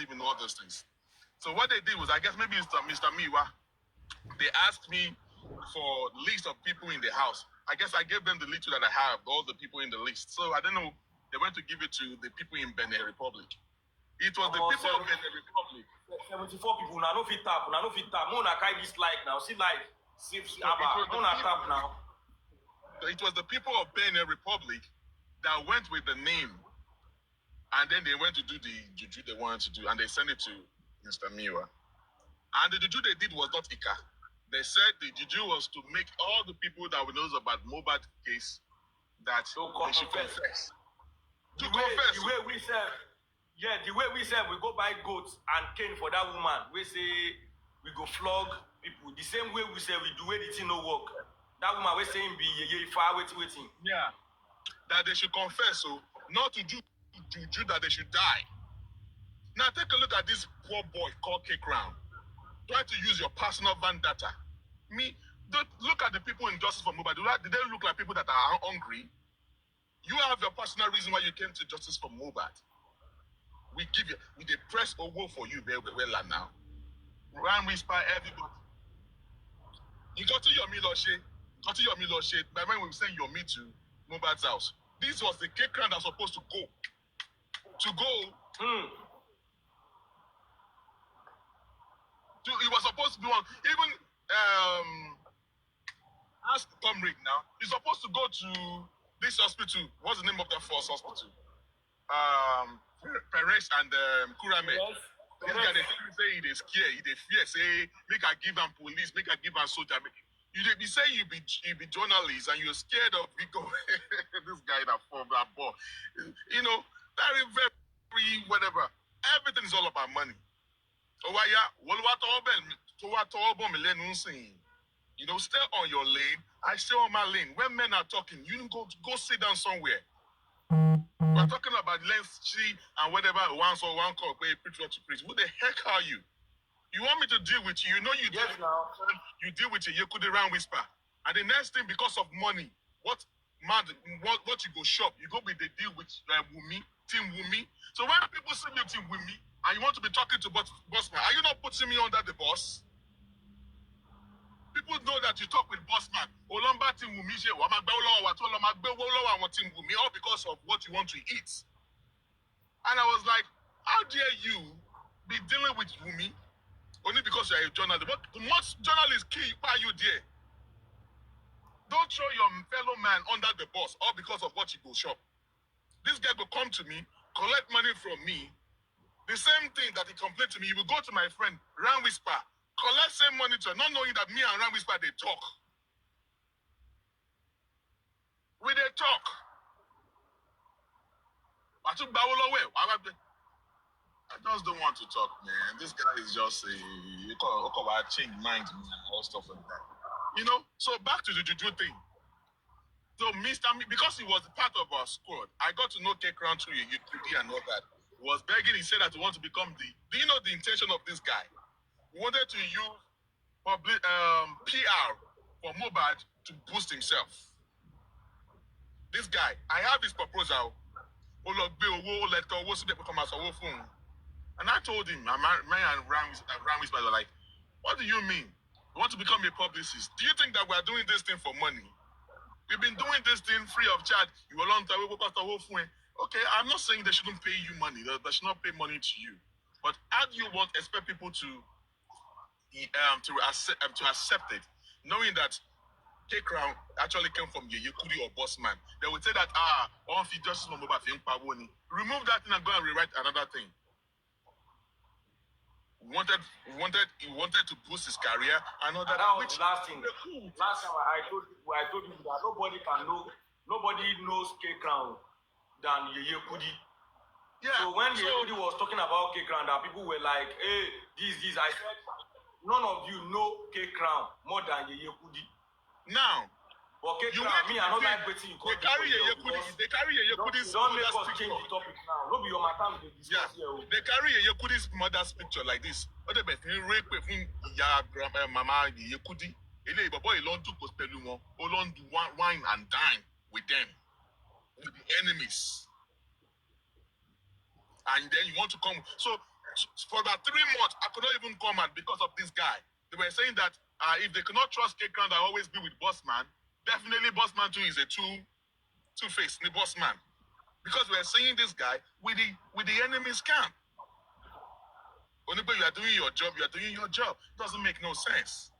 believe in all those things. So what they did was, I guess maybe it's Mr. Miwa. They asked me for list of people in the house. I guess I gave them the list that I have, all the people in the list. So I don't know. They went to give it to the people in Benin Republic. It was the people of Benin Republic. 74 people now no fit tap, now no fit tap. Mona kai this like now. See like save Abba. Mona tap now. So it was the people of Benin Republic that went with the name. And then they went to do the juju they wanted to do, and they sent it to Mr. Miwa. And the juju they did was not Ika. They said the juju was to make all the people that we know about Mohbad case that they should confess. The way we said, we go buy goats and cane for that woman. We say we go flog people. The same way we say we do anything no work. That woman we saying be far waiting. Yeah. That they should confess, so not to do juju that they should die. Now take a look at this poor boy called K Crown. Try to use your personal vendetta. Don't look at the people in Justice for Mohbad. Do they look like people that are hungry? You have your personal reason why you came to Justice for Mohbad. We give you, we press over for you very well now. Run whisper everybody. You got to your Miloshe. By when we send your meat to Mohbad's house. This was the K Crown that was supposed to go. It was supposed to be on. Even ask Comric now. He's supposed to go to this hospital. What's the name of that first hospital? Perez and Kurame. Yes. This guy they say he is scared, he fear. Say make I give him police, make I give him soldier. You be say you be journalist and you're scared of Rico. This guy that formed that ball. You know, very whatever. Everything is all about money. You know, stay on your lane. I stay on my lane. When men are talking, you go sit down somewhere. We're talking about Lenski and whatever one call where preach what to preach. Who the heck are you? You want me to deal with you? You know you deal. Yes, now. You deal with you could round whisper. And the next thing, because of money, what you go shop, you go with the deal with Wumi, Team Wumi. So when people see you Team Wumi and you want to be talking to Bossman, are you not putting me under the boss? People know that you talk with Bossman. Olomba Team Wumi, all because of what you want to eat. And I was like, how dare you be dealing with Wumi only because you're a journalist? But most journalists kill you there. Don't throw your fellow man under the bus all because of what you go shop. This guy will come to me, collect money from me. The same thing that he complained to me, he will go to my friend, Ran Whisper, collect same money to her, not knowing that me and Ran Whisper, they talk. We they talk. I just don't want to talk, man. This guy is just change mind and all stuff like that. You know, so back to the juju thing. So because he was part of our squad, I got to know K Crown through Yekudi and all that. He was begging, he said that he wants to become do you know the intention of this guy? He wanted to use public PR for Mohbad to boost himself. This guy, I have his proposal. And I told him, and Ram were like, what do you mean? You want to become a publicist? Do you think that we are doing this thing for money? We've been doing this thing free of charge. You will long time. Okay, I'm not saying they shouldn't pay you money. They should not pay money to you. But how do you expect people to accept it, knowing that K Crown actually came from Yekudi or Bossman? They would say that on justice for Mohbad. Remove that thing and go and rewrite another thing. He wanted to boost his career and all that. That was the last thing. Last time I told you that nobody knows K Crown than Yekudi. Yeah. So when Yekudi was talking about K Crown, that people were like, hey, this. I said, none of you know K Crown more than Yekudi. Now, but K Crown, me, I don't like waiting. They carry Yekudi's don't make us change the topic now. No be your matter they discuss here. They carry Yekudi's mother's picture like this. What they been rape with mama Yekudi. Ele boy alone took us pelumo. Alone do wine and dine with them, with the enemies. And then you want to come. So For about 3 months, I could not even come out because of this guy. They were saying that if they could not trust K-Crown, I always be with Bossman. Definitely, Bossman too is a two-faced the Bossman, because we are seeing this guy with the enemy's camp. Only you are doing your job. You are doing your job. It doesn't make no sense.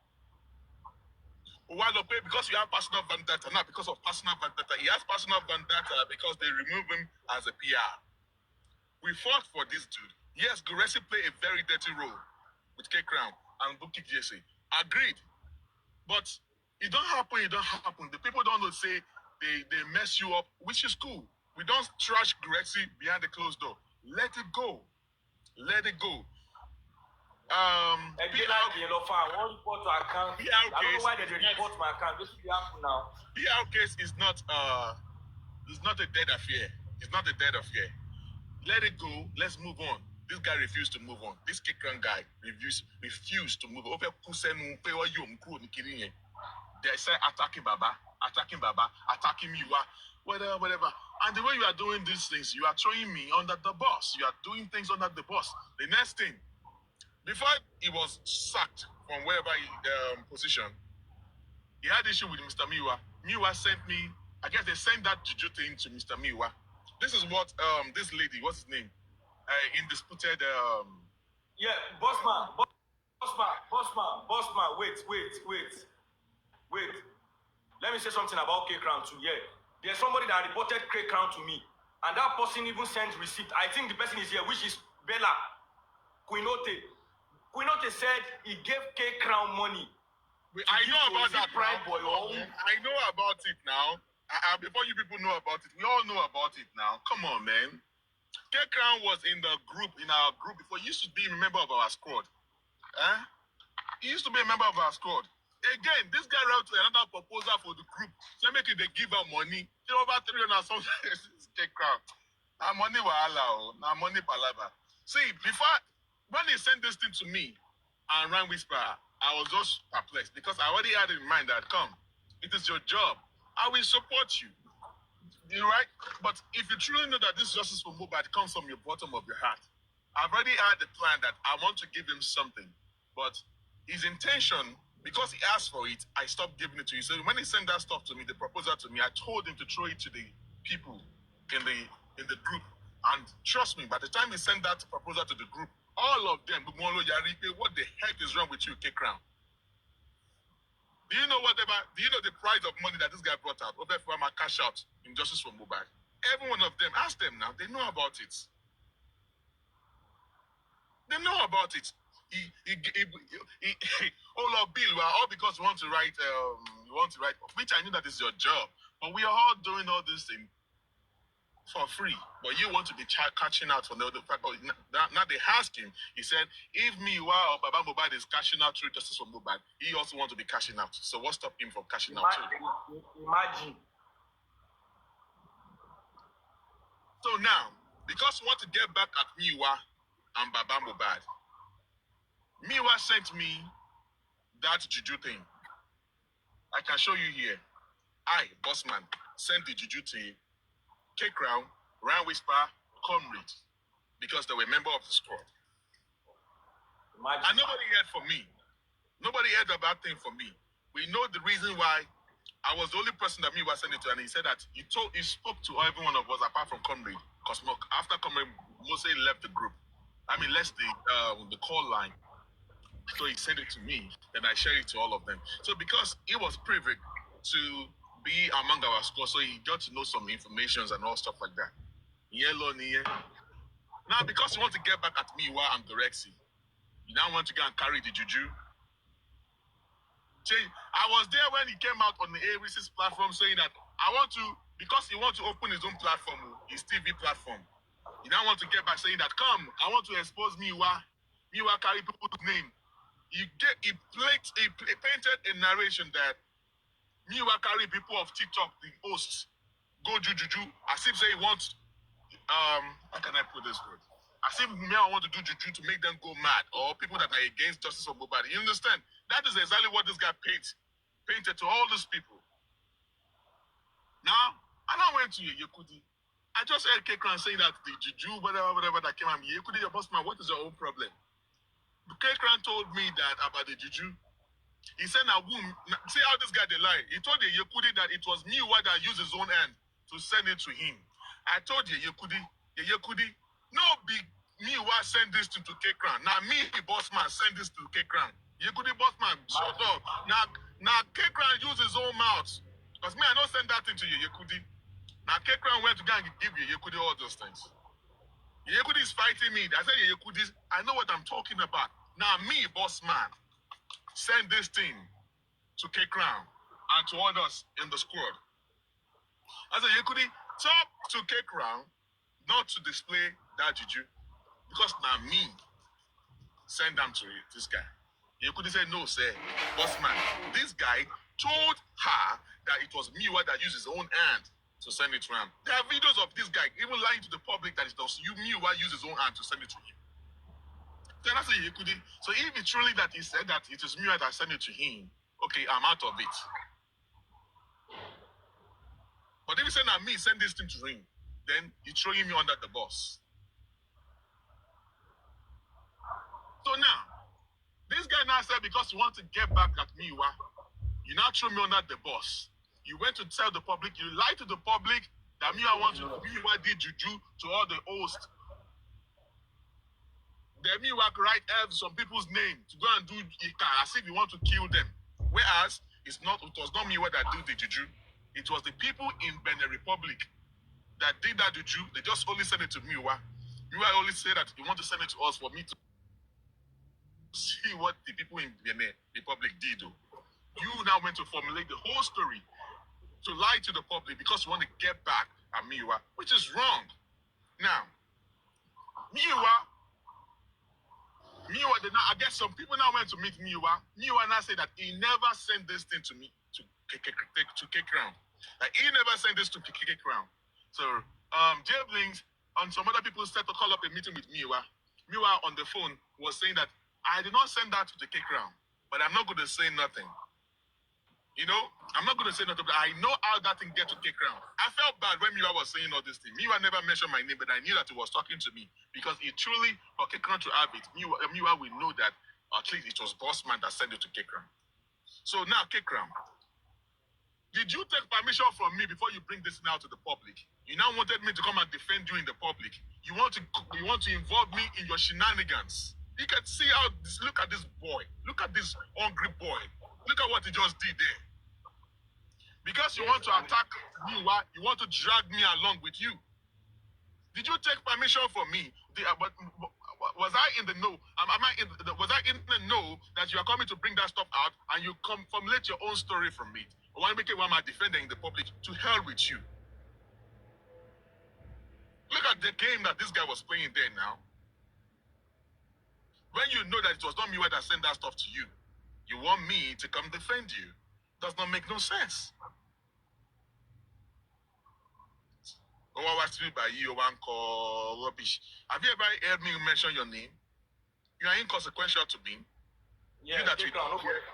While because you have personal vendetta, not because of personal vendetta. He has personal vendetta because they remove him as a PR. We fought for this dude. Yes, Guresi played a very dirty role with K-Crown and Buki Jesse. Agreed. But it don't happen, it don't happen. The people don't know say they mess you up, which is cool. We don't trash Guresi behind the closed door. Let it go. Let it go. PR case is not a dead affair. It's not a dead affair. Let it go. Let's move on. This guy refused to move on. This K-Crown guy refused to move on. They say attacking Baba, attacking Miwa, whatever. And the way you are doing these things, you are throwing me under the bus. You are doing things under the bus. The next thing, before he was sacked from wherever position, he had issue with Mr. Miwa. Miwa sent me, I guess they sent that juju thing to Mr. Miwa. This is what this lady, what's his name? Indisputed yeah, Bossman, wait. Let me say something about K-Crown too. Yeah. There's somebody that reported K-Crown to me, and that person even sent receipt. I think the person is here, which is Bella Quinote. Quinote said he gave K-Crown money. I know about that. I know about it now. Before you people know about it, we all know about it now. Come on, man. K-Crown was in our group before. He used to be a member of our squad. He used to be a member of our squad. Again, this guy wrote another proposal for the group. So make it they give her money. They over 300 something. K-Crown. Now money wahala. Now money palava. See, before when he sent this thing to me and ran whisper, I was just perplexed because I already had in mind that it is your job. I will support you. You're right. But if you truly know that this justice for Mohbad comes from your bottom of your heart, I've already had the plan that I want to give him something. But his intention, because he asked for it, I stopped giving it to you. So when he sent that stuff to me, the proposal to me, I told him to throw it to the people in the group. And trust me, by the time he sent that proposal to the group, all of them, what the heck is wrong with you, K-Crown? Do you know the price of money that this guy brought out? Over for my cash out in justice for Mohbad. Every one of them, ask them now. They know about it. They know about it. Lord Bill, all because you want to write, which I know that is your job. But we are all doing all this thing for free. But you want to be catching out for the fact. Now they asked him. He said, if Miwa or Baba Mohbad is cashing out through justice for Mohbad, he also wants to be cashing out. So what stopped him from cashing out too? Imagine. So now, because we want to get back at Miwa and Baba Mohbad, Miwa sent me that juju thing. I can show you here. I, Bossman, sent the juju thing. K-Crown, Ryan Whisper, Comrade, because they were a member of the squad. Imagine. And nobody heard from me. Nobody heard about thing from me. We know the reason why I was the only person that Miwa sent it to, and he said that he spoke to every one of us apart from Comrade. Because after Comrade, Mose left the group. Left the call line. So he sent it to me, and I shared it to all of them. So because he was privy to be among our squad, so he got to know some information and all stuff like that. Now, because you want to get back at Miwa and Gorexi, you now want to go and carry the juju. I was there when he came out on the A-Research platform saying that because he wants to open his own platform, his TV platform. You now want to get back saying that, I want to expose Miwa. Miwa carry people's name. He painted a narration that Miwa carry people of TikTok, the hosts, go juju, as if say he wants, how can I put this word? As if Miwa want to do juju to make them go mad, or people that are against justice for Mohbad. You understand? That is exactly what this guy painted to all these people. Now, I now went to Yekudi. I just heard K-Crown saying that the juju, whatever that came at me. Yekudi, your boss man, what is your own problem? K-Crown told me that about the juju. He said, "Now, see how this guy they lie. He told the Yekudi that it was me who that used his own hand to send it to him. I told the Yekudi, no big me who send this to K-Crown. Now me, the boss man, send this to K-Crown. Yekudi boss man, shut up. Now K-Crown use his own mouth. Because me, I don't send that thing to you, Yekudi. Now K-Crown went to go and give you Yekudi all those things. Yekudi is fighting me. I said, Yekudi, I know what I'm talking about. Now me, boss man, send this thing to K-Crown and to others in the squad. I said, Yekudi, talk to K-Crown not to display that juju. Because now me, send them to this guy. Yekudi said, no, sir. Boss man, this guy told her that it was me that used his own hand to send it to him. There are videos of this guy even lying to the public that it was me who used his own hand to send it to him. Then I said, Yekudi, so if it's truly that he said that it is me that sent it to him, okay, I'm out of it. But if he said that me send this thing to him, then he's throwing me under the bus. So now, this guy now said because you want to get back at me, you now throw me under the bus. You went to tell the public, you lied to the public that me did juju to all the hosts. Then me write some people's name to go and do Ika as if you want to kill them. Whereas it was not me that did the juju. It was the people in Benin Republic that did that juju. They just only sent it to me. You only say that you want to send it to us for me to see what the people in Benin Republic did. You now went to formulate the whole story to lie to the public because you want to get back at Miwa, which is wrong. Now, Miwa, I guess some people now went to meet Miwa. Miwa now said that he never sent this thing to me, to K-Crown. Like, he never sent this to K-Crown. So, Jay Blinks and some other people said to call up a meeting with Miwa. Miwa on the phone was saying that I did not send that to the K-Crown, but I'm not going to say nothing. You know, I'm not going to say nothing, but I know how that thing get to K-Crown. I felt bad when Miwa was saying all this thing. Miwa never mentioned my name, but I knew that he was talking to me because he truly, for K-Crown to have it, Miwa will know that at least it was Bossman that sent it to K-Crown. So now, K-Crown, did you take permission from me before you bring this now to the public? You now wanted me to come and defend you in the public. You want to involve me in your shenanigans. You can see how look at this boy. Look at this hungry boy. Look at what he just did there. Because you want to attack me, you want to drag me along with you. Did you take permission from me? Was I in the know? Was I in the know that you are coming to bring that stuff out and you formulate your own story from it? Or want to make it one of my defender in the public? To hell with you. Look at the game that this guy was playing there now. When you know that it was not me that sent that stuff to you, you want me to come defend you. Does not make no sense. Oh, I was by you, one call rubbish. Have you ever heard me mention your name? You are inconsequential to me. Yeah, you that you don't hear.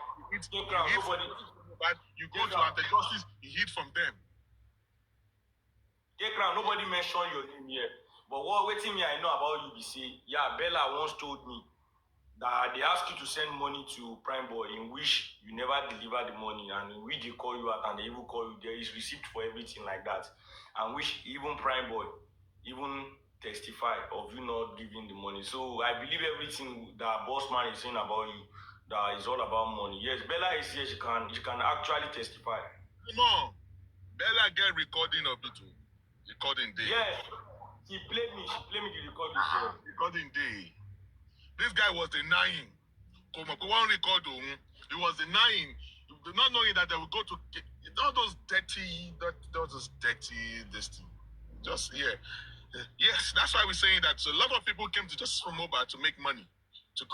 But you go to anti-justice, you hid from them. K-Crown, nobody mentioned your name here. But what waiting me I know about you, say, yeah, Bella once told me that they asked you to send money to Prime Boy, in which you never deliver the money, and in which they call you out and they even call you, there is receipt for everything like that, and which even Prime Boy even testify of you not giving the money. So I believe everything that Bossman is saying about you, that is all about money. Yes, Bella is here, she can actually testify. Come on. Bella get recording of it too. Recording day. Yeah, she played me the recording. Recording day. This guy was denying. He was denying, not knowing that they would go to all those dirty, this thing. Just, yeah. Yes, that's why we're saying that. So a lot of people came to just from mobile to make money, to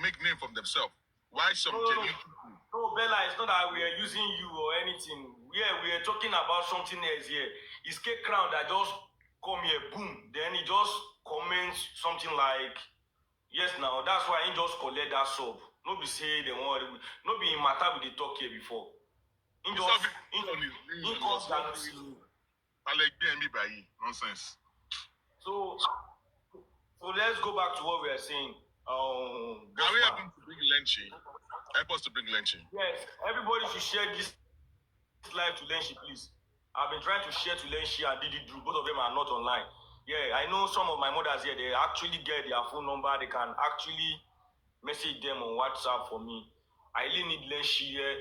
make name for themselves. Why some No, Bella, it's not that we are using you or anything. Yeah, we are talking about something else here. It's K-Crown that just come here, boom. Then he just comments something like, yes, now that's why he just collect that sub. No be say they want, no be in matter with the talk here before. He just, he comes that. Nonsense. So let's go back to what we are saying. Can we help him to bring Lenchi? Help us to bring Lenchi. Yes, everybody should share this live to Lenchi, please. I've been trying to share to Lenchi and Didi Drew. Both of them are not online. Yeah, I know some of my mothers here, they actually get their phone number. They can actually message them on WhatsApp for me. I really need Lenchi here.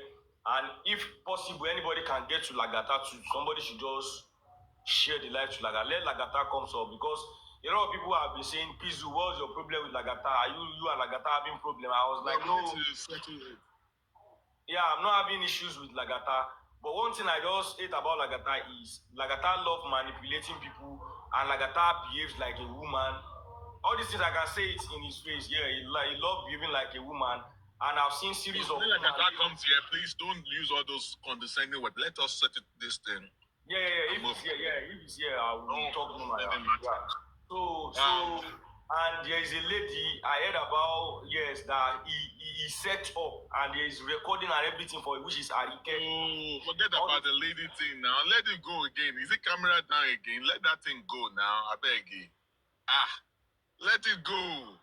And if possible, anybody can get to Lagata too. Somebody should just share the live to Lagata. Let Lagata come up, because a lot of people have been saying, Pizu, what's your problem with Lagata? Are you and Lagata having problem? I was like, no. Yeah, I'm not having issues with Lagata. But one thing I just hate about Lagata is Lagata love manipulating people, and Lagata behaves like a woman. All these things I can say it in his face. Yeah, he loves behaving like a woman. And I've seen series of... When Lagata comes here, please don't use all those condescending words. Let us set it this thing. Yeah. If he's here, I will talk to him. So, and there is a lady I heard about, yes, that he set up, and there is recording and everything for it, which is Arike. Oh, forget about the lady thing now. Let it go again. Is it camera down again? Let that thing go now. I beg you. Let it go.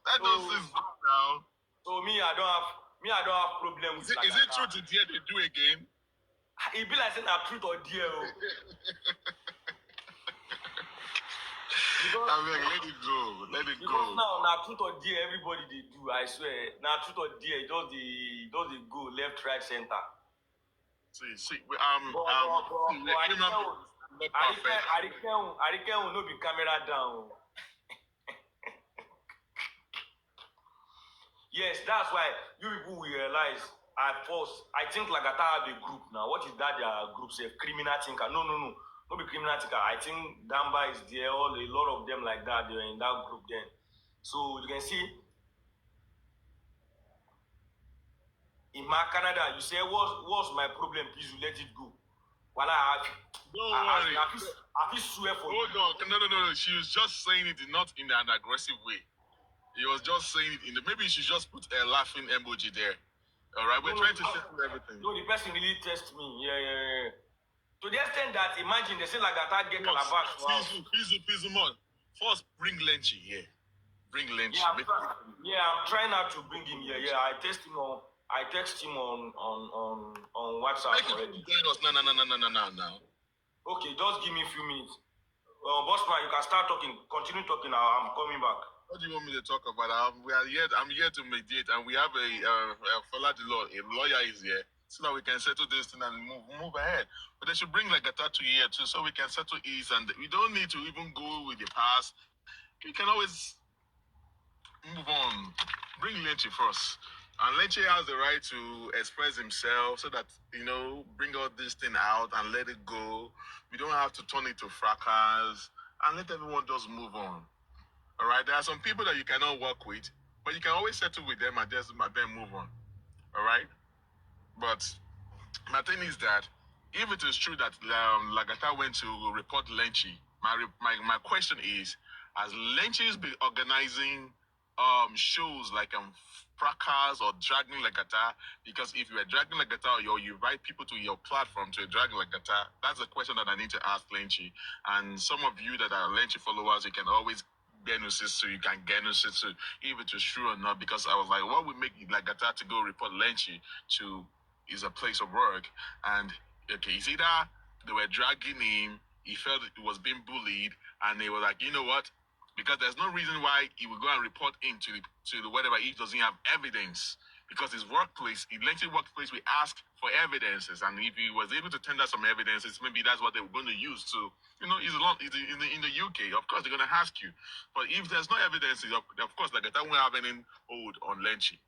That doesn't go now. So I don't have problem with Is it true to dare they do again? It be like saying a truth or dare. I beg, let it go. Let it because go. Now truth or dare, everybody they do. I swear. Now truth or dare, does they go left, right, center. See, Arike will not be camera down. Yes, that's why you people will realize at first. I think Lagata have a group now. What is that? Their group say criminal thinker. No. Not be criminal thinker. I think Damba is there. A lot of them like that. They're in that group then. So you can see in my Canada, you say, what's my problem? Please let it go. While I swear for you. Hold on. No. She was just saying it not in an aggressive way. He was just saying it maybe you should just put a laughing emoji there. Alright, we're trying to settle everything. No, the person really test me. Yeah. To the extent that imagine they say Lagata get Calabash. Pizzlemore. First bring Lenchi here. Bring Lenchi. Yeah, I'm trying not to bring him here. Yeah, I text him on WhatsApp already. No. Okay, just give me a few minutes. Bossman, you can start talking. Continue talking now. I'm coming back. What do you want me to talk about? I'm here to mediate, and we have a lawyer is here, so that we can settle this thing and move ahead. But they should bring Lagata to here too, so we can settle ease, and we don't need to even go with the past. We can always move on. Bring Lenchi first, and Lenchi has the right to express himself, so that bring all this thing out and let it go. We don't have to turn it to fracas, and let everyone just move on. All right, there are some people that you cannot work with, but you can always settle with them and then move on. All right, but my thing is that if it is true that Lagata went to report Lenchi, my question is, has Lenchi been organizing shows like fracas or dragging Lagata? Because if you are dragging Lagata or you invite people to your platform to drag Lagata, that's a question that I need to ask Lenchi. And some of you that are Lenchi followers, you can always you can get if it is true or not, because I was like, what would make Lagata to go report Lenchi to is a place of work? And okay, it's either they were dragging him, he felt he was being bullied, and they were like, you know what, because there's no reason why he would go and report him to the whatever he doesn't have evidence, because his workplace, Lenchi workplace, we ask for evidences, and if he was able to tender some evidences, maybe that's what they were going to use to, it's in the UK, of course they're going to ask you. But if there's no evidence, of course Lagata won't have any hold on Lenchi.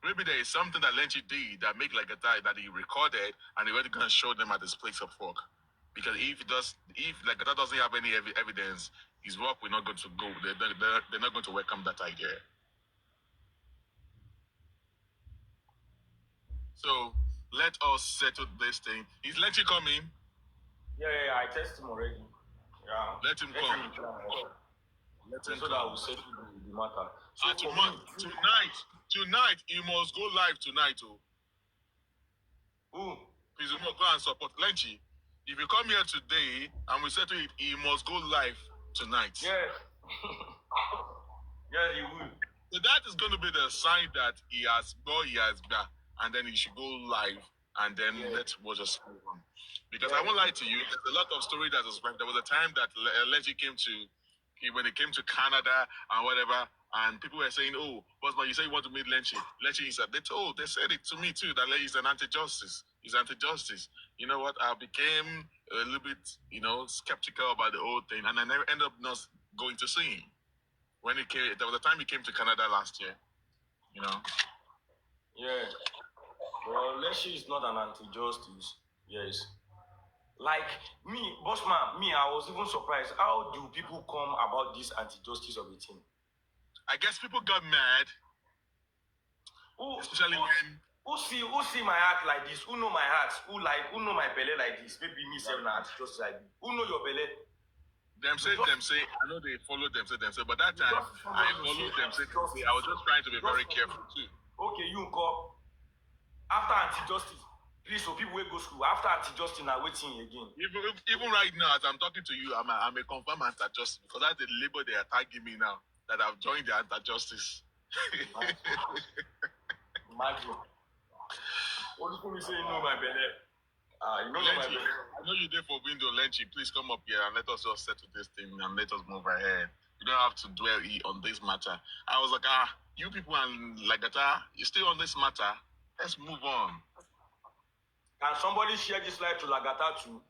Maybe there is something that Lenchi did that make Lagata that he recorded, and they're going to show them at his place of work. Because if Lagata doesn't have any evidence, his work will not going to go. They're not going to welcome that idea. So let us settle this thing. Is Lenchi coming? Yeah. I tested him already. Yeah. Let him come. Let him so that we settle the matter. So tonight, you must go live tonight. Who? Pizzlemore, go and support Lenchy. If you come here today and we say to it, he must go live tonight. Yes. Yes, he will. So that is going to be the sign that he has got, and then he should go live, and then let's watch us move on. Because I won't lie to you, there's a lot of story that was back. There was a time that Lenchy when he came to Canada and whatever, and people were saying, "Oh, bossman, you say you want to meet Lenchy." Lenchy said, they said it to me too, that he's an anti-justice. He's anti-justice. You know what? I became a little bit, skeptical about the whole thing, and I never ended up not going to see him. When he came, there was a time he came to Canada last year. Yeah. Well, Lenchy is not an anti-justice. Yes. Like me, bossman, I was even surprised. How do people come about this anti-justice of a thing? I guess people got mad. Especially when who see my heart like this? Who know my heart? Who know my belly like this? Maybe me say na anti-justice like this. Who know your belly? Them say, I know they follow them say, but that time I followed them say, I was just trying to be very careful too. Okay, you come after anti-justice. Please, so people will go school after anti-justice now waiting again. Even right now, as I'm talking to you, I'm a confirmed anti-justice because that's the label they are tagging me now that I've joined the anti-justice. Imagine. What do you say? You know my belly. You know Lenchy, my belly. I know you're there for window, Lenchy. Please come up here and let us just settle this thing and let us move ahead. You don't have to dwell on this matter. I was like, you people and Lagata, you still on this matter? Let's move on. Can somebody share this live to Lagata too?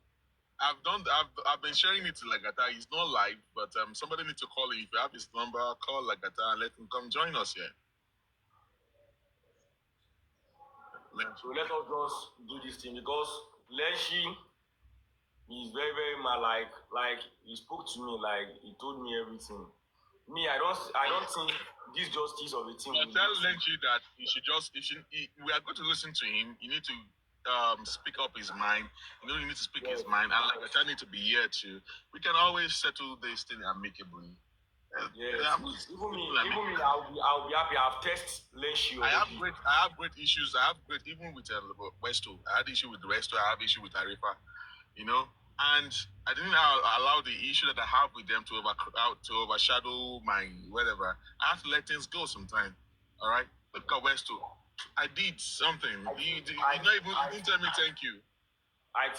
I've been sharing it to Lagata. He's not live, but somebody needs to call him. If you have his number, call Lagata and let him come join us here. So let us just do this thing because Lenchy is very, very mad. Like he spoke to me, like he told me everything. Me, I don't think this justice of a thing. Tell Lenchy that we are going to listen to him. You need to speak up his mind. You need to speak his mind, and like I need to be here too. We can always settle this thing amicably. Even me, I'll be happy. I've tested Lenchy. I have great issues. I have great even with Westo. I had issue with Westo. I have issue with Arifa. And I didn't allow the issue that I have with them to overshadow my whatever. I have to let things go sometime. All right, look at Westo. I did something. You didn't tell me thank you. I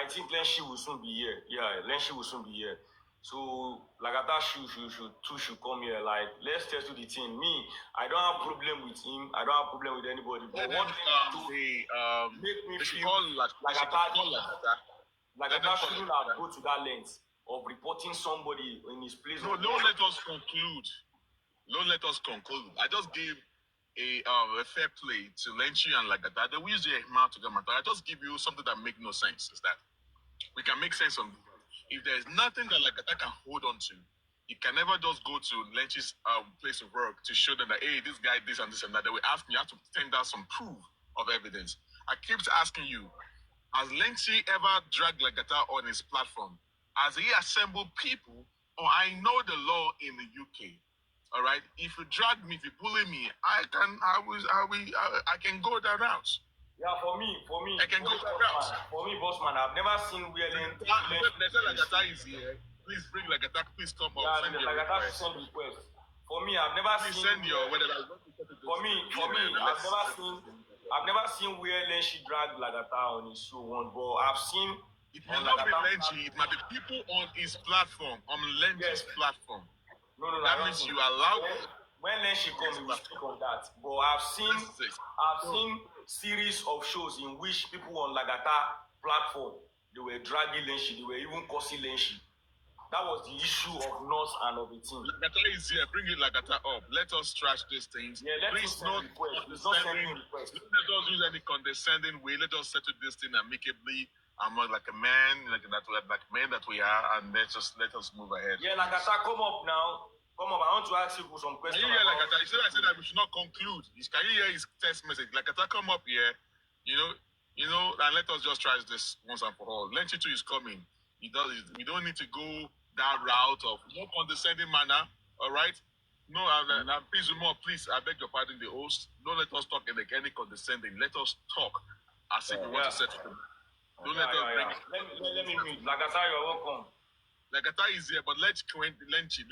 think Lenchy will soon be here. Yeah, Lenchy will soon be here. So Lagata should come here. Like, let's test the thing. Me, I don't have problem with him. I don't have problem with anybody. But what make me feel Lagata shouldn't have go to that length of reporting somebody in his place. No, don't let us conclude. I just gave a fair play to Lenchy and Lagata. They will use their mouth to get matter. I just give you something that makes no sense. Is that we can make sense of it. If there's nothing that Lagata can hold on to, you can never just go to Lenchy's place of work to show them that, hey, this guy, this and this and that. They will ask me, you have to send out some proof of evidence. I keep asking you, has Lenchy ever dragged Lagata on his platform? Has he assembled people? Or I know the law in the UK. All right. If you drag me, if you bully me, I can go that route. Yeah, for me, I can go that route. For me, bossman, I've never seen where they say Lagata is here. Please bring Lagata. Please come up. Yeah, Lagata send request. For me, I've never seen. Send your whatever. For me, I've never seen where Lenchy dragged Lagata on his show one, but I've seen. It may not be Lenchy. It might be people on his platform, on Lenchy's platform. No, that means you allow. When Lenchy comes, we will speak on that. But I've seen series of shows in which people on Lagata platform, they were dragging Lenchy, they were even cursing Lenchy. That was the issue of North and of the team. Lagata is here. Bring it Lagata up. Let us trash these things. Yeah, please not condescending. Let us use any condescending way. Let us settle this thing amicably. I'm not like a man, like men that we are, and let us move ahead. Yeah, Lagata, come up now. Come up. I want to ask you some questions. Can you hear Lagata? I said that we should not conclude. Can you hear his text message? Lagata, come up here. And let us just try this once and for all. Lenchy is coming. We don't need to go that route of no condescending manner. All right. No, Pizzlemore, please, I beg your pardon, the host. Don't let us talk in like any condescending. Let us talk as if we want to settle them. Don't let us bring it. Let me meet. Lagata, you're welcome. Lagata is here, but let Lenchi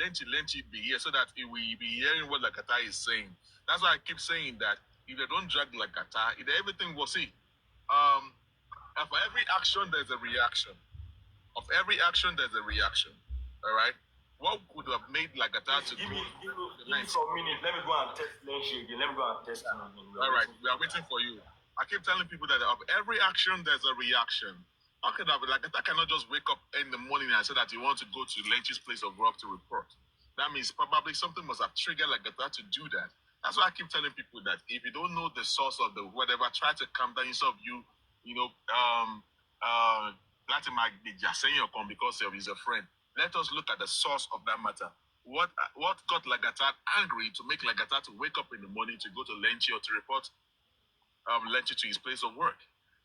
be here so that he will be hearing what Lagata is saying. That's why I keep saying that if they don't drag Lagata, everything will see. For every action, there's a reaction. Of every action, there's a reaction. All right? What could have made Lagata to give go? me some minutes. Let me go and test Lenchi again. Let me go and test him again. All right, we are waiting for you. I keep telling people that of every action, there's a reaction. Okay, Lagata cannot just wake up in the morning and say that you want to go to Lenchi's place of work to report. That means probably something must have triggered Lagata to do that. That's why I keep telling people that if you don't know the source of the whatever, try to calm down instead of you Latin might be just saying your because he's a friend. Let us look at the source of that matter. What got Lagata angry to make Lagata to wake up in the morning to go to Lenchi or to report Lenchi to his place of work?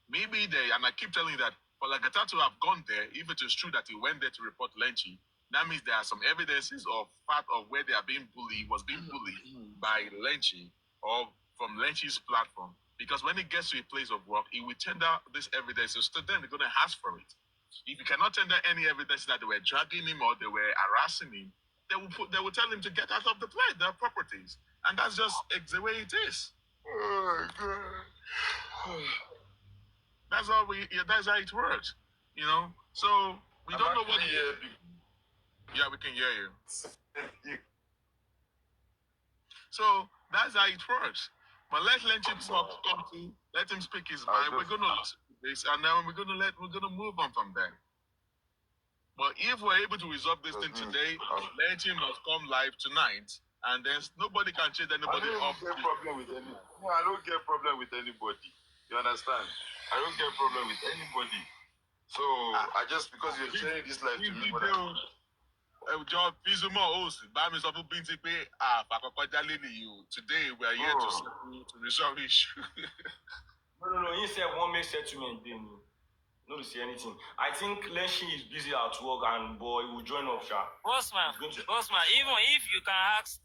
Maybe and I keep telling you that for Lagata to have gone there, if it is true that he went there to report Lenchi, that means there are some evidences of part of where they are being bullied, was being bullied by Lenchi or from Lenchi's platform. Because when he gets to a place of work, he will tender this evidences to them. They're going to ask for it. If you cannot tender any evidence that they were dragging him or they were harassing him, they will tell him to get out of the place, their properties. And that's just the way it is. Oh, God. That's how it works, So we don't know what. Yeah, we can hear you. So that's how it works. But let Lenchi let him speak his mind. We're gonna listen to this, and then we're gonna move on from there. But if we're able to resolve this thing today, Lenchi must come live tonight, and then nobody can change anybody off. I don't get problem with anybody. You understand? I don't get problem with anybody. So I just because you're sharing this life to me. John Pizzlemore host, today we are here to resolve issue. No. He said one make settlement. No to see anything. I think Lenchi is busy at work and boy will join up. Bossman, even if you can ask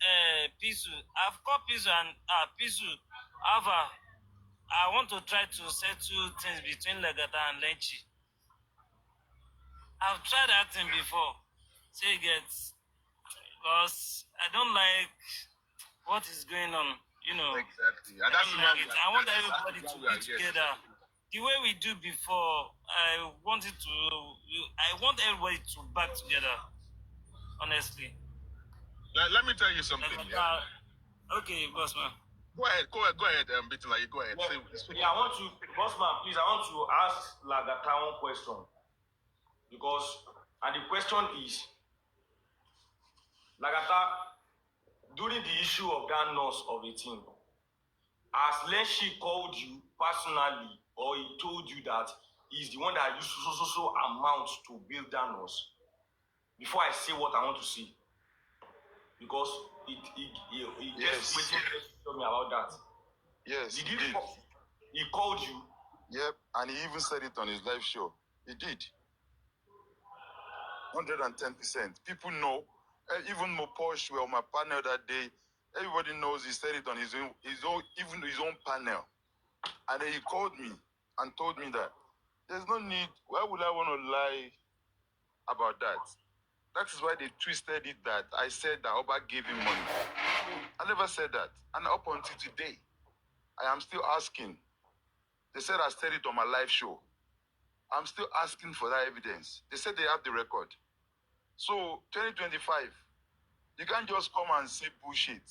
Pizzu, I've called Pizzu and Pizzu, I want to try to settle things between Lagata and Lenchi. I've tried that thing before. Say it gets, because I don't like what is going on, Exactly. And I want everybody to be together. The way we do before, I want everybody to back together. Honestly. Let me tell you something. Okay, Bossman. Go ahead, Bitula, go ahead. Yeah, Bossman, please, I want to ask Lagata one question. Because, and the question is, Lagata, during the issue of that nurse of a team, has Lenchi called you personally or he told you that he's the one that used so amount to build that nurse? Before I say what I want to say. Because he just waiting to tell me about that. Yes, he did. He called you? Yep, and he even said it on his live show. He did. 110%. People know. Even Moposh, well, my panel that day, everybody knows he said it on his own panel. And then he called me and told me that there's no need. Why would I want to lie about that? That is why they twisted it that I said that Oba gave him money. I never said that. And up until today, I am still asking. They said I said it on my live show. I'm still asking for that evidence. They said they have the record. So, 2025, you can't just come and say bullshit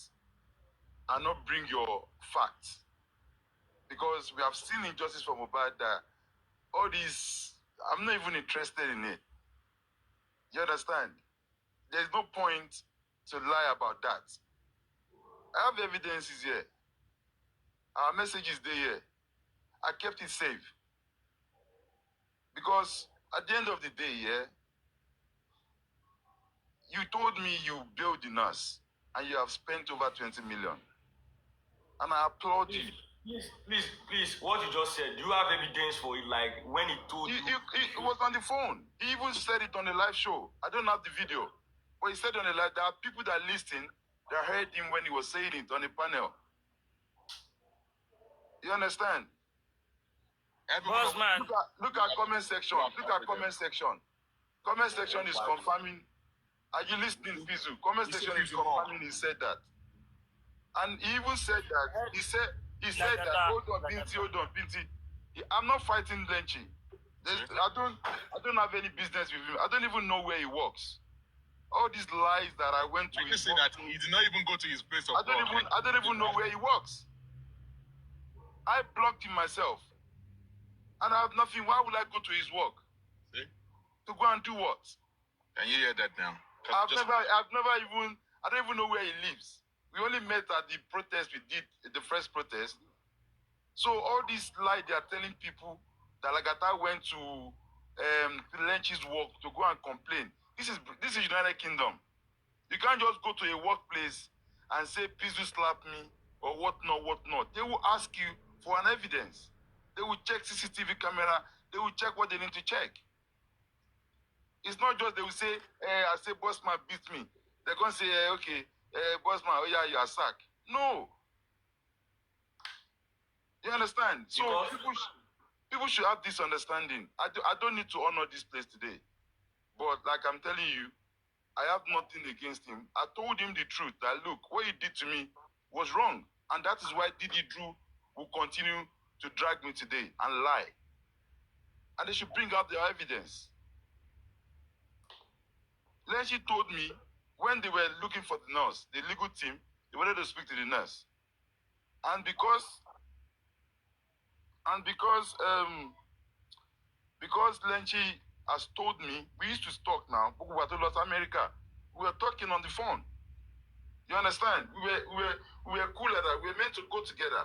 and not bring your facts. Because we have seen injustice from Mohbad that all this, I'm not even interested in it. You understand? There's no point to lie about that. I have evidences here. Our message is there here. I kept it safe. Because at the end of the day, you told me you built the nurse and you have spent over 20 million. And I applaud you. Please, what you just said, do you have evidence for it? Like when he told you? It was on the phone. He even said it on the live show. I don't have the video. But he said on the live, there are people that listen that heard him when he was saying it on the panel. You understand? Boss man. Look at comment section. Look at comment section. Comment section is confirming. Are you listening, Pizu? Comment section is confirming he said that. And he even said that. He said that, hold on, Binti. I'm not fighting Lenchi. I don't have any business with him. I don't even know where he works. All these lies that I went to. I can say that he did not even go to his place of work. I don't even know where he works. I blocked him myself. And I have nothing. Why would I go to his work? See? To go and do what? Can you hear that now? I don't even know where he lives. We only met at the protest we did, the first protest. So all these lies they are telling people that Lagata went to Lenchi's work to go and complain. This is United Kingdom. You can't just go to a workplace and say, Pizu slapped me or whatnot. They will ask you for an evidence. They will check CCTV camera. They will check what they need to check. It's not just they will say, I say, bossman beat me. They're going to say, okay, bossman, oh yeah, you are sacked. No. You understand? So people should have this understanding. I don't need to honor this place today. But like I'm telling you, I have nothing against him. I told him the truth that, look, what he did to me was wrong. And that is why Didi Drew will continue to drag me today and lie. And they should bring out their evidence. Lenchi told me when they were looking for the nurse, the legal team, they wanted to speak to the nurse. And because Lenchi has told me, we used to talk now, we were to Los America. We were talking on the phone. You understand? We were cool at that. We were meant to go together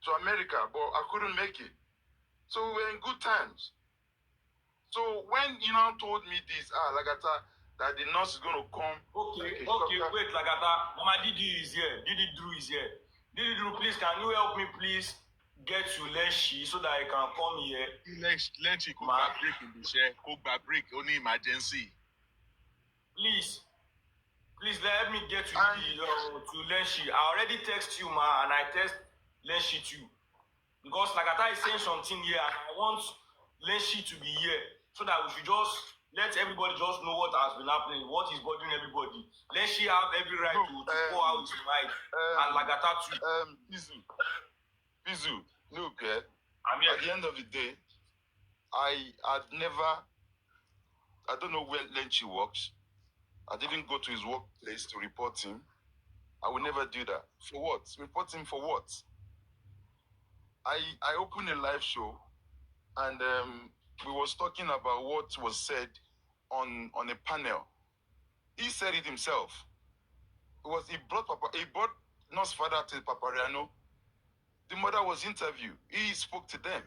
to America, but I couldn't make it. So we were in good times. So when you now told me this, Lagata, that the nurse is going to come. Okay, wait, Lagata. Mama Didi is here. Didi Drew is here. Didi Drew, please, can you help me, please, get to Lenchi so that I can come here? Lenchi could back break in the share. Could back break, only emergency. Please let me get to Lenchi. I already text you, ma, and I text Lenchi too. Because Lagata is saying something here, and I want Lenchi to be here so that we should just let everybody just know what has been happening, what is bothering everybody. Lenchi have every right to pour out his mind, and Lagata too. Pizu, look, at the end of the day, I don't know where Lenchi works. I didn't go to his workplace to report him. I will never do that. For what? Report him for what? I opened a live show and we was talking about what was said on a panel. He said it himself. He brought Nurse father to Papariano. The mother was interviewed. He spoke to them.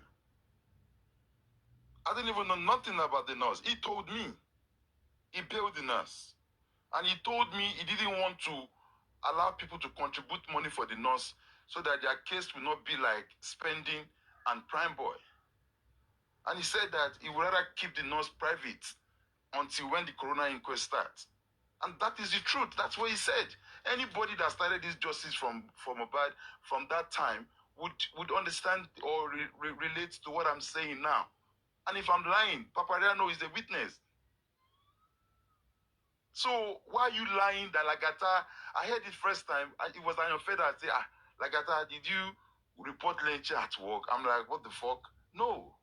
I didn't even know nothing about the nurse. He told me. He bailed the nurse. And he told me he didn't want to allow people to contribute money for the nurse so that their case will not be like Spending and Prime Boy. And he said that he would rather keep the nurse private until when the corona inquest starts. And that is the truth. That's what he said. Anybody that started this justice from Abad from that time would understand or relate to what I'm saying now. And if I'm lying, Papariano is the witness. So why are you lying that Lagata? I heard it first time. It was on your feather. I said, Lagata, did you report Lenchi at work? I'm like, what the fuck? No.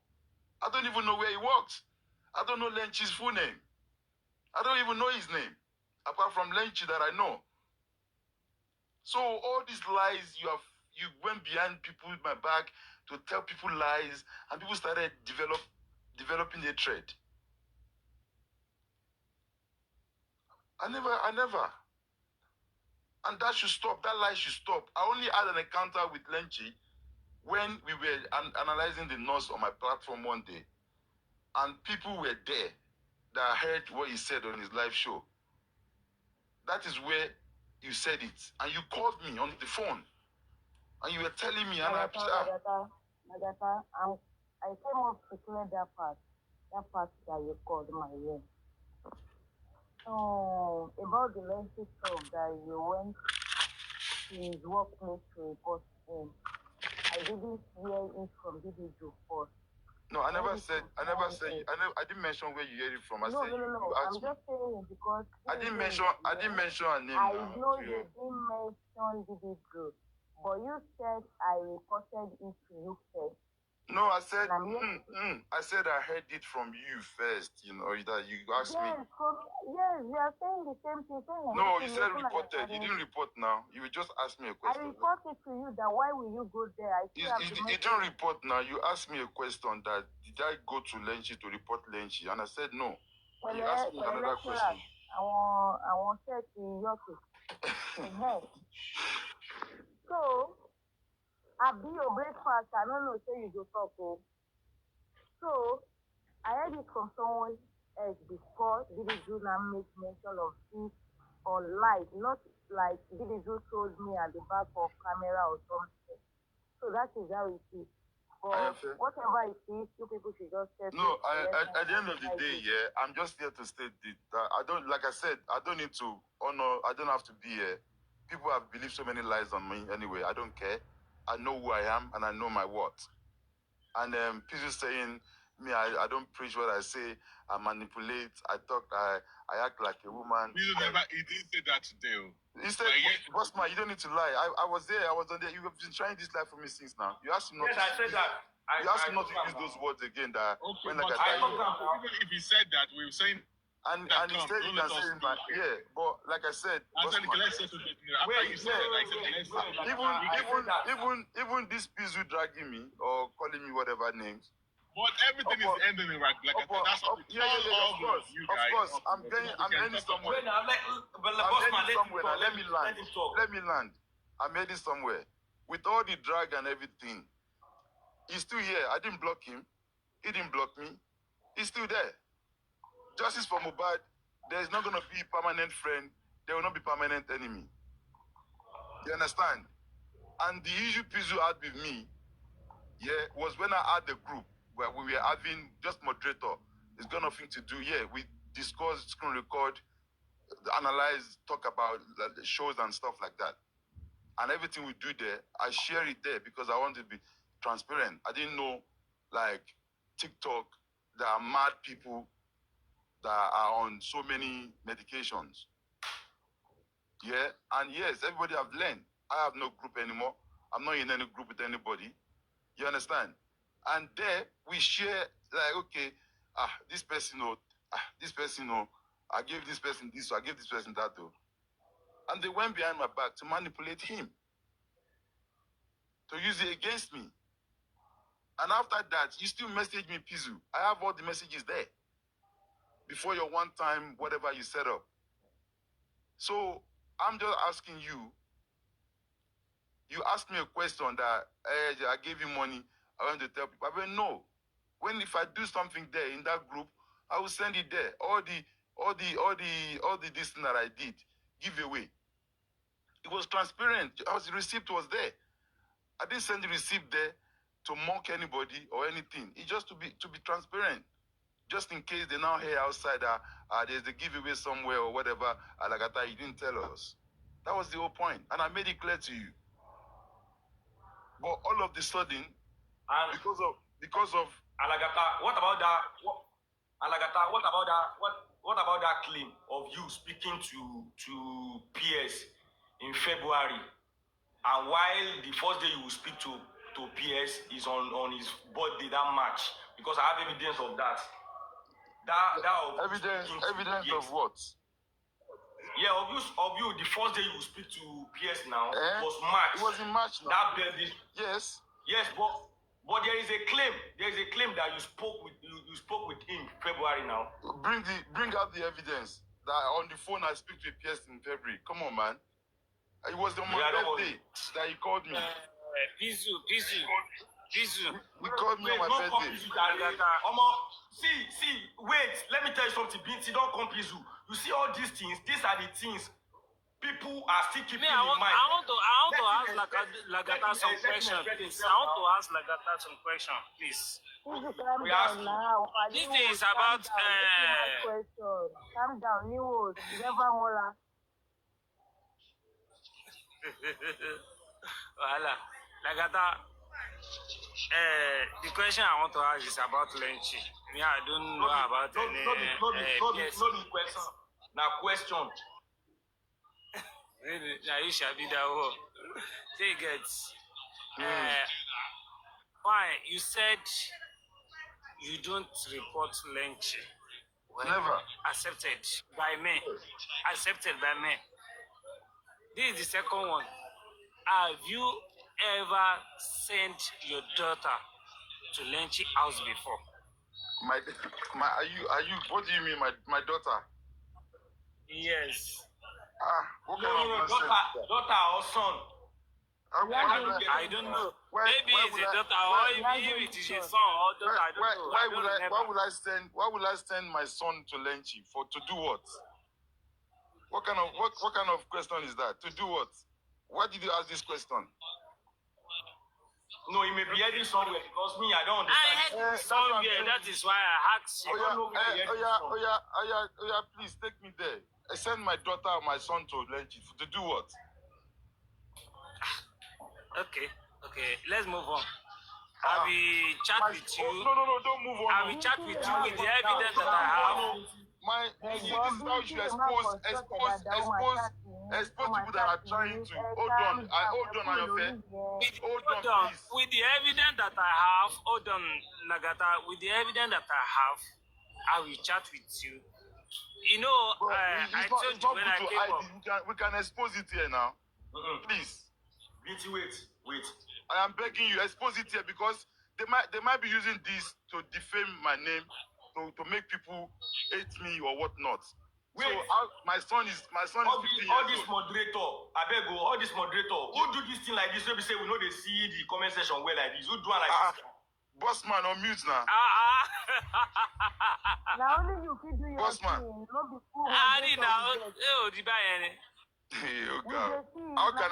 I don't even know where he works. I don't know Lenchi's full name. I don't even know his name. Apart from Lenchi that I know. So all these lies you went behind people with my back to tell people lies, and people started developing a trade. I never. And that should stop. That lie should stop. I only had an encounter with Lenchi when we were analyzing the nurse on my platform one day. And people were there that heard what he said on his live show. That is where you said it. And you called me on the phone. And you were telling me, Nagata, I came up to clear that part that you called my name. So, about the Lenchi stuff that you went to his workplace to report him, I I didn't hear it from Bibijo first. No, I didn't mention where you heard it from. I No. said you I'm asked me. just saying it because I didn't mention her name I now. know you didn't mention Bibijo, but you said I reported it to you first. No, I said I I heard it from you first, that you asked me. Yes, we are saying the same thing. No, you said reported. You didn't report now. You just asked me a I question. reported to you that why will you go there? You don't report now. You asked me a question that did I go to Lenchi to report Lenchi? And I said no. And you asked me another question. I want to say to So, I be your breakfast. I don't know, say you go talk. So, I heard it from someone else before Bibijo now make mention of this on live, not like Bibijo told me at the back of camera or something. So that is how it is. But whatever it is, you people should just say. No, at the end of the day, I'm just here to state that I don't, like I said, I don't need to honor, I don't have to be here. People have believed so many lies on me anyway. I don't care. I know who I am and I know my worth. And people saying me, I don't preach what I say. I manipulate. I talk. I act like a woman. He didn't say that today. He said, Bossman, you don't need to lie. I was there. I was on there. You have been trying this lie for me since now. You asked him not Yes, I said that. You asked him not to use those words again. That okay, when like even if he said that, we were saying. And he said he can say it, but like I said, even this Pizu dragging me or calling me whatever names. But everything is ending in right. Like that's what of course. I'm heading somewhere. Let me land. I'm heading somewhere. With all the drag and everything, he's still here. I didn't block him. He didn't block me. He's still there. Justice for Mohbad, there is not going to be permanent friend. There will not be permanent enemy. You understand? And the issue Pizu had with me, was when I had the group where we were having just moderator. It's got nothing to do. We discuss, screen record, analyze, talk about the shows and stuff like that. And everything we do there, I share it there because I want to be transparent. I didn't know, like, TikTok, there are mad people that are on so many medications. And yes, everybody have learned. I have no group anymore. I'm not in any group with anybody. You understand? And there we share, like, okay, this person, I gave this person this, I gave this person that, though. And they went behind my back to manipulate him, to use it against me. And after that, you still message me, Pizu. I have all the messages there. Before your one time, whatever you set up. So I'm just asking you. You asked me a question that I gave you money. I want to tell people. I mean, no. If I do something there in that group, I will send it there. All the this thing that I did, give away. It was transparent. The receipt was there. I didn't send the receipt there to mock anybody or anything. It's just to be transparent. Just in case they now hear outside there's a giveaway somewhere or whatever, Alagata, you didn't tell us. That was the whole point. And I made it clear to you. But all of the sudden, because of Alagata, what about that? Alagata, what about that claim of you speaking to PS in February, and while the first day you will speak to PS is on his birthday, that March, because I have evidence of that. Evidence of what? Yeah, of you. The first day you will speak to PS now was March. It was in March now. That birthday. Yes. Yes, but there is a claim. There is a claim that you spoke with him February now. Bring out the evidence that on the phone I speak to PS in February. Come on, man. It was on my birthday that he called me. Pizu. He called me on my birthday. See, wait, let me tell you something. Binti, don't come, Pizu. You see all these things, these are the things people are still keeping in mind. I want to ask Lagata some question, please. I want to ask Lagata some question, please. This is about Calm down, you never more. Lagata, The question I want to ask is about Lenchi. Me, I don't know about any question. Now question. Now you shall be that one. Say it gets. Why? You said you don't report Lenchi. Well, Never. accepted by me. Accepted by me. This is the second one. Have you ever sent your daughter to Lenchi house before? Are you, what do you mean, my daughter? Yes. What No, kind of daughter or son. I don't know. Maybe it's a daughter, or if it is a son or daughter. I don't know. Why will I send my son to Lenchi to do what? What kind of question is that? To do what? Why did you ask this question? No, he may be heading somewhere because me, I don't understand. I heard somewhere. That is why I asked you. Please take me there. I send my daughter or my son to Lenchi to do what? Okay. Let's move on. I will chat with you. No, don't move on. I will chat with you with the evidence that I have. This is how you expose people that are trying to. Hold on, Ayofe. Hold on, please. With the evidence that I have, hold on, Lagata. With the evidence that I have, I will chat with you. You know, I told you when I came up. We can expose it here now. Please. Binti, wait. I am begging you, expose it here because they might be using this to defame my name, to make people hate me or whatnot. Wait. So my son is 15 years old. All this moderator, who do this thing like this? We say we know they see the comment section well like this. Who do it like this? Boss man, on mute now. Now only you can do your Boss man. thing. Not before. Oh God. How can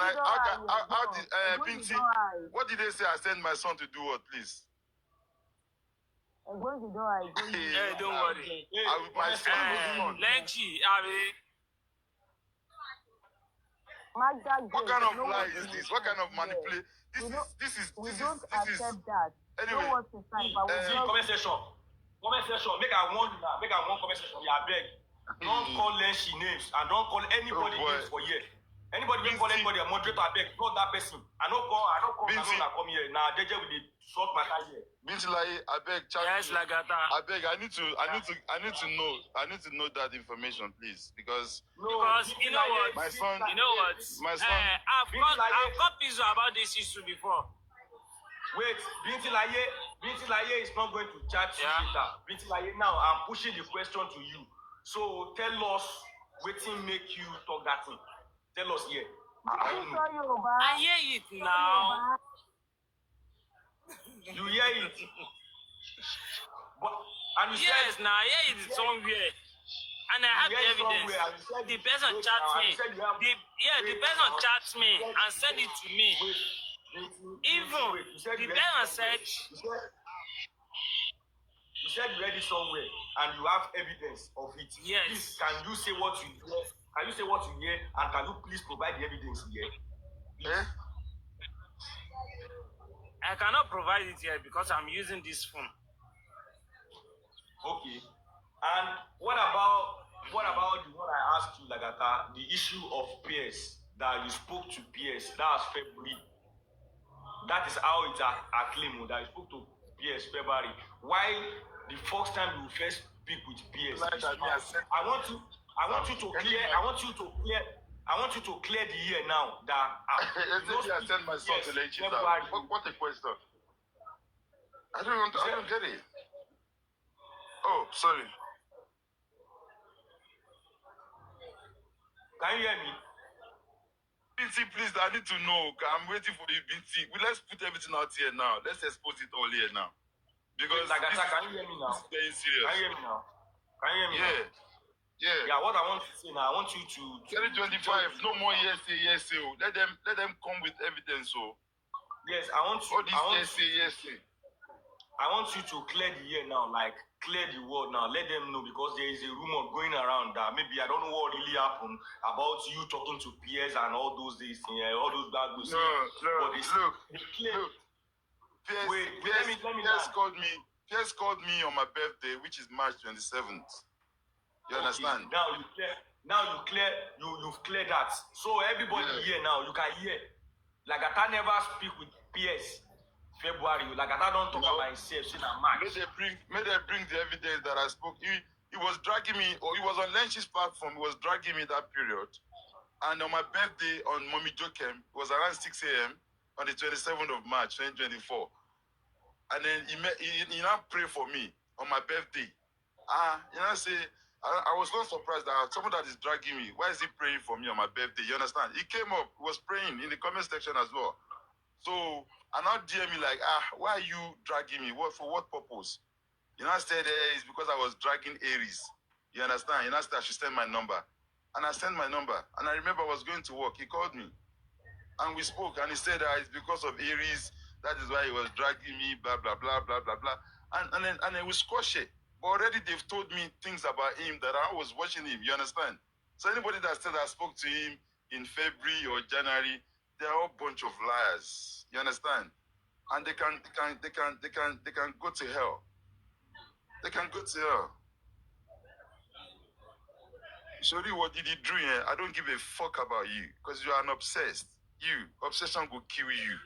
Binti, what did they say I send my son to do what, please? I'm going to do it. Hey, don't worry. My son will Lenchi, what kind of lie is this? What kind of manipulation? This is accept that. Anyway. Comment section. Make I one comment section. Yeah, I beg. Don't call Lenchi names and don't call anybody names for here. Anybody call anybody a moderator, I beg, not that person. I don't come here. Now they just with the short matter here. Binti Laye, I beg, chat. Yes, Lagata. I beg, I need to know that information, please, because you know what, my son. I've got pizza about this issue before. Wait, Binti Laye is not going to chat you later. Binti Laye, now I'm pushing the question to you. So tell us what make you talk that thing. Tell us here. I hear it now. You hear it? And you yes, now I hear it somewhere. And I have the evidence. The person chats me. The person chats me and send it to me. Even the person said. You said you read it somewhere and you have evidence of it. Yes. Please, can you say what you hear? Can you say what you hear? And can you please provide the evidence here? Yeah. I cannot provide it here because I'm using this phone. Okay. And what about the one I asked you, Lagata, the issue of peers, that you spoke to peers, that was February. That is how it's a claim that you spoke to peers February. Why the first time you first speak with peers? I want you to clear the year now that I send my son to Lenchi. What a question. I don't get it. Oh, sorry. Can you hear me? Binti, please, I need to know. I'm waiting for you, Binti. Let's put everything out here now. Let's expose it all here now. Because Lagata, can you hear me now? This is very serious. Can you hear me now? Yeah. What I want to say now, I want you to 2025, no more yes. Let them come with evidence. So yes, I want you. All this yes. I want you to clear the air now, like clear the word now. Let them know because there is a rumor going around that maybe I don't know what really happened about you talking to peers and all those days, all those bad news. Look. Wait, let me Pierce called me on my birthday, which is March 27th. You understand? You've cleared that. So everybody here now, you can hear. Like I never speak with PS February. Like I don't talk about myself since March. May they bring the evidence that I spoke. He was dragging me, or he was on Lynch's platform. He was dragging me that period. And on my birthday on Mommy Jokem, it was around 6 a.m. on the 27th of March 2024. And then he now prayed for me on my birthday. Say, I was not surprised that someone that is dragging me, why is he praying for me on my birthday? You understand? He came up, he was praying in the comment section as well. So, and now DM me like, why are you dragging me? For what purpose? I said, it's because I was dragging Aries. You understand? I said I should send my number. And I sent my number. And I remember I was going to work. He called me. And we spoke. And he said, it's because of Aries. That is why he was dragging me, blah, blah, blah, blah, blah, blah. And then we squash it. But already they've told me things about him that I was watching him. You understand? So anybody that said I spoke to him in February or January, they're all a bunch of liars. You understand? And they can go to hell. They can go to hell. Sorry, what did he do here? I don't give a fuck about you because you are an obsessed. Obsession will kill you.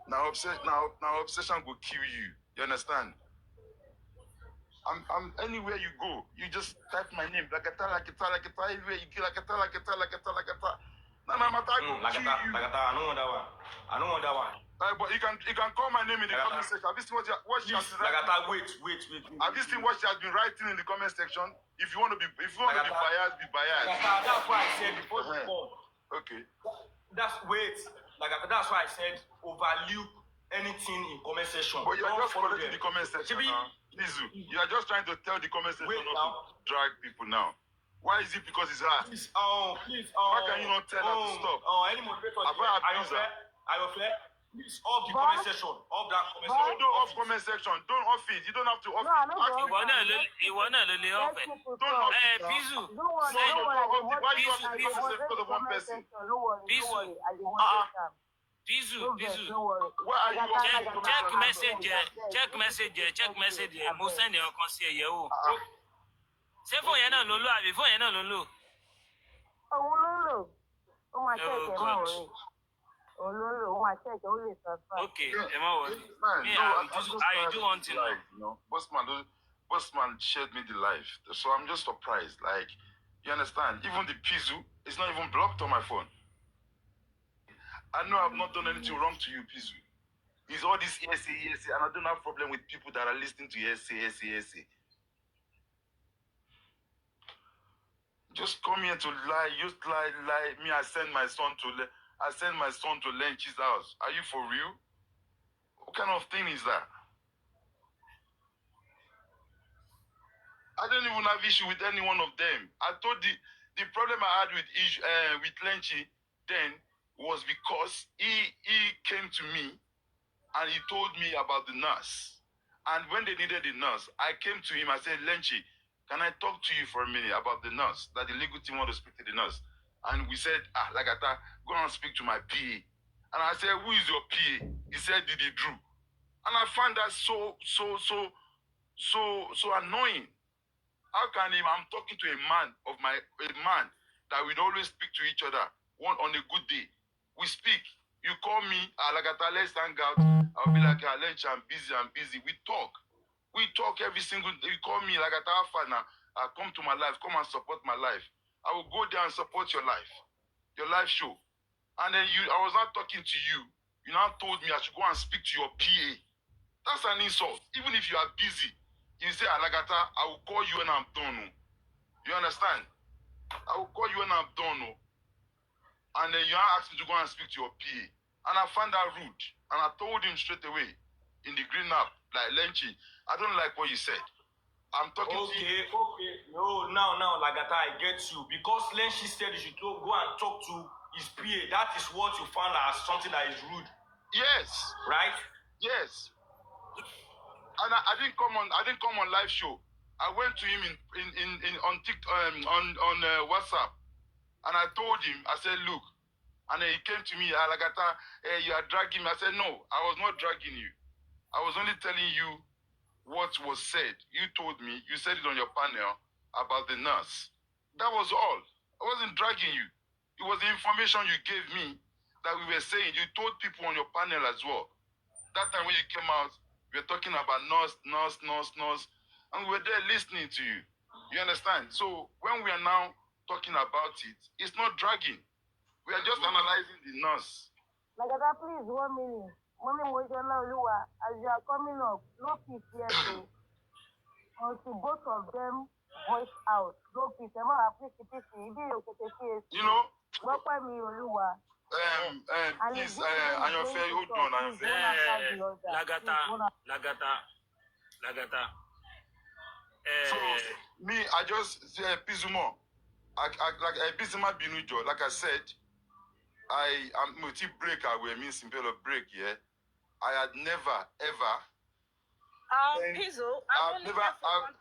Now obsession will kill you. You understand? I'm anywhere you go, you just type my name. Lakata, everywhere you go, Lakata. No, I don't want that one. But you can call my name in the comment section. Have you seen what she has been writing? Wait. Have you seen what she has been writing in the comment section? If you want to be biased, be biased. That's why I said before you come. Okay. That's why I said overlook anything in comment section. But you are just following the comment section now. You are just trying to tell the comment section not to drag people now. Why is it because it's hard? Please, why can you not tell her to stop? Any moderator, I will flare. Please off the comment section. Off that comment section. Don't off comment section. Don't off it. You don't have to off it. Ìwọ náà ló lè off it. Don't off it. Pizu. Why you off the comment section because of one person? Pizu. Why are you off the comment section? Check message. Mo send your kan sí ẹ̀yẹ̀ wò. Ṣé fóònù yẹn náà ló lò àbí fóònù yẹn náà ló lò? Òun ló lò. Ó máa ṣẹ̀ṣẹ̀ máa wọ̀ rẹ̀. Okay, I do want to know. Bossman shared me the life, so I'm just surprised. Like, you understand? Even the Pizu is not even blocked on my phone. I know I've not done anything wrong to you, Pizu. It's all this ESA, and I don't have problem with people that are listening to ESA. Just come here to lie. Just lie. Me, I send my son to Lynch's house. Are you for real? What kind of thing is that? I don't even have issue with any one of them. I thought the problem I had with Lynchy then was because he came to me and he told me about the nurse. And when they needed the nurse, I came to him. I said, Lynchy, can I talk to you for a minute about the nurse? That the legal team want to speak to the nurse. And we said, Lagata, go and speak to my PA. And I said, who is your PA? He said, Didi Drew. And I found that so annoying. How can I'm talking to a man that we'd always speak to each other on a good day. We speak. You call me, Lagata, let's hang out. I'll be like, Lench, I'm busy. We talk every single day. You call me, Lagata, Fana, come to my life, come and support my life. I will go there and support your life show. And then I was not talking to you. You now told me I should go and speak to your PA. That's an insult. Even if you are busy, you say, Alagata, I will call you when I'm done. You understand? I will call you when I'm done. And then you asked me to go and speak to your PA. And I found that rude. And I told him straight away in the green app, like, Lynchy, I don't like what you said. I'm talking to you. Okay. No, now, Lagata, I get you. Because Lynchy said you should go and talk to his PA. That is what you found as something that is rude. Yes. Right? Yes. And I didn't come on live show. I went to him on TikTok, on WhatsApp, and I told him. I said, look, and then he came to me, Lagata, you are dragging me. I said, no, I was not dragging you. I was only telling you what was said. You told me, you said it on your panel about the nurse. That was all. I wasn't dragging you. It was the information you gave me that we were saying. You told people on your panel as well. That time when you came out, we were talking about nurse, and we were there listening to you. You understand? So when we are now talking about it, it's not dragging. We are just analyzing the nurse. Lagata, please, 1 minute. Mommy Mojana Lua, as you are coming up, no peace here too. Until both of them voice out. No peace. You know, what by me, Lua? Please, Anyofe, hold on, Anyofe. Lagata. So, me, I just say, Pizzlemore, like Pizzlemore Binujo, like I said, I'm multi break, I will mean simple break, yeah. I had never, ever. Pizzle,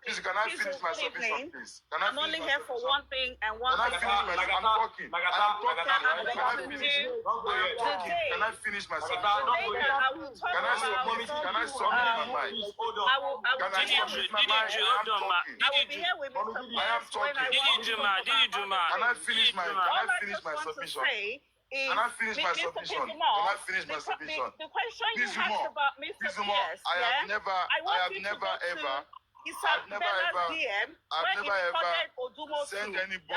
Pizzle, can I finish my submission, please? I'm only here for one thing and one thing. I'm talking. Can I finish my submission? Can I submit my mind? Can I submit my mind? I will be here with Mr. I am talking. Can I finish my submission? Can I finish my submission? The question you asked about Mr. Pierce, I have never ever send anybody.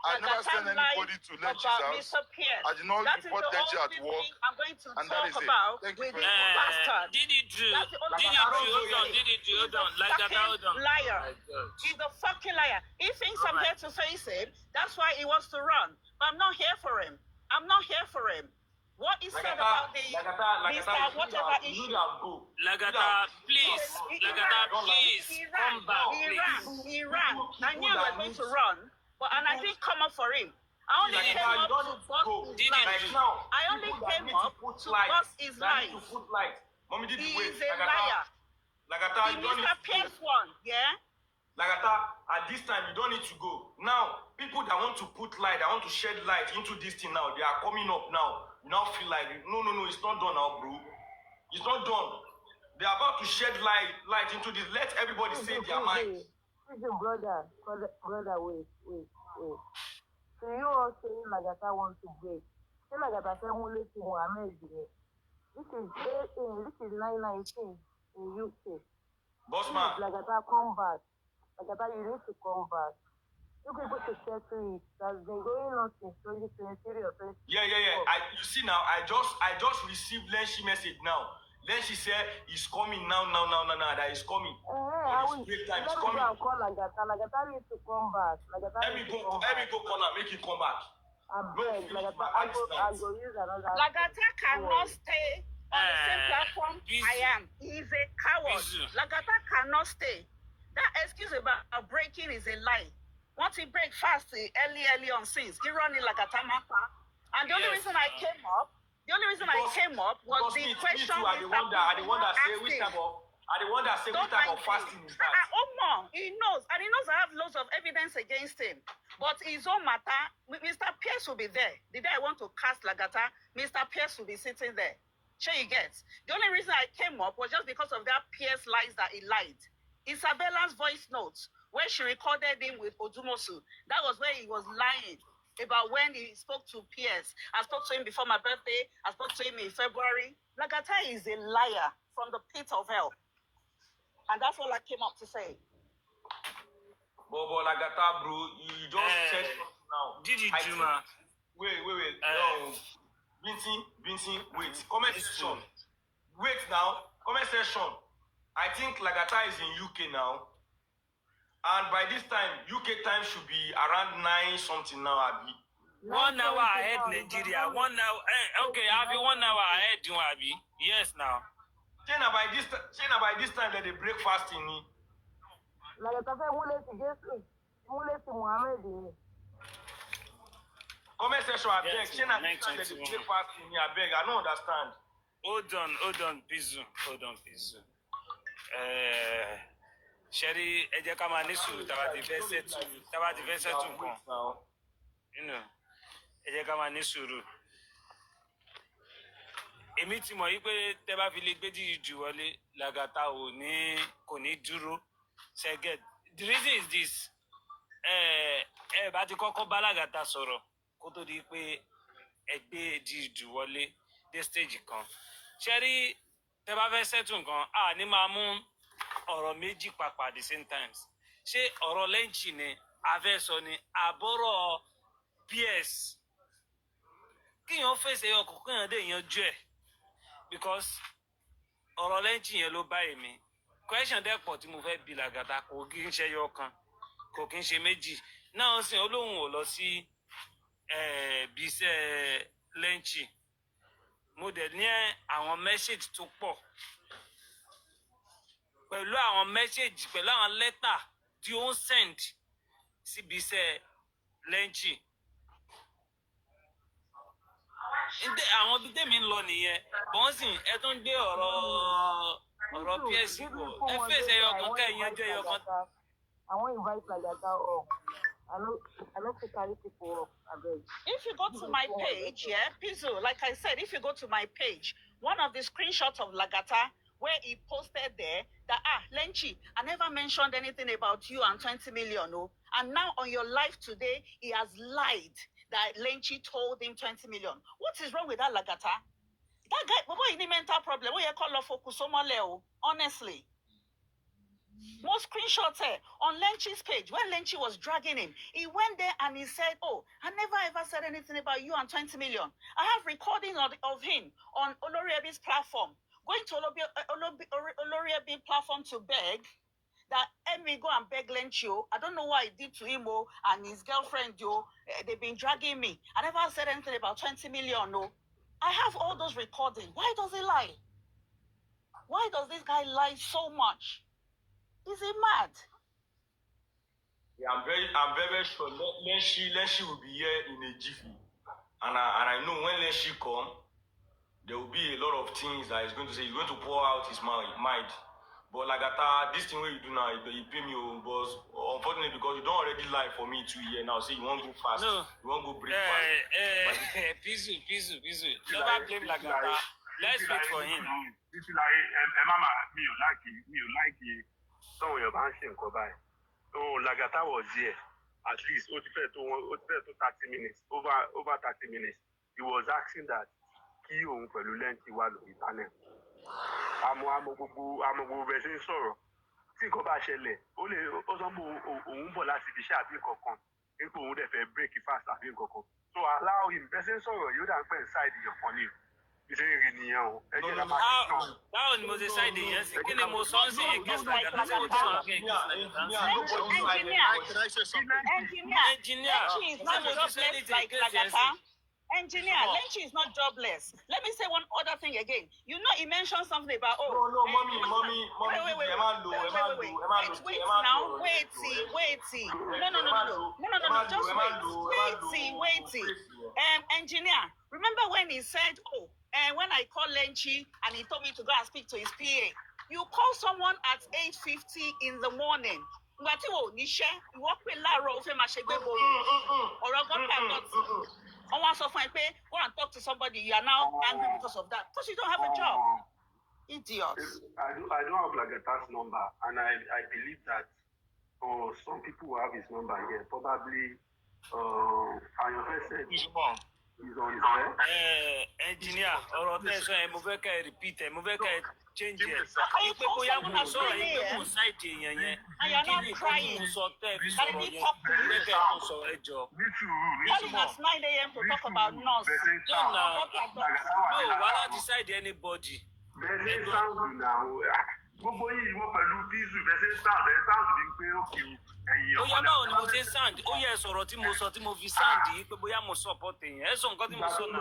I've never sent anybody to Lenchi's house. I did not report Lenchi at work. I'm going to and that is talk it. about Thank you with very the much. bastard. Hold on. Liar. He's a fucking liar. He thinks I'm here to face him. That's why he wants to run. But I'm not here for him. What is said about the whatever issue? Lagata, please, come back, please. He ran. I knew we were going to run, and I didn't come up for him. I only came up to bust his life. I only came up to bust his life. He is a liar. The Mr. Pierce one, yeah? Lagata, at this time, you don't need to go. Now, people that want to put light, that want to shed light into this thing now, they are coming up now. You now feel like, no, it's not done now, bro. It's not done. They are about to shed light into this. Let everybody say their mind. Brother, wait. So you all saying Lagata wants to break. Say Lagata say only to Mohammed. This is 919 in UK. Bossman. Lagata, come back. Lagata, you need to come back. You people to settle it. That's been going on since 2023 or 2024. Yeah. You see now, I just received Lenchi message now. Lenchi said he's coming now. That he's coming. He's coming. Call Lagata. Lagata needs to come back. Let me go call her, make him come back. I beg, Lagata, I go use another. Lagata cannot stay on the same platform I am. He's a coward. Lagata cannot stay. That excuse about breaking is a lie. Once he break fast early on since, he run in Lagata mapa. And the only reason I came up was the question I the one that say which type of fasting is that. He knows, and he knows I have loads of evidence against him. But his own matter, Mr. Pierce will be there. The day I want to cast Lagata, Mr. Pierce will be sitting there. Sure you get. The only reason I came up was just because of that Pierce lies that he lied. Isabella's voice notes, where she recorded him with Odumosu, that was where he was lying about when he spoke to Pierce. I spoke to him before my birthday. I spoke to him in February. Lagata is a liar from the pit of hell. And that's all I came up to say. Bobo Lagata, bro, you just said something now. Juma. Wait. Vincent, wait. Comment section. Wait now. Comment section. I think Lagata is in UK now. And by this time, UK time should be around 9 something now, Abi. 1 hour ahead, Nigeria. 1 hour. Okay, Abi, 1 hour ahead, you Abi. Yes, now. China by this time that they break fasting. Comment section, I beg. China by this time that they break fasting. I beg. I don't understand. Hold on, Pizu. Sherry, ẹ ká máa ní sùúrù tá bá ti fẹ́ settle nǹkan. You know, ẹ ká máa ní sùúrù. èmi ti mọ̀ yí pé tẹ́ bá fi lè gbé díjù wọlé Lagata kò ní dúró ṣẹ́gẹ̀. The reason is this bá ti kọ́kọ́ bá Lagata sọ̀rọ̀ kó tó di pé ẹ gbé díjù wọlé dé stage kan ṣe rí tẹ́ bá fẹ́ settle nǹkan ní máa mú ọ̀rọ̀ méjì papọ̀ at the same time ṣé ọ̀rọ̀ lẹ́ǹchì ni a fẹ́ sọ ni àbọ̀rọ̀ PS kíyàn fèsì ọkọ̀ kíyàn dé yanjú ẹ̀ because ọ̀rọ̀ lẹ́ǹchì yẹn ló bá èmi question dẹ́pọ̀ tí mo fẹ́ bi Lagata kò kí ń ṣe ẹyọ kan kò kí ń ṣe méjì náà sìn olóhùn ò lọ sí bíṣẹ́ lẹ́ǹchì mo dẹ̀ ní àwọn message tó pọ̀ pẹ̀lú àwọn message pẹ̀lú àwọn lẹ́tà tí ó ń send síbi iṣẹ́ lẹ́ǹchì àwọn bí tèmi ń lọ nìyẹn bọ́nsìn ẹ tó ń gbé ọ̀rọ̀ PS bọ̀ ẹ fèsì ẹyọkan ká ẹ̀yìn ẹjọ́ ẹyọkan. I want to invite Lagata up. I know to carry people up. If you go to my page, Pizzo, like I said, if you go to my page, one of the screenshots of Lagata where he posted there that, Lenchi, I never mentioned anything about you and 20 million, no? And now on your live today, he has lied that Lenchi told him 20 million. What is wrong with that, Lagata? That guy, what is the mental problem? What you call for Kusomoleo? Honestly. More screenshots here on Lenchi's page. When Lenchi was dragging him, he went there and he said, I never ever said anything about you and 20 million. I have recording of him on Oloriebi's platform. Going to Oloriebi's platform to beg that Emmy go and beg Lenchio. I don't know what he did to him and his girlfriend, they've been dragging me. I never said anything about 20 million, no. I have all those recordings. Why does he lie? Why does this guy lie so much? Is he mad? Yeah, I'm very sure Lenchi will be here in a jiffy. And I know when Lenchi come, there will be a lot of things that he's going to say. He's going to pour out his mind. But Lagata, this thing what you do now, you pay me, but unfortunately because you don't already lie for me 2 years now, say you won't go fast, no. You won't go break fast. Pizzo. Never blame Lagata. Let's wait for him. This is like Mama, me you like it. So your banshee go by. So Lagata was here. At least to 30 minutes, over 30 minutes. He was asking that kí òun pẹ̀lú Lenchi wà lórí panel. Àmọ́ gbogbo bẹ́ẹ̀ ṣe ń sọ̀rọ̀. Tí nǹkan bá ṣẹlẹ̀, ó sọ pé òun bọ̀ láti ibi iṣẹ́ àbí nǹkan kan. Nípa òun dẹ̀ fẹ́ break fast àbí nǹkan kan. So allow him. Bẹ́ẹ̀ ṣe ń sọ̀rọ̀ yóò dà ń pẹ́ inside your funny. Ìṣe ìrìn nìyẹn o. Ẹ jẹ́ ká máa ṣe tán. Báwo ni mo ṣe ṣáìdì yẹn sí? Kí ni mo sọ ń sìn against Lagata? Ṣé mo ti sọ against Engineer, Lenchi is not jobless like Lagata. Engineer, Lenchi is not jobless. Let me say one other thing again. You know, he mentioned something about No, mommy. Wait now. Just wait. Engineer, remember when he said, when I called Lenchi and he told me to go and speak to his PA, you call someone at 8:50 in the morning. You walk with Laro, I want to find pay, go and talk to somebody. You are now angry because of that. Because you don't have a job. Idiot. I don't have Lagata's number, and I believe that some people who have his number here, probably Ayanfe said he's on his bed. Engineer, ọ̀rọ̀ tẹ́ sọ yẹn mo fẹ́ ká ẹ repeat ẹ mo fẹ́ ká ẹ change ẹ. Ipe bóyá mo sọ̀rọ̀ yín pé mo ṣáìdì èèyàn yẹn. Kí ni kò mo sọ tẹ́ fi sọ̀rọ̀ yẹn? Mo fẹ́ ká ẹ kò sọ̀rọ̀ ẹ jọ. Calling us 9 a.m. to talk about nurse. No, wà láti ṣáìdì anybody. Bẹ́ẹ̀ sound now. Gbogbo yìí wọ́n pẹ̀lú Pizzo bẹ́ẹ̀ sound bí pé ó kì í ẹ̀yìn ọ̀pọ̀lọpọ̀. Ó yá báwo ni mo ṣe sound? Ó yẹ sọ̀rọ̀ tí mo sọ tí mo fi sound yìí pé bóyá mo support èèyàn. Ẹ sọ nǹkan tí mo sọ náà.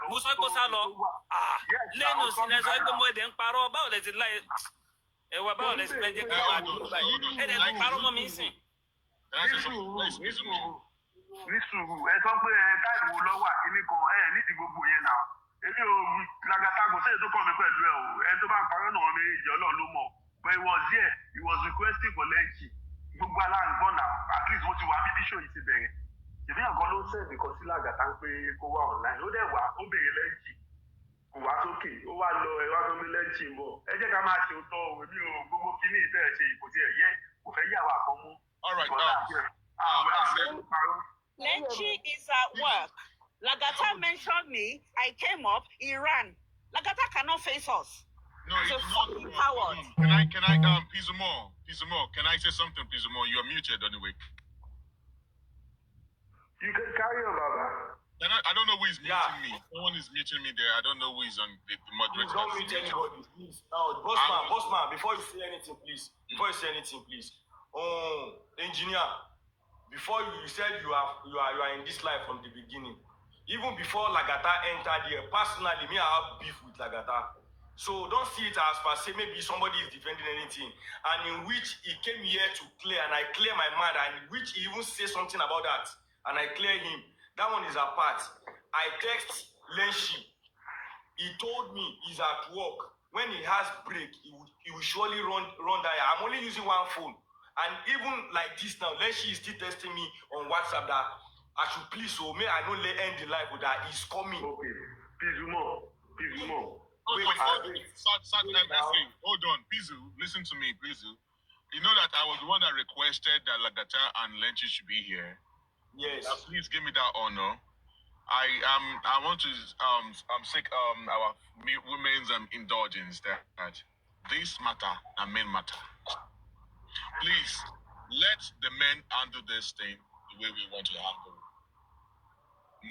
Mo sọ pé sá lọ. Lẹ́nu sí lẹ sọ pé mo ẹ̀dẹ̀ ń parọ́. Báwo lẹ ti láyé? Ẹ̀wà báwo lẹ ti fẹ́ jẹ́ ká máa dúró báyìí? Ẹ̀dẹ̀ ń parọ́ mọ́ mi sìn. Ní sùúrù ẹ sọ pé táìmù wo lọ́wọ́ àkíní kan nídìí gbogbo yẹn náà. Èmi ò Lagata kò sẹ́yìn tó kọ́ mi pẹ̀lú ẹ̀ o. Ẹni tó bá ń parọ́ náà méjì Ọlọ́run ló mọ̀. But he was there. He was requesting for Lenchi. Gbogbo aláǹgbọ́n náà. At least mo ti wà bí bíṣọ̀ yìí ti bẹ̀rẹ̀. Ìbí àgọ́ ló send nǹkan sí Lagata ń pé kó wá online. Ó dẹ̀ wá, ó béèrè lẹ́ǹtì. Kò wá sókè, ó wá lọ ẹ wá tó gbé lẹ́ǹtì ń bọ̀. Ẹ jẹ́ ká máa ṣe òótọ́ o, èmi ò gbogbo kíní ìtẹ́ ẹ̀ ṣe ìkò tí ẹ̀ yẹ, kò fẹ́ yà wá kan mú. All right. Lenchi is at work. Lagata mentioned me. I came up. He ran. Lagata cannot face us. No, He's a it's not. fucking coward. Can I, Pizzlemore, can I say something, Pizzlemore? You're muted anyway. You can carry on, Baba. I don't know who is muting me. Someone is muting me there. I don't know who is on the moderator. Don't mute anybody, please. Now, bossman, before you say anything, please. Engineer, before you said you are in this life from the beginning. Even before Lagata entered here, personally, me, I have beef with Lagata. So don't see it as per se maybe somebody is defending anything. And in which he came here to clear, and I clear my mind, and in which he even says something about that, and I clear him. That one is apart. I text Lenshi. He told me he's at work. When he has break, he will surely run there. I'm only using one phone. And even like this now, Lenshi is still texting me on WhatsApp that I should please, so may I not let end the life with that. He's coming. Okay. Pizzlemore. Hold on, Pizzu, listen to me, Pizzu. You know that I was the one that requested that Lagata and Lenchi should be here. Yes. Please give me that honor. I want to seek our women's indulgence that this matter a main matter. Please let the men handle this thing the way we want to handle it.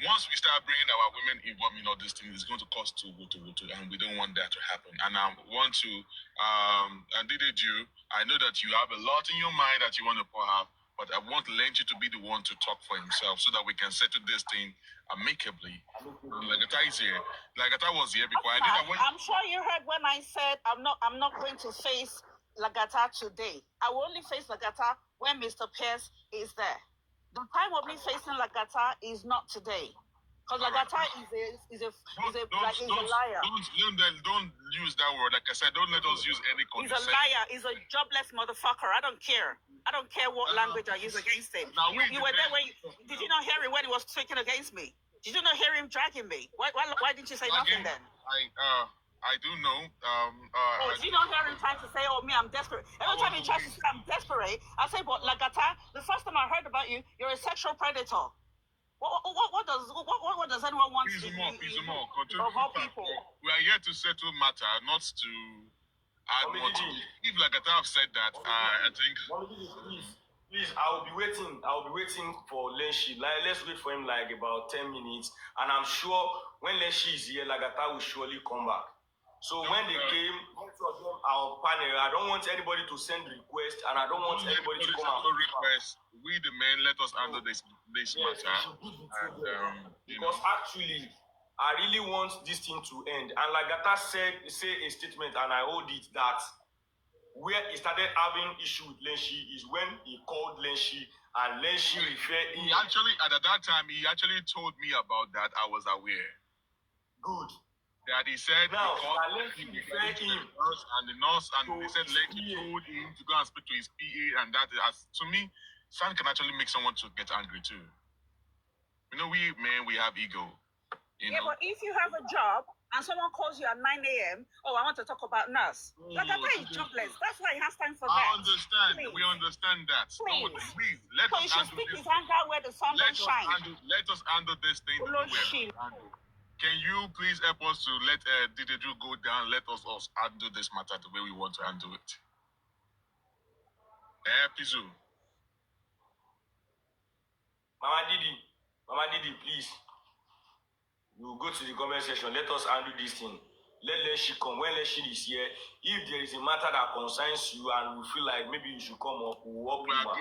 Once we start bringing our women involved in all this thing, it's going to cost too, and we don't want that to happen. And I want to, and I know that you have a lot in your mind that you want to pour out, but I want Lenchi to be the one to talk for himself so that we can settle this thing amicably. Lagata is here. Lagata was here before. I'm sure you heard when I said I'm not going to face Lagata today. I will only face Lagata when Mr. Pierce is there. The time of me facing Lagata is not today, because Lagata is a liar. Don't use that word. Like I said, don't let us use any. He's a liar. He's a jobless motherfucker. I don't care. I don't care what language I use against him. You were there when did you not hear him when he was speaking against me? Did you not hear him dragging me? Why didn't you say nothing then? I do know. Did you not hear him trying to say, "Oh, me, I'm desperate"? Every time he tries to say I'm desperate, I say, "But Lagata, the first time I heard about you, you're a sexual predator." What does anyone want to do? Of all people, we are here to settle matter, not to add more to it. If Lagata have said that, I think. Please, I will be waiting for Lenshi. Let's wait for him like about 10 minutes, and I'm sure when Lenshi is here, Lagata will surely come back. So when they came, most of them are on panel. I don't want anybody to send requests, and I don't want anybody to come out. Request. We the men, let us handle this matter. Because actually, I really want this thing to end. And Lagata say a statement, and I hold it, that where he started having issue with Lenshi is when he called Lenshi, and Lenshi referred him. At that time, he actually told me about that. I was aware. Good. That he said now, Lenshi referred him, and the nurse, and they said Lenshi told him to go and speak to his PA, and that is, to me, sound can actually make someone to get angry too. You know, we men, we have ego. But if you have a job and someone calls you at 9 a.m., I want to talk about nurse. Lagata is jobless. That's why he has time for that. I understand. Please. We understand that. Please, let us handle this. His anger where the sun don't shine. Let us handle this thing. Can you please help us to let DJ Drew go down? Let us handle this matter the way we want to handle it. Pizzu. Mama Didi, please. You go to the comment section. Let us handle this thing. Let Lenshi come. When Lenshi is here, if there is a matter that concerns you and we feel like maybe you should come up, we'll walk you back.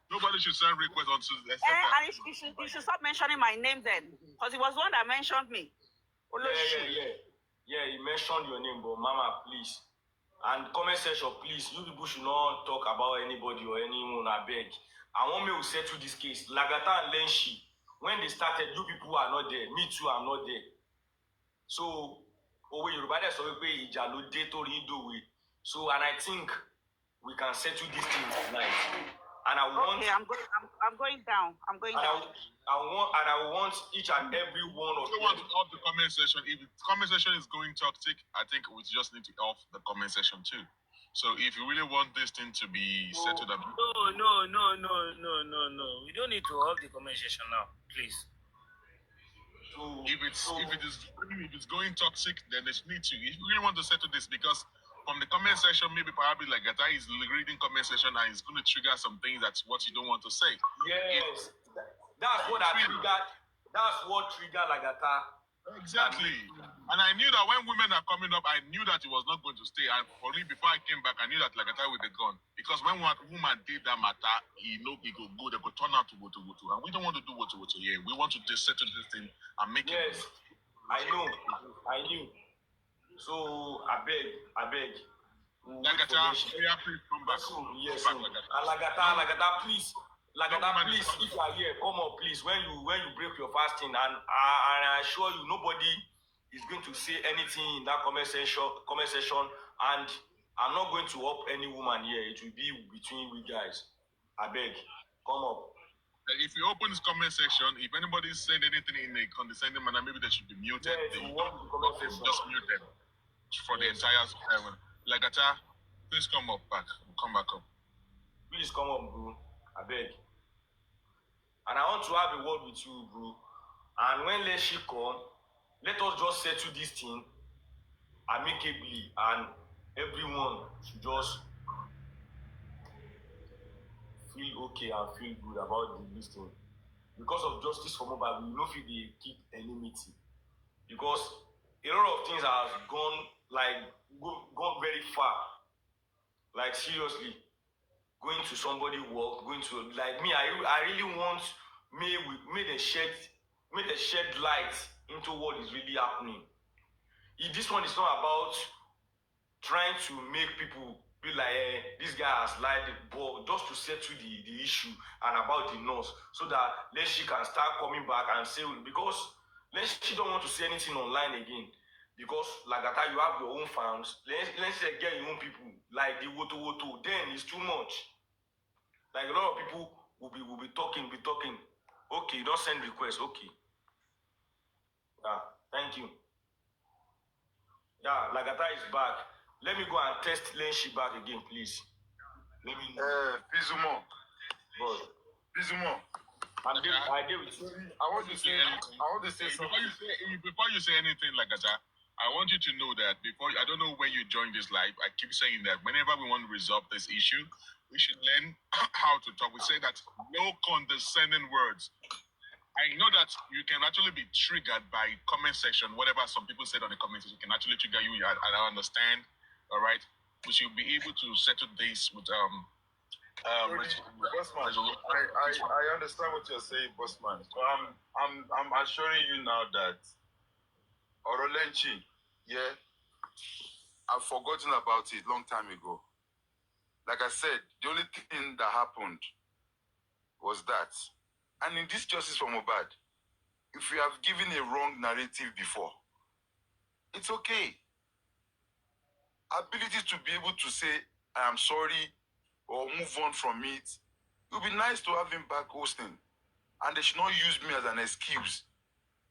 Nobody should send requests until and you should stop mentioning my name then, because it was one that mentioned me. Yeah, he mentioned your name, but Mama, please. And comment section, please. You people should not talk about anybody or anyone, I beg. I want me to settle this case. Lagata and Lenshi, when they started, you people are not there. Me too, I'm not there. So, so, and I think we can settle this thing tonight. And I want. Okay, I'm going down. I'm going down. I want each and every one of you want to off the comment section. If the comment section is going toxic, I think we just need to off the comment section too. So if you really want this thing to be settled up, No. We don't need to off the comment section now, please. If it's going toxic, then they need to. If you really want to settle this, because from the comment section, maybe probably like that guy is reading comment section and it's going to trigger some things that's what you don't want to say. Yes, that's what triggered. That's what triggered Lagata. Exactly. And I knew that when women are coming up, I knew that it was not going to stay. And for me, before I came back, I knew that Lagata would be gone. Because when one woman did that matter, he could go, they could turn out to go. And we don't want to do what here. We want to just settle this thing and make it. Yes, I knew. So I beg. Lagata, please come back. Yes, Lagata, please. Lagata, please, if you are here, come up, please. When you break your fasting, and I assure you, nobody is going to say anything in that comment section, and I'm not going to up any woman here. It will be between we guys. I beg, come up. If you open this comment section, if anybody is saying anything in a condescending manner, maybe they should be muted. Yes, just mute them for the entire sermon. Lagata, please come back up. Please come up, bro. I beg. And I want to have a word with you, bro. And when she come, let us just settle this thing amicably, and everyone should just feel okay and feel good about this thing. Because of justice for mobile, we know if they keep enmity. Because a lot of things have gone very far. Like seriously. Going to somebody work, going to like me, I really want me to shed light into what is really happening. This one is not about trying to make people be like, this guy has lied, but just to settle the issue and about the nurse, so that she can start coming back and say, because she don't want to say anything online again. Because Lagata, you have your own fans. Let's say get your own people, like the woto, then it's too much. Like a lot of people will be talking. Okay, don't send requests. Okay. Yeah, thank you. Yeah, Lagata is back. Let me go and test Lenshi back again, please. Let me know. Pizzlemore. Pizzlemore. I deal with you. I want to say something. Before you say anything, Lagata, I want you to know that I don't know when you joined this live, I keep saying that whenever we want to resolve this issue, we should learn how to talk. We say that no condescending words. I know that you can actually be triggered by comment section, whatever some people said on the comment section can actually trigger you. I understand, all right? We should be able to settle this with Bossman, I understand what you're saying, Bossman. So I'm assuring you now that Orolenchi, yeah, I've forgotten about it long time ago. Like I said, the only thing that happened was that. And in this justice for Mohbad, if you have given a wrong narrative before, it's okay. Ability to be able to say, I am sorry, or move on from it. It would be nice to have him back hosting. And they should not use me as an excuse.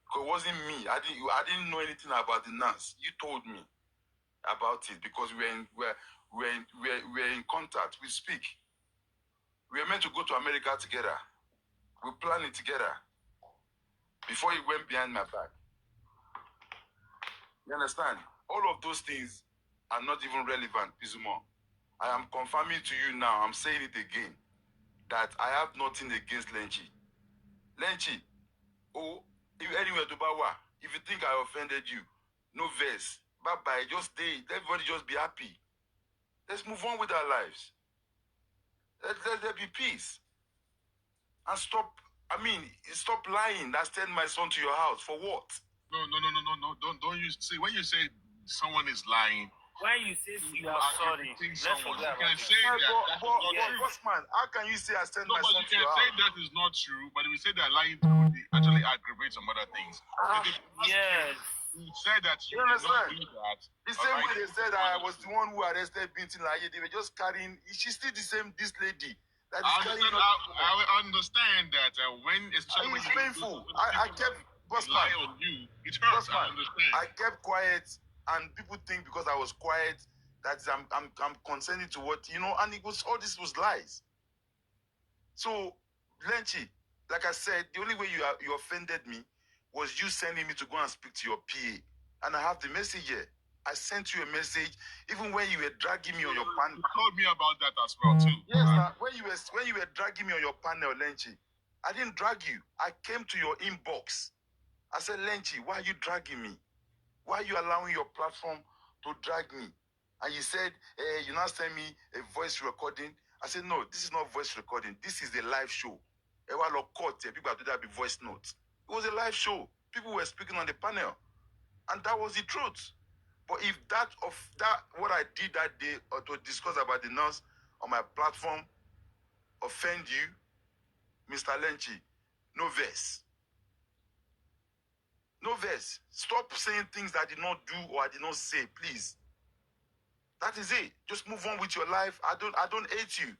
Because it wasn't me. I didn't know anything about the nurse. You told me about it because we're in contact. We speak. We are meant to go to America together. We planned it together before he went behind my back. You understand? All of those things are not even relevant, Pizzlemore. I am confirming to you now, I'm saying it again, that I have nothing against Lenchi. Lenchi, anywhere to Bawa, if you think I offended you, no verse. Bye-bye, just stay. Everybody just be happy. Let's move on with our lives. Let there be peace. And stop lying. That send my son to your house. For what? No. Don't you see, when you say someone is lying, when you say you are sorry, you can say that. Bossman, how can you say I send my son to your house? You can say that is not true, but if we say they're lying, they actually aggravate some other things. Yes. You said that you understand? Did not do that. The same way they said I was the one who arrested Binti Laye. They were just carrying. She's still the same. This lady That is I carrying understand, I understand that when, especially when it's you painful. when I people kept rely Bossman. on you, it hurts. I Bossman, understand. I kept quiet, and people think because I was quiet that I'm consenting to what, you know, and it was, all this was lies. So, Lenchi, like I said, the only way you offended me was you sending me to go and speak to your PA. And I have the message here. I sent you a message even when you were dragging me on your panel. You told me about that as well too. Yes, when you were dragging me on your panel, Lenchi, I didn't drag you. I came to your inbox. I said, Lenchi, why are you dragging me? Why are you allowing your platform to drag me? And you said, you now send me a voice recording. I said, no, this is not voice recording. This is a live show. People have to be voice notes. It was a live show. People were speaking on the panel. And that was the truth. But if what I did that day, or to discuss about the nurse on my platform, offend you, Mr. Lenchi, no verse. No verse. Stop saying things that I did not do or I did not say, please. That is it. Just move on with your life. I don't hate you.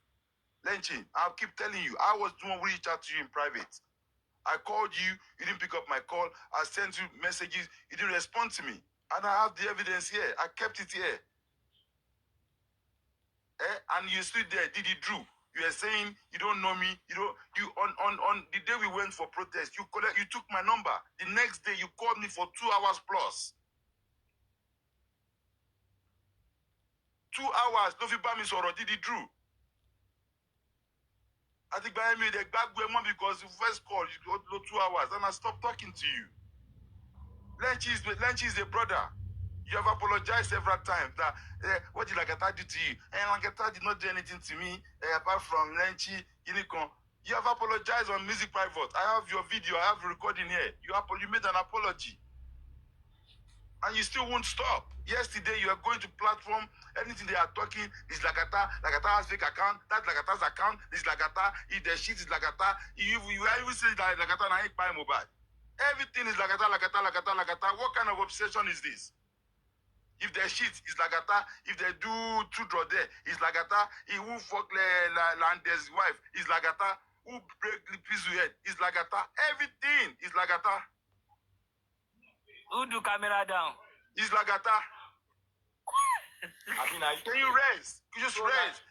Lenchi, I'll keep telling you. I was doing reach out to you in private. I called you, you didn't pick up my call. I sent you messages, you didn't respond to me. And I have the evidence here. I kept it here. And you stood there, did it Drew. You were saying you don't know me. On the day we went for protest, you took my number. The next day you called me for 2 hours plus. 2 hours, no feedback me sorrow, did it Drew. I think by me the back because the first call you got 2 hours and I stopped talking to you. Lenchi is a brother. You have apologized several times that what did Lagata do to you? And Lagata did not do anything to me apart from Lenchi, Unicorn. You have apologized on Music Private. I have your video, I have the recording here. You made an apology. And you still won't stop. Yesterday, you are going to platform, anything they are talking is Lagata. Lagata has fake account, that's Lagata's account, this Lagata, if the shit is Lagata, you are even saying that Lagata na ain't buy mobile. Everything is Lagata, Lagata, Lagata, Lagata. What kind of obsession is this? If they shit, it's Lagata. If they do two draw there, it's Lagata. He who fuck Lander's wife, is Lagata. Who break the piece of head, is Lagata. Everything is Lagata. Who do camera down? Is Lagata. Can you rest? You just rest.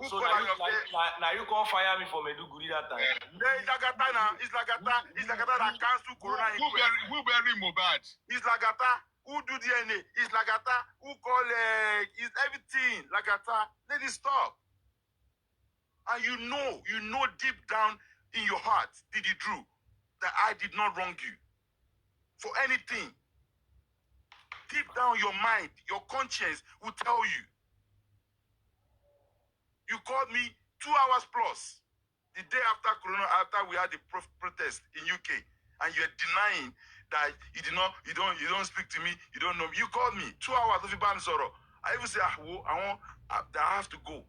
So now you can't fire me for Meduguri that time. It's Lagata now. It's Lagata. It's Lagata that cancel Corona. Who bury Mohbad? It's Lagata. Who do DNA? It's Lagata. Who call it's everything. Lagata. Let it stop. And you know deep down in your heart, did it true, that I did not wrong you for anything. Deep down your mind, your conscience will tell you. You called me 2 hours plus the day after Corona, after we had the protest in UK, and you're denying that you don't speak to me, you don't know me. You called me 2 hours of Iban Soro. I even say I have to go.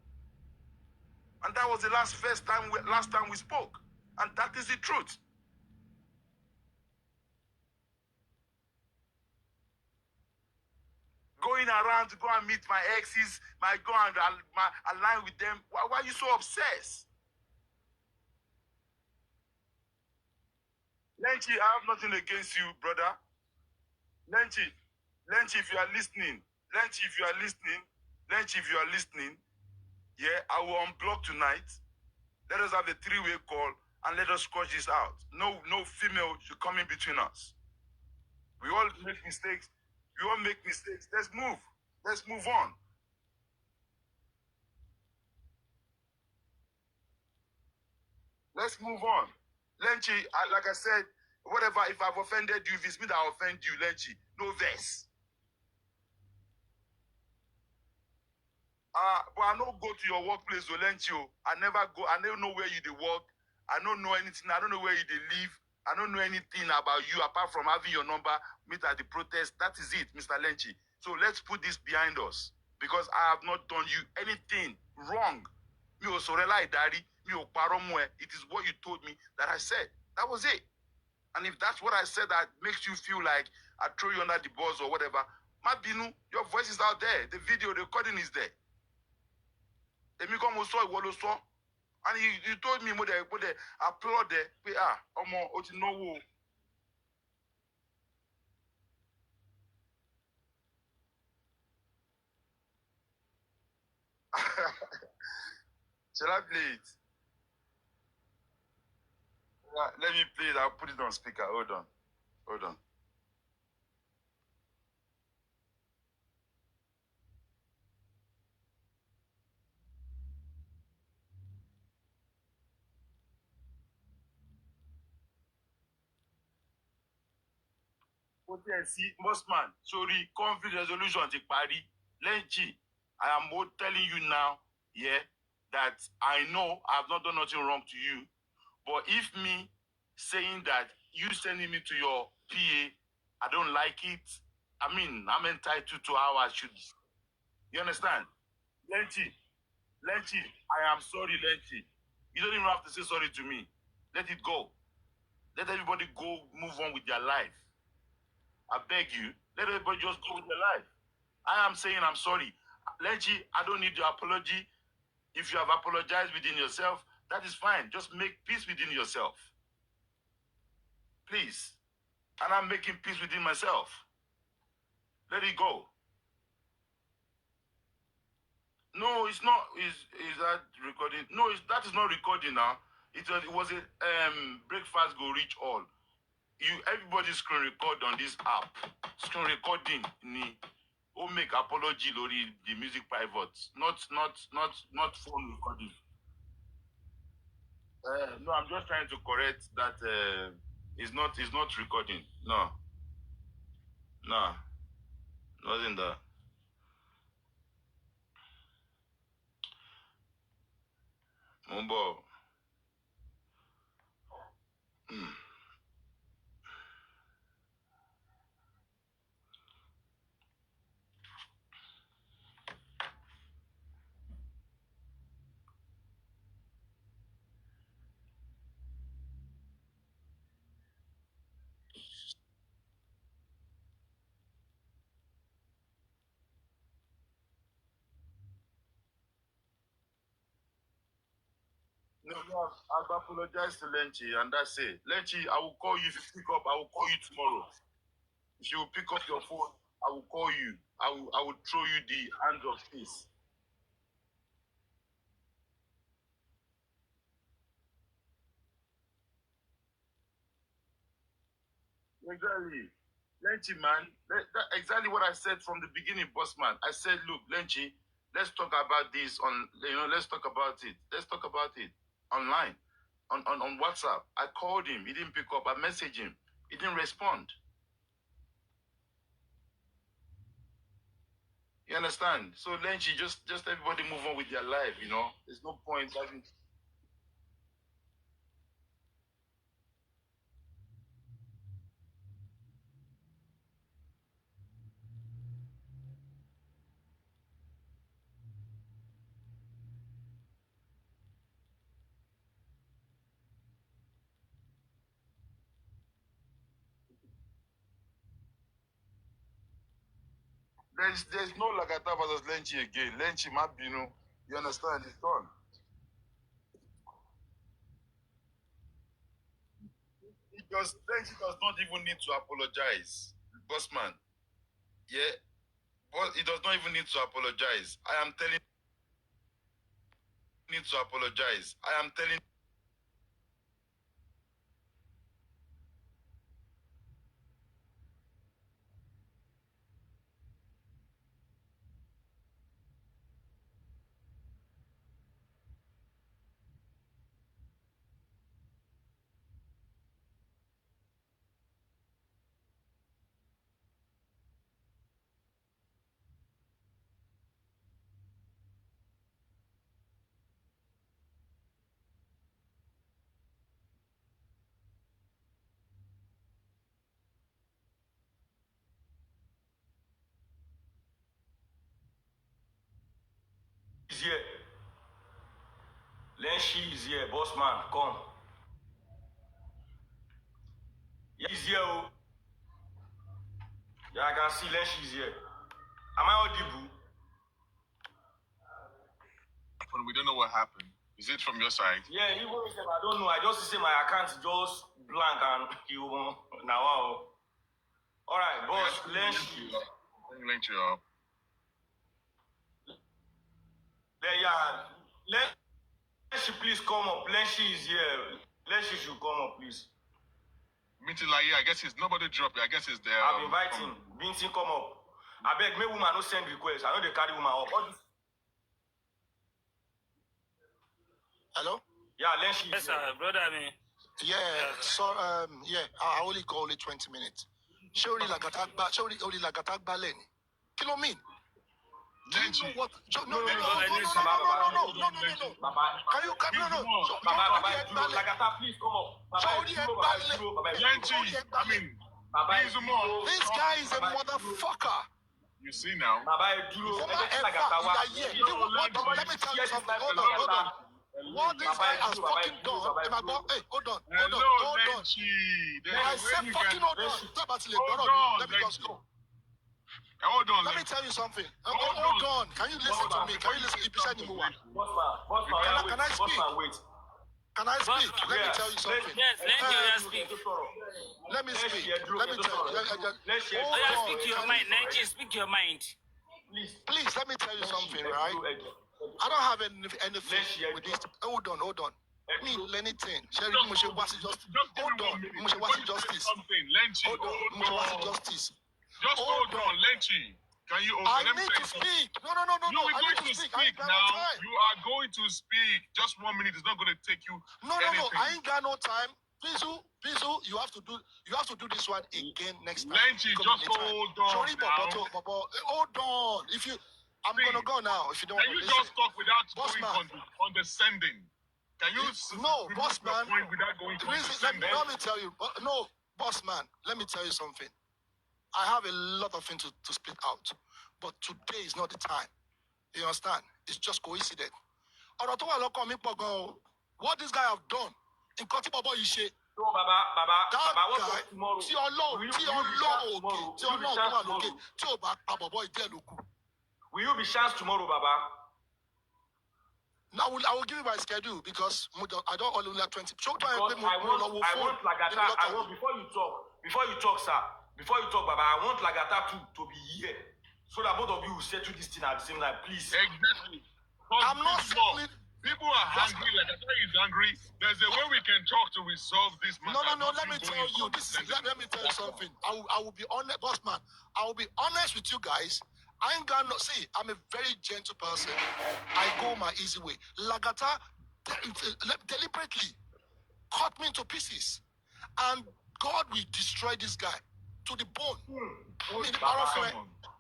And that was the last time we spoke. And that is the truth. Going around to go and meet my exes, go and align with them. Why are you so obsessed? Lenchi, I have nothing against you, brother. Lenchi, if you are listening, yeah, I will unblock tonight. Let us have a 3-way call and let us squash this out. No female should come in between us. We all make mistakes. Let's move on. Let's move on. Lenchi, like I said, whatever, if I've offended you, if it's me that I offend you, Lenchi, no verse. But I don't go to your workplace, Lenchi. I never go. I don't know where you work. I don't know anything. I don't know where you live. I don't know anything about you apart from having your number, meet at the protest. That is it, Mr. Lenchi. So let's put this behind us because I have not done you anything wrong. Me o sorela idari, me o paromwe. It is what you told me that I said. That was it. And if that's what I said that makes you feel like I throw you under the bus or whatever, Mabinu, your voice is out there. The video, the recording is there. And you told me, mother, applaud there. Omo, oti no wo. Shall I play it? Let me play it. I'll put it on speaker. Hold on. Hold on. See, most man, sorry, conflict resolution ti pari. Lenchi, I am telling you now, yeah, that I know I've not done nothing wrong to you. But if me saying that you sending me to your PA, I don't like it. I mean, I'm entitled to how I should. You understand? Lenchi, I am sorry, Lenchi. You don't even have to say sorry to me. Let it go. Let everybody go, move on with their life. I beg you, let everybody just go with their life. I am saying I'm sorry. Lenchi, I don't need your apology. If you have apologized within yourself, that is fine. Just make peace within yourself. Please. And I'm making peace within myself. Let it go. No, it's not. Is that recording? No, that is not recording now. It was a breakfast go reach all. Everybody screen record on this app. Screen recording ni. Who make apology lori the music private. Not phone recording. No, I'm just trying to correct that. It's not recording. No, nothing that. Mumbo. No, I've apologized to Lenchi, and that's it. Lenchi, I will call you if you pick up. I will call you tomorrow. If you pick up your phone, I will call you. I will throw you the hand of peace. Exactly. Lenchi, man. Exactly what I said from the beginning, boss man. I said, look, Lenchi, let's talk about this let's talk about it. Let's talk about it online. On WhatsApp. I called him. He didn't pick up. I messaged him. He didn't respond. You understand? So Lenchi, just everybody move on with their life, There's no point having. There's no Lagata versus Lenchi again. Lenchi Mabino. You understand? It's done. Lenchi does not even need to apologize. Bossman. Yeah. But he does not even need to apologize. I am telling him to apologize. I am telling. He's here. Lenchi is here. Boss man, come. Yeah, he's here. Oh. Yeah, I can see Lenchi is here. Am I audible? We don't know what happened. Is it from your side? Yeah, even if I don't know, I just see my account just blank and you now. All right, boss, Lynch you up. Lenchi, please come up. Lenchi is here. Lenchi should come up, please. Mitilaye, I guess it's nobody dropped it. I guess it's there. I'm inviting. Vincent, come up. I beg, me woman no send request. I know they carry woman up. Hello? Yeah, Lenchi. Yes, sir, brother. Yeah, so yeah, I only call it 20 minutes. Surely like attack ballet. Kilo mean? Do you know what? No. Can you no. Please come up. Pizzlemore. This guy is a motherfucker. You see now? Let me tell you something. Hold on. What this guy has fucking done, hey, hold on. I said fucking hold on. Let me just go. Hold on. Let me tell you something. Hold on. Can you listen to me? Can you listen? Can I speak? Can I speak? Let me tell you something. Yes, let me speak. Let me speak. Let me tell you. Speak your mind. Lenchi, speak your mind. Please, let me tell you something, right? I don't have anything with this. Hold on. Me, anything. Sherry, hold on. Justice. Just hold on, Lenchi. Can you open? I need to speak. No. You're going to speak now. You are going to speak. Just 1 minute is not going to take you. No. I ain't got no time. Pizu, you have to do this one again next time. Lenchi, just hold on. Sorry, Bobo, hold on. I'm gonna go now. If you don't want to listen. Can you just talk without going condescending? Can you boss man. Without going condescending? Let me tell you. No, boss man. Let me tell you something. I have a lot of things to split out, but today is not the time. You understand? It's just coincidence. What this guy have done in Koti Baba Ishe. Will you be chance tomorrow, Baba? Now I will give you my schedule because I don't only like 20. I want Lagata. Before you talk, sir. Before you talk, Baba, I want Lagata to be here so that both of you will settle this thing at the same time, please. Exactly. I'm not settling. People are hungry. Lagata is hungry. There's a way we can talk to resolve this matter. No. Let me tell you. Let me tell you something. I will be honest, boss man. I will be honest with you guys. I ain't got no. See, I'm a very gentle person. I go my easy way. Lagata deliberately cut me into pieces, and God will destroy this guy to the bone.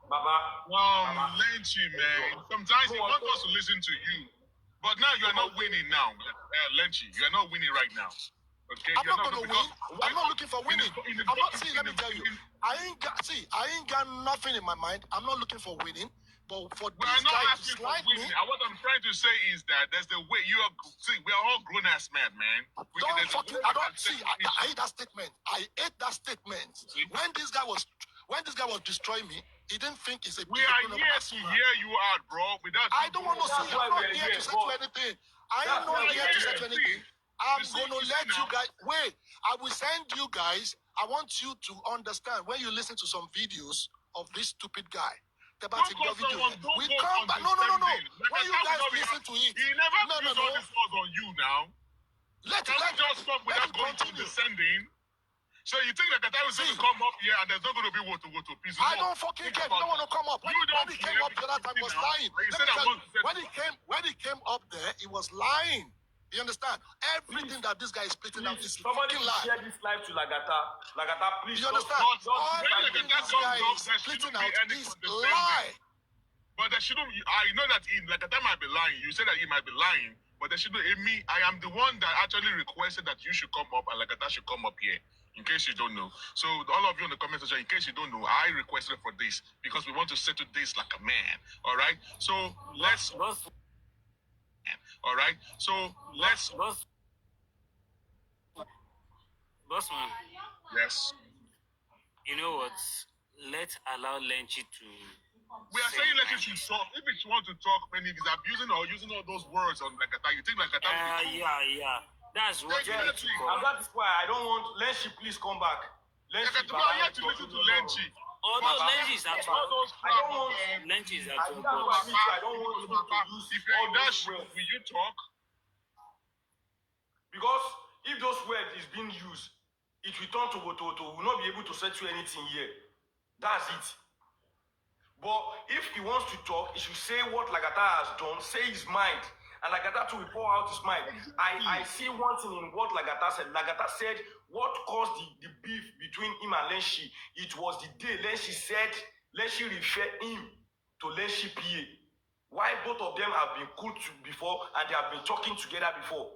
Baba. Lenchi, man. Sometimes he wants us to listen to you. But now you are not winning now, Lenchi. You are not winning right now. Okay? I'm not going to win. I'm not looking for winning. I'm not. See, let me tell you. I ain't got nothing in my mind. I'm not looking for winning. But for this guy to slide me. What I'm trying to say is that there's the way you are. See, we are all grown ass men, man. I hate that statement. I hate that statement. See? When this guy was destroying me, he didn't think it's a. We are here to hear you out, bro. I don't want to see. I'm not here to settle anything. I am not here to settle anything. I'm going to let you guys wait. I will send you guys. I want you to understand when you listen to some videos of this stupid guy. We come back. No. When you guys listen to it, he never used all this was on you now. Can we just stop without going to descending? So you think that guy is going to come up here and there's not going to be what to Pizzlemore? I don't fucking care. You don't want to come up. When he came up the other time, he was lying. When he came up there, he was lying. You understand? Everything that this guy is splitting out is somebody fucking lie. Share this live to Lagata. Lagata, please. You understand? Everything this guy is splitting out is lie. But there shouldn't. I know that Lagata might be lying. You said that he might be lying, but there shouldn't. I am the one that actually requested that you should come up and Lagata should come up here. In case you don't know. So all of you in the comment section, in case you don't know, I requested for this because we want to settle this like a man. All right. So let's. All right. So let's. Bossman. Yes. You know what? Let's allow Lenchi to We are saying Lekki should talk. If she wants to talk, when he's abusing or using all those words on Lagata, you think Lagata will be cool? Yeah. That's what Yeah, you need to And call. that is why I don't want Lenshi, please come back. Lenshi, Lagata, we are here to listen to Lenchi. Although Lenchi is at All work. those I don't crap want- of Lenchi is at I work. don't want but- I don't want you to use if you're in all that those shoe, words. will you talk? Because if those words is being used, it will turn to Wototo. We will not be able to settle anything here. That's it. But if he wants to talk, he should say what Lagata has done, say his mind. And Lagata to pour out his mind. I see one thing in what Lagata said. Lagata said what caused the beef between him and Lenshi. It was the day Lenshi said, Lenshi referred him to Lenshi PA. Why both of them have been cool before and they have been talking together before.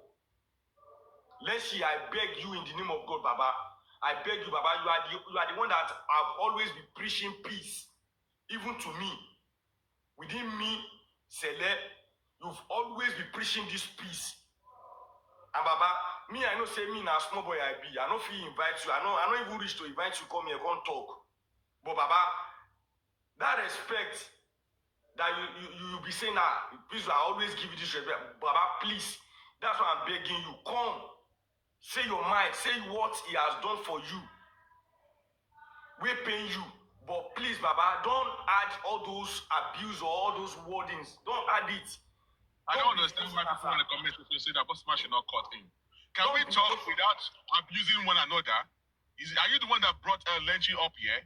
Lenshi, I beg you in the name of God, Baba. I beg you, Baba. You are the one that have always been preaching peace. Even to me. Within me, Sele, you've always been preaching this peace. And Baba, me, I know say me now small boy I be. I know if he invite you. I don't even reach to invite you come here, come talk. But Baba, that respect that you be saying that, please, I always give you this respect. Baba, please. That's why I'm begging you. Come. Say your mind. Say what he has done for you. We pay you. But please, Baba, don't add all those abuse or all those wordings. Don't add it. I don't understand why people want to comment and say that Bossman should not cut him. Can we talk without abusing one another? Are you the one that brought Lenchi up here?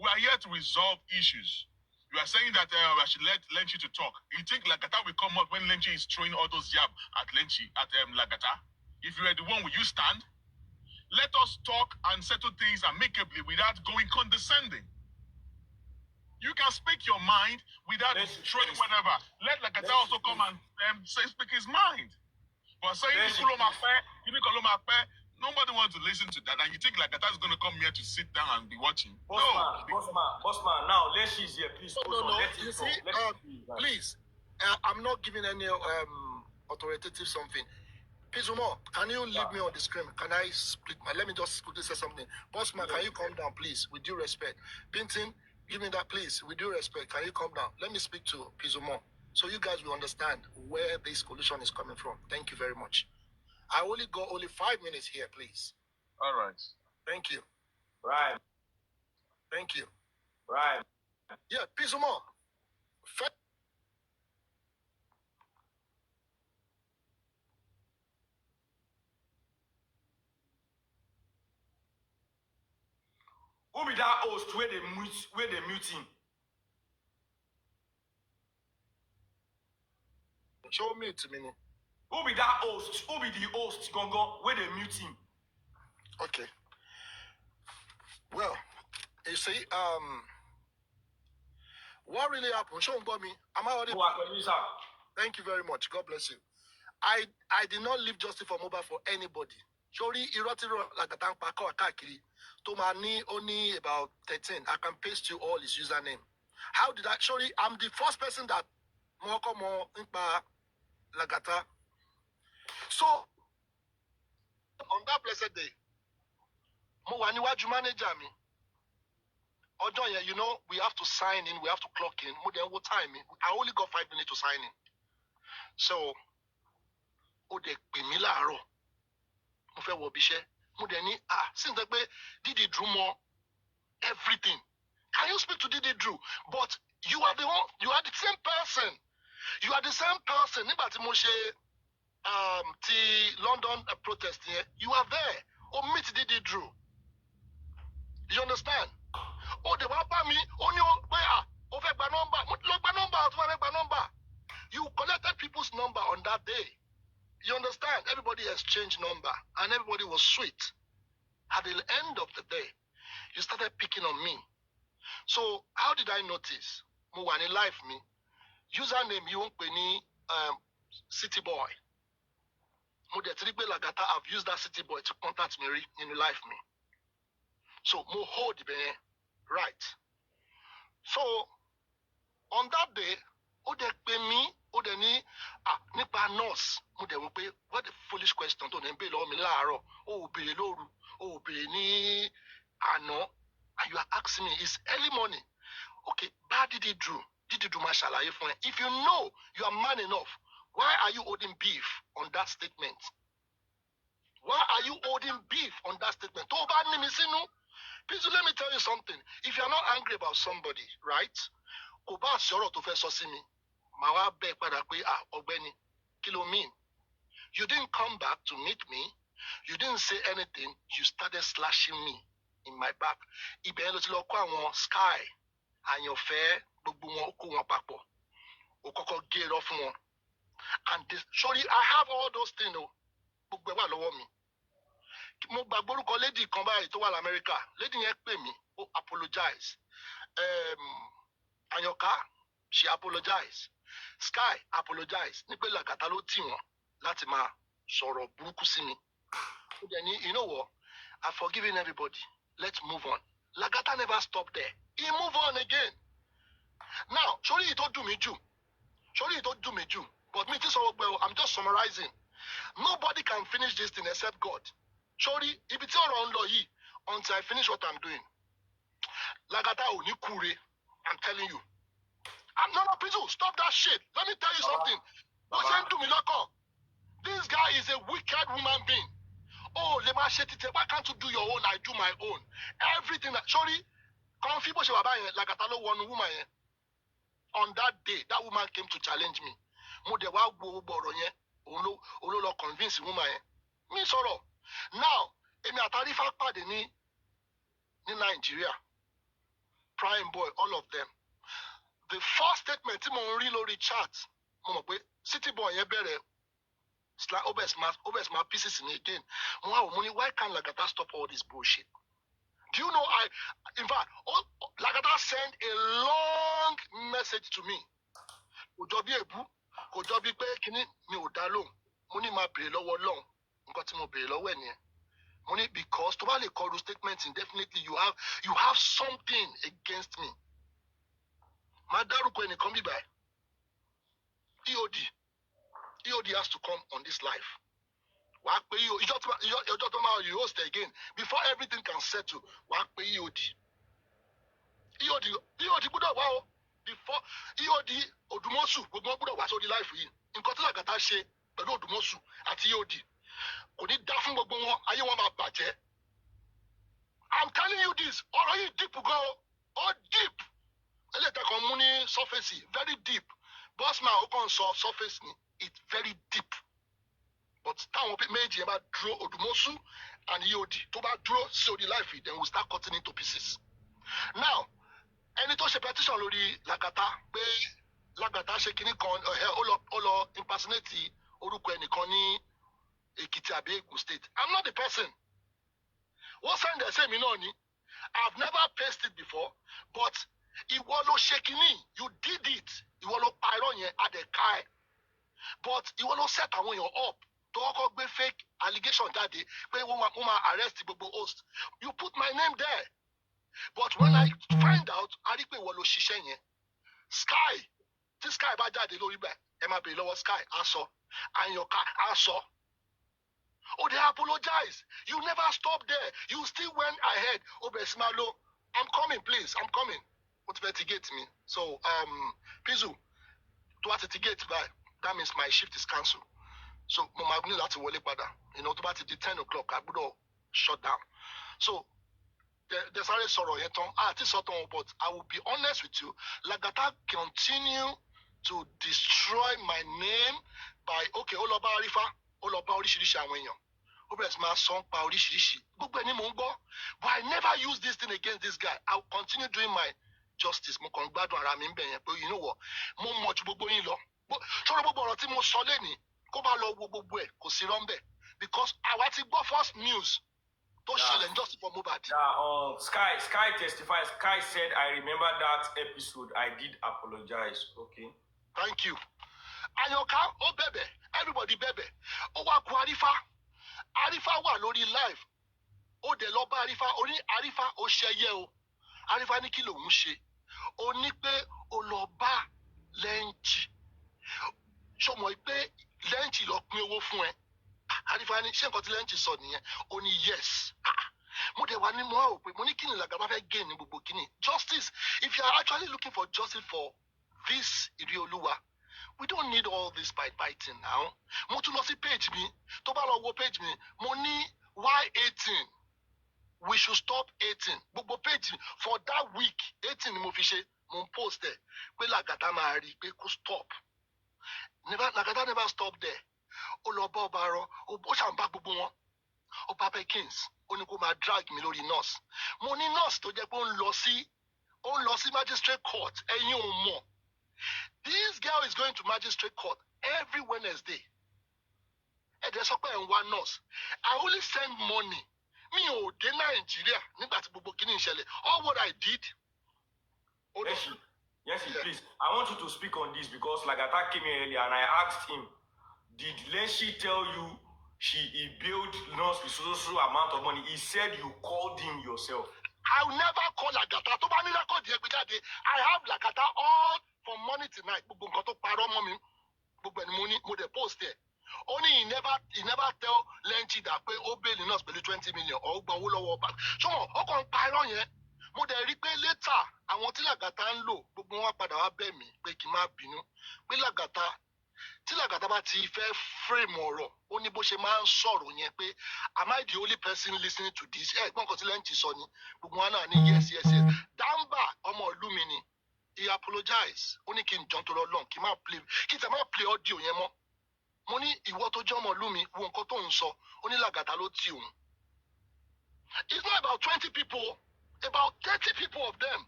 We are here to resolve issues. You are saying that I should let Lenchi to talk. You think Lagata will come up when Lenchi is throwing all those jab at Lenchi, at Lagata? If you are the one, will you stand? Let us talk and settle things amicably without going condescending. You can speak your mind without throwing whatever. Let Lagata also come and speak his mind. But saying nobody wants to listen to that. And you think Lagata is going to come here to sit down and be watching? Bossman, now Lenshi is here. Please, No. You see, please, I'm not giving any authoritative something. Pizzlemore, can you leave me on the screen? Can I split my? Let me just quickly say something. Bossman, can you come down, please, with due respect? Pinton, give me that, please, with due respect. Can you come down? Let me speak to Pizzlemore so you guys will understand where this collision is coming from. Thank you very much. I only got 5 minutes here, please. All right. Thank you. Right. Thank you. Right. Yeah, Pizzlemore. Who be that host where they mute him? Show me to me. Who be that host? Who be the host, Gongo, where they mute him? Okay. Well, you see, what really happened? Show me. Am I already? Thank you very much. God bless you. I did not leave Justice for Mobile for anybody. Surely, Lagata Pako Akakiri. Tomani only about 13. I can paste you all his username. How did I? Surely, I'm the first person that Moko Mo Lagata. So, on that blessed day, Mo waniwaju manager me. Ojoya, you know, we have to sign in, we have to clock in. Mo then what time? I only got 5 minutes to sign in. So, Ode Pimilaro. Mo fe wo bise. Mo then ni since the way Didi Drew more everything. Can you speak to Didi Drew? But you are the one, you are the same person. You are the same person. Nibati mo she the London protest here. You are there. Oh, meet Didi Drew. You understand? Oh, the wapa me, only where over number. You collected people's number on that day. You understand? Everybody exchanged number and everybody was sweet. At the end of the day, you started picking on me. So how did I notice? Muwani life me. Username you won't penny City Boy. Mudetribe Lagata, I've used that City Boy to contact me in life me. So mo hold the right. So on that day, Ode pe me, Ode ni nipa nurse. Mude wo pe what a foolish question to dem be lo mi laaro. O bere loru, o bere ni ano, and you are asking me it's early morning. Okay, bad did he do? Did you do mashallah? If you know you are man enough, why are you holding beef on that statement? Why are you holding beef on that statement? Please let me tell you something. If you are not angry about somebody, right? Kilo mean. You didn't come back to meet me. You didn't say anything. You started slashing me in my back. Sky and your fair, get off one. And this, surely I have all those things. Mo gbàgbọ́ orúkọ lady kan báyìí tó wà l'Amẹ́ríkà. Lady yẹn pè mí, ó apologize. Àyànká, she apologize. Sky apologize. Ní pé Lagata ló tì wọ́n láti máa sọ̀rọ̀ burúkú sí mi. You know what? I've forgiven everybody. Let's move on. Lagata never stopped there. He moved on again. Now, surely he don't do me Jew. Surely he don't do me Jew. But me, I'm just summarizing. Nobody can finish this thing except God. Surely, if it's all around until I finish what I'm doing. Lagata Onikure, I'm telling you. I'm not a prison. Stop that shit. Let me tell you something. This guy is a wicked human being. Oh, why can't you do your own? I do my own. Everything that surely, Lagata lo one woman. On that day, that woman came to challenge me. Convince woman. Me sorrow. Now, Emi Atarifa pàdé ní Nigeria. Prime boy, all of them. The first statement tí mo ń rí lórí chat, mo mọ̀ pé city boy yẹn bẹ̀rẹ̀ obes my pieces in again. Why can't Lagata stop all this bullshit? Do you know in fact, Lagata sent a long message to me. Kò jọ bí pé kíní mi ò dá lóhùn. Mo ní máa bèrè lọ́wọ́ Ọlọ́run. Nǹkan tí mo bèrè lọ́wọ́ ẹ̀ nìyẹn. Mo ní because tó bá lè kọ statements indefinitely you have something against me. Má dárúkọ ẹnìkan bí báyìí. EOD has to come on this life. Wàá pé ìjọ tó máa you host again before everything can settle. Wàá pé EOD gbọ́dọ̀ wá o. Before EOD Odumosu gbogbo gbọ́dọ̀ wá sórí life yìí. Nǹkan tí Lagata ṣe pẹ̀lú Odumosu àti EOD kò ní dá fún gbogbo wọn, ayé wọn máa bàjẹ́. I'm telling you this, ọ̀rọ̀ yìí deep gan o, deep. Eléyìí kan mú ní surface, very deep. Bossman ó kàn sọ surface ni, it's very deep. But táwọn méjì yẹn bá dúró Odumosu and EOD tó bá dúró sí orí life yìí, then we'll start cutting into pieces. Now, ẹni tó ṣe petition lórí Lagata pé Lagata ṣe kinní kan ó lọ impersonate orúkọ ẹnìkan ní Ekiti àbí Egun State. I'm not the person. Wọ́n send the same náà ni. I've never pasted before, but ìwọ ló ṣe kinní, you did it. Ìwọ ló pa irọ́ yẹn adẹ̀ka ẹ̀. But ìwọ ló set àwọn èèyàn up. Tó kọ́kọ́ gbé fake allegation jáde pé wọ́n máa arrest gbogbo host. You put my name there. But when I find out, a rí pé ìwọ ló ṣiṣẹ́ yẹn. Sky, tí Sky bá jáde lórí bẹ́ẹ̀, ẹ máa bèrè lọ́wọ́ Sky, á sọ. Àyànká, á sọ. Oh, they apologize. You never stopped there. You still went ahead. Obesimalo, I'm coming, please. I'm coming. Motivate me. So, Pizu, to mitigate by, that means my shift is cancelled. So, Mama need that to wọlé padà. You know, to about 10 o'clock, I would shut down. So, there's already sorrow yet on, but I will be honest with you. Lagata continue to destroy my name by Oloba Arifa. Oloba oríṣiríṣi àwọn èèyàn. Ó bẹ̀rẹ̀ sí máa sọ pa oríṣiríṣi. Gbogbo ẹni mò ń gbọ́. But I never use this thing against this guy. I will continue doing my justice. Mo kàn gbádùn ara mi ń bẹ̀ yẹn pé you know what? Mo mọ̀ ju gbogbo yín lọ. Ṣọ́rọ́ gbogbo ọ̀rọ̀ tí mo sọ lẹ́nìí kó bá lọ wo gbogbo ẹ̀ kò sí rọ́ńbẹ̀. Because àwa ti gbọ́ first news tó ṣẹlẹ̀ just for Mohbad. Sky testifies. Sky said, I remember that episode. I did apologize. Okay. Thank you. Àyànká ó bẹ̀bẹ̀, everybody bẹ̀bẹ̀. Ó wá ku Arifa. Arifa wà lórí live. Ó dẹ̀ lọ bá Arifa. Ó ní Arifa ó ṣẹyẹ o. Arifa ní kí lòun ṣe. Ó ní pé ó lọ bá Lẹ́ǹtì. Ṣó mọ̀ pé Lẹ́ǹtì lọ pín owó fún ẹ. Arifa ní ṣé nǹkan tí Lẹ́ǹtì sọ nìyẹn. Ó ní yes. mo dẹ̀ wá ní mo wá wò pé mo ní kí ni Lagata fẹ́ gain ní gbogbo kíni. Justice, if you are actually looking for justice for this Irioluwa, we don't need all this biting now. Mo tún lọ sí page mi, tó bá lọ wo page mi, mo ní why 18? We should stop 18. Gbogbo page for that week, 18 ni mo fi ṣe, mo post there. Pé Lagata máa rí pé kó stop. Lagata never stop there. Ó lọ bá ọba rọ, ó ṣàǹbá gbogbo wọn. Ọba Perkins, ó ní kó máa drag mi lórí nurse. Mo ní nurse tó jẹ́ pé ó ń lọ sí magistrate court. Ẹ̀yin ò mọ̀. This girl is going to magistrate court every Wednesday. Ẹ̀dẹ̀ sọ pé ẹ̀ ń wá nurse. I only send money. Mi ò dé Nàìjíríà nígbà tí gbogbo kíní ìṣẹ̀lẹ̀. All what I did. Yes, please. I want you to speak on this because Lagata came here earlier and I asked him, did Lenchi tell you he billed nurse with so amount of money? He said you called him yourself. I will never call Lagata. Tó bá ní record yẹn gbé jáde, I have Lagata all for money tonight. Gbogbo nǹkan tó parọ́ mọ́ mi, gbogbo ẹni mo dẹ̀ post ẹ̀. Only he never tell Lenchi that pé ó bail nurse pẹ̀lú 20 million or ó gba owó lọ́wọ́ ọba. Ṣùgbọ́n ó kàn ń parọ́ yẹn. Mo dẹ̀ rí pé later àwọn tí Lagata ń lò gbogbo wọn padà wá bẹ̀ mí pé kí n má bínú. Pé tí Lagata bá ti fẹ́ frame ọ̀rọ̀ ó ní bó ṣe máa ń sọ̀rọ̀ yẹn pé am I the only person listening to this? Ẹ̀gbọ́n kan tí Lenchi sọ ni gbogbo wọn náà ní yes. Damba ọmọ ìlú mi ni he apologize ó ní kí n jọ́ tó lọ lọ́n kí n tẹ̀ má play audio yẹn mọ́. Mo ní ìwọ tó jẹ́ ọmọ ìlú mi wo nǹkan tó ń sọ ó ní Lagata ló tì òun. It's not about 20 people, about 30 people of them.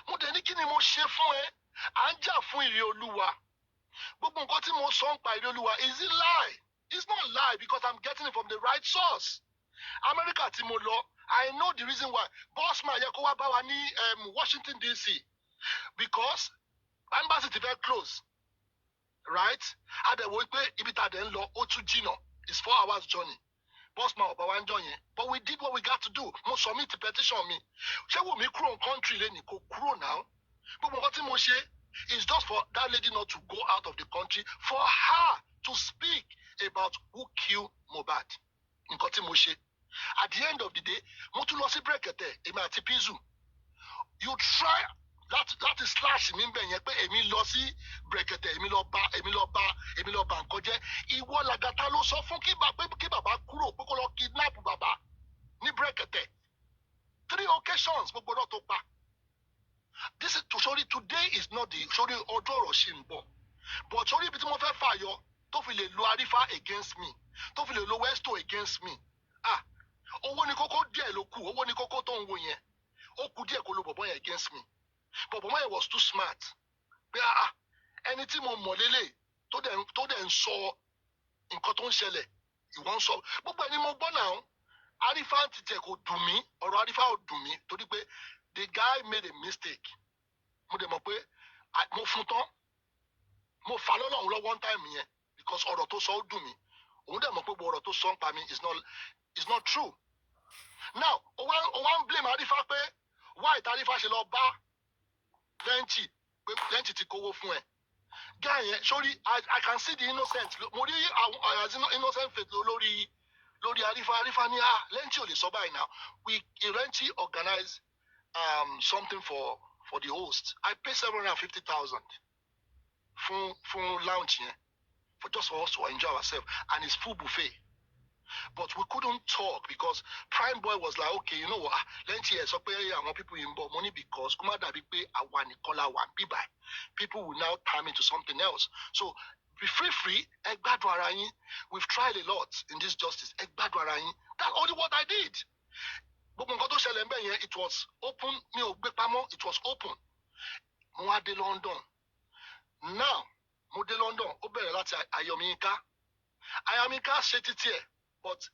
Mo dẹ̀ ní kí ni mo ṣe fún ẹ? À ń jà fún Irioluwa. Gbogbo nǹkan tí mo sọ ń pa Irioluwa is it lie? It's not lie because I'm getting it from the right source. America tí mo lọ, I know the reason why. Bossman yẹ kó wá bá wa ní Washington DC because embassy ti fẹ́ close. Right? Adẹ̀wò pé ibi tá a dẹ̀ ń lọ ó tún jìnnà. It's 4 hours journey. Bossman ọ̀bá wa ń jọ yẹn. But we did what we got to do. Mo submit petition mi. Ṣé wò mí kúrò country lẹ́nìí kò kúrò now? Gbogbo nǹkan tí mo ṣe is just for that lady not to go out of the country for her to speak about who killed Mohbad. Nǹkan tí mo ṣe. At the end of the day, mo tún lọ sí Brekete, èmi àti Pizzu. You try láti slash mi bẹ̀ yẹn pé èmi lọ sí Brekete, èmi lọ bá nǹkan jẹ́. Ìwọ Lagata ló sọ fún kí bàbá kúrò pé kó lọ kidnap bàbá ní Brekete. 3 occasions gbogbo náà tó pa. This is sorry, today is not the sorry ọjọ́ ọ̀rọ̀ ṣì ń bọ̀. But sorry ibi tí mo fẹ́ fàyọ tó fi lè lo Arifa against me, tó fi lè lo Westo against me. Owó ni kókó díẹ̀ ló kù, owó ni kókó tó ń wo yẹn. Ó kù díẹ̀ kó lo bọ̀bọ̀ yẹn against me. But bọ̀bọ̀ yẹn was too smart. Pé ẹni tí mo mọ̀ lélẹ̀ tó dẹ̀ ń sọ nǹkan tó ń ṣẹlẹ̀, ìwọ ń sọ. Gbogbo ẹni mo gbọ́ náà, Arifa ti tẹ̀ kò dùn mí, ọ̀rọ̀ Arifa ò dùn mí torí pé the guy made a mistake. Mo dẹ̀ mọ̀ pé mo fún tán. Mo fà lọ́lọ́run lọ one time yẹn because ọ̀rọ̀ tó sọ ó dùn mí. Òun dẹ̀ mọ̀ pé gbogbo ọ̀rọ̀ tó sọ ń pa mi is not true. Now, o wá ń blame Arifa pé why Arifa ṣe lọ bá Lenchi pé Lenchi ti kówó fún ẹ. Guy yẹn, sorry, I can see the innocent. Mo rí innocent faith lórí Arifa. Arifa ní Lenchi ò lè sọ báyìí now. Lenchi organize something for the host. I pay 750,000 for lounge yẹn just for us to enjoy ourselves and it's full buffet. But we couldn't talk because Prime Boy was like, okay, you know what? Lenchi sọ pé àwọn people in bọ̀ money because kó má dàbí pé àwa nìkan la wà bí báyìí. People will now turn into something else. So be free. Ẹ gbádùn ara yín. We've tried a lot in this justice. Ẹ gbádùn ara yín. That's only what I did. Gbogbo nǹkan tó ṣẹlẹ̀ ńbẹ̀ yẹn, it was open. Mi ò gbé pamọ́, it was open. Mo wá dé London. Now, mo dé London, ó bẹ̀rẹ̀ láti Ayọ̀míyínká. Ayọ̀míyínká ṣe títí ẹ̀, but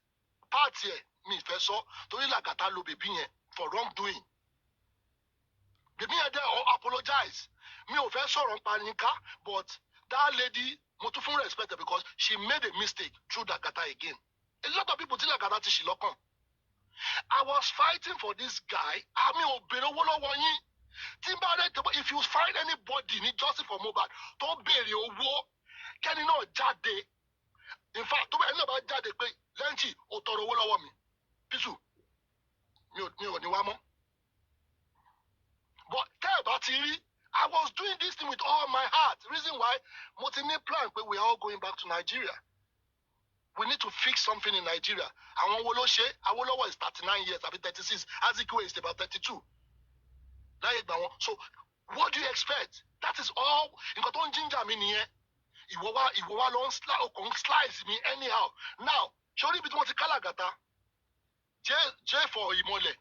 party ẹ̀ mi fẹ́ sọ torí Lagata lo bèbí yẹn for wrongdoing. Bèbí yẹn dẹ̀ apologize. Mi ò fẹ́ sọ̀rọ̀ nípa Yínká, but that lady, mo tún fún respect her because she made a mistake through Lagata again. A lot of people tí Lagata ti ṣì lọ́kàn. I was fighting for this guy. Àmì ò béèrè owó lọ́wọ́ yín. If you find anybody ní justice for Mohbad tó béèrè owó, kẹ́ni náà jáde. In fact, tó bẹ́ẹ̀ náà bá jáde pé Lenchi ò tọrọ owó lọ́wọ́ mi. Pizzu, mi ò ní wá mọ́. But tell Batiri, I was doing this thing with all my heart. Reason why, mo ti ní plan pé we are all going back to Nigeria. We need to fix something in Nigeria. Àwọn wo ló ṣe? Awolowo is 39 years, àbí 36. Azikiwe is about 32. Láyé ìgbà wọn. So, what do you expect? That is all. Nǹkan tó ń ginger mi nìyẹn. Ìwọ wá lọ ń slice me anyhow. Now, sórí ibi tí wọ́n ti kálàgàtà. J for ìmọ̀lẹ̀.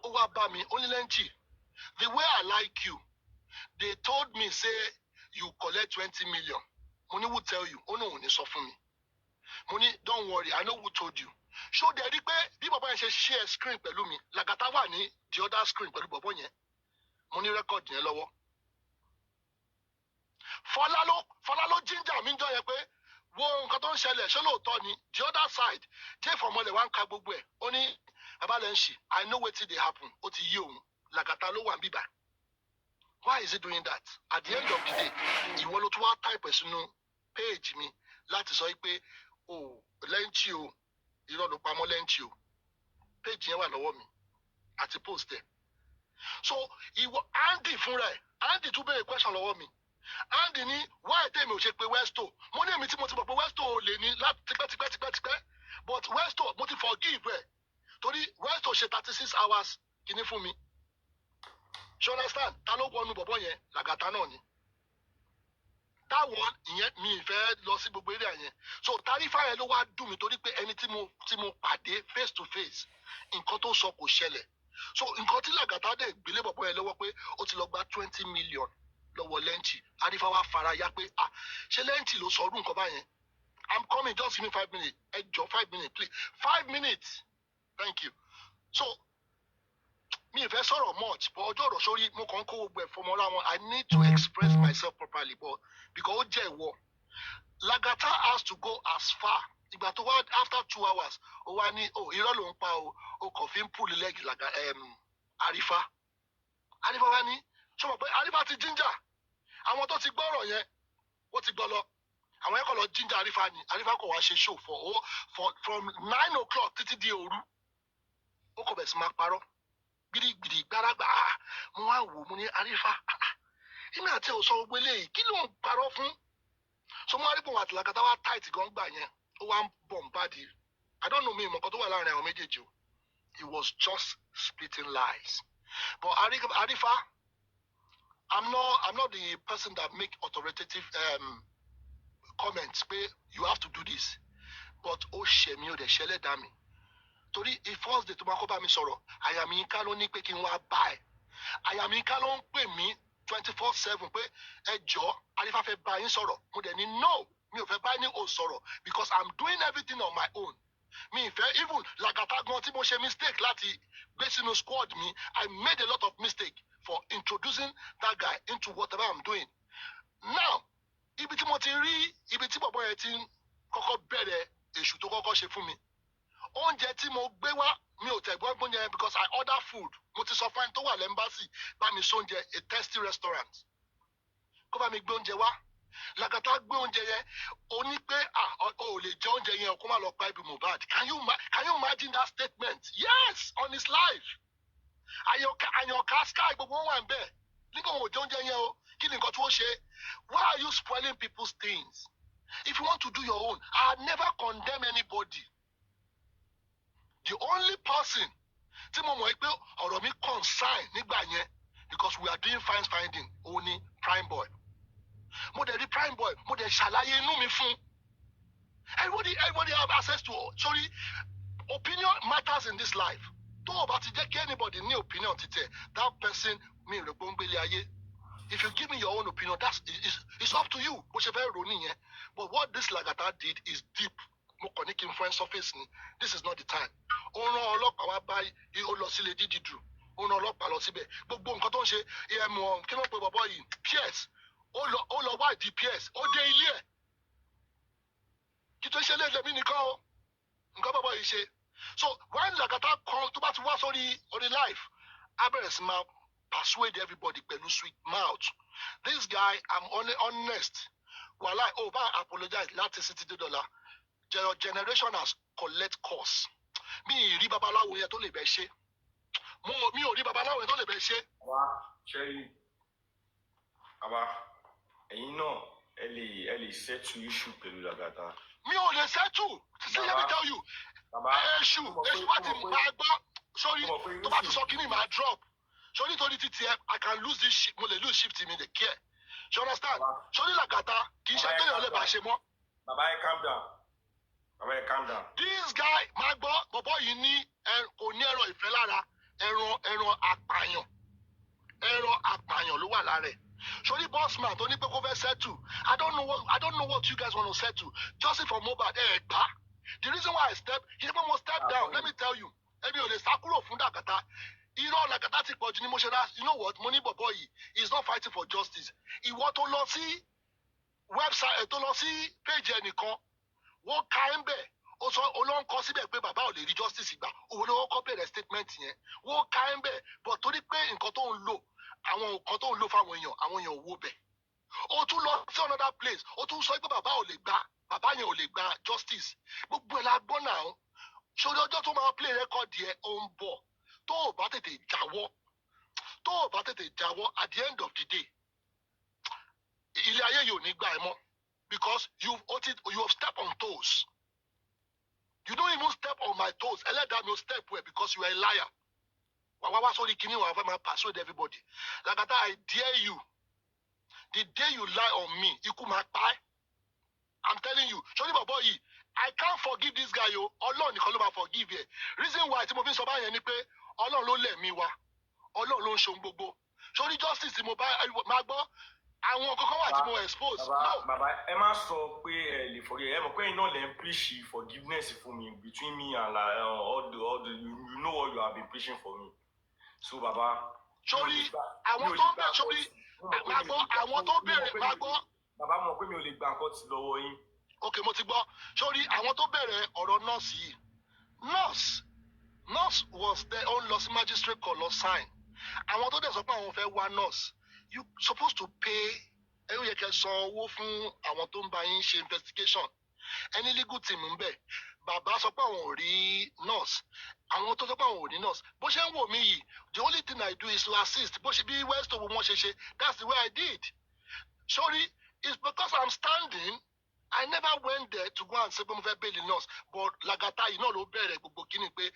Ó wá bá mi, ó ní lẹ́ńtì. The way I like you, they told me, say, you collect 20 million. Money will tell you. Oh no, ní sọ fún mi. Money, don't worry, I know who told you. Show the rí pé bí bàbá yẹn ṣe share screen pẹ̀lú mi, Lagata wà ní the other screen pẹ̀lú bàbá yẹn. Mo ní record yẹn lọ́wọ́. Fọlá ló ginger mi jọ yẹn pé wo nǹkan tó ń ṣẹlẹ̀ ṣé lóòótọ́ ni. The other side, J for Mole wá ń ka gbogbo ẹ̀. Ó ní bàbá lẹ́ńṣì, I know wetin dey happen. Ó ti yí òun. Lagata ló wà ń bíbà. Why is he doing that? At the end of the day, ìwọ ló tún wá type sínú page mi láti sọ pé o lẹ́ńtì o, irọ́ ló pamọ́ lẹ́ńtì o. Page yẹn wà lọ́wọ́ mi àti post ẹ̀. So ìwọ Andy fúnra ẹ̀, Andy tún béèrè question lọ́wọ́ mi. Andy ní why tèmi ò ṣe pé Westo? Mo ní èmi tí mo ti mọ̀ pé Westo ò lè ní láti tipẹ́. But Westo mo ti forgive ẹ̀. Torí Westo ṣe 36 hours kìíní fún mi. You understand? Ta ló wọnú bọ̀bọ̀ yẹn? Lagata náà ni. That one, ìyẹn mi ìfẹ́ lọ sí gbogbo area yẹn. So tarifa yẹn ló wá dùn mí torí pé ẹni tí mo pàdé face to face, nǹkan tó sọ kò ṣẹlẹ̀. So nǹkan tí Lagata dẹ̀ gbélé bọ̀bọ̀ yẹn lọ́wọ́ pé ó ti lọ gba 20 million lọ́wọ́ lẹ́ǹtì. Tarifa wá fara ya pé ṣé lẹ́ǹtì ló sọ ọdún nǹkan báyẹn? I'm coming, just give me 5 minutes. Ẹ jọ̀ọ́ 5 minutes, please. 5 minutes. Thank you. So mi ìfẹ́ sọ̀rọ̀ much, but ọjọ́ ọ̀rọ̀ sórí mo kàn ń kó gbogbo ẹ̀ fọmọlá wọn. I need to express myself properly, but because ó jẹ́ ìwọ. Lagata has to go as far. Ìgbà tó wá after 2 hours, ó wá ní irọ́ ló ń pa o kò fi ń pull leg Arifa. Arifa wá ní ṣé mo pé Arifa ti ginger. Àwọn tó ti gbọ́rọ̀ yẹn, ó ti gbọ́ lọ. Àwọn yẹn kò lọ ginger Arifa ni. Arifa kò wá ṣe show from 9 o'clock títí di òru. Ó kò bẹ̀ sí máa parọ́. Gidigidi gbáràgbà mo wá wò mo ní Arifa èmi àti ò sọ gbogbo eléyìí kí ló ń parọ́ fún. So mo wá rí pé òun àti Lagata wá tight gan gbà yẹn ó wá ń bọ̀ ń bàdí. I don't know me nǹkan tó wà láàrin àwọn méjèèjì o. He was just spitting lies. But Arifa, I'm not the person that make authoritative comments pé you have to do this. But ó ṣe mí ó dẹ̀ ṣẹlẹ̀ dá mi. Torí first day tó máa kọ́ bá mi sọ̀rọ̀ Àyàmíká ló ní pé kí n wá bá ẹ̀. Àyàmíká ló ń pè mí 24/7 pé ẹ jọ̀ọ́ Arifa fẹ́ bá yín sọ̀rọ̀. Mo dẹ̀ ní no mi ò fẹ́ bá yín ò sọ̀rọ̀ because I'm doing everything on my own. Mi ìfẹ́ even Lagata gan tí mo ṣe mistake láti gbé sínú squad mi. I made a lot of mistake for introducing that guy into whatever I'm doing. Now ibi tí mo ti rí ibi tí bọ̀bọ̀ yẹn ti kọ́kọ́ bẹ̀rẹ̀ èṣù tó kọ́kọ́ ṣe fún mi. Oúnjẹ tí mo gbé wá mi ò tẹ̀gbọ́n gbóúnjẹ yẹn because I order food. Mo ti sọ fún ẹni tó wà lẹ́mbásì bá mi sóúnjẹ a tasty restaurant. Kó bá mi gbé oúnjẹ wá. Lagata gbé oúnjẹ yẹn. Ó ní pé ò lè jẹ oúnjẹ yẹn kó má lọ pa ibi Mohbad. Can you imagine that statement? Yes, on his life. Àyànká sky gbogbo wọn wà ń bẹ̀. Nígbà wọn ò jẹ oúnjẹ yẹn o. Kí ni nǹkan tí wọ́n ṣe? Why are you spoiling people's things? If you want to do your own, I never condemn anybody. The only person tí mo mọ̀ pé ọ̀rọ̀ mi concern nígbà yẹn because we are doing finding òun ni prime boy. Mo dẹ̀ rí prime boy mo dẹ̀ ṣàlàyé inú mi fún. Everybody have access to sorry opinion matters in this life. Tó o bá ti jẹ́ kí anybody ní opinion títẹ̀ that person mi rò pé ó ń gbélé ayé. If you give me your own opinion it's up to you bó ṣe fẹ́ rò nìyẹn. But what this Lagata did is deep. Mo kàn ní kí n fún ẹ surface ni. This is not the time. Ó rán ọlọ́pàá wá báyìí ó lọ sílé dídìdù. Ó rán ọlọ́pàá lọ síbẹ̀. Gbogbo nǹkan tó ń ṣe kí ló ń pe bọ̀bọ̀ yìí PS ó lọ wádìí PS ó dé ilé ẹ̀. Kí tó ṣe léde mí nìkan o. Nǹkan bọ̀bọ̀ yìí ṣe. So when Lagata kan tó bá ti wá sórí life á bẹ̀rẹ̀ sí máa persuade everybody pẹ̀lú sweet mouth. This guy I'm only honest. Wàhálà ó bá apologize láti $60. Your generation has collect costs. Mi ìrí babaláwo yẹn tó lè bẹ ṣe. mi ò rí babaláwo tó lè bẹ ṣe. Baba, Sherry, Baba, ẹ̀yin náà ẹ lè settle issue pẹ̀lú Lagata. Mi ò lè settle. See, let me tell you. Baba, Èṣù bá ti máa gbọ́. Sorry, tó bá ti sọ kíní máa drop. Sorry, torí títí ẹ, I can lose this ship. Mo lè lose shift mi, dey care. You understand? Sorry, Lagata, kì í ṣe téèyàn lè bá ṣe mọ́. Baba, calm down. Baba, calm down. This guy, máa gbọ́, bọ̀bọ́ yìí ní kò ní ẹran ìfẹ́ lára, ẹran àpàyàn. Ẹran àpàyàn ló wà lára ẹ̀. Sorry, boss man, tó ní pé kó fẹ́ settle. I don't know what you guys want to settle. Just for mobile, gbá. The reason why I step down, let me tell you. Ẹbí ò lè sá kúrò fún Lagata. Irọ́ Lagata ti pọ̀jù ní mo ṣe rá. You know what? Mo ní bọ̀bọ́ yìí. He is not fighting for justice. Ìwọ tó lọ sí website, tó lọ sí page ẹnìkan, wọ́n ka ẹ̀ ń bẹ̀. Ó sọ olóhùn kọ síbẹ̀ pé bàbá ò lè rí justice gbà. Òun ló kọ́ bẹ̀rẹ̀ statement yẹn. Wọ́n ka ẹ̀ ń bẹ̀. But torí pé nǹkan tó ń lò, àwọn nǹkan tó ń lò fáwọn èèyàn ò wo bẹ̀. Ó tún lọ sí another place. Ó tún sọ pé bàbá yẹn ò lè gba justice. Gbogbo ẹ̀ la gbọ́ náà. Ṣòro ọjọ́ tó máa play record yẹn ó ń bọ̀. Tó o bá tètè jáwọ́ at the end of the day, ilé ayé yóò ní gbà ẹ́ mọ́. Because you have stepped on toes. You don't even step on my toes. Ẹlẹ́dàá mi ò step well because you are a liar. Wá sórí kíní wà fẹ́ máa persuade everybody. Lagata, I dare you. The day you lie on me, ikú máa pa ẹ́. I'm telling you. Ṣé o ní bọ̀bọ̀ yìí? I can't forgive this guy o. Ọlọ́run nìkan ló máa forgive yẹ. Reason why tí mo fi sọ báyẹn ni pé Ọlọ́run ló lẹ̀ mí wá. Ọlọ́run ló ń ṣe ohun gbogbo. Ṣé o ní justice tí mo máa gbọ́? Àwọn kankan wà tí mo expose. Baba, ẹ má sọ pé ẹ lè forgive. Ẹ mọ̀ pé iná lè ń preach forgiveness for me between me and all the you know what you have been preaching for me. So Baba. Sori àwọn tó bẹ̀ sori àwọn tó bẹ̀rẹ̀ máa gbọ́. Baba mọ̀ pé mi ò lè gba nǹkan ti lọ́wọ́ yín. Ok, mo ti gbọ́. Sori àwọn tó bẹ̀rẹ̀ ọ̀rọ̀ nọ́ọ̀sì yìí. Nurse was there ó ń lọ sí magistrate court lọ sign. Àwọn tó dẹ̀ sọ pé àwọn fẹ́ wá nurse. You supposed to pay. Ẹ yẹ kẹ́ san owó fún àwọn tó ń bá yín ṣe investigation. Any legal team ń bẹ̀. Bàbá sọ pé àwọn ò rí nurse. Àwọn tó sọ pé àwọn ò ní nurse. Bó ṣe ń wò mí yìí, the only thing I do is to assist. Bó ṣe bí West Owo wọn ṣe ṣe, that's the way I did. Sorry, it's because I'm standing. I never went there to go and say pé mo fẹ́ bail the nurse. But Lagata yìí náà ló bẹ̀rẹ̀ gbogbo kíni pé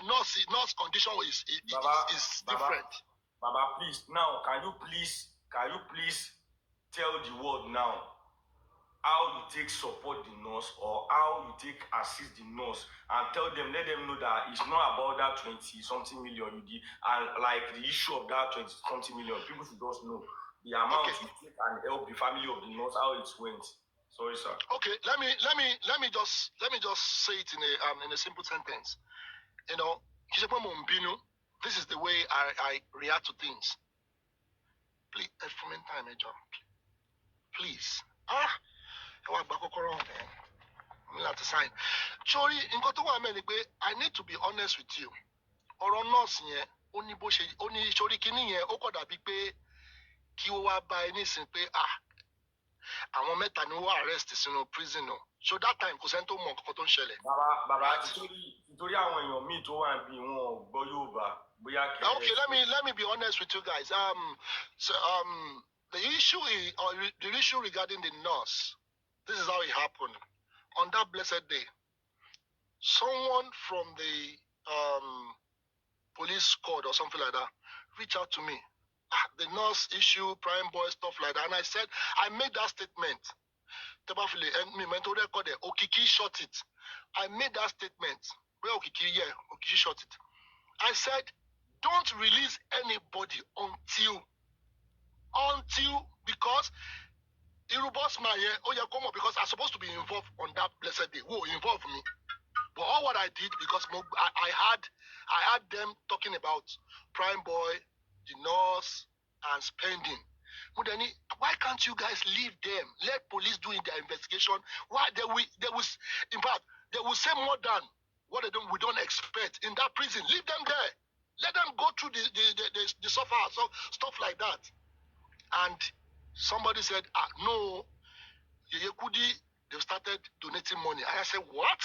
nurse condition is different. Baba, please, now, can you please tell the world now how you take support the nurse or how you take assist the nurse and let them know that it's not about that 20-something million you did and like the issue of that 20-something million. People should just know the amount you take and help the family of the nurse, how it went. Sorry, sir. Okay, let me just say it in a simple sentence. You know, this is the way I react to things. Please, for me time, John. Please. I have to sign. Sorry, I need to be honest with you. Ọ̀rọ̀ nurse yẹn, ó ní sórí kíní yẹn, ó kọ̀ dàbí pé kí ó wá bá ẹ nísìn pé àwọn mẹ́ta ni wọ́n arrest sínú prison o. So that time kò sẹ́ni tó mọ nǹkan tó ń ṣẹlẹ̀. Bàbá nítorí àwọn èèyàn míì tó wà bí wọn gbọ́ Yorùbá bóyá kẹ́. Okay, let me be honest with you guys. The issue regarding the nurse, this is how it happened. On that blessed day, someone from the police squad or something like that reached out to me. The nurse issue, prime boy, stuff like that. And I said, I made that statement. Okiki shot it. I made that statement. Where Okiki shot it. I said, don't release anybody until because because I'm supposed to be involved on that blessed day. Who involved me? But all what I did, because I had them talking about prime boy, the nurse, and spending. Why can't you guys leave them? Let police do their investigation. Why they will in fact they will say more than what we don't expect in that prison. Leave them there. Let them go through the suffer, stuff like that. And somebody said, no, Yeyekudi, they've started donating money. And I said, what?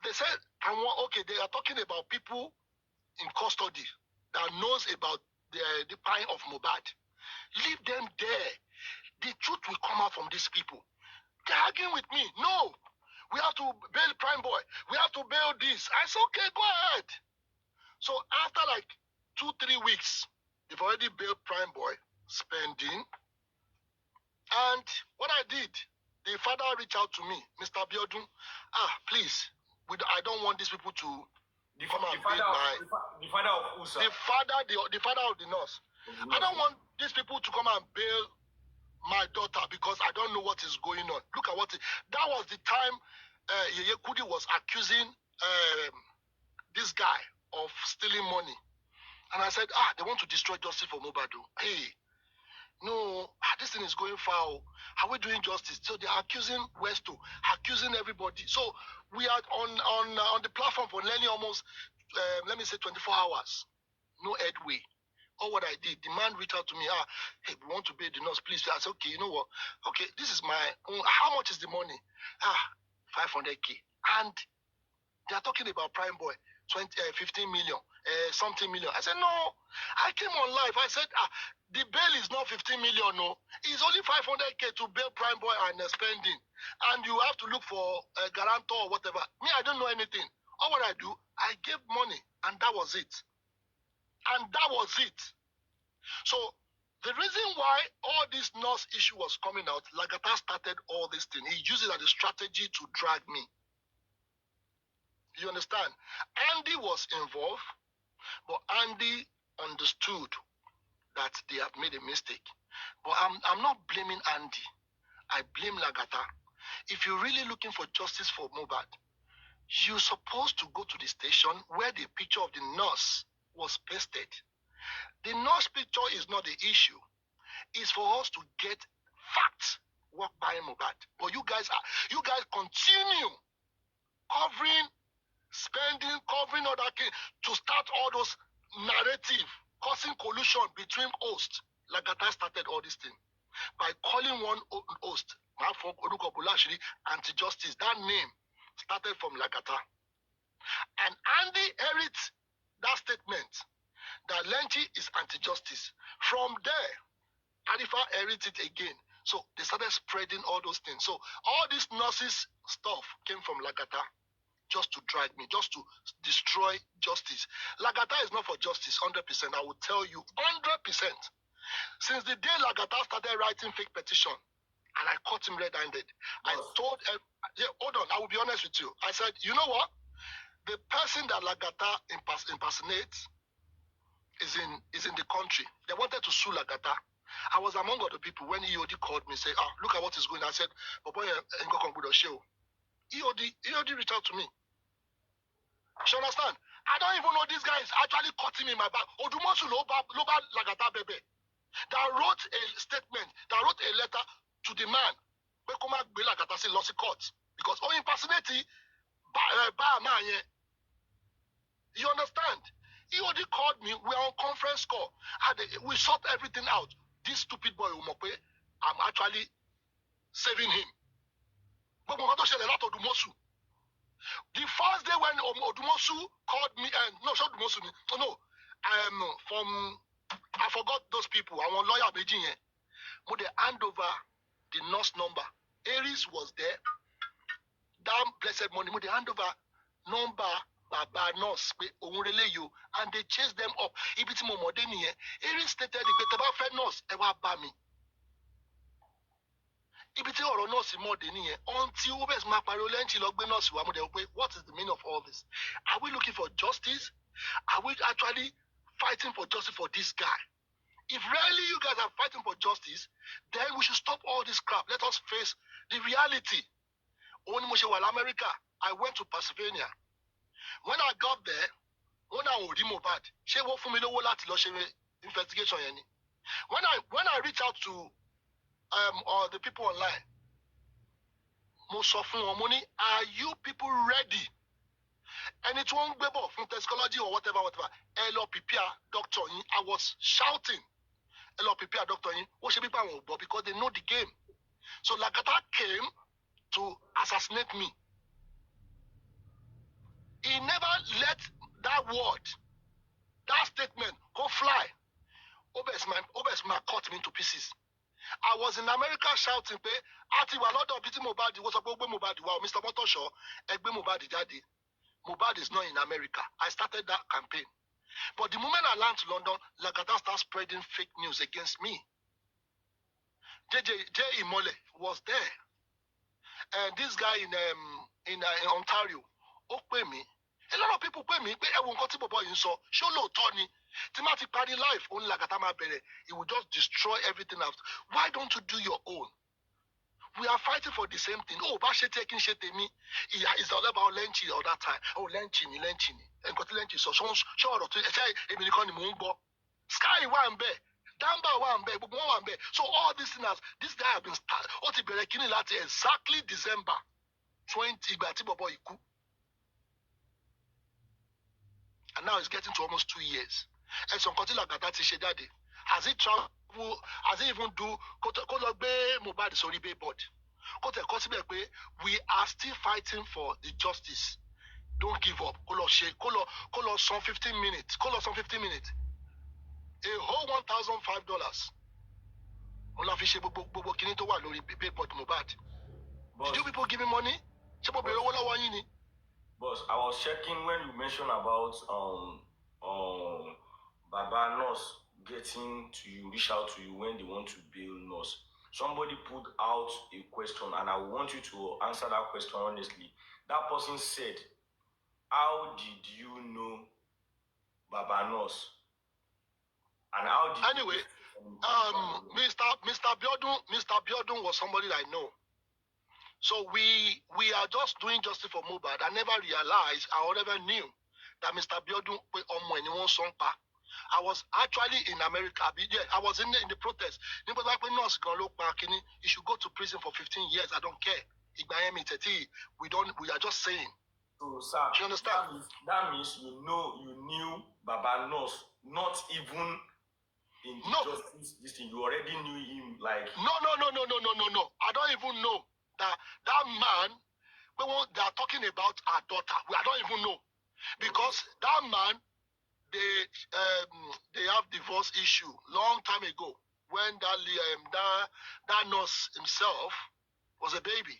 They said, okay, they are talking about people in custody that knows about the pine of Mobad. Leave them there. The truth will come out from these people. They're arguing with me. No, we have to bail Prime Boy. We have to bail this. I said, okay, go ahead. So after like 2-3 weeks, they've already bailed Prime Boy, spending. And what I did, the father reached out to me, Mr. Biodun. Please, I don't want these people to come and bail my... The father of who, sir? The father of the nurse. I don't want these people to come and bail my daughter because I don't know what is going on. Look at that was the time Yeye Kudi was accusing this guy of stealing money. And I said, they want to destroy justice for Mobado. Hey, no, this thing is going foul. Are we doing justice? So they are accusing Westo, accusing everybody. So we are on the platform for nearly almost, let me say 24 hours. No headway. All what I did, the man reached out to me, hey, we want to pay the nurse, please. I said, okay, you know what? Okay, this is my own. How much is the money? 500K. And they are talking about Prime Boy, 15 million, something million. I said, no, I came on live. I said, the bail is not 15 million, no. It's only 500K to bail Prime Boy and spending. And you have to look for a guarantor or whatever. Me, I don't know anything. All what I do, I gave money, and that was it. And that was it. So the reason why all this nurse issue was coming out, Lagata started all this thing. He used it as a strategy to drag me. You understand? Andy was involved, but Andy understood that they have made a mistake. But I'm not blaming Andy. I blame Lagata. If you're really looking for justice for Mobad, you're supposed to go to the station where the picture of the nurse was pasted. The nurse picture is not the issue. It's for us to get facts work by Mobad. But you guys continue covering, spending, covering other things to start all those narrative, causing collusion between hosts. Lagata started all this thing by calling one host, anti-justice. That name started from Lagata. And Andy inherits that statement that Lenchi is anti-justice. From there, Arifa inherits it again. So they started spreading all those things. So all this nurses stuff came from Lagata just to drag me, just to destroy justice. Lagata is not for justice, 100%. I will tell you, 100%. Since the day Lagata started writing fake petition, and I caught him red-handed, I told him, hold on, I will be honest with you. I said, you know what? The person that Lagata impersonates is in the country. They wanted to sue Lagata. I was among other people when EOD called me, say, look at what is going on. I said, Papa, EOD reached out to me. You understand? I don't even know this guy is actually cutting me in my back. Odumosu Loba Lagata Bebe. That wrote a statement, that wrote a letter to the man. Lagata say lost court. Because impersonate you understand? He already called me. We are on conference call. We sort everything out. This stupid boy, Umope, I'm actually saving him. But the first day when Odumosu called me, I forgot those people. I want lawyer Beijing. But they hand over the nurse number. Aries was there. Damn blessed money. They hand over number. Baba nurse and they chased them up. Ibiti mo modeni Erin stated the nurse ever bami. Ibiti oro nurse modeni until Ubes Maparolenchi logbe nurse wa mo de pe what is the meaning of all this? Are we looking for justice? Are we actually fighting for justice for this guy? If really you guys are fighting for justice, then we should stop all this crap. Let us face the reality. When America, I went to Pennsylvania. When I got there, when I was Mobad, she worked for me the investigation. When I reached out to the people online, most of money, are you people ready? And it won't be from toxicology or whatever. LOPPR doctor, I was shouting. LOPPR doctor, what should people because they know the game. So Lagata came to assassinate me. He never let that word That statement, go fly. Obes my cut me to pieces. I was in America shouting, pé, Ati wa lọ́dọ̀ bí tí Mohbad was about Mohbad. Wow, Mr. Motosho, Egbe Mohbad daddy. Mohbad is not in America. I started that campaign. But the moment I land to London, Lagata started spreading fake news against me. J Imole was there. And this guy in Ontario, me. A lot of people pay me, pé ẹ̀wọ̀n nǹkan tí bọ̀bọ̀ yìí ń sọ, ṣé ó lóòótọ́ ni? Tí má ti parí life, òun Lagata máa bẹ̀rẹ̀, it will just destroy everything else. Why don't you do your own? We are fighting for the same thing. Oh, bá ṣe tí ẹ kí n ṣe tèmi. It's all about lẹ́ǹchì all that time. Oh, lẹ́ǹchì ni. Nǹkan tí lẹ́ǹchì sọ, ṣé ọ̀rọ̀ tó ṣe èmi nìkan ni mò ń gbọ́. Sky wà ń bẹ̀. Damba wà ń bẹ̀. Gbogbo wọn wà ń bẹ̀. So all these things, this guy has been started. Ó ti bẹ̀rẹ̀ kíní láti exactly December 20 ìgbà tí bọ̀bọ̀ yìí kú. And now it's getting to almost 2 years. And some country like that is jáde. Has he traveled? Has he even do? Mohbad sorry billboard. We are still fighting for the justice. Don't give up. Call us some 15 minutes. Call us some 15 minutes. A whole $1,005. On a fiche bobo kinito wa lori billboard Mohbad. Did you people give me money? Boss, I was checking when you mentioned about Baba Nurse getting to you, reach out to you when they want to bail Nurse. Somebody put out a question, and I want you to answer that question honestly. That person said, "How did you know Baba Nurse?" And how did anyway, Mr. Biodun was somebody I know. So we are just doing justice for Mohbad. I never realized, I never knew that Mr. Biodun I was actually in America. I was in the protest. You should go to prison for 15 years. I don't care. We are just saying. So, sir, do you understand? That means you knew Baba Nurse, not even in justice. This thing, you already knew him like. No. I don't even know that man. They are talking about our daughter. I don't even know, because that man, they have divorce issue long time ago when that nurse himself was a baby.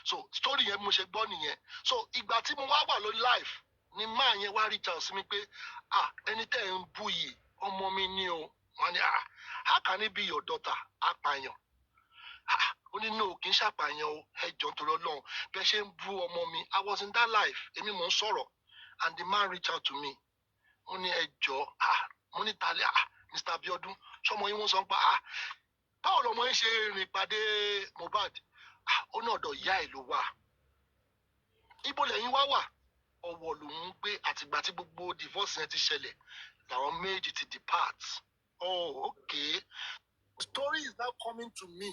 So story yẹn mo ṣe gbọ́ nìyẹn. So ìgbà tí mo wà lórí life ni máa yẹn wá reach out sí mi pé ẹni tẹ́ ń bú yìí ọmọ mi ni o. Wọ́n ní how can it be your daughter? Apààyàn. Ó ní no kì í ṣàpààyàn o, ẹjọ́ nítorí Ọlọ́run bẹ́ẹ̀ ṣe ń bú ọmọ mi. I was in that life. Èmi mò ń sọ̀rọ̀, and the man reach out to me. Ó ní ẹjọ́ mo ní talẹ̀ Mr. Biodun ṣọmọ yín wọ́n sọ pé báwo lọmọ yín ṣe rìn pàdé Mohbad? Ó ní ọ̀dọ̀ ìyá ẹ̀ ló wà. Ibo lẹ́yìn wà Ọ̀wọ̀ ló ń gbé àtìgbà tí gbogbo divorce yẹn ti ṣẹlẹ̀ làwọn méjì ti depart. Oh, okay. The story is now coming to me.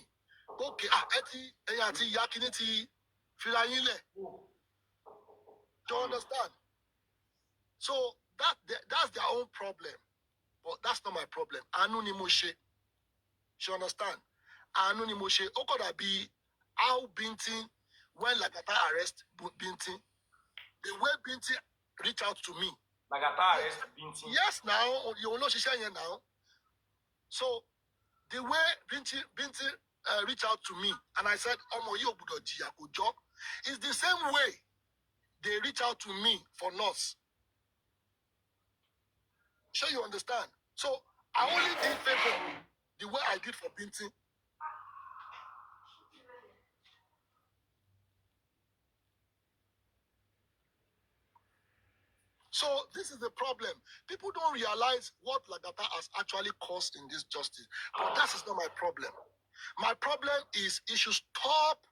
Okay, ẹ̀yin àti ìyá kìíní ti fira yín lẹ̀. Do you understand? So that's their own problem, but that's not my problem. Àánú ni mo ṣe. You understand? Àánú ni mo ṣe. Ó kódà bí how Bintin, when Lagata arrest Bintin, the way Bintin reach out to me. Lagata arrest Bintin. Yes, now you will know she's here now. So the way Bintin reach out to me, and I said, "Omo yo budo jiya ko job," is the same way they reach out to me for nurse. Sure you understand? So I only did favor the way I did for Bintin. So this is the problem. People don't realize what Lagata has actually caused in this justice. But that is not my problem. My problem is he should stop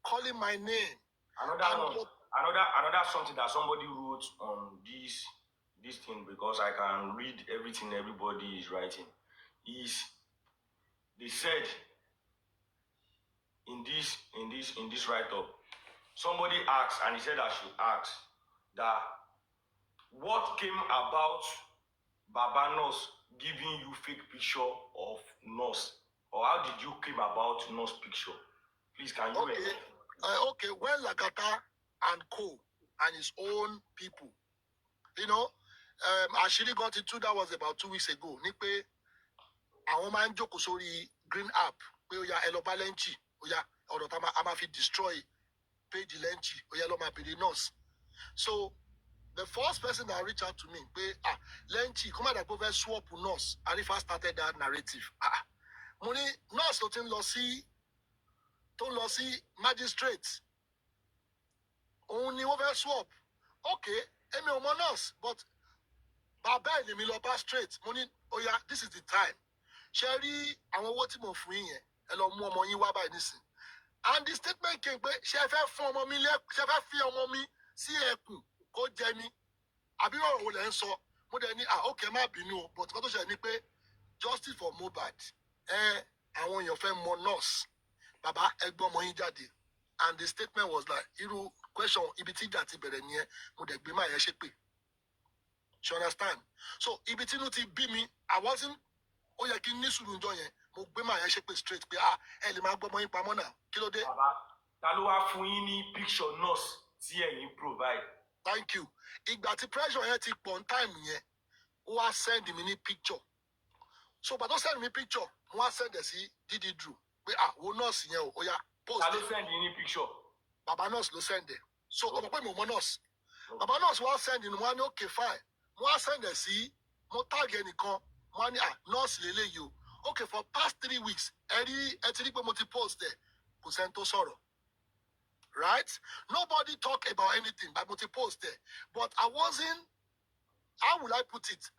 calling my name. Another something that somebody wrote on this thing, because I can read everything everybody is writing, is they said in this write-up, somebody asked, and he said I should ask that what came about Baba Nurse giving you fake picture of Nurse, or how did you came about Nurse picture? Please, can you explain? Okay, when Lagata and Co and his own people, Àṣírí gan ti tú, that was about 2 weeks ago. Ní pé àwọn máa ń jókòó sórí green app pé ó yá ẹ lọ bá lẹ́ǹchì, ó yá ọ̀rọ̀ tá a máa fi destroy page lẹ́ǹchì, ó yá lọ máa bèrè nurse. So the first person that reached out to me pé lẹ́ǹchì kó má dàgbò fẹ́ swap nurse. Arifa started that narrative. Mo ní nurse ló ti ń lọ sí magistrate. Òun ni wọ́n fẹ́ swap. Okay, èmi ò mọ nurse, but bàbá ẹ̀ lèmi lọ bá straight. Mo ní ó yá, this is the time. Ṣé rí àwọn owó tí mo fún yín yẹn, ẹ lọ mú ọmọ yín wá báyìí nísìn. And the statement came pé ṣé fẹ́ fún ọmọ mi ṣé fẹ́ fi ọmọ mi sí ẹkùn kó jẹ mi. Àbí ọ̀rọ̀ wo lẹ ń sọ? Mo dẹ̀ ní okay má bínú o, but nǹkan tó ṣẹlẹ̀ ni pé justice for Mohbad. Àwọn èèyàn fẹ́ mọ nurse. Bàbá ẹ gbọ́ ọmọ yín jáde. And the statement was like, irú question ibi tí ìjà ti bẹ̀rẹ̀ nìyẹn, mo dẹ̀ gbé máa yẹn ṣépè. You understand? So ibi tí inú ti bí mi, I wasn't, ó yẹ kí n ní sùúrù ńjọ́ yẹn, mo gbé máa yẹn ṣépè straight pé ẹ lè máa gbọ́ ọmọ yín pamọ́ náà, kí ló dé? Bàbá, ta ló wá fún yín ní picture nurse tí ẹ̀yin provide? Thank you. Ìgbà tí pressure yẹn ti pọ̀ on time yẹn, ó wá send mi ní picture. So bàtọ́ send mi picture, mo wá send ẹ̀ sí Didi Drew pé wo nurse yẹn o, ó yá post. Ta ló send yín ní picture? Bàbá nurse ló send ẹ̀. So ọmọ pé mo mọ nurse. Bàbá nurse wá send ní, mo wá ní okay fine. Mo wá send ẹ̀ sí, mo tag ẹnìkan, mo wá ní nurse lélẹ́yìí o. Okay, for past 3 weeks, ẹ ti rí pé mo ti post ẹ̀, kò sẹ́ni tó sọ̀rọ̀. Right? Nobody talk about anything, but mo ti post ẹ̀. But I wasn't, how will I put it?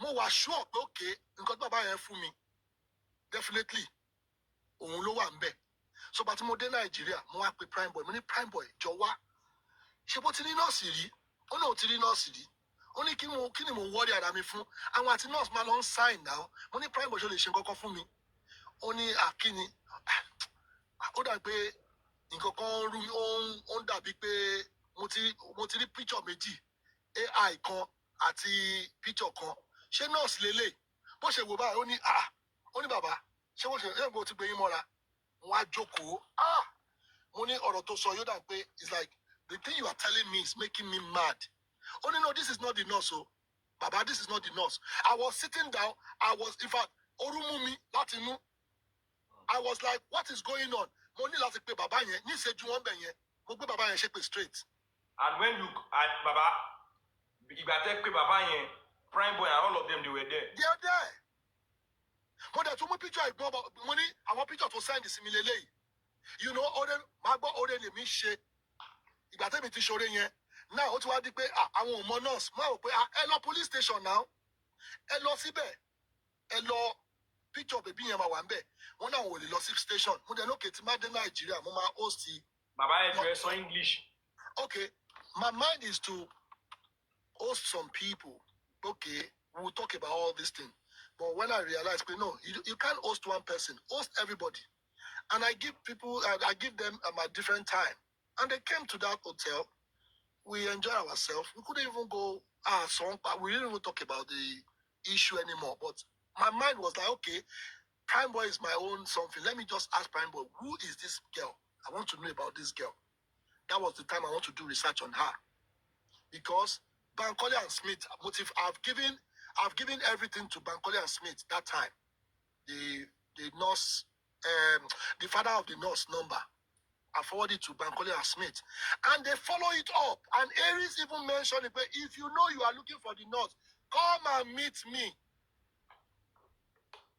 Mo wà sure pé okay, nǹkan tí bàbá yẹn fún mi, definitely, òun ló wà ńbẹ̀. So bàtí mo dé Nàìjíríà, mo wá pe Prime Boy, mo ní Prime Boy, jọ wá. Ṣé bó ti rí nọ́ọ̀sì rí? Ó náà ti rí nọ́ọ̀sì rí. Ó ní kí ni mo worry ara mi fún? Àwọn àti nọ́ọ̀sì máa lọ ń sign now. Mo ní Prime Boy ṣe lè ṣe nǹkan kan fún mi. Ó ní kíni? Ó dà pé nǹkan kan rú mi, ó ń dàbí pé mo ti rí picture méjì, AI kan àti picture kan. Ṣé nọ́ọ̀sì lélẹ̀? Bó ṣe wò báyìí, ó ní bàbá, ṣé wọ́n ṣe ẹ̀ ń bó ti gbé yín mọ́ra? Wọ́n á jókòó. Mo ní ọ̀rọ̀ tó sọ yóò dà pé it's like the thing you are telling me is making me mad. Oh no, this is not the nurse. Oh, Baba, this is not the nurse. I was sitting down. In fact, Orumumi, Latinu. I was like, what is going on? Mo ní láti pe bàbá yẹn, ní ìṣẹ́jú wọn bẹ̀ yẹn, mo gbé bàbá yẹn ṣépè straight. And when Baba, ìgbà tẹ́ pé bàbá yẹn, Prime Boy and all of them, they were there. They are there. Mo dẹ̀ tún mú picture ìgbọ́n bọ̀, mo ní àwọn picture tó send sí mi lélẹ́yìí. You know, máa gbọ́ ọ̀rẹ́ lèmi ṣe. Ìgbà tẹ́mi ti ṣoré yẹn. Now ó ti wá di pé àwọn ò mọ nurse, máa wò pé ẹ lọ police station now. Ẹ lọ síbẹ̀. Ẹ lọ picture bèbí yẹn máa wà ńbẹ̀. Wọ́n náà wò lè lọ sí station. Mo dẹ̀ lókè tí máa dé Nàìjíríà, mo máa host. Bàbá ẹ jọ ẹ sọ English. Okay, my mind is to host some people. Okay, we'll talk about all this thing. But when I realized, no, you can't host one person. Host everybody. And I give them a different time. And they came to that hotel. We enjoy ourselves. We couldn't even go song, but we didn't even talk about the issue anymore. But my mind was like, okay, Prime Boy is my own something. Let me just ask Prime Boy, who is this girl? I want to know about this girl. That was the time I want to do research on her. Because Bankole and Smith, I've given everything to Bankole and Smith that time. The nurse, the father of the nurse number. I forwarded it to Bankole and Smith. And they follow it up. And Aries even mentioned it, but if you know you are looking for the nurse, come and meet me.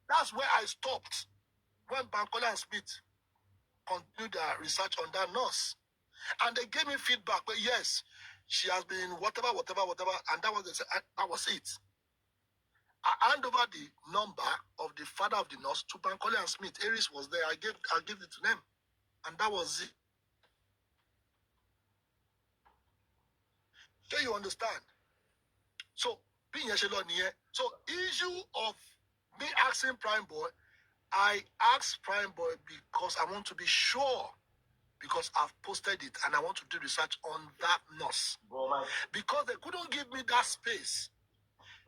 That's where I stopped when Bankole and Smith continued their research on that nurse. And they gave me feedback, but yes, she has been whatever, and that was it. I hand over the number of the father of the nurse to Bankole and Smith. Aries was there. I gave it to them. And that was it. Do you understand? So, issue of me asking Prime Boy, I asked Prime Boy because I want to be sure, because I've posted it and I want to do research on that nurse. Because they couldn't give me that space.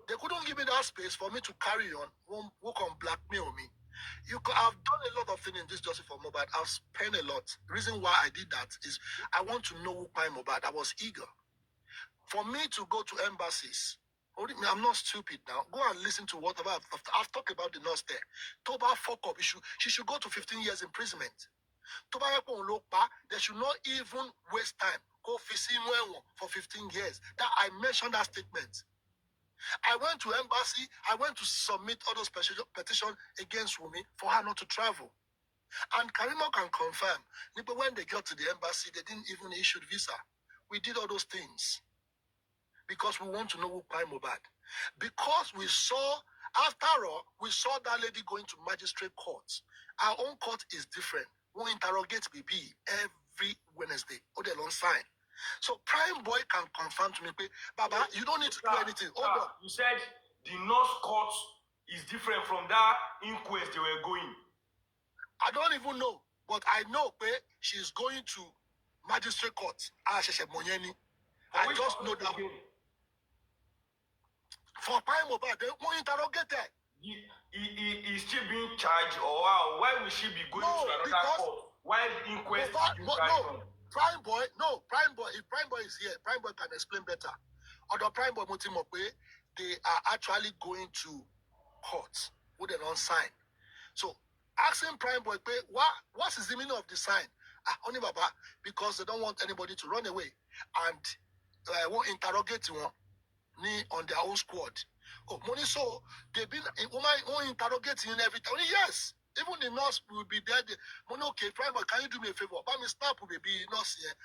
They couldn't give me that space for me to carry on, who can blackmail me. I've done a lot of things in this justice for Mohbad. I've spent a lot. The reason why I did that is I want to know who Prime Mohbad. I was eager. For me to go to embassies, I'm not stupid now. Go and listen to whatever I've talked about the nurse there. Toba fuck up. She should go to 15 years imprisonment. Toba they should not even waste time. Go for 15 years. That I mentioned that statement. I went to embassy. I went to submit all those petition against Wumi for her not to travel. And Karimo can confirm, when they got to the embassy, they didn't even issue visa. We did all those things because we want to know who Prime Mobad. Because we saw, after all, we saw that lady going to magistrate courts. Our own court is different. We interrogate BB every Wednesday. Or they don't sign. So Prime Boy can confirm to me, Baba, you don't need to do anything. Hold on. You said the nurse court is different from that inquest they were going. I don't even know, but I know she's going to magistrate court. I just know that. For Prime Mobile, they won't interrogate her. Is she being charged or how? Why will she be going to another court? Why the inquest is no. Prime Boy, if Prime Boy is here, Prime Boy can explain better. Although Prime Boy they are actually going to court with an on sign. So asking Prime Boy, what is the meaning of the sign? Only Baba, because they don't want anybody to run away and won't interrogate you on their own squad. Oh, money, so they've been interrogating every time. Yes, even the nurse will be there. Money, okay, Prime Boy, can you do me a favor? But me snap will be nurse here.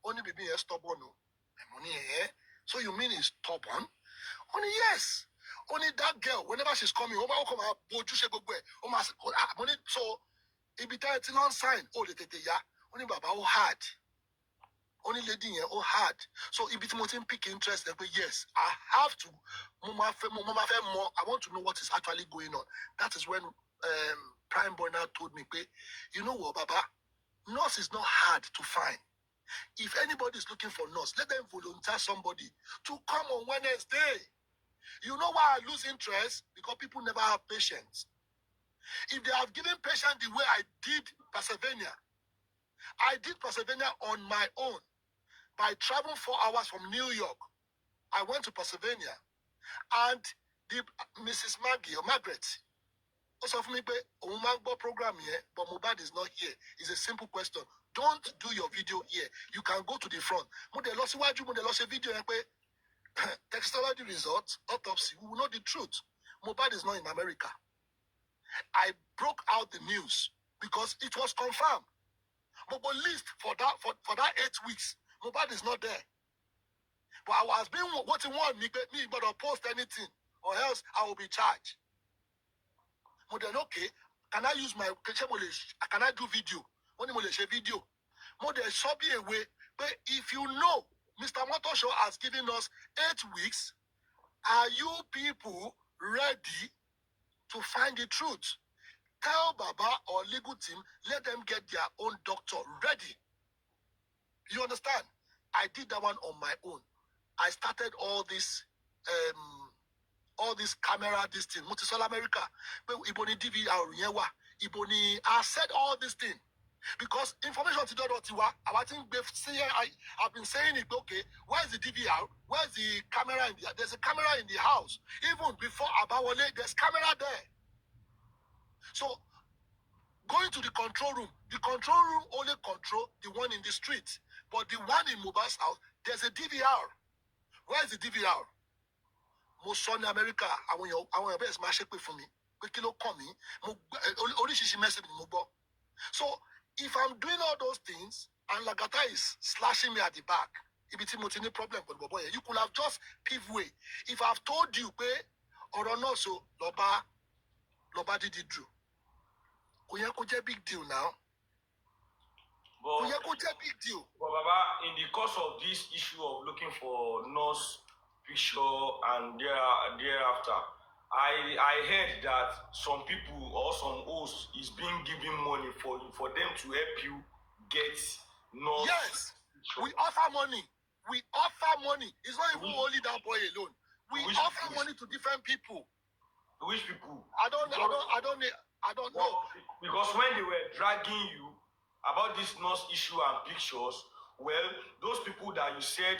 Only baby is stubborn. Money here. So you mean he's stubborn? Only yes. Only that girl, whenever she's coming, so it be telling on sign. Only Baba hard. Only lady here hard. So if it's mountain pick interest, then yes, I have to more. I want to know what is actually going on. That is when Prime Boy now told me, you know what, Baba? Nurse is not hard to find. If anybody is looking for nurse, let them volunteer somebody to come on Wednesday. You know why I lose interest? Because people never have patience. If they have given patience the way I did Pennsylvania on my own by traveling 4 hours from New York. I went to Pennsylvania, and the Mrs. Maggie or Margaret also for me, program here, but Mobad is not here. It's a simple question. Don't do your video here. You can go to the front. Video textology results, autopsy, we will know the truth. Mobad is not in America. I broke out the news because it was confirmed. But at least for that 8 weeks, Mobad is not there. But I was being what you want me but I'll post anything, or else I will be charged. But then okay, can I use can I do video? Video. But there shall be a way. But if you know Mr. Motor Show has given us 8 weeks, are you people ready to find the truth? Tell Baba or legal team, let them get their own doctor ready. You understand? I did that one on my own. I started all this camera, this thing, Multisol America. But Iboni DVR, Iboni, I said all this thing. Because information to I think I've been saying it, okay, where's the DVR? Where's the camera there's a camera in the house. Even before Abawale, there's camera there. So going to the control room only control the one in the street. But the one in Mubarak's house, there's a DVR. Where's the DVR? Most son America, I want your best match for me. So if I'm doing all those things and Lagata is slashing me at the back, it's a problem for boy. You could have just paved way. If I've told you, or not so, Loba did it true. Big deal now. But big deal. But Baba, in the course of this issue of looking for nurse picture and thereafter, I heard that some people or some hosts is being given money for them to help you get nurse. Yes, picture. We offer money. It's not even only that boy alone. We offer money to different people. Which people? I don't know. Because when they were dragging you about this nurse issue and pictures, well, those people that you said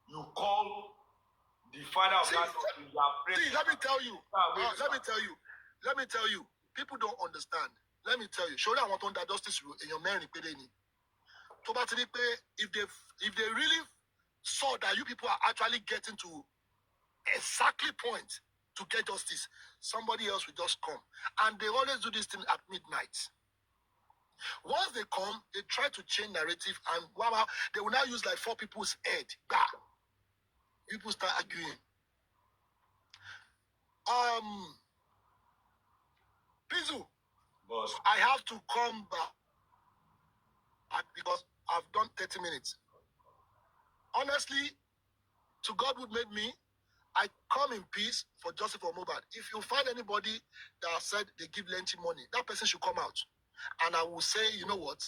you call The father of See, that son is afraid. See, let me tell you. Let me tell you. People don't understand. Let me tell you. Show them what on that justice in your man if they really saw that you people are actually getting to exactly point to get justice, somebody else will just come. And they always do this thing at midnight. Once they come, they try to change narrative, and wow, they will now use like 4 people's head. Bah! People start arguing. Pizu, Boss. I have to come back because I've done 30 minutes. Honestly, to God who made me, I come in peace for justice for Mohbad. If you find anybody that said they give Lenchi money, that person should come out. And I will say, you know what?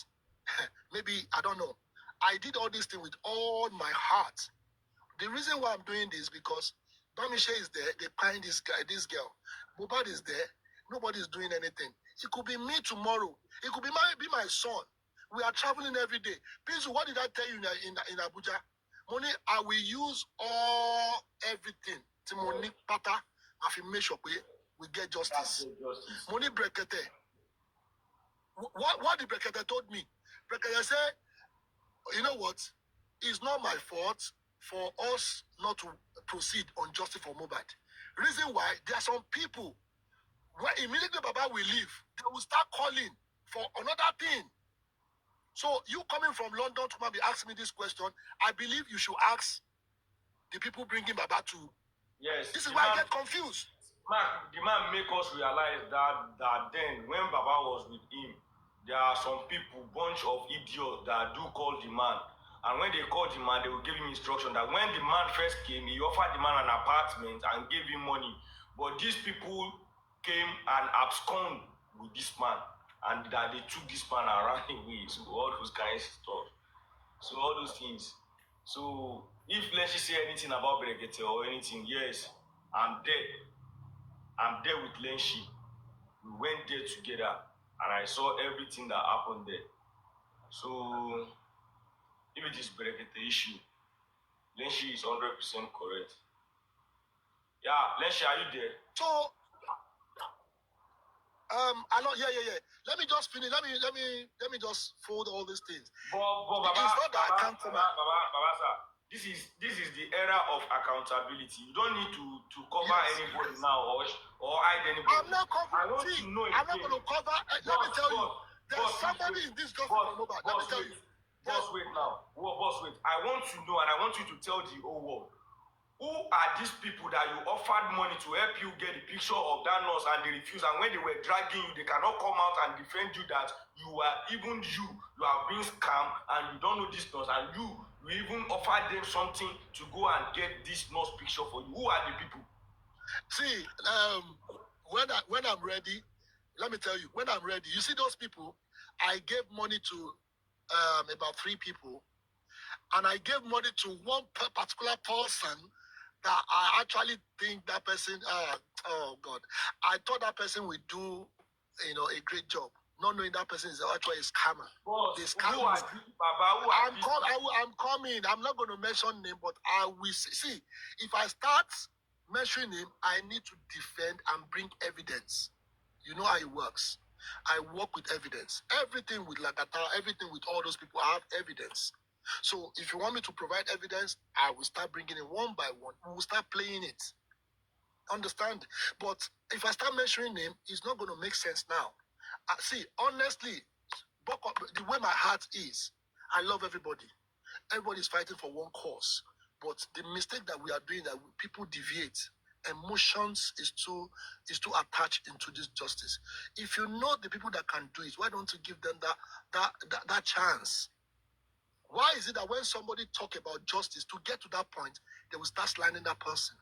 Maybe, I don't know. I did all this thing with all my heart. The reason why I'm doing this because Bamishe is there, they find this guy, this girl. Mohbad is there, nobody's doing anything. It could be me tomorrow. It could be my son. We are traveling every day. Pizu, what did I tell you in Abuja? Money, I will use everything. Timoni Pata, affirmation, we get justice. Money Brekete. What the Brekete told me? Brekete said, you know what? It's not my fault for us not to proceed on justice for Mohbad. Reason why, there are some people, when immediately Baba will leave, they will start calling for another thing. So you coming from London to be asking me this question, I believe you should ask the people bringing Baba to. Yes. This is why I get confused. The man make us realize that then when Baba was with him, there are some people, bunch of idiots that do call the man. And when they call the man, they will give him instruction that when the man first came, he offered the man an apartment and gave him money. But these people came and absconded with this man. And that they took this man around away. So all those kinds of stuff. So all those things. So if Lenchi say anything about Berekete or anything, yes, I'm there. I'm there with Lenchi. We went there together and I saw everything that happened there. So if it is Berekete issue, Lenchi is 100% correct. Yeah, Lenchi, are you there? So I know, yeah. Let me just finish. Let me just fold all these things. Baba, sir. This is the era of accountability. You don't need to cover anybody now or hide anybody. I'm not covering. I'm not going to cover. Let me tell you, there's somebody in this government. Let me tell you. Boss, wait now. Boss, wait. I want to know and I want you to tell the whole world. Who are these people that you offered money to help you get a picture of that nurse and they refused? And when they were dragging you, they cannot come out and defend you that you are being scammed and you don't know this nurse and you even offered them something to go and get this nurse picture for you. Who are the people? See, when I'm ready, let me tell you, when I'm ready, you see those people, I gave money to about 3 people, and I gave money to one particular person that I actually think that person, oh God, I thought that person would do, a great job, not knowing that person is actually a scammer. Boss, who are you, Baba? I'm coming. I'm not going to mention name, but I will see. If I start mentioning him, I need to defend and bring evidence. You know how it works. I work with evidence. Everything with Lagata, everything with all those people, I have evidence. So if you want me to provide evidence, I will start bringing it one by one. We will start playing it. Understand? But if I start mentioning him, it's not going to make sense now. See, honestly, the way my heart is, I love everybody. Everybody's fighting for one cause. But the mistake that we are doing, that people deviate. Emotions is too attached into this justice. If you know the people that can do it, why don't you give them that chance? Why is it that when somebody talk about justice, to get to that point, they will start slandering that person?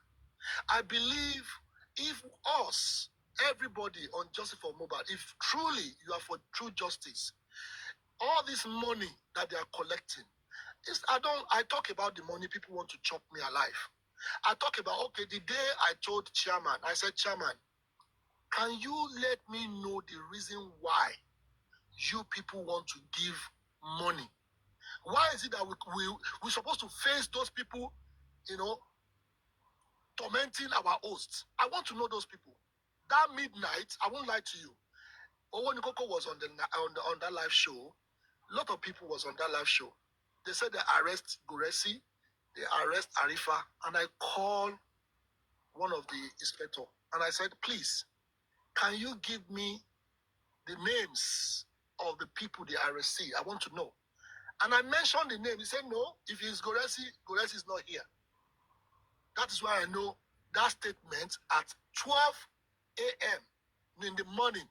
I believe if us, everybody on justice for Mohbad, if truly you are for true justice, all this money that they are collecting, I talk about the money people want to chop me alive. I talk about, okay, the day I told Chairman, I said, Chairman, can you let me know the reason why you people want to give money? Why is it that we're supposed to face those people, tormenting our hosts. I want to know those people. That midnight, I won't lie to you. Owo Nikoko was on that live show. A lot of people was on that live show. They said they arrest Guresi, they arrest Arifa, and I called one of the inspector and I said, please, can you give me the names of the people they arrested? I want to know. And I mentioned the name. He said, no, if it's Guresi, Guresi is not here. That is why I know that statement at 12 a.m. in the morning.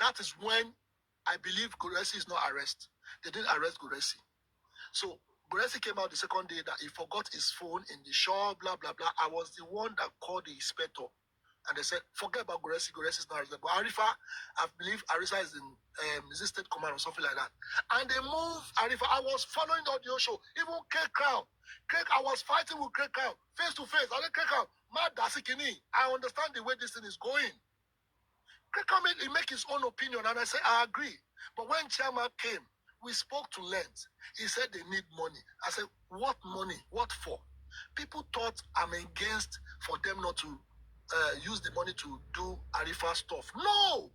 That is when I believe Guresi is not arrested. They didn't arrest Guresi. So Guresi came out the second day that he forgot his phone in the shop, blah, blah, blah. I was the one that called the inspector. And they said, forget about Guresi. Guresi is not arrested. But Arifa, I believe Arifa is in state command or something like that. And they moved Arifa. I was following the audio show. Even Craig Crown. I was fighting with Craig Crown, face to face. I said, Craig Crown, Mad Dasikini. I understand the way this thing is going. Craig Crown, he make his own opinion. And I said, I agree. But when Chairman came, we spoke to length. He said they need money. I said, what money? What for? People thought I'm against for them not to use the money to do Arifa stuff. No!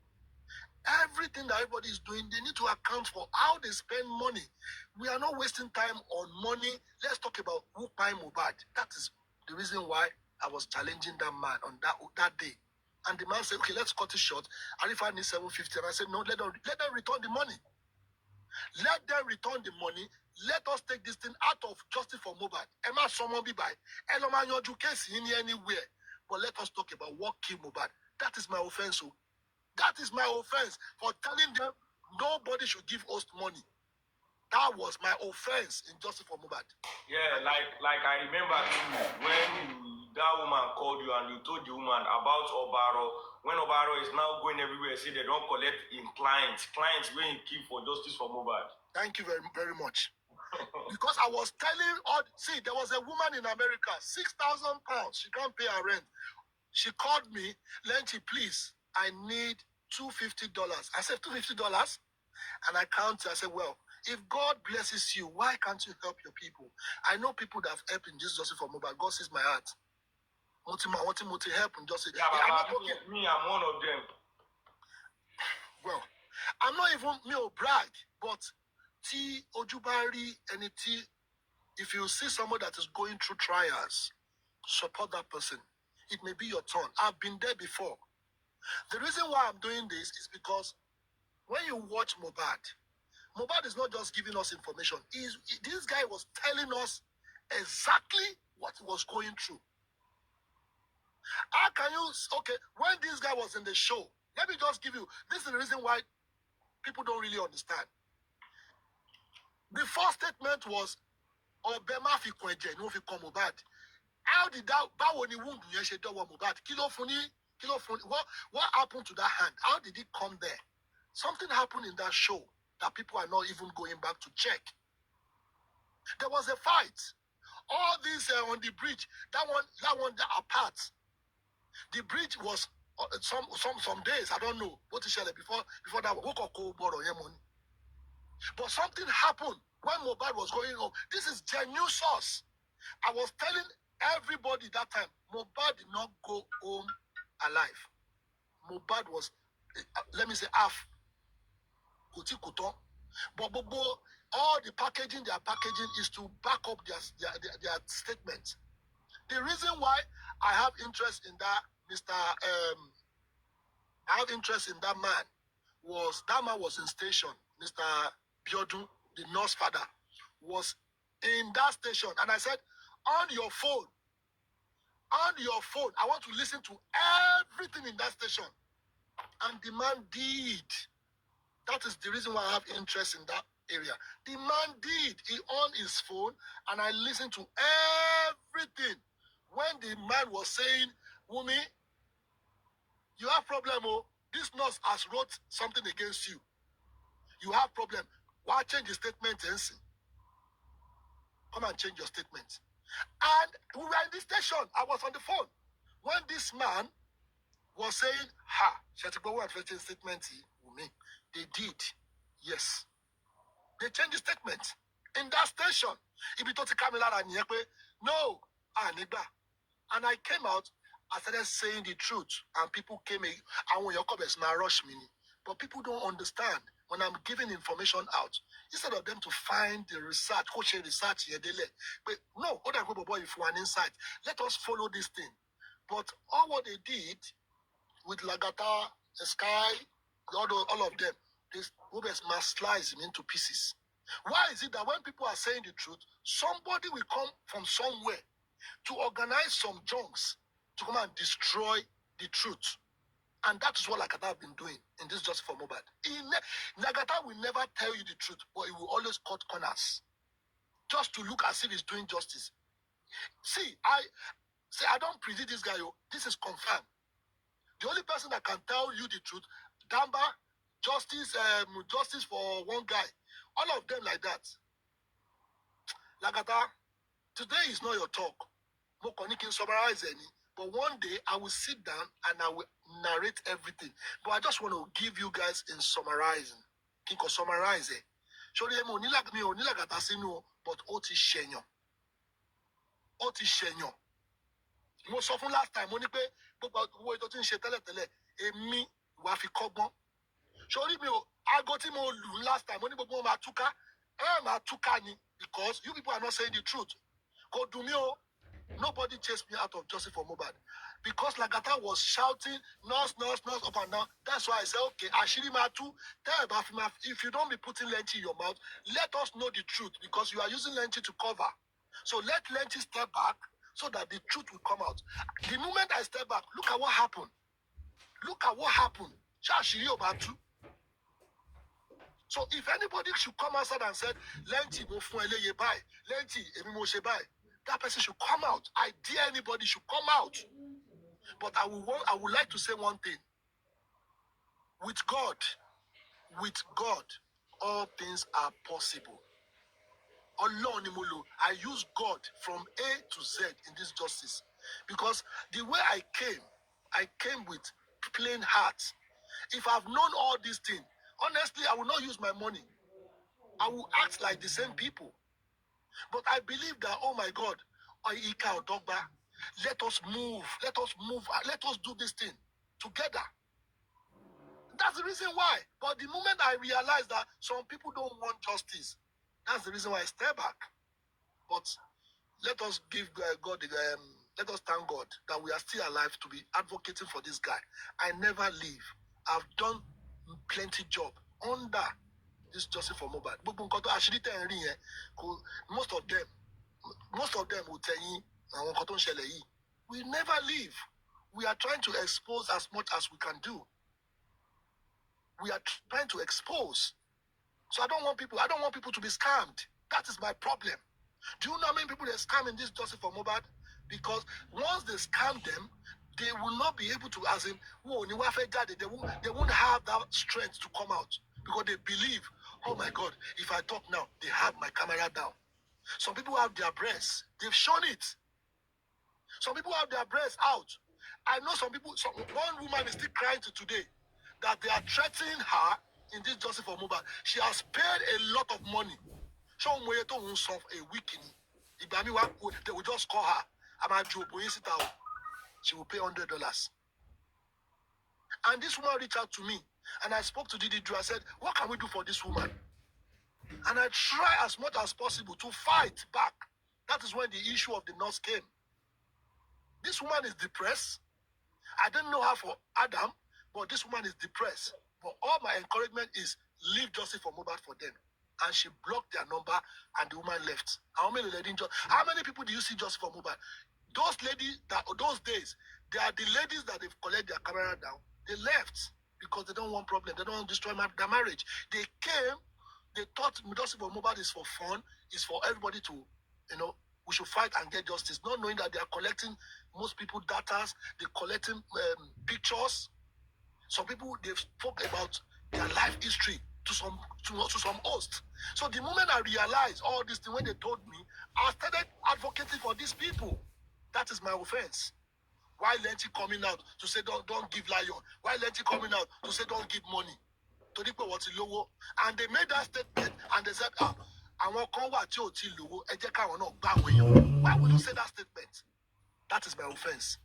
Everything that everybody is doing, they need to account for how they spend money. We are not wasting time on money. Let's talk about who buy Mohbad. That is the reason why I was challenging that man on that day. And the man said, okay, let's cut it short. Arifa needs 750. And I said, no, let them return the money. Let them return the money. Let us take this thing out of justice for Mohbad. Emma, someone be by. Case in anywhere. But let us talk about what killed Mohbad. That is my offense. So that is my offense for telling them nobody should give us money. That was my offense in justice for Mohbad. Yeah, like I remember too, when that woman called you and you told the woman about Obaro, when Obaro is now going everywhere, say they don't collect in clients when you keep for justice for Mohbad. Thank you very, very much. Because I was telling there was a woman in America, 6,000 pounds. She can't pay her rent. She called me, Lenchi, please, I need $250. I said, $250? And I counted. I said, well, if God blesses you, why can't you help your people? I know people that have helped in Jesus for Mohbad. God sees my heart. I want him to help in justice. Yeah, but I'm one of them. Well, I'm not even me or brag, but T Ojubari and T, if you see someone that is going through trials, support that person. It may be your turn. I've been there before. The reason why I'm doing this is because when you watch Mohbad is not just giving us information. This guy was telling us exactly what he was going through. How can you, when this guy was in the show, let me just give you, this is the reason why people don't really understand. The first statement was, Obema fi kwenje, no fi kon Mohbad. How did that, what happened to that hand? How did it come there? Something happened in that show that people are not even going back to check. There was a fight. All these on the bridge, that one apart. The bridge was some days, I don't know what is before that one. But something happened when Mohbad was going home. This is genuine source. I was telling everybody that time, Mohbad did not go home alive. Mohbad was, let me say, half. But all the packaging they are packaging is to back up their statement. The reason why I have interest in that, I have interest in that man was in station. Mr. Biodun, the nurse father, was in that station. And I said, on your phone, I want to listen to everything in that station. And the man did. That is the reason why I have interest in that area. The man did. He on his phone, and I listened to everything. When the man was saying, Wumi, you have problem, oh. This nurse has wrote something against you. You have problem. Why change the statement and see? Come and change your statement. And we were in the station. I was on the phone. When this man was saying, Shetibowo and fetching statement, Wumi, they did. Yes. They changed the statement. In that station. If you talk to Kamila and Yekwe, no, Anigba. And I came out, I started saying the truth, and people came in. And when your comments now rush me, but people don't understand when I'm giving information out. Instead of them to find the research, coaching research here, they let. But no, what I go boy if an insight. Let us follow this thing. But all what they did with Lagata, Sky, all of them, this Robert must slice him into pieces. Why is it that when people are saying the truth, somebody will come from somewhere to organize some junks to come and destroy the truth? And that is what Lagata have been doing in this Justice for Mobile. Lagata will never tell you the truth, but he will always cut corners just to look as if he's doing justice. See, I don't predict this guy. This is confirmed. The only person that can tell you the truth, Damba, justice for one guy, all of them like that. Lagata, today is not your talk. Mokoni can summarize any, but one day I will sit down and I will narrate everything. But I just want to give you guys in summarizing. Kiko summarize it. Surely mo ni Lagata sinu, but oti shenyo. Oti shenyo. Mo sọ fún last time mo ní pé gbogbo owó ètò tí ń ṣe tẹ́lẹ̀tẹ́lẹ̀ èmi wàá fi kọ́gbọ́n. Sori mi o aago tí mo lù last time mo ní gbogbo wọn máa túká máa túká ni because you people are not saying the truth. Kò dùn mí o. Nobody chased me out of Justice for Mobile because Lagata was shouting nurse up and down. That's why I said okay, Ashiri Matu, if you don't be putting Lenchi in your mouth, let us know the truth because you are using Lenchi to cover. So let Lenchi step back so that the truth will come out. The moment I step back, look at what happened. Look at what happened. So if anybody should come outside and said, Lenchi, that person should come out. I dare anybody should come out. But I would like to say one thing. With God, all things are possible. I use God from A to Z in this justice. Because the way I came with plain heart. If I've known all these things, honestly, I will not use my money. I will act like the same people. But I believe that, oh my God, let us move, let us do this thing together. That's the reason why. But the moment I realize that some people don't want justice, that's the reason why I step back. But let us give God, let us thank God that we are still alive to be advocating for this guy. I never leave. I've done plenty job under this Justice for Mobile. Most of them will tell you, we never leave. We are trying to expose as much as we can do. We are trying to expose. So I don't want people to be scammed. That is my problem. Do you know how many people they scam in this Justice for Mobile? Because once they scam them, they will not be able to, as in, they won't have that strength to come out because they believe, oh my God, if I talk now, they have my camera down. Some people have their breasts. They've shown it. Some people have their breasts out. I know some people, one woman is still crying to today that they are threatening her in this Justice for Mobile. She has paid a lot of money. So a week they will just call her. She will pay $100. And this woman reached out to me. And I spoke to Didi Drew. I said, what can we do for this woman? And I try as much as possible to fight back. That is when the issue of the nurse came. This woman is depressed. I didn't know her for Adam, but this woman is depressed. But all my encouragement is leave Justice for Mobile for them. And she blocked their number and the woman left. How many people do you see Justice for Mobile? Those ladies, those days, they are the ladies that they've collected their camera down. They left because they don't want problem. They don't want to destroy their marriage. They came, they thought Justice for Mobile is for fun, is for everybody to, we should fight and get justice. Not knowing that they are collecting most people data, they're collecting pictures. Some people, they've spoke about their life history to some hosts. So the moment I realized all this thing, when they told me, I started advocating for these people. That is my offense. Why Lenchi coming out to say don't give lion? Why Lenchi coming out to say don't give money? To the people what's low. And they made that statement and they said, I want to watch you low. Why would you say that statement? That is my offense.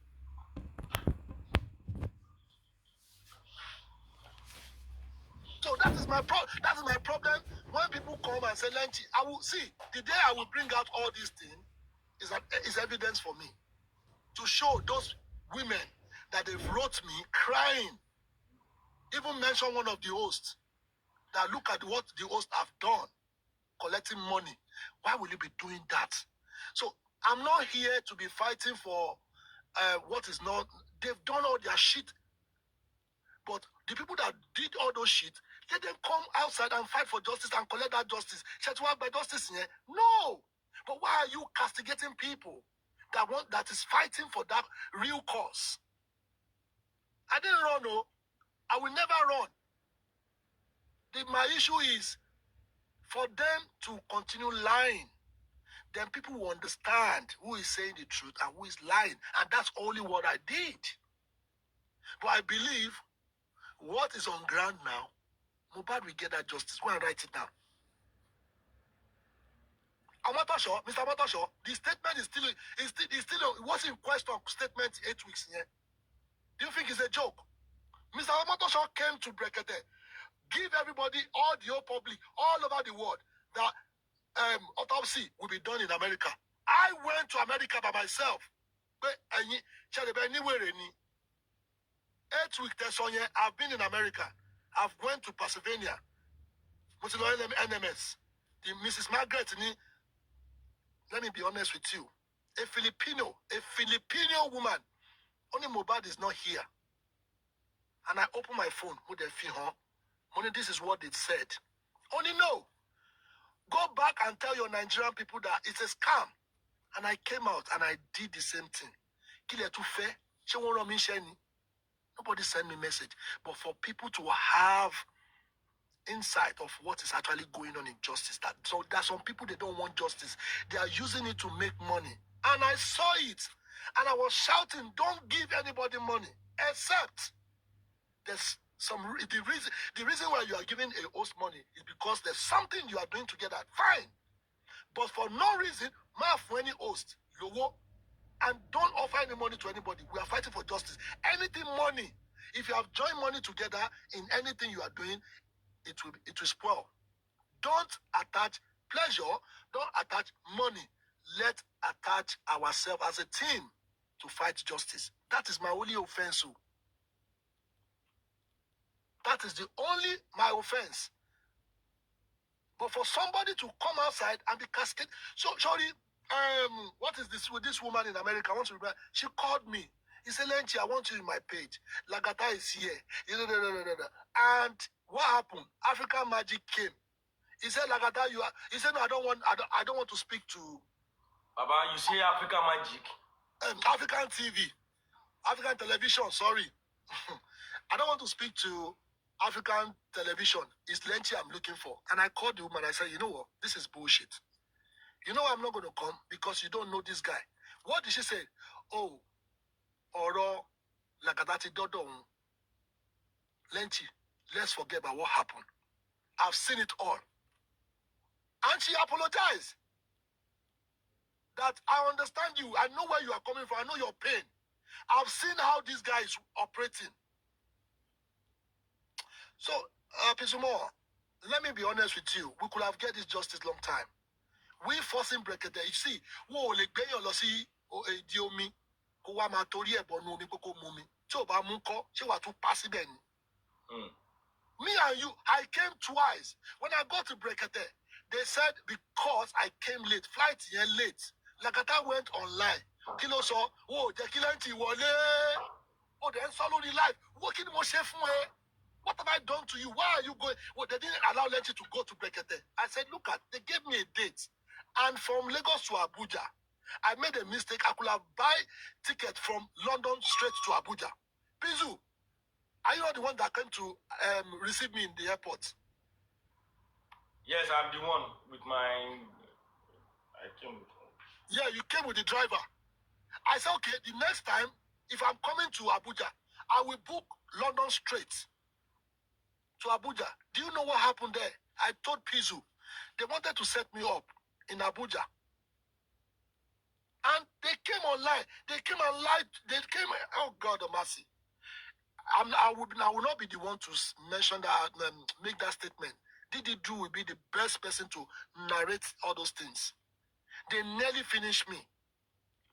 So that is my problem. When people come and say, Lenchi, I will see the day I will bring out all these things is evidence for me to show those women that they've wrote me crying. Even mention one of the hosts that look at what the hosts have done, collecting money. Why will you be doing that? So I'm not here to be fighting for what is not. They've done all their shit. But the people that did all those shit, let them come outside and fight for justice and collect that justice. Shall by justice here? No. But why are you castigating people that is fighting for that real cause? I didn't run, no. I will never run. My issue is for them to continue lying. Then people will understand who is saying the truth and who is lying. And that's only what I did. But I believe what is on ground now, Mohbad will get that justice. Go and write it down. Mr. Motoshaw, the statement is still it was in question statement 8 weeks here. Do you think it's a joke? Mr. Motoshaw came to Brekete, give everybody, all the whole public, all over the world, that autopsy will be done in America. I went to America by myself. 8 weeks, I've been in America. I've went to Pennsylvania. NMS. The Mrs. Margaret, let me be honest with you. A Filipino woman, only Mohbad is not here. And I open my phone with the phone. Only this is what it said. Only no. Go back and tell your Nigerian people that it's a scam. And I came out and I did the same thing. Nobody sent me message. But for people to have insight of what is actually going on in justice, so there's some people, they don't want justice. They are using it to make money. And I saw it. And I was shouting, don't give anybody money. Except there's the reason why you are giving a host money is because there's something you are doing together. Fine. But for no reason, for any host, logo, and don't offer any money to anybody. We are fighting for justice. Anything money, if you have joined money together in anything you are doing, it will spoil. Don't attach pleasure, don't attach money. Let's attach ourselves as a team to fight justice. That is my only offense. That is the only my offense. But for somebody to come outside and be casket, so sorry, what is this with this woman in America? I want to remember. She called me. He said, Lenchi, I want you in my page. Lagata is here. And what happened? African Magic came. He said, Lagata, you are. He said, no, I don't want to speak to. Baba, you say African Magic. African TV, African television. Sorry, I don't want to speak to African television. It's Lenchi I'm looking for. And I called the woman. I said, you know what? This is bullshit. You know I'm not going to come because you don't know this guy. What did she say? Oh, Oro, Lagadati Dodo. Lenchi, let's forget about what happened. I've seen it all. And she apologized. That I understand you. I know where you are coming from. I know your pain. I've seen how this guy is operating. So, Pizzlemore, let me be honest with you. We could have get this justice long time. We forcing Brekete. You see, wo le gbe yan lọ sí di omi kó wá máa torí ẹ̀ bọnú omi kókó mú mi. Tí ò bá mú kọ́, ṣé wàá tún pa síbẹ̀ ni? Me and you, I came twice. When I got to Brekete, they said because I came late, flight here late. Lagata went online. Kilo sọ, wo jẹ́ kí Lenchi wọlé. Oh, then follow the life. What kí ni mo ṣe fún ẹ? What have I done to you? Why are you going? Well, they didn't allow Lenchi to go to Brekete. I said, look at, they gave me a date. And from Lagos to Abuja, I made a mistake. I could have buy ticket from London straight to Abuja. Pizu, are you not the one that came to receive me in the airport? Yes, I'm the one with my. I came with. Yeah, you came with the driver. I said, okay, the next time, if I'm coming to Abuja, I will book London straight to Abuja. Do you know what happened there? I told Pizu, they wanted to set me up in Abuja. And they came online. They came and lied. They came. Oh God of mercy. I will not be the one to mention that, make that statement. Didi Drew will be the best person to narrate all those things. They nearly finished me.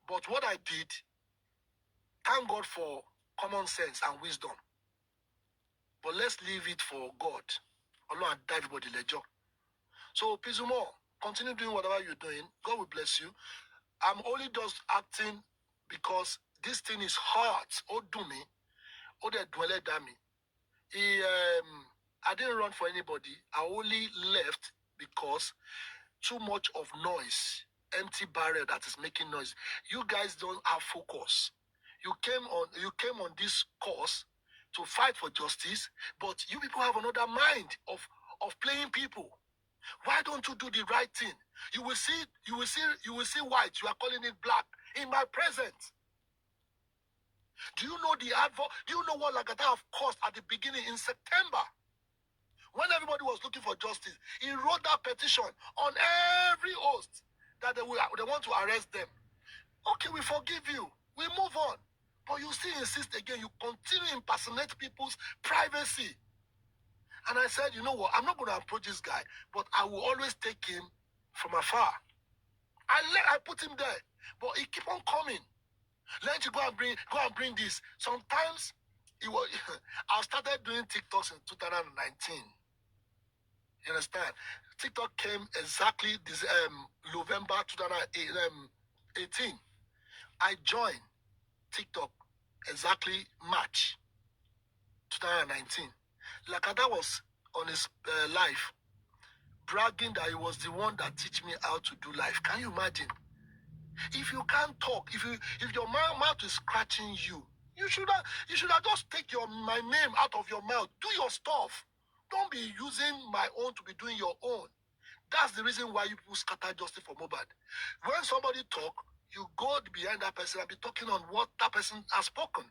But what I did, thank God for common sense and wisdom. But let's leave it for God. Allah and everybody ledger. So, Pizzlemore, continue doing whatever you're doing. God will bless you. I'm only just acting because this thing is hard. Oh, do me. Oh, they dwell me. I didn't run for anybody. I only left because too much of noise, empty barrel that is making noise. You guys don't have focus. You came on this course to fight for justice, but you people have another mind of playing people. Why don't you do the right thing? You will see white. You are calling it black in my presence. Do you know do you know what Lagata have caused at the beginning in September? When everybody was looking for justice, he wrote that petition on every host that they want to arrest them. Okay, we forgive you. We move on. But you still insist again. You continue to impersonate people's privacy. And I said, you know what? I'm not going to approach this guy, but I will always take him from afar. I put him there, but he keep on coming. Let you go and bring this. Sometimes I started doing TikToks in 2019. You understand? TikTok came exactly this November 2018. I joined TikTok exactly March 2019. Lakada was on his life, bragging that he was the one that teach me how to do life. Can you imagine? If you can't talk, if your mouth is scratching you, you should have just take my name out of your mouth. Do your stuff. Don't be using my own to be doing your own. That's the reason why you people scatter justice for Mohbad. When somebody talk, you go behind that person and be talking on what that person has spoken.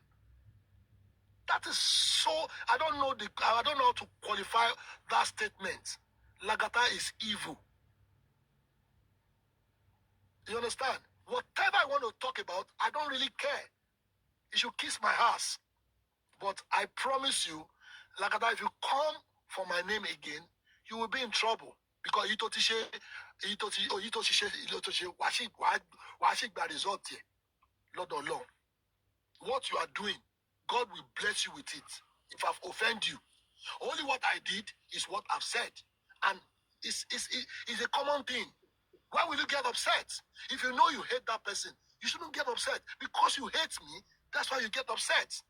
That is so. I don't know how to qualify that statement. Lagata is evil. You understand? Whatever I want to talk about, I don't really care. You should kiss my ass. But I promise you, Lagata, if you come for my name again, you will be in trouble. Because result here. Lord or Lord. What you are doing, God will bless you with it. If I've offended you, only what I did is what I've said. And it's a common thing. Why will you get upset? If you know you hate that person, you shouldn't get upset. Because you hate me, that's why you get upset.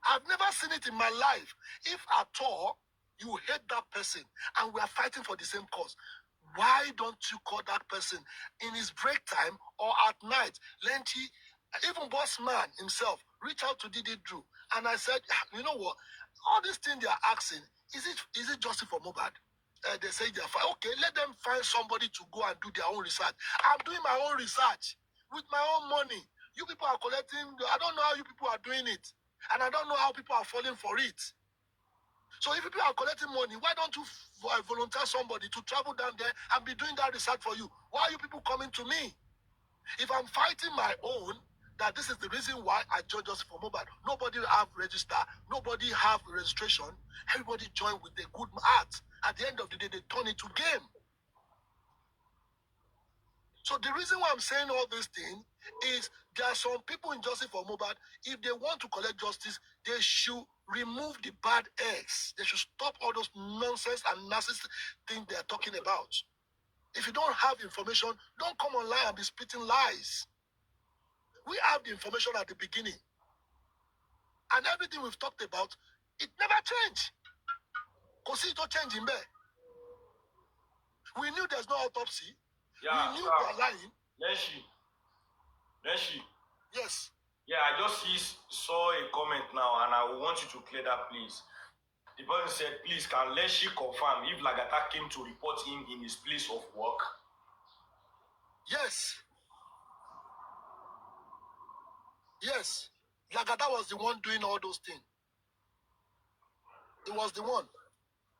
I've never seen it in my life. If at all you hate that person and we are fighting for the same cause, why don't you call that person in his break time or at night? Lenty, even boss man himself, reach out to Didi Drew. And I said, you know what? All these things they are asking, is it justice for Mohbad? They say they're fine. Okay, let them find somebody to go and do their own research. I'm doing my own research with my own money. You people are collecting. I don't know how you people are doing it. And I don't know how people are falling for it. So if people are collecting money, why don't you volunteer somebody to travel down there and be doing that research for you? Why are you people coming to me? If I'm fighting my own, that this is the reason why I joined just for Mohbad. Nobody have register, nobody have registration. Everybody join with a good heart. At the end of the day, they turn it to game. So the reason why I'm saying all these things is there are some people in justice for Mohbad. If they want to collect justice, they should remove the bad eggs. They should stop all those nonsense and narcissistic things they are talking about. If you don't have information, don't come online and be spitting lies. We have the information at the beginning. And everything we've talked about, it never changed. Because it don't change in there. We knew there's no autopsy. Yeah, we knew they're lying. Leshi. Yes. Yeah, I just saw a comment now, and I want you to clear that, please. The person said, please, can Leshi confirm if Lagata came to report him in his place of work? Yes. Yes. Lagata was the one doing all those things. He was the one.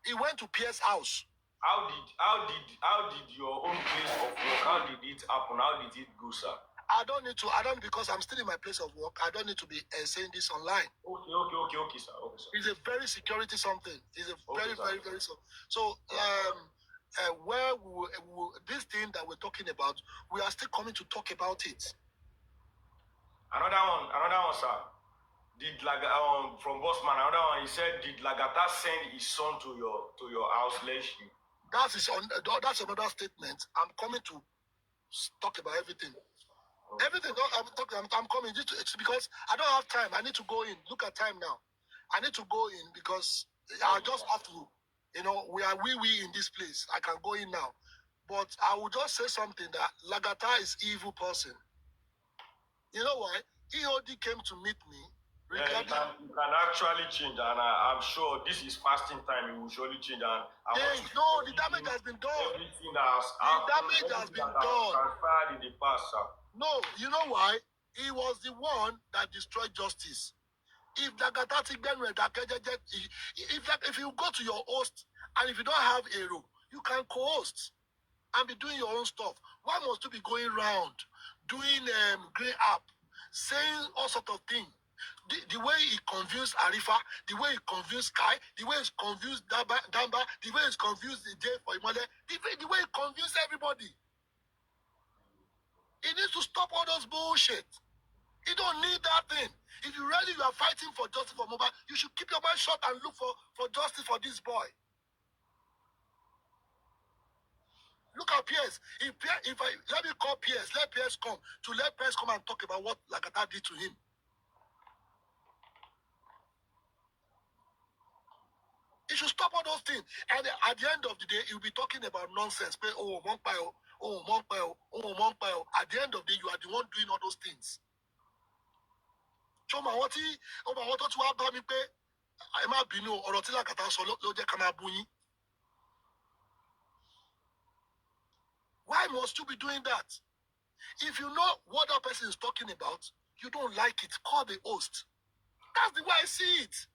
He went to Pierre's house. How did your own place of work, how did it happen? How did it go, sir? I don't need to. I don't, because I'm still in my place of work. I don't need to be saying this online. Okay, sir. Okay, sir. It's a very security something. It's a Okay, very so. Where this thing that we're talking about, we are still coming to talk about it. Another one, sir. Did from Bossman, another one, he said, did Lagata send his son to your house, Leshi? That's another statement. I'm coming to talk about everything. Okay. Everything. I'm coming. It's because I don't have time. I need to go in. Look at time now. I need to go in because I just have to. We are in this place. I can go in now, but I will just say something that Lagata is evil person. You know why? EOD came to meet me. Yeah, you can actually change, and I'm sure this is fasting time. It will surely change, and the damage has been done. Everything that has been done. Transpired in the past, sir. No, you know why? He was the one that destroyed justice. If if you go to your host and if you don't have a role, you can co-host and be doing your own stuff. Why must you be going around doing green app, saying all sort of things? The way he confused Arifa, the way he confused Kai, the way he confused Damba, the way he confused the J for Imole, the way he confused everybody. He needs to stop all those bullshit. You don't need that thing. If you are fighting for justice for Mobile, you should keep your mouth shut and look for justice for this boy. Look at Pierce. Let me call Pierce. Let Pierce come and talk about what Lagata did to him. He should stop all those things. And at the end of the day, he'll be talking about nonsense. At the end of the day, you are the one doing all those things. Why must you be doing that? If you know what that person is talking about, you don't like it, call the host. That's the way I see it.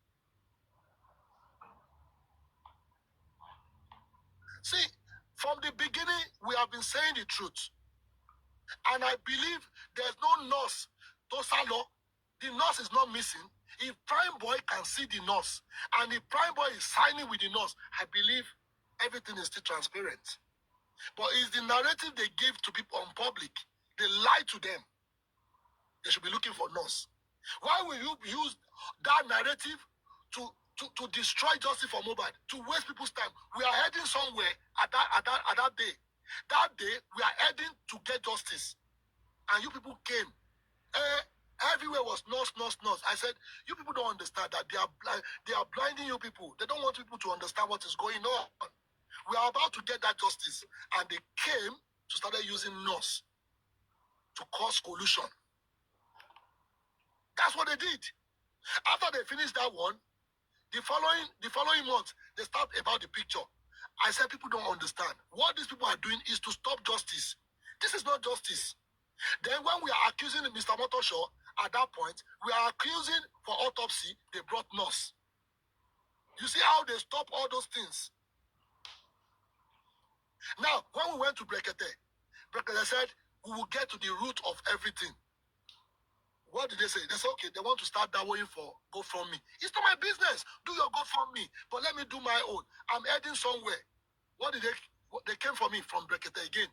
See, from the beginning, we have been saying the truth. And I believe there's no nurse. Tosalo, the nurse is not missing. If Prime Boy can see the nurse, and if Prime Boy is signing with the nurse, I believe everything is still transparent. But it's the narrative they give to people on public. They lie to them. They should be looking for nurse. Why will you use that narrative to destroy justice for Mobile, to waste people's time? We are heading somewhere at that day. That day, we are heading to get justice. And you people came. Everywhere was nurse. I said, you people don't understand that they are blinding you people. They don't want people to understand what is going on. We are about to get that justice. And they came to start using nurse to cause collusion. That's what they did. After they finished that one, the following month, they start about the picture. I said, people don't understand. What these people are doing is to stop justice. This is not justice. Then when we are accusing Mr. Motoshaw, at that point, we are accusing for autopsy, they brought nurse. You see how they stop all those things. Now, when we went to Brekete said, we will get to the root of everything. What did they say? They said, okay, they want to start that way for GoFundMe. It's not my business. Do your GoFundMe, but let me do my own. I'm heading somewhere. They came for me from Brekete again.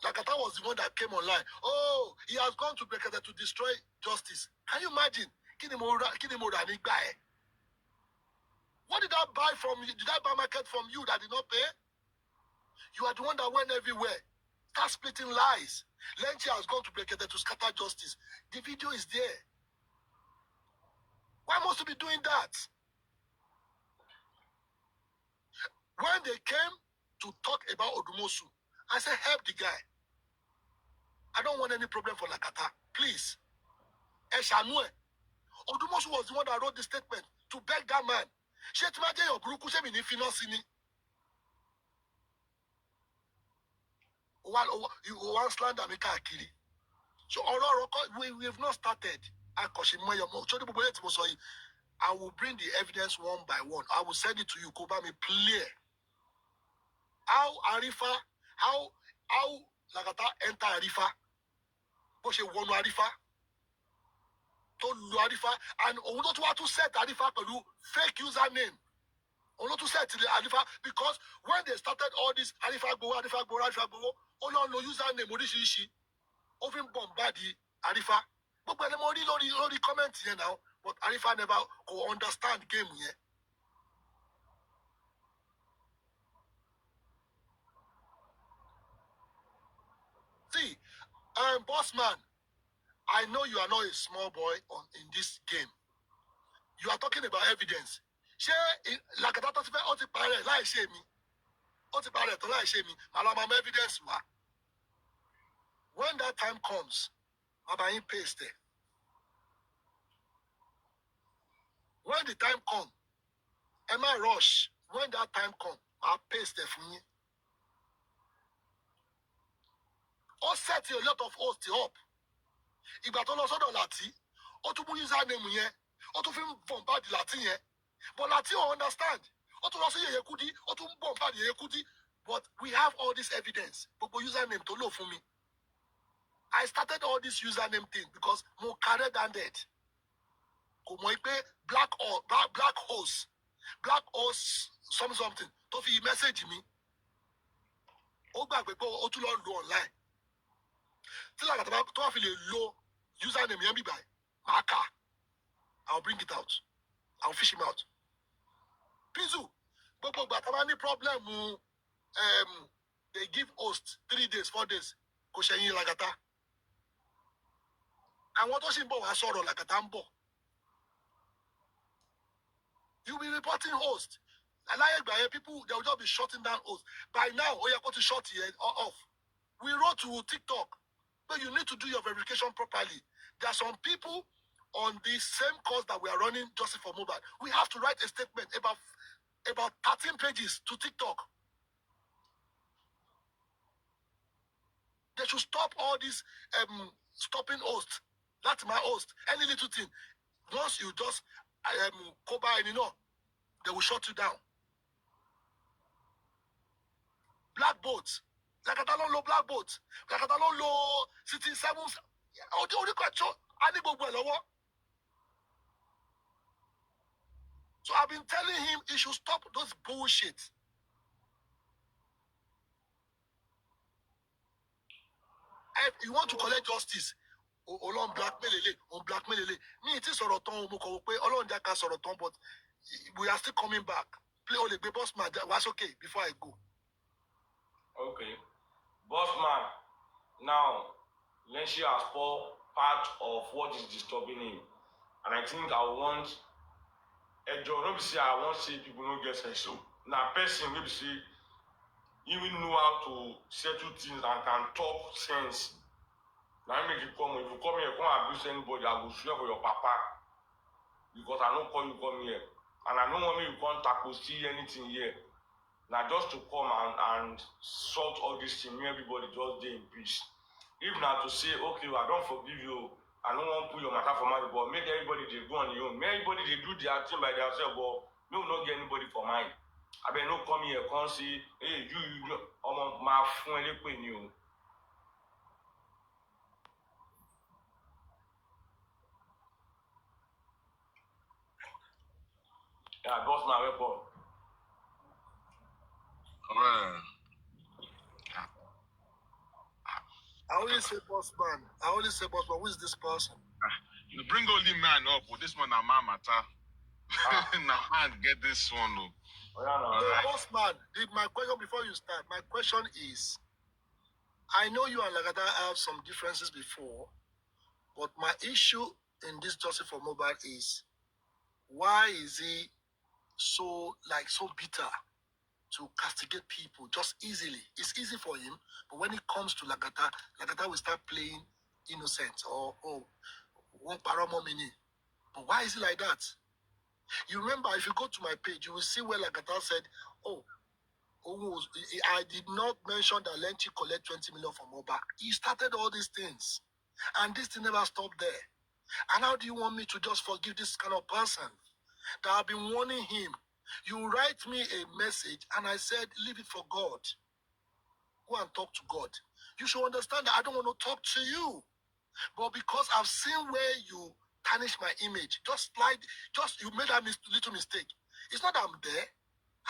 Lagata was the one that came online. Oh, he has gone to Brekete to destroy justice. Can you imagine? What did I buy from you? Did I buy market from you that did not pay? You are the one that went everywhere. Start splitting lies. Lenchi has gone to Brekete to scatter justice. The video is there. Why must you be doing that? When they came to talk about Odumosu, I said, help the guy. I don't want any problem for Lagata. Please. Eshanue. Odumosu was the one that wrote the statement to beg that man. You want slander me kakiri. So we have not started. I will bring the evidence one by one. I will send it to you. Koba me clear. How Arifa, how Lagata enter Arifa. bó ṣe wọnú Arifa tó lu Arifa and òun ló tún wá tún set Arifa pẹ̀lú fake username. Òun ló tún set Arifa because when they started all this Arifa gbowó ó lọ lo username oríṣiríṣi ó fi ń bombard Arifa. Gbogbo ẹni mo rí lórí comment yẹn now, but Arifa never go understand game yẹn. See, boss man, I know you are not a small boy in this game. You are talking about evidence. Ṣé Lagata tó ti fẹ́ ó ti parẹ́ láì ṣe mi? Ó ti parẹ́ tó láì ṣe mi. Màá lọ evidence wá. When that time comes, Baba yín paste there. When the time comes, Emma rush. When that time comes, I'll paste there for you. Ó set a lot of hosts up. Ìgbà tó lọ sọ́dọ̀ Láti, ó tún mú username yẹn, ó tún fi ń bombard Láti yẹn. But Láti ò understand. Ó tún lọ sí Yèyé Kudi, ó tún bombard Yèyé Kudi. But we have all this evidence. Gbogbo username tó lò fún mi. I started all this username thing because mo carry down dead. Kò mọ̀ pé black host something tó fi message mi. Ó gbàgbé pé ó tún lọ lo online. Tí Lagata tó wá fi lè lo username yẹn bí báyìí, màá kà. I'll bring it out. I'll fish him out. Pizu, gbogbo ìgbà tá bá ní problem they give host 3 days, 4 days. Kò ṣẹ̀yìn Lagata. Àwọn tó sì ń bọ̀ wá sọ̀rọ̀ Lagata ń bọ̀. You'll be reporting host. And people, they will just be shutting down hosts. By now, oh, you're going to shut it off. We wrote to TikTok, but you need to do your verification properly. There are some people on the same course that we are running just for mobile. We have to write a statement about 13 pages to TikTok. They should stop all this stopping hosts. That's my host. Any little thing. Once you just go by and they will shut you down. Black boats. Lagata don't know black boats. Lagata don't know City Sevens. So I've been telling him he should stop those bullshit. If you want to collect justice, Olon blackmail. Me, it is Soroton, Olon Jaka Soroton, but we are still coming back. Play all the boss man. Was okay before I go. Okay. Boss man, now, Lenshi has part of what is disturbing him. And I think I want maybe say I want to see people don't get sense. Now, person maybe say even know how to settle things and can talk sense. Now, make you come. If you come here, come abuse anybody, I will swear for your papa. Because I don't call you come here. And I don't want me to contact or see anything here. Now, just to come and sort all this thing, everybody just stay in peace. If not to say, okay, I don't forgive you, I don't want to put your matter for mine, but make everybody they go on their own. Make everybody they do their thing by themselves, but me will not get anybody for mine. I better not come here, come say, hey, you, my phone, they pay you. Yeah, boss man, weapon. I always say boss man. Who is this person? You bring only man up, but this one a man matter. Now man get this one. Boss man, my question before you start, my question is, I know you and Lagata have some differences before, but my issue in this Justice for Mobile is, why is he so bitter to castigate people just easily? It's easy for him, but when it comes to Lagata will start playing innocent or won't paramo mini. But why is it like that? You remember, if you go to my page, you will see where Lagata said, I did not mention that Lenchi collect 20 million from Oba. He started all these things. And this thing never stopped there. And how do you want me to just forgive this kind of person that I've been warning him? You write me a message and I said, leave it for God. Go and talk to God. You should understand that I don't want to talk to you. But because I've seen where you tarnish my image, you made that little mistake. It's not that I'm there.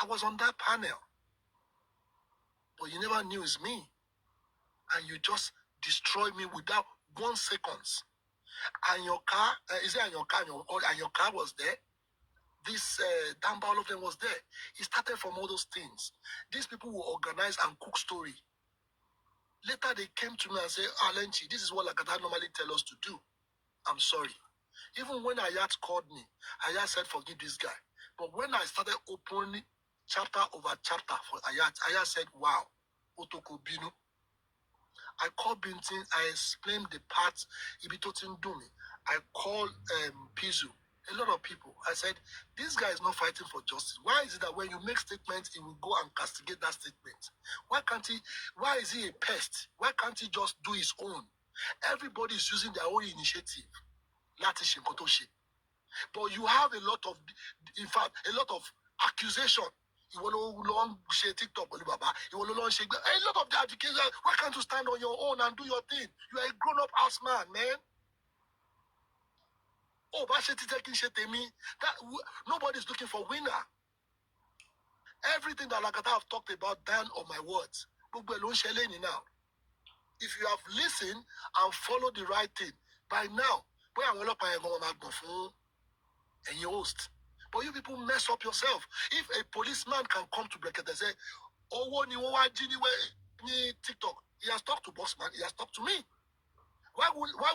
I was on that panel. But you never knew it's me. And you just destroyed me without 1 second. And your car, is it and your car, and your car was there? This Damba, all of them was there. It started from all those things. These people will organize and cook story. Later they came to me and said, Lenchi, this is what Lagata normally tell us to do. I'm sorry. Even when Ayat called me, Ayat said, forgive this guy. But when I started opening chapter over chapter for Ayat, Ayat said, wow, Otoko Binu. I called Bintin, I explained the parts Ibitotin Dumi. I called Pizu, a lot of people. I said, this guy is not fighting for justice. Why is it that when you make statements, he will go and castigate that statement? Why is he a pest? Why can't he just do his own? Everybody is using their own initiative. But you have a lot of, in fact, a lot of accusation. You want to long share TikTok, Baba. You want to long share a lot of the education. Why can't you stand on your own and do your thing? You are a grown-up house man, man. Oh, that nobody's looking for winner. Everything that Lagata have talked about down on my words. Now, if you have listened and followed the right thing, by now, where I'm and you host. But you people mess up yourself. If a policeman can come to Brekete and say, oh, ni TikTok, he has talked to Bossman, he has talked to me. Why wouldn't I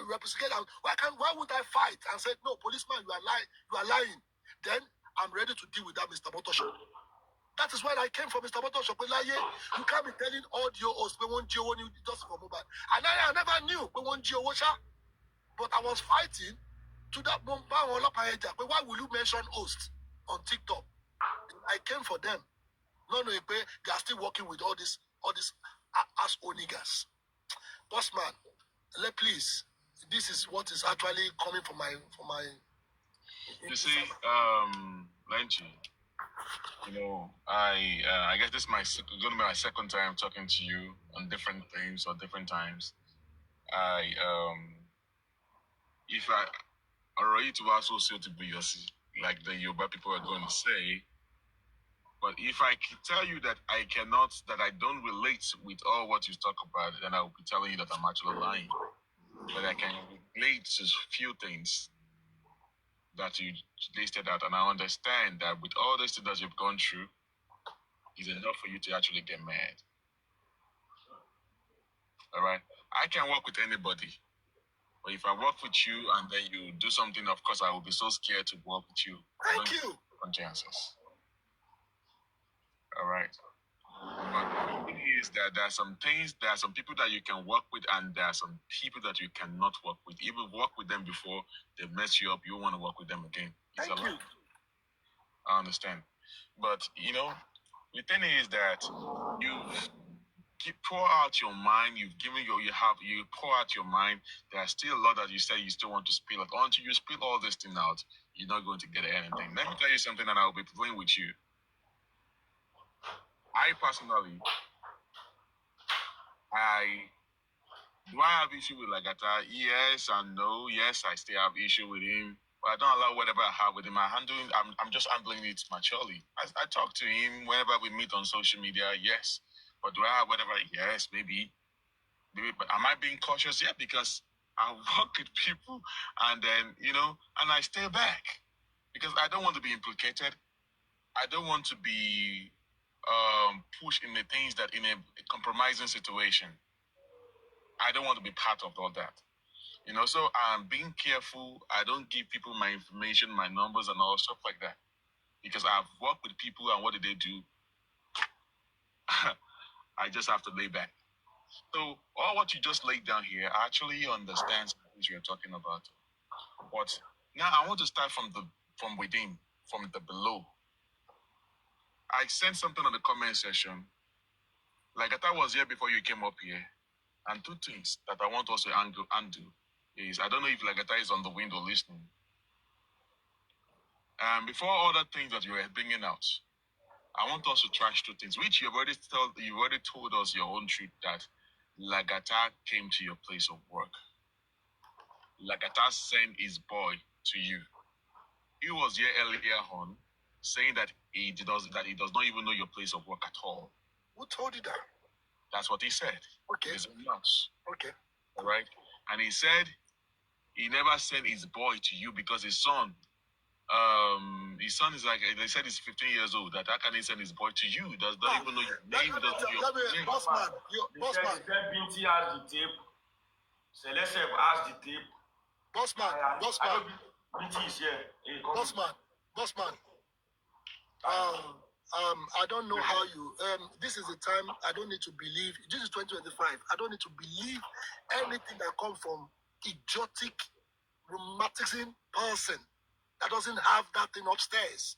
represent? Why would I fight and say, no, policeman, you are lying. Then I'm ready to deal with that, Mr. Motosho. That is why I came from Mr. Motosho. You can't be telling audio hosts we want Geo just for mobile. And I never knew we want Geo Washa. But I was fighting to that bomb. But why will you mention host on TikTok? I came for them. No, they are still working with all this ass onigas. Boss man, please. This is what is actually coming from my. You see, Lenchi, I guess this is going to be my second time talking to you on different things or different times. If I already to also to be like the Yoruba people are going to say, but if I can tell you that I don't relate with all what you talk about, then I will be telling you that I'm actually lying. But I can relate to few things that you listed out, and I understand that with all this that you've gone through, is enough for you to actually get mad. All right? I can work with anybody. But if I work with you and then you do something, of course, I will be so scared to work with you. Thank you. Chances. All right. But the thing is that there are some people that you can work with, and there are some people that you cannot work with. Even work with them before they mess you up, you want to work with them again. Thank you. I understand. But, the thing is that pour out your mind. You pour out your mind. There are still a lot that you say you still want to spill it. Until you spill all this thing out, you're not going to get anything. Let me tell you something, and I'll be playing with you. I personally, do I have issue with Lagata? Yes and no. Yes, I still have issue with him. But I don't allow whatever I have with him. I'm just handling it maturely. I talk to him whenever we meet on social media, yes. But do I have whatever? Yes, maybe. But am I being cautious? Yeah, because I work with people and then, and I stay back. Because I don't want to be implicated. I don't want to be pushed in the things that in a compromising situation. I don't want to be part of all that. So I'm being careful. I don't give people my information, my numbers, and all stuff like that. Because I've worked with people, and what did they do? I just have to lay back. So all what you just laid down here, I actually understand what you're talking about. But now I want to start from within, from the below. I sent something on the comment section. Like I thought was here before you came up here. And two things that I want us to undo is, I don't know if Lagata is on the window listening. Before other things that you were bringing out, I want us to trash two things, which you've already told us your own truth, that Lagata came to your place of work. Lagata sent his boy to you. He was here earlier on saying that he does not even know your place of work at all. Who told you that? That's what he said. Okay. His own mouse. Okay. All right. And he said he never sent his boy to you because his son is like, they said he's 15 years old. How can he send his boy to you? Does not even know your name. Boss man. They said Binti has the tape. Celeste has the tape. Boss man. Binti is here. Boss man. I don't know how you. This is the time I don't need to believe. This is 2025. I don't need to believe anything that comes from idiotic, rheumatism person that doesn't have that thing upstairs.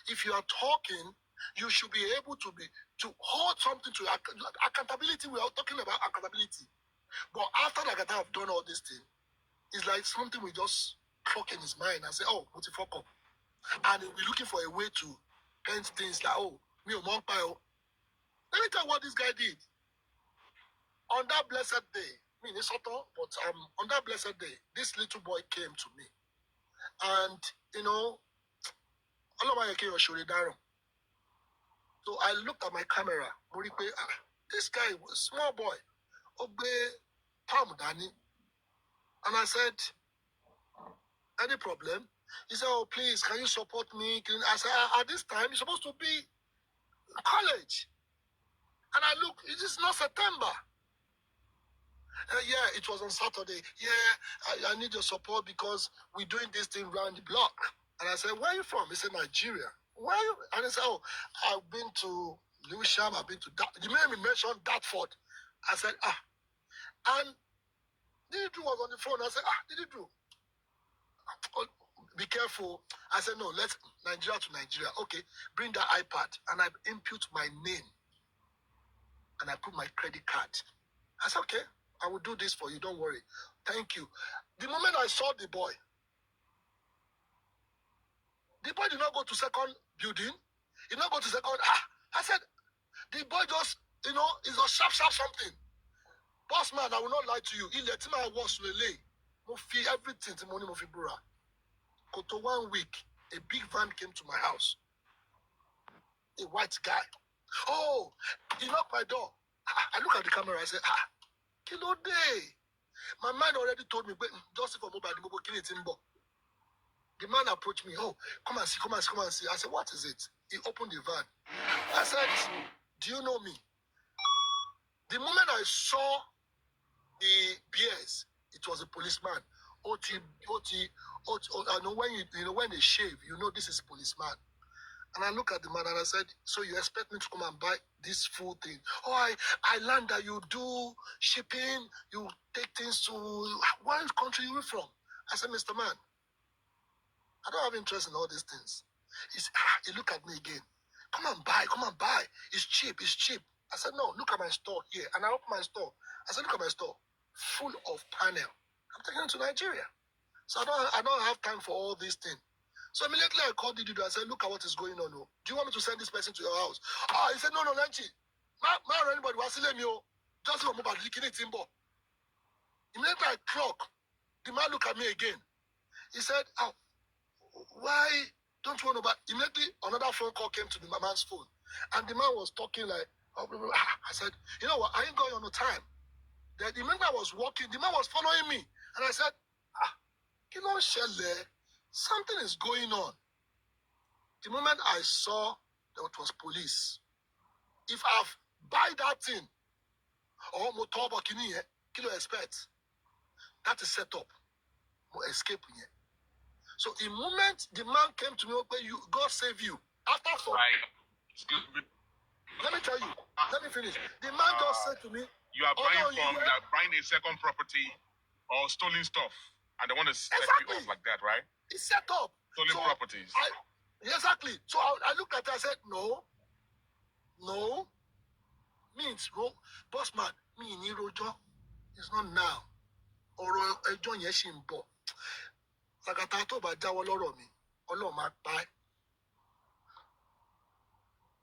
If you are talking, you should be able to hold something to accountability. We are talking about accountability, but after Lagata have done all this thing, it's like something we just clock in his mind and say, "Oh, what the fuck up," and he'll be looking for a way to paint things like, "Oh, me or Monk Pile." Let me tell you what this guy did. On that blessed day, on that blessed day, this little boy came to me. And, so I looked at my camera. This guy was a small boy. And I said, any problem? He said, oh, please, can you support me? I said, at this time, you're supposed to be in college. And I look, it is not September. Yeah, it was on Saturday. Yeah, I need your support because we're doing this thing around the block. And I said, where are you from? He said, Nigeria. Where are you? And he said, oh, I've been to Lewisham, I've been to you made me mention Dartford. I said, and Diddy was on the phone. I said, Diddy. Oh, be careful. I said, no, let's Nigeria to Nigeria. Okay, bring that iPad. And I input my name. And I put my credit card. I said, okay, I will do this for you. Don't worry. Thank you. The moment I saw the boy did not go to second building. He did not go to second. I said, the boy just, is a sharp something. Boss man, I will not lie to you. He let him out was relay. Mofi everything to money Mofi Bura. Go to 1 week, a big van came to my house. A white guy. Oh, he knocked my door. I look at the camera. I said, Kilo day. My mind already told me, just for mobile, the mobile kill it in. The man approached me. Oh, come and see. I said, what is it? He opened the van. I said, do you know me? The moment I saw the beers, it was a policeman. OT. I know when they shave, this is policeman. And I look at the man and I said, so you expect me to come and buy this full thing? Oh, I learned that you do shipping, you take things to, what country are you from? I said, Mr. Man, I don't have interest in all these things. He looked at me again. Come and buy. It's cheap. I said, no, look at my store here. And I opened my store. I said, look at my store. Full of panel. I'm taking it to Nigeria. So I don't have time for all these things. So immediately I called Didi. I said, look at what is going on. Do you want me to send this person to your house? He said, no, Lenchi. Anybody was me. Just for mobile leaking it in. Immediately I clock. The man looked at me again. He said, why don't you want to buy? Immediately another phone call came to the man's phone. And the man was talking like, I said, you know what? I ain't going on no time. The moment I was walking, the man was following me. And I said, something is going on. The moment I saw that it was police, if I've buy that thing, or motor kilo expect, that is set up. More escape here. So the moment the man came to me, God save you. After some, let me tell you. Let me finish. The man just said to me, you are buying a second property or stolen stuff, and they want to set you off like that, right? It's set up. Stolen properties. Exactly. So I looked at it, I said, no. Means, boss man, me in Rojo. It's not now. Or a John Yeshimbo. Lagata tó bá jáwọ́ lọ́rọ̀ mi, Ọlọ́run máa pa ẹ́.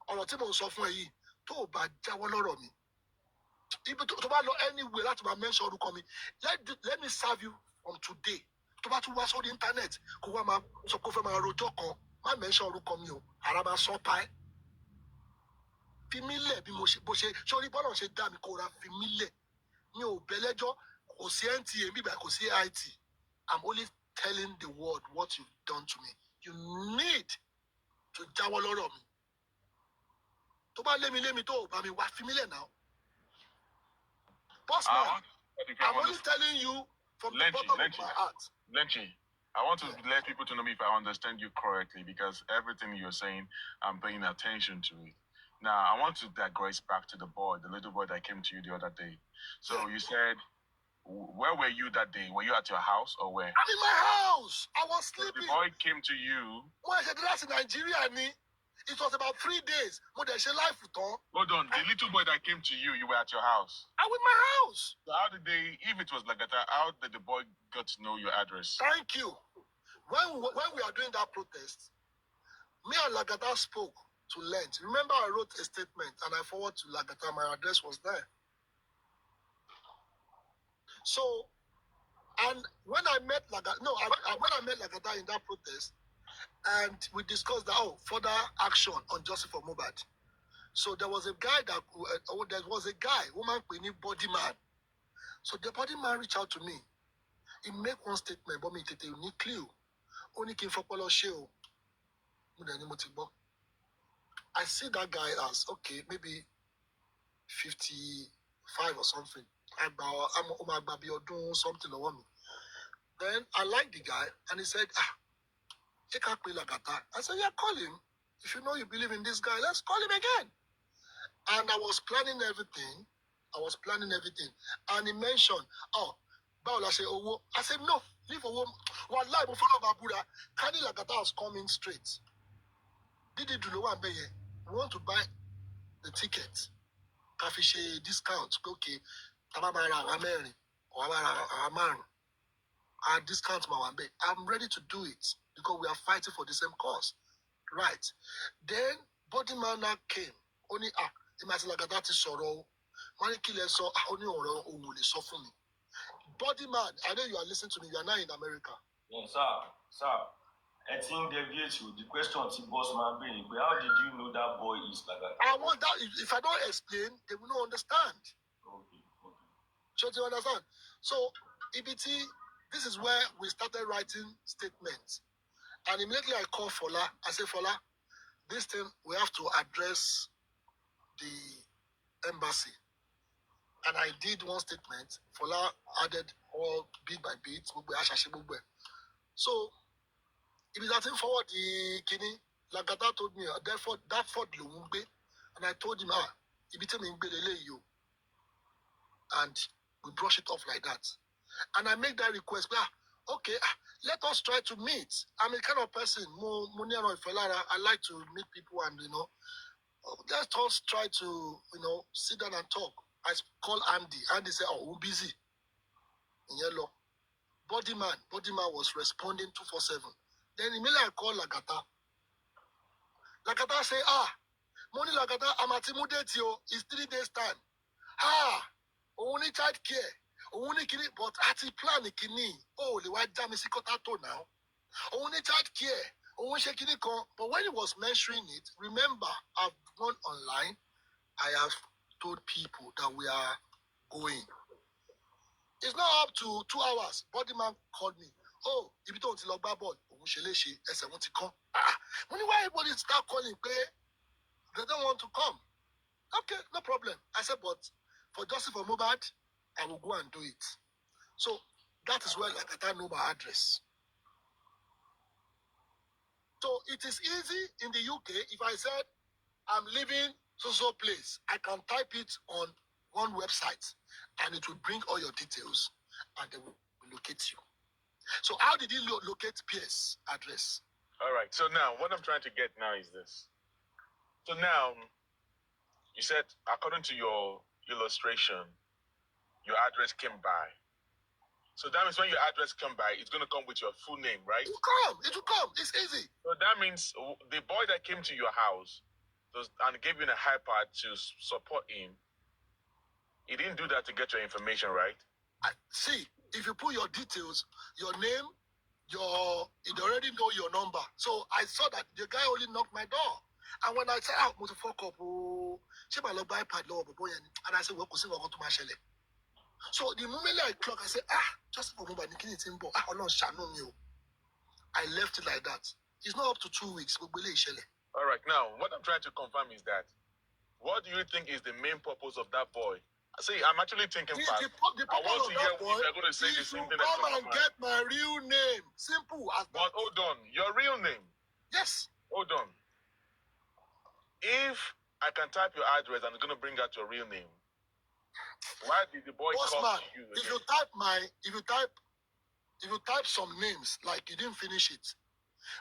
Ọ̀rọ̀ tí mo ń sọ fún ẹ yìí, tó bá jáwọ́ lọ́rọ̀ mi. Ibi tó bá lọ anywhere láti máa mention orúkọ mi, let me serve you from today. To bá tún wá sórí internet, kó wá máa sọ pé ó fẹ́ máa rojọ́ kan, má mention orúkọ mi o, ara máa sọ pa ẹ́. Fi mí lẹ̀ bí mo ṣe bó ṣe sórí bọ́lọ̀ ṣe dá mi kó ra fi mí lẹ̀. Mi ò bẹ́lẹ́jọ́, kò sí NTA bíbá, kò sí IT. I'm only telling the world what you've done to me. You need to jáwọ́ lọ́rọ̀ mi. Tó bá lémi tó bá mi wá fi mí lẹ̀ now. Boss man, I'm only telling you from the bottom of my heart. Lenchi, I want to let people to know if I understand you correctly, because everything you're saying, I'm paying attention to it. Now, I want to digress back to the boy, the little boy that came to you the other day. So you said, where were you that day? Were you at your house or where? I'm in my house. I was sleeping. The boy came to you. When I said that's in Nigeria, it was about 3 days. Hold on. The little boy that came to you, you were at your house. I'm in my house. So how did they, if it was Lagata, how did the boy get to know your address? Thank you. When we are doing that protest, me and Lagata spoke to Lent. Remember, I wrote a statement and I forwarded to Lagata. My address was there. So, and when I met Lagata, when I met Lagata in that protest, and we discussed that, further action on Joseph Omobad. So there was a guy woman body man. So the body man reached out to me. He made one statement, but me tete ni clue. Only came for Polo show. I see that guy as okay, maybe 55 or something. I'm something over me. Then I liked the guy, and he said, I said, yeah, call him. If you know you believe in this guy, let's call him again. And I was planning everything. And he mentioned, I said, no, leave a woman. Wallahi, we follow Babuda. Kani Lagata was coming straight. Did it do the one? We want to buy the ticket. Kafiche discount. Okay. I discount Mawambe. I'm ready to do it because we are fighting for the same cause. Right. Then body man now came. Only imagine like that is sorrow. Only for me. Body man, I know you are listening to me, you are now in America. Yes, sir. I think deviates you. The question to boss man being, but how did you know that boy is like that? I want that. If I don't explain, they will not understand. Okay. So do you understand? So EBT, this is where we started writing statements. And immediately I called Fola. I said, Fola, this thing we have to address the embassy. And I did one statement. Fola added all bit by bit. So if it's nothing forward the kidney, Lagata told me, therefore that fought Lumumbe. And I told him, you. And we brush it off like that. And I make that request. Okay, let us try to meet. I'm a kind of person, I like to meet people and, let us try to, sit down and talk. I call Andy. Andy said, we're busy. In yellow. Body man was responding 247. Then immediately I call Lagata. Lagata say, money Lagata, I'm at Imudetio. It's 3 days time. Only child care. Only kidney, but at the plan kidney. The white jam is now. Only child care. Only kidney con. But when he was mentioning it, remember, I've gone online. I have told people that we are going. It's not up to 2 hours. Body man called me. If you don't log ball, when why everybody start calling, they don't want to come. Okay, no problem. I said, but for Joseph Omobad, I will go and do it. So that is where I know my address. So it is easy in the UK. If I said I'm leaving so place, I can type it on one website and it will bring all your details and they will locate you. So how did you locate Pierce's address? All right. So now what I'm trying to get now is this. So now you said, according to your illustration, your address came by. So that means when your address come by, it's going to come with your full name, right? It will come. It's easy. So that means the boy that came to your house and gave you a iPad to support him, he didn't do that to get your information, right? See, if you put your details, your name, it already know your number. So I saw that the guy only knocked my door. And when I said, "Ah, mo ti fuck up, oh, she might buy pad law, and I said, well, because to my shell." So the moment I clock, I said, just for mobile, I left it like that. It's not up to 2 weeks. All right, now what I'm trying to confirm is that what do you think is the main purpose of that boy? See, I'm actually thinking fast. The I want to hear if boy, you're going to say the same thing. Come and get my real name. Simple as that. But hold on, your real name. Yes. Hold on. If I can type your address and it's going to bring out your real name, why did the boy call you? If you type some names, like you didn't finish it,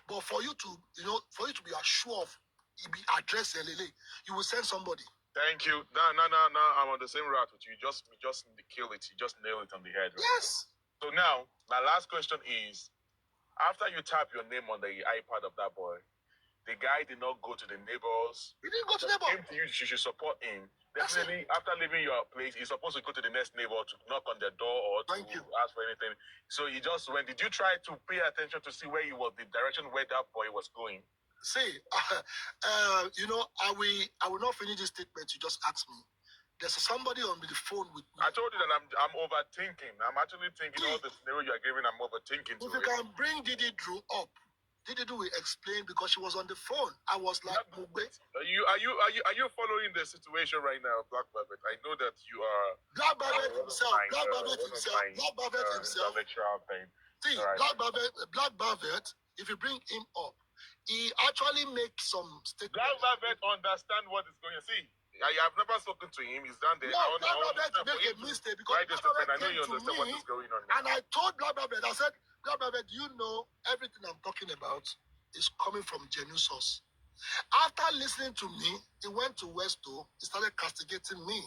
but for you to be sure of the address, you will send somebody. Thank you. No, I'm on the same route with you. You just kill it. You just nail it on the head. Right? Yes. So now, my last question is, after you tap your name on the iPad of that boy, the guy did not go to the neighbors. He didn't go to the neighbor. Came to you, you should support him. Definitely, after leaving your place, he's supposed to go to the next neighbor to knock on their door or to ask for anything. So he just went. Did you try to pay attention to see where he was, the direction where that boy was going? See, I will not finish this statement. You just asked me. There's somebody on the phone with me. I told you that I'm overthinking. I'm actually thinking all the scenario you're giving. I'm overthinking. If you can bring Didi Drew up, Didi Drew will explain because she was on the phone. I was like, are you following the situation right now, Black Velvet? I know that you are. Black Velvet himself. Black Velvet himself. See, right. Black Velvet. If you bring him up, he actually makes some statements. Black Velvet understand what is going on. See, I have never spoken to him. He's down there. No, Black Velvet make a mistake because Black Velvet I know you understand what is going on now. And I told Black Velvet, I said, Black Velvet, you know everything I'm talking about is coming from genuine source. After listening to me, he went to Westo, he started castigating me.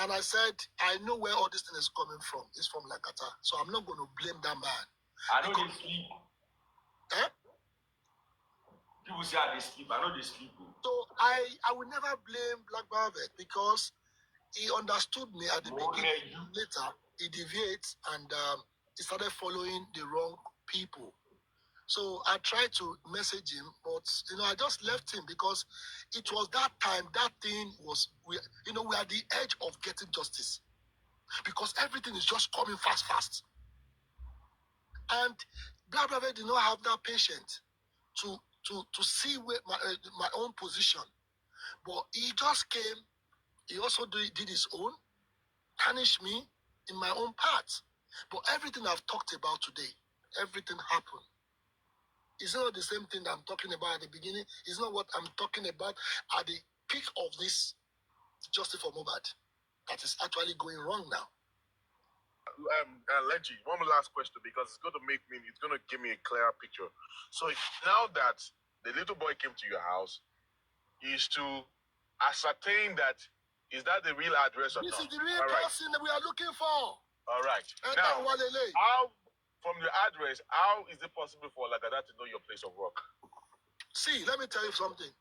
And I said, I know where all this thing is coming from. It's from Lagata. So I'm not going to blame that man. I know they sleep. Eh? People say they sleep. I know they sleep. So I will never blame Black Velvet because he understood me at the beginning. Later, he deviates and he started following the wrong people. So I tried to message him, but I just left him because it was that time, that thing was, we are at the edge of getting justice because everything is just coming fast. And Black Velvet did not have that patience to see where my own position. But he just came, he also did his own, tarnished me in my own part. But everything I've talked about today, everything happened. It's not the same thing that I'm talking about at the beginning. It's not what I'm talking about at the peak of this Justice for Mohbad that is actually going wrong now. Lenji, one last question because it's going to give me a clearer picture. So now that the little boy came to your house, is to ascertain that is that the real address or not? This is the real person that we are looking for. All right. Now, how from your address, how is it possible for Lagata to know your place of work? See, let me tell you something.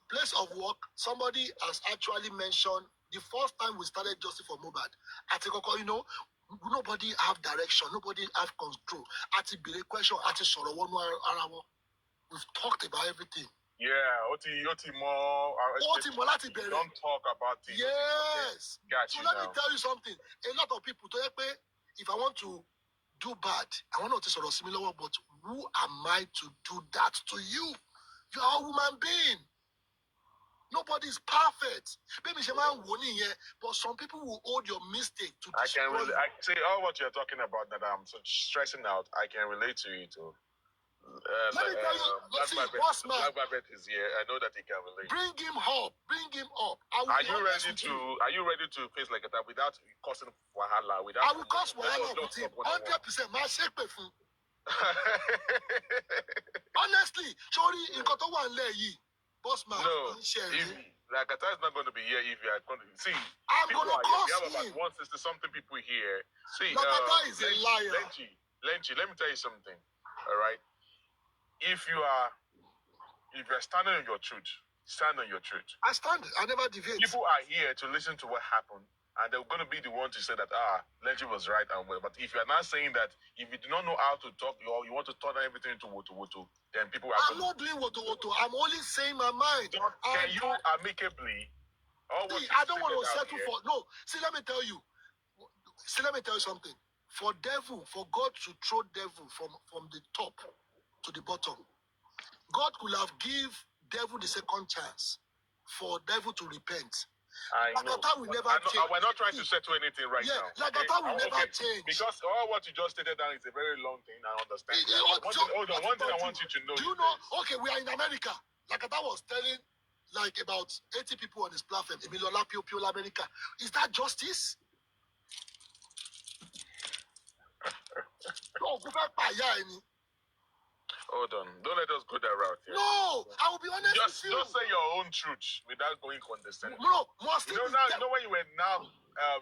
Place of work, somebody has actually mentioned the first time we started Justice for Mohbad. At nobody have direction, nobody have control. At the question, at the we've talked about everything. Yeah, don't talk about it. Yes. Gotcha. So let me tell you something. A lot of people, if I want to do bad, I want to sort of similar, but who am I to do that to you? You are a human being. Nobody's perfect. Maybe but some people will hold your mistake to destroy you. I say all what you're talking about that I'm so stressing out. I can relate to it too. Let me tell you, Black Velvet is here. I know that he can relate. Bring him up. Are you ready to face like that without causing wahala? I will cause wahala with him. 100%. My shake. Honestly, sorry, in Kotowa and boss man. No, Lagata is not going to be here if you are going to see. I'm going to cause him. We have about 160 something people here. See, Lagata is a liar. Lenchi, let me tell you something. All right. If you're standing on your truth, stand on your truth. I stand. I never deviate. People are here to listen to what happened. and they're going to be the one to say that, Lenji was right. But if you're not saying that, if you do not know how to talk, or you want to turn everything into woto, then people are I'm not doing woto. I'm only saying my mind. Can you amicably... See, I don't want to settle for... No, see, let me tell you. See, let me tell you something. For God to throw devil from the top to the bottom, God could have give devil the second chance for devil to repent. I know. Lagata will never change. We're not trying to settle anything right now. Lagata will never change. Because all what you just stated down is a very long thing. I understand. One thing I want you to know. Do you know? Okay, we are in America. Lagata was telling like about 80 people on his platform. Emilola Pio America. Is that justice? No, go back by Hold on. Don't let us go that route. Yeah. No, I will be honest with you. Just say your own truth without going condescending. No, when you were now,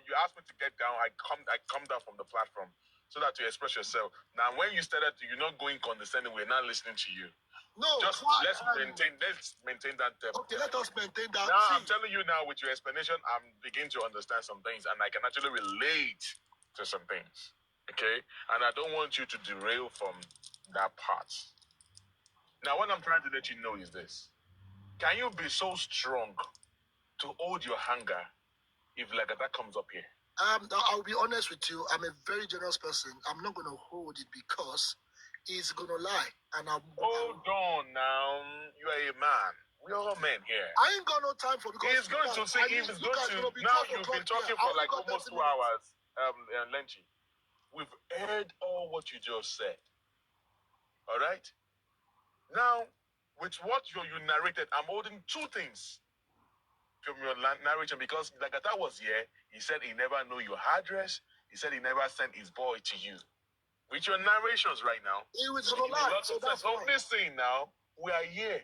you asked me to get down. I come down from the platform so that you express yourself. Now, when you started, you're not going condescending. We're not listening to you. No, let's maintain that depth. Okay, let us maintain that. Now, I'm telling you now with your explanation, I'm beginning to understand some things, and I can actually relate to some things. Okay, and I don't want you to derail from that part. Now, what I'm trying to let you know is this. Can you be so strong to hold your anger if Lagata comes up here? I'll be honest with you. I'm a very generous person. I'm not going to hold it because he's going to lie. Hold on now. You are a man. We're all men here. I ain't got no time for because he's going to say now you've been talking for like almost 2 hours, Lenchi. We've heard all what you just said. All right? Now, with what you narrated, I'm holding two things from your narration because Lagata was here. He said he never knew your address. He said he never sent his boy to you. With your narrations right now, he was gonna lie. So that's listen now, we are here.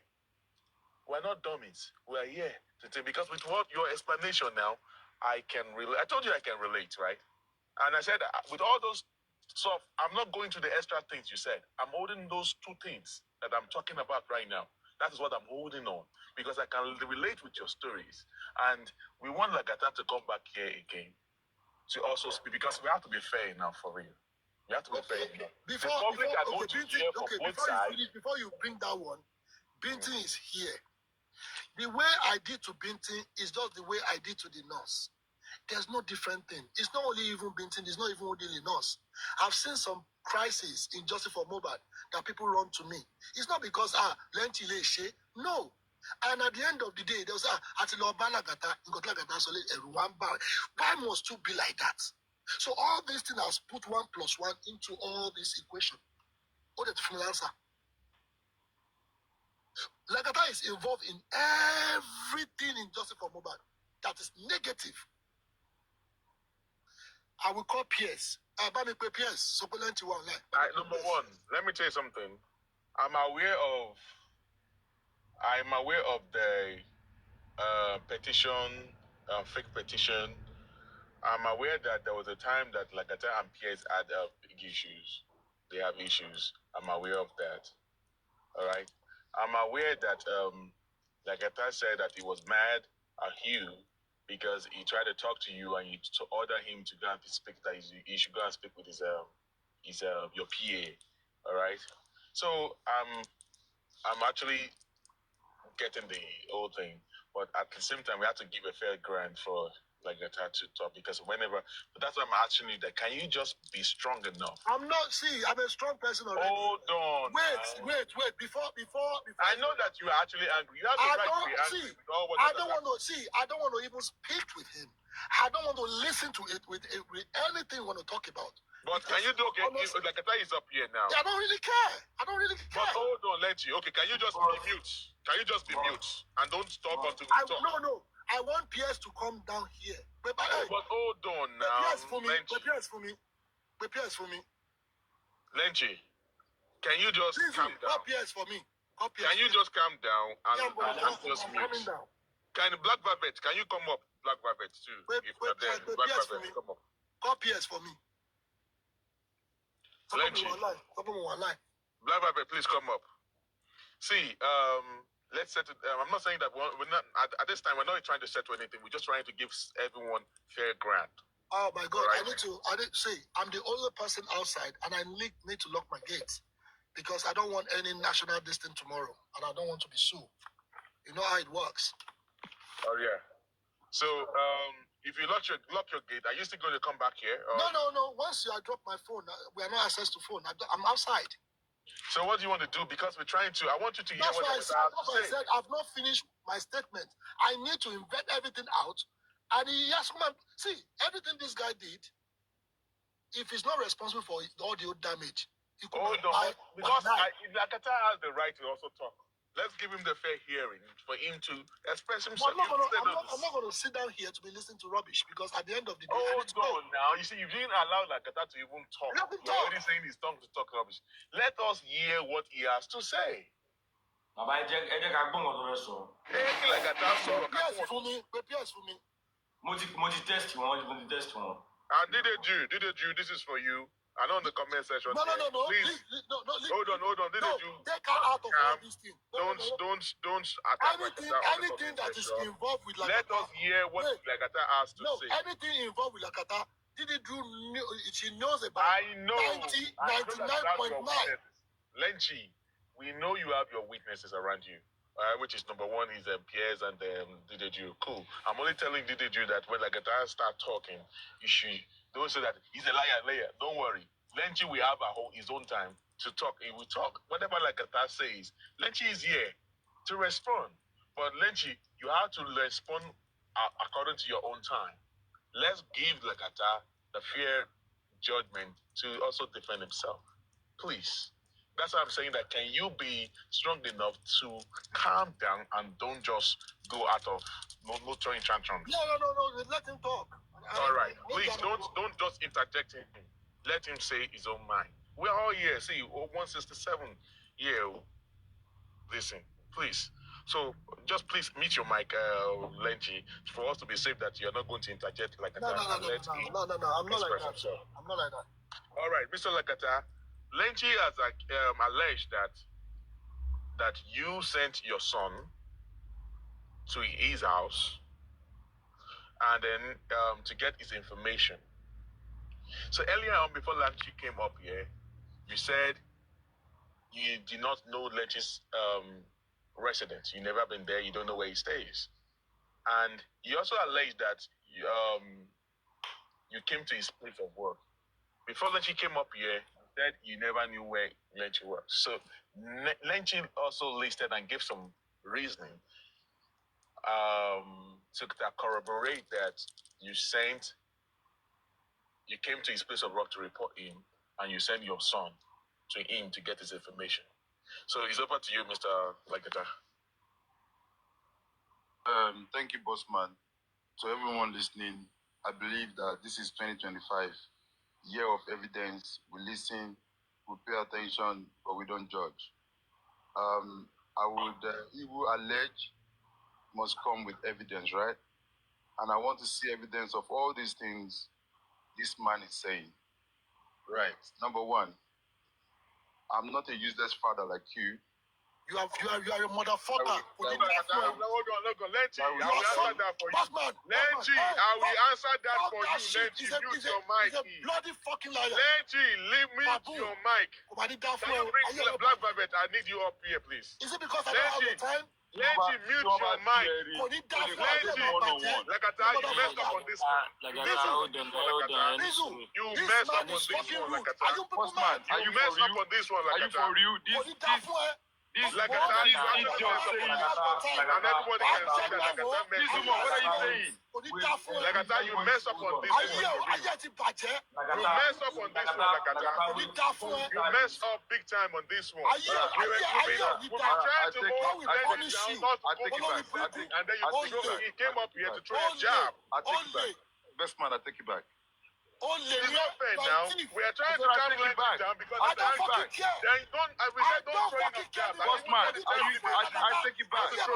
We're not dummies. We are here because with what your explanation now, I can relate. I told you I can relate, right? And I said with all those stuff, I'm not going to the extra things you said. I'm holding those two things that I'm talking about right now. That is what I'm holding on because I can relate with your stories. And we want Lagata to come back here again to also speak because we have to be fair enough for real. We have to be fair enough. Before you bring that one, Binti is here. The way I did to Binti is just the way I did to the nurse. There's no different thing. It's not only even Binti, it's not even only the nurse. I've seen some crises in Justice for Mobile that people run to me. It's not because Lenti Leshe. No. And at the end of the day, there was why must you be like that? So all these things has put 1 + 1 into all this equation. What is the answer? Lagata is involved in everything in Justice for Mobile that is negative. I will call PS. Number one, let me tell you something. I'm aware of the petition, fake petition. I'm aware that there was a time that Lagata and PS had big issues. They have issues. I'm aware of that. All right. I'm aware that Lagata said that he was mad at you because he tried to talk to you and you to order him to go and speak that he should go and speak with his your PA. All right. So I'm actually getting the whole thing, but at the same time we have to give a fair grant for Lagata to talk because but that's why I'm asking you that can you just be strong enough? I'm a strong person already. Hold on. Wait. Before I know that you are actually angry. You have the right to be angry with all what I don't want to even speak with him. I don't want to listen to it with anything we want to talk about. But can you do okay? If Lagata is up here now. Yeah, I don't really care. But hold on, Lenchi. Okay, can you just be mute? Can you just be mute and don't stop until we talk? No. I want PS to come down here. But hold on now. PS for me. Lenchi, can you just calm down? PS for me. Can you just calm down and just mute? Can Black Velvet, can you come up? Black Velvet too. If you're there, Black Velvet, come up. Call PS for me. Lenchi. Black Velvet, please come up. See, let's settle. I'm not saying that we're not at this time. We're not trying to settle anything. We're just trying to give everyone fair grant. Oh my God! Right. I need to see. I'm the only person outside, and I need to lock my gates because I don't want any national distance tomorrow, and I don't want to be sued. You know how it works. Oh yeah. So if you lock your gate, are you still going to come back here? Or? No. Once I drop my phone, we are not access to phone. I'm outside. So what do you want to do? Because we're trying to. I want you to hear That's what why I said. I've not finished my statement. I need to invent everything out. And he has come and see everything this guy did. If he's not responsible for all the damage, he could buy because Lakata has the right to also talk. Let's give him the fair hearing for him to express himself. I'm not going to sit down here to be listening to rubbish because at the end of the day, now. You see, you didn't allow Lakata to even talk. You're already saying his tongue to talk rubbish. Let us hear what he has to say. Prepare for me. Test one. And did you? This is for you. I know in the comment section. No. Please. Hold on. Did you? Take her out of all these things. Don't attack anything that is involved with Lakata. Let us hear what Lakata has to say. Anything involved with Lakata, she knows about. I know. 99.9. Lenchi, we know you have your witnesses around you. Which is number one is Piers and Dideju. Cool. I'm only telling Dideju that when Lakata start talking, don't say that he's a liar. Don't worry. Lenchi will have his own time to talk. He will talk. Whatever Lakata says, Lenchi is here to respond. But Lenchi, you have to respond according to your own time. Let's give Lakata the fair judgment to also defend himself. Please. That's why I'm saying that can you be strong enough to calm down and don't just go out of no throwing tantrums? No. Let him talk. All right. Please don't just interject him. Let him say his own mind. We're all here. See, 167 here. Listen, please. So just please mute your mic, Lenchi, for us to be safe that you're not going to interject like that. No. I'm not like that. I'm not like that. All right, Mr. Lakata. Lenchi has alleged that you sent your son to his house and then to get his information. So earlier on, before Lenchi came up here, you said you did not know Lenchi's residence. You never been there. You don't know where he stays. And you also alleged that you came to his place of work. Before Lenchi came up here, said you never knew where Lenchi was. So Lenchi also listed and gave some reasoning to corroborate that you came to his place of work to report him and you sent your son to him to get his information. So it's over to you, Mr. Lakata. Thank you, Bossman. To everyone listening, I believe that this is 2025. Year of evidence. We listen, we pay attention, but we don't judge. I would evil allege must come with evidence, right? And I want to see evidence of all these things this man is saying. Right. Number one, I'm not a useless father like you. You are a motherfucker. Hold on. Lenchi, I will answer that for you. Bossman, Lenchi, I will answer that for you. Lenchi, mute your mic. He's a bloody fucking liar. Lenchi, mute your mic. Can you bring the black velvet? I need you up here, please. Is it because I don't have the time? Lenchi, mute your mic. Lenchi, Lakata, you messed up on this one. You messed up on this one, Lakata. You messed up on this one, Lakata. Are you for real? This idiot saying and everybody can see that Lakata messed up. What are you saying? Lakata, you mess up on this one. You mess up on this one, Lakata. You mess up big time on this one. We were trying to hold Lenchi down, not to go and then you came up here to throw a jab. I take it back. Best man, I take it back. It's not fair now. We are trying to calm Lenchi down because of the handbag. Then don't throw enough jabs. Bossman, I take it back. Lenchi,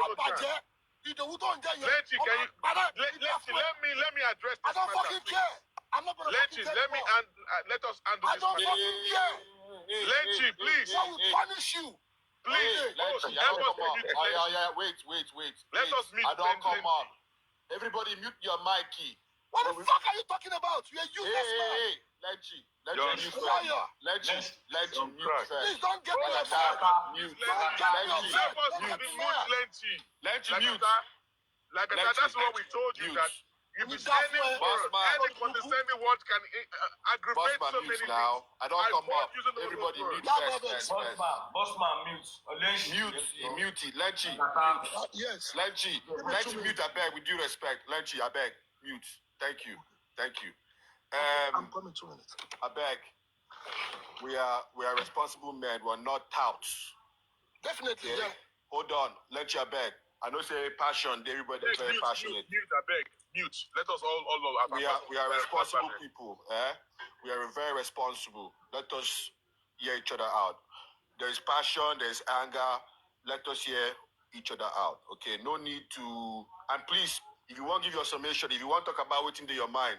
let me address this I don't fucking care. I'm not gonna Lenchi, let us handle this matter. I don't fucking care. Lenchi, please. I will punish you. Please, Let's help I don't us come up. mute Oh, Lenchi. yeah. Wait. Let us mute I don't come Lenchi. up. Everybody mute your mic key. What the fuck are you talking about? You're a useless man. Hey, Lenchi You're mute a liar. Lenchi mute Please first. don't get me Lagata, upset. mute. Don't get me Lenchi, upset. Help us Don't mute get me mad. Lenchi. Lenchi mute. Lagata, Lenchi, that's what we told you mute. that if You it's daft any man. word, Bossman. any condescending word can aggravate Bossman so mute many now. things. I don't come avoid up. using those Everybody words. mute first. Bossman, mute. Mute it. Lenchi, Yes. Lenchi, mute, I beg, with due respect. Lenchi, I beg, mute. Thank you. I'm coming 2 minutes. I beg. We are responsible men. We're not touts. Definitely, Okay? yeah. Hold on. Lenchi, I beg. I know say passion. Everybody is very passionate. Mute, I beg. Mute. Let us all We are responsible people. We are very responsible. Let us hear each other out. There is passion. There is anger. Let us hear each other out. Okay. No need to. And please, if you want to give your summation, if you want to talk about what's in your mind,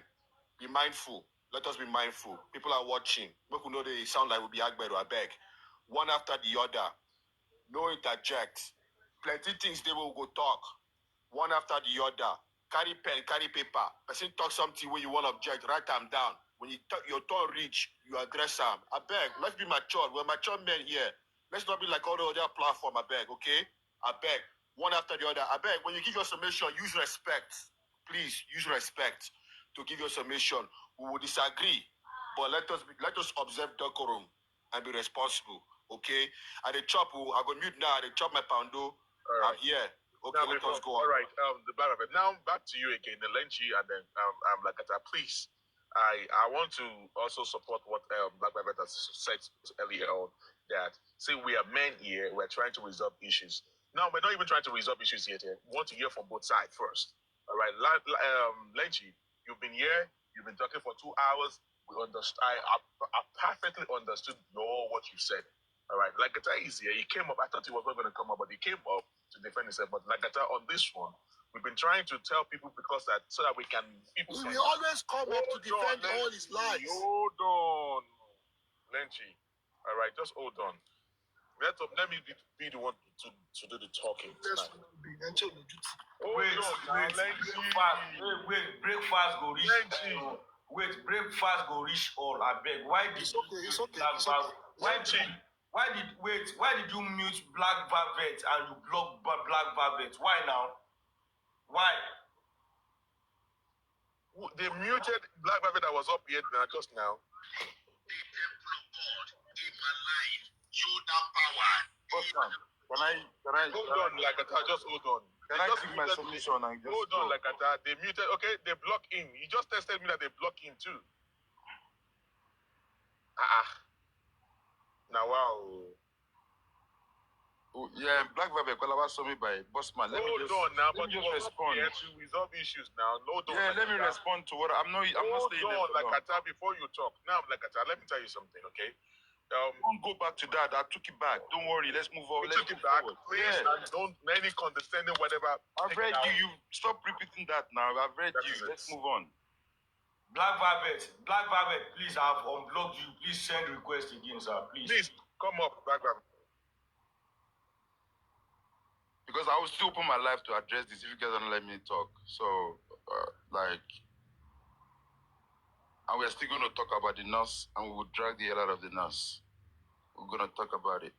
be mindful. Let us be mindful. People are watching. Make we know they sound like we'll be Agbedo. I beg. One after the other. No interject. Plenty things they will go talk. One after the other. Carry pen, carry paper. Person talk something when you want to object, write them down. When your turn reach, you address them. I beg, let's be mature. We're mature men here. Let's not be like all the other platform, I beg, okay? I beg. One after the other. I beg, when you give your summation, use respect. Please, use respect to give your summation. We will disagree, but let us observe decorum and be responsible, okay? At the chop, I go mute now. At the chop my poundo. I'm here. Okay, now, let us go on. All right, the blah, blah, blah. Now back to you again, the Lenchi, and then Lagata, please. I want to also support what Black Velvet has said earlier on, that see, we are men here, we're trying to resolve issues. Now we're not even trying to resolve issues yet. We want to hear from both sides first. All right, Lenchi, you've been here, you've been talking for 2 hours. We understand. I perfectly understood what you said. All right, Lagata is here. He came up. I thought he was not going to come up, but he came up to defend himself. But Lagata, on this one, we've been trying to tell people so that we can. We will always come up to defend all his lies. Hold on, Lenchi. All right, just hold on. Let me be the one to do the talking tonight. Breakfast go reach. Breakfast go reach all. I beg. Why did It's okay. Why did you mute Black Velvet and you block Black Velvet? Why now? Why? They muted Black Velvet that was up here just now. The temple of God in my life, show that power. Can I hold on, Lagata, just hold on. Can I give my submission and just hold on, Lagata. They muted. Okay, they block him. He just tested me that they block him too. Now wow. Yeah, Black Velvet Kwalaba saw me by Bossman. Let me just respond. Here to resolve issues now. Hold on. Yeah, let me respond to what I'm not staying there. Hold on, Lagata, before you talk. Now, Lagata, let me tell you something, okay? Don't go back to that. I took it back. Don't worry. Let's move on. Let's took it back. Please, and don't any condescending whatever. I've read you. You stop repeating that now. I've read you. Let's move on. Black Velvet, please, I've unblocked you. Please send request again, sir. Please come up, Black Velvet. Because I will still open my life to address this if you guys don't let me talk. So, and we're still going to talk about the nurse, and we will drag the hell out of the nurse. We're going to talk about it.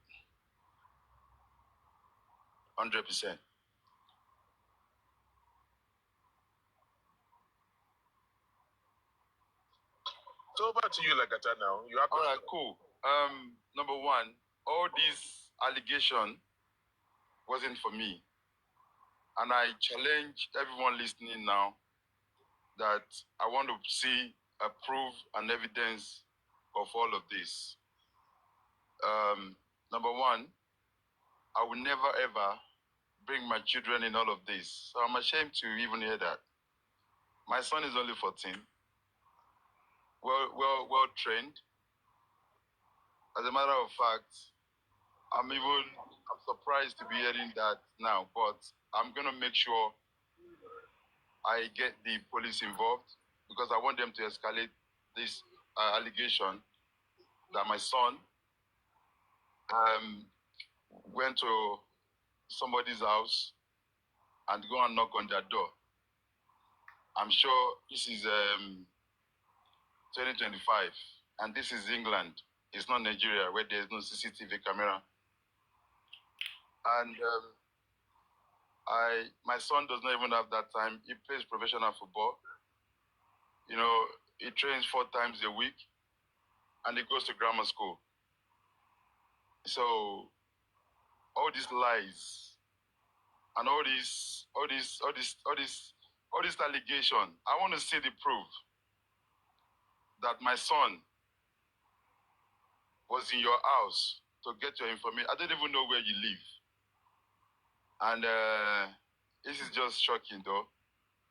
100%. So over to you, Lagata, now. You have all right, cool. Number one, all this allegation wasn't for me. And I challenge everyone listening now that I want to see a proof and evidence of all of this. Number one, I will never ever bring my children in all of this. So I'm ashamed to even hear that. My son is only 14. Well trained. As a matter of fact, I'm surprised to be hearing that now, but I'm gonna make sure I get the police involved because I want them to escalate this allegation that my son went to somebody's house and go and knock on their door. I'm sure this is 2025, and this is England. It's not Nigeria, where there's no CCTV camera. And my son does not even have that time. He plays professional football. You know, he trains 4 times a week, and he goes to grammar school. So all these lies and all this allegation, I want to see the proof that my son was in your house to get your information. I don't even know where you live. And this is just shocking though.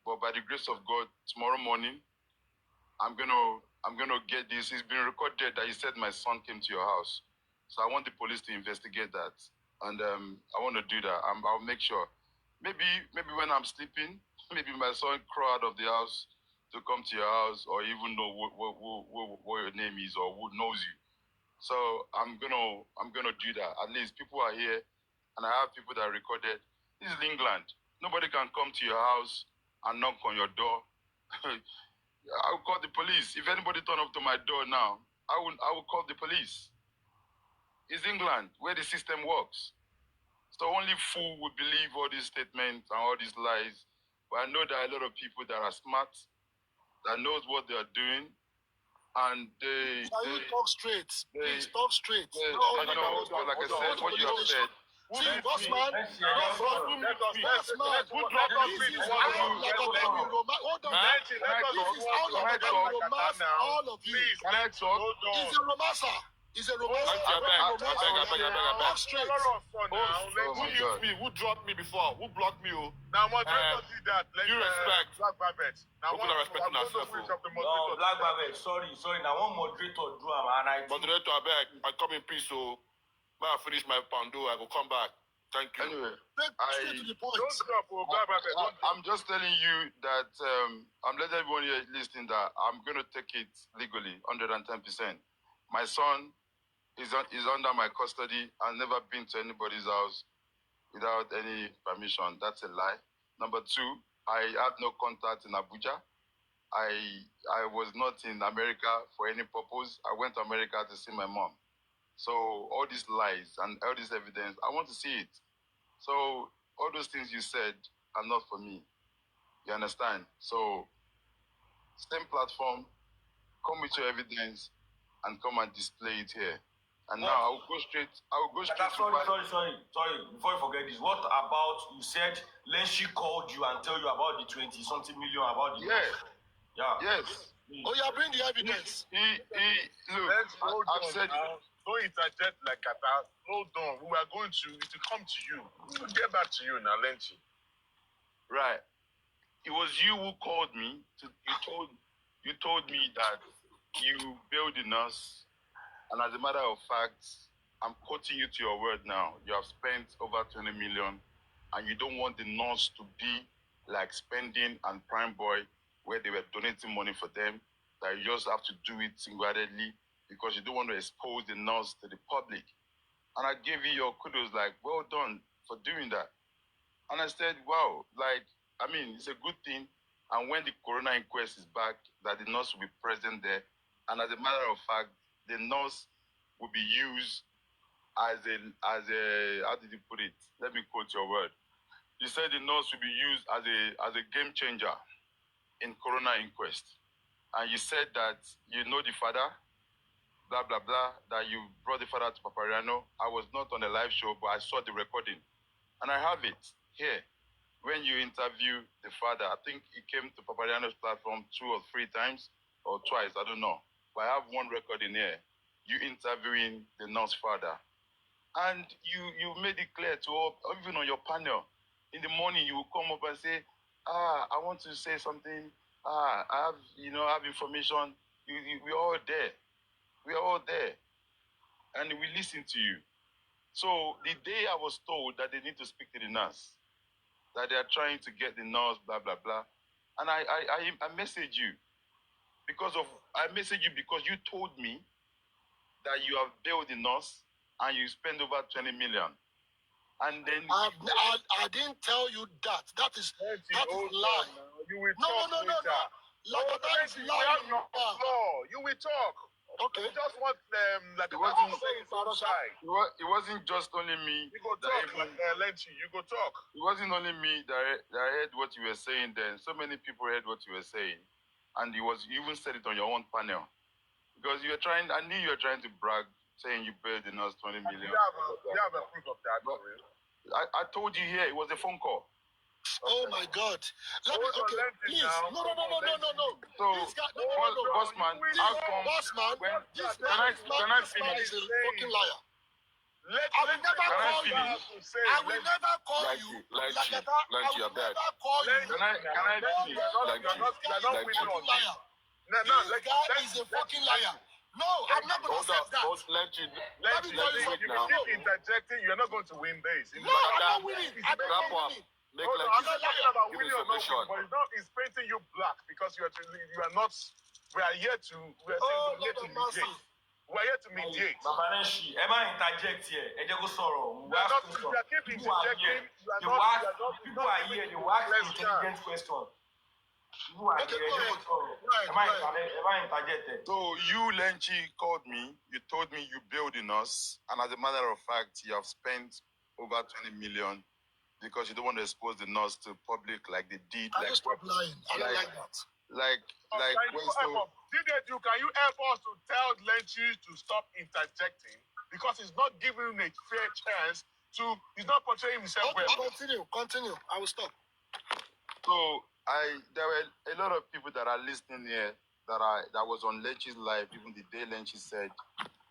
But by the grace of God, tomorrow morning, I'm gonna get this. It's been recorded that you said my son came to your house. So I want the police to investigate that. And I want to do that. I'll make sure. Maybe when I'm sleeping, maybe my son crawl out of the house to come to your house, or even know what your name is or who knows you. So I'm gonna do that. At least people are here, and I have people that recorded. This is England. Nobody can come to your house and knock on your door. I'll call the police. If anybody turn up to my door now, I will call the police. It's England, where the system works. So only fool would believe all these statements and all these lies. But I know there are a lot of people that are smart, that knows what they are doing, and they... Can you talk straight? Please talk straight. Like I said, what you have said. See, bossman, bossman, who dropped us? This is how Lagata will romance. Hold on. This is how Lagata will romance all of you. He's a romancer. He's a romancer. Talk straight. Who dropped me before? Who blocked me? Now, moderator did that. You respect. Black Babette. Now, one respect ourselves. No, Black Babette, sorry. Now, one moderator drew him, and I... Moderator, I beg. I come in peace, so... When I finish my pando, I will come back. Thank you. Anyway, Straight to the point. I'm just telling you that I'm letting everyone here listening that I'm going to take it legally, 110%. My son is under my custody. I've never been to anybody's house without any permission. That's a lie. Number 2, I have no contact in Abuja. I was not in America for any purpose. I went to America to see my mom. So all these lies and all this evidence, I want to see it. So all those things you said are not for me. You understand? So same platform, come with your evidence and come and display it here. And now I will go straight. Sorry. Before you forget this, what about you said Lenshi called you and tell you about the 20-something million about the... Yeah. Yes. Oh, yeah, bring the evidence. Look, I've said... Don't interject like that. Hold on. We are going to... It will come to you. We will get back to you now, Lenchi. Right. It was you who called me. You told me that you bailed the nurse. And as a matter of fact, I'm quoting you to your word now. You have spent over 20 million, and you don't want the nurse to be like Spending and Prime Boy, where they were donating money for them, that you just have to do it single-handedly because you don't want to expose the nurse to the public. And I gave you your kudos, like, well done for doing that. And I said, wow, like, I mean, it's a good thing. And when the corona inquest is back, that the nurse will be present there. And as a matter of fact, the nurse will be used as a how did you put it? Let me quote your word. You said the nurse will be used as a game changer in corona inquest. And you said that you know the father, blah, blah, blah, that you brought the father to Papariano. I was not on the live show, but I saw the recording. And I have it here. When you interview the father, I think he came to Papariano's platform 2 or 3 times, or twice, I don't know. But I have one record in here. You interviewing the nurse father. And you made it clear to all, even on your panel. In the morning, you will come up and say, I want to say something. I have information. We're all there. We are all there. And we listen to you. So the day I was told that they need to speak to the nurse, that they are trying to get the nurse, blah, blah, blah. And I messaged you. I messaged you because you told me that you have bailed the nurse and you spend over 20 million. And then I didn't tell you that. That is lie. You will No. later. Lagata is You lying. have your floor. You will talk. Okay. You just want like It wasn't- to say his own side. it wasn't just only me. You go that talk, even- Lenchi. You go talk. It wasn't only me that heard what you were saying then. So many people heard what you were saying. And you even said it on your own panel. Because you were trying, I knew you were trying to brag, saying you paid in us 20 million. You have a proof of that, for real. I told you here, it was a phone call. Oh my God. Please. No. So, Bossman, how come Bossman, when this can I man finish? is a fucking liar. I will never call you. I will never call you. Lenchi, I will never call you. Can I finish? You're not winning on this. This guy is a fucking liar. No, I'm not going to accept that. Lenchi, Let's me tell you if you something. keep interjecting, you're not going to win this. No, I'm not winning. I'm wrap not up. winning. Make I'm Lenchi not talking about give winning or not information. winning, but it's painting you black because you are not. We are here to. We are Oh, saying Lord of mercy. we are here to mediate. Baba Nenshi, ẹ má interject here. Ẹ jẹ́ kó sọ̀rọ̀. You are not. You are keep People are interjecting. here. You are They not. will ask, You are not. people are here. They will ask intelligent questions. People are Okay, here. go Ẹ jẹ́ ahead. kó sọ̀rọ̀. Go ahead, Ẹ má interject here. So you, Lenchi, called me. You told me you build in us, and as a matter of fact, you have spent over 20 million because you don't want to expose the nurse to public like they did. I just stop lying. I don't like that. Like Can you help us to tell Lenchi to stop interjecting because he's not giving him a fair chance to. He's not portraying himself Okay, well. continue. I will stop. So there were a lot of people that are listening here that was on Lenchi's live, even the day Lenchi said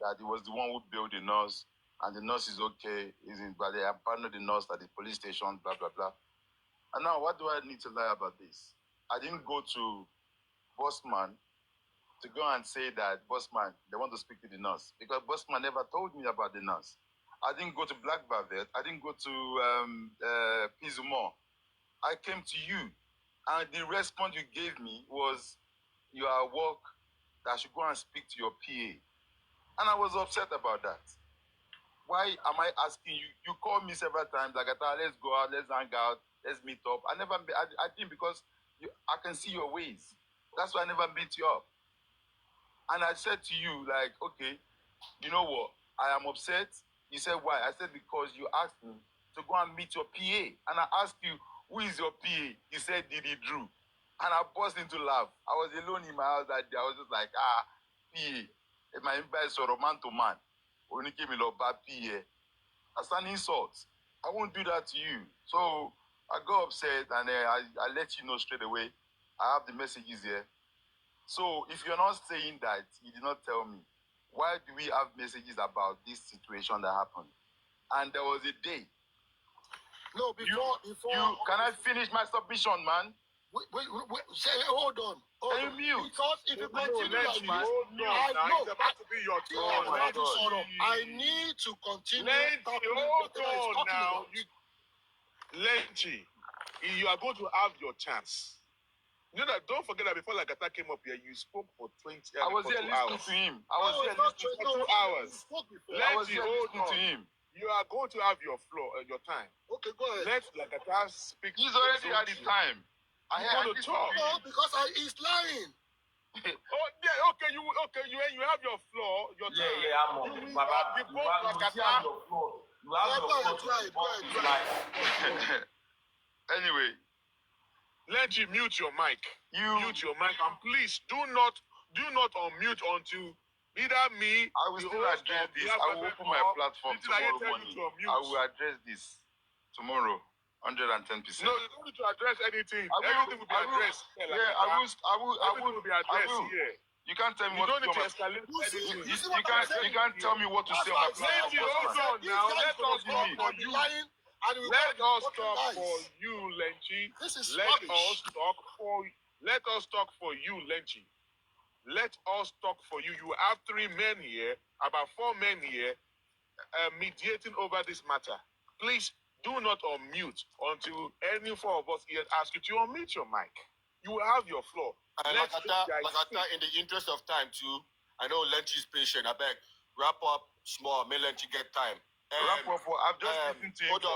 that he was the one who built the nurse and the nurse is okay, but they abandoned the nurse at the police station, blah blah blah. And now what do I need to lie about this? I didn't go to Bossman to go and say that Bossman, they want to speak to the nurse because Bossman never told me about the nurse. I didn't go to Black Velvet. I didn't go to Pizzlemore. I came to you, and the response you gave me was, "You are at work. That I should go and speak to your PA," and I was upset about that. Why am I asking you? You called me several times, like, let's go out, let's hang out, let's meet up. I think because I can see your ways. That's why I never beat you up. And I said to you, like, okay, you know what? I am upset. You said, why? I said, because you asked me to go and meet your PA. And I asked you, who is your PA? You said, Didi Drew. And I burst into laugh. I was alone in my house that day. I was just like, PA. My invite is man to man. Only came in bad PA. That's an insult. I won't do that to you. So I got upset and I let you know straight away. I have the messages here. So if you're not saying that, you did not tell me, why do we have messages about this situation that happened? And there was a day. No, before. Can I finish my submission, man? Wait, hold on. Can you mute? Because if you continue like this, It's about to be your turn. I need to continue talking hold whatever he's on talking now. about. Lenchi, you are going to have your chance. You know that, don't forget that before Lagata came up here, you spoke for 20 hours. I was here listening to him. I was here listening for 2 hours. I was Lenchi, here hold listening on. to him. You are going to have your floor, your time. Okay, go ahead. Let Lagata speak. He's already had his time. I'm going to talk. No, because he's lying. Oh yeah, okay. You have your floor, your time. Yeah, I'm on. You will Baba, not you devote have Lagata. your floor. You have your floor to talk to life. Anyway, Lenchi, mute your mic. Mute your mic, and please do not unmute until either me. I will still address this. I will open my platform tomorrow morning. I will address this tomorrow, 110%. No, you don't need to address anything. Everything will be addressed. I will. Everything will be addressed here. You can't tell me You what don't to need to say. escalate anything. You can't tell me what to say on my Lenchi, platform. hold on now. Let us talk for you. Let us talk for you, Lenchi. This is Let rubbish. us talk for you, Lenchi. Let us talk for you. You have 3 men here, about 4 men here, mediating over this matter. Please do not unmute until any 4 of us here ask you to unmute your mic. You will have your floor. Lagata, in the interest of time too, I know Lenchi is patient. I beg, wrap up small, may Lenchi get time. I've just listened to him for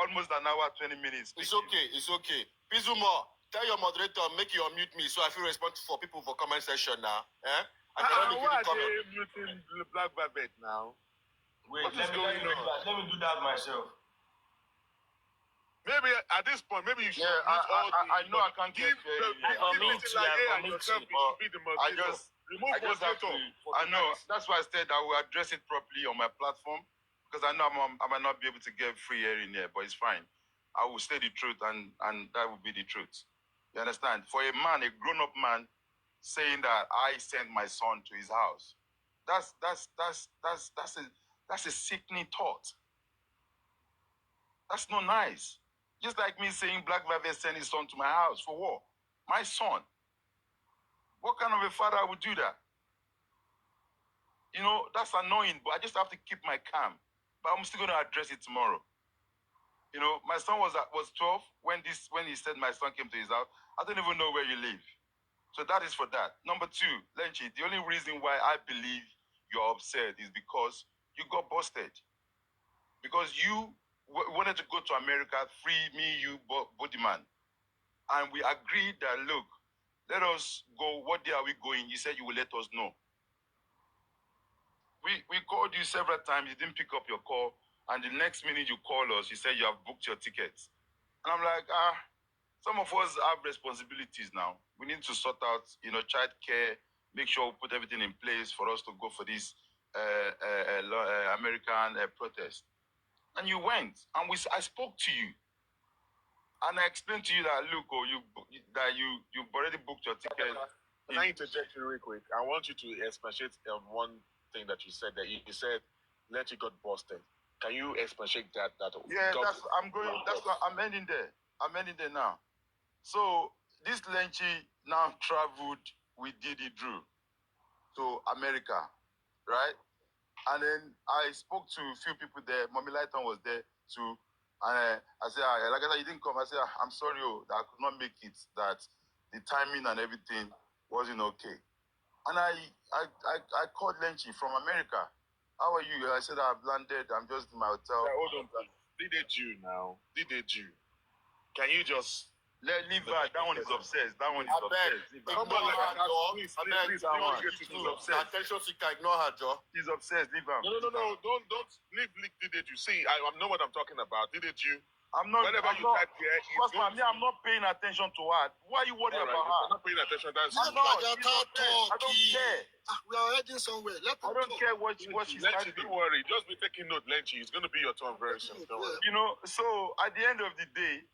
almost an hour, 20 minutes. It's okay. Pizzlemore, tell your moderator, make you unmute me so I feel responsible for people for comment section now. I cannot make why any comment. are they muting Black Velvet now? Wait, let me do that myself. Maybe at this point, maybe you should. I know I can't give I know. That's why I said I will address it properly on my platform, because I know I might not be able to get free air in here, but it's fine. I will say the truth, and that will be the truth. You understand? For a man, a grown-up man, saying that I sent my son to his house, that's a sickening thought. That's not nice. Just like me saying Black Velvet sent his son to my house for what? My son. What kind of a father would do that? You know, that's annoying, but I just have to keep my calm. But I'm still going to address it tomorrow. You know, my son was 12 when he said my son came to his house. I don't even know where you live. So that is for that. Number two, Lenchi, the only reason why I believe you're upset is because you got busted. Because you wanted to go to America, free me, you, Bodyman. And we agreed that, look, let us go. What day are we going? You said you will let us know. We called you several times. You didn't pick up your call. And the next minute you call us, you said you have booked your tickets. And I'm like, some of us have responsibilities now. We need to sort out, child care, make sure we put everything in place for us to go for this American protest. And you went, and I spoke to you, and I explained to you that, look, you've already booked your ticket. Can I interject you real quick? I want you to expatiate on one thing that you said. That you said, Lenchi got busted. Can you expatiate that? Yeah, I'm ending there. I'm ending there now. So this Lenchi now traveled with Didi Drew to America, right? And then I spoke to a few people there. Mommy Lighton was there too. And I said, like I said, you didn't come. I said, I'm sorry that I could not make it, that the timing and everything wasn't okay. And I called Lenchi from America. How are you? I said, I've landed. I'm just in my hotel. Yeah, hold on. Did they Jew now? Did they Jew? Can you just... Leave her. That one is obsessed. That one is obsessed. Come on, please, don't get too obsessed. Attention seeker, ignore her, Joe. She's obsessed. Leave her. No. Don't leave Did you see? I know what I'm talking about. Did you? I'm not. Whenever you type here, I'm not paying attention to her. Why are you worried about her? I'm not paying attention. That's I'm not. I don't care. We are heading somewhere. I don't care what she's Lenchi, don't worry. Just be taking note, Lenchi. It's going to be your turn very soon. Don't worry. So at the end of the day,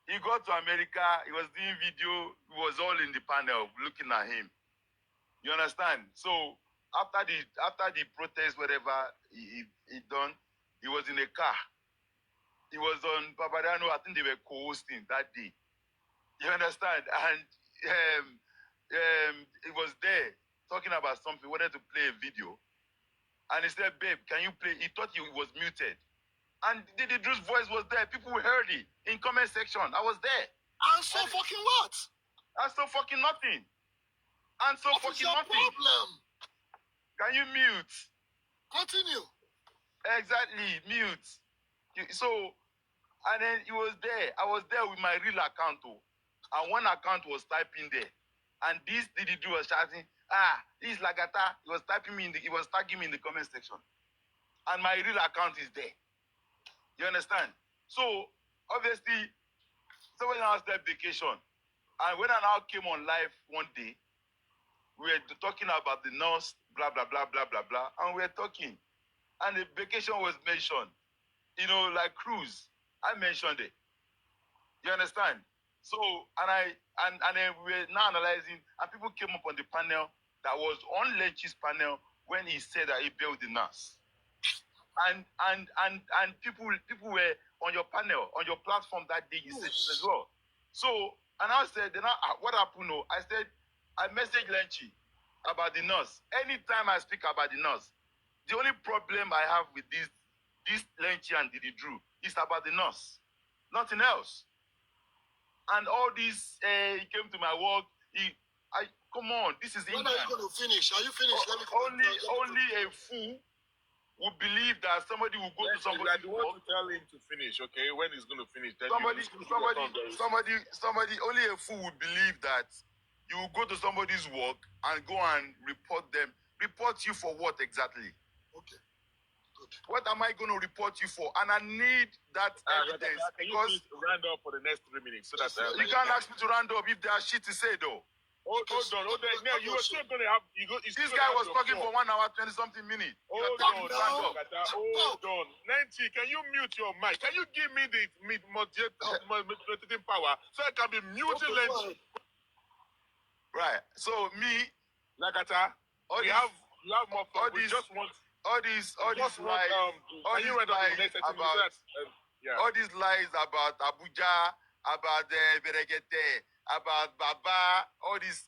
he got to America. He was doing video. It was all in the panel looking at him. You understand? So after the protest, whatever he done, he was in a car. He was on Papadano. I think they were co-hosting that day. You understand? And he was there talking about something. Wanted to play a video, and he said, "Babe, can you play?" He thought he was muted. And Didi Drew's voice was there. People heard it in comment section. I was there. And so fucking what? And so fucking nothing. And so what fucking is your nothing. problem? Can you mute? Continue. Exactly, mute. So, and then he was there. I was there with my real account too. And one account was typing there. And this Didi Drew was shouting, this is Lagata. He was tagging me in the comment section. And my real account is there. You understand? So, obviously, someone else had vacation. And when I now came on live one day, we were talking about the nurse, blah, blah, blah, blah, blah, blah. And we were talking. And the vacation was mentioned. Like cruise. I mentioned it. You understand? So, and then we were now analyzing, and people came up on the panel that was on Lenchi's panel when he said that he built the nurse. And people were on your panel, on your platform that day, you said it as well. So, and I said, what happened? I said, I messaged Lenchi about the nurse. Anytime I speak about the nurse, the only problem I have with this Lenchi and Didi Drew is about the nurse. Nothing else. And all this, he came to my work, come on, this is When England. are you going to finish? Are you finished? Let me Only a fool will believe that somebody will go to somebody. You want to tell him to finish, okay? When he's going to finish, then Somebody, only a fool would believe that you will go to somebody's work and go and report them. Report you for what exactly? Okay. Good. What am I going to report you for? And I need that evidence because you round up for the next 3 minutes so that you can't ask me to round up if there are shit to say though. Hold on. Now you are still going to have. This guy was talking for 1 hour 20 something minutes. Hold on. Nancy, can you mute your mic? Can you give me the moderating power so I can be muting Nancy? Right. So me, Lagata, you have more fun. We just want all these lies about Abuja, about Beregete, about Baba, all these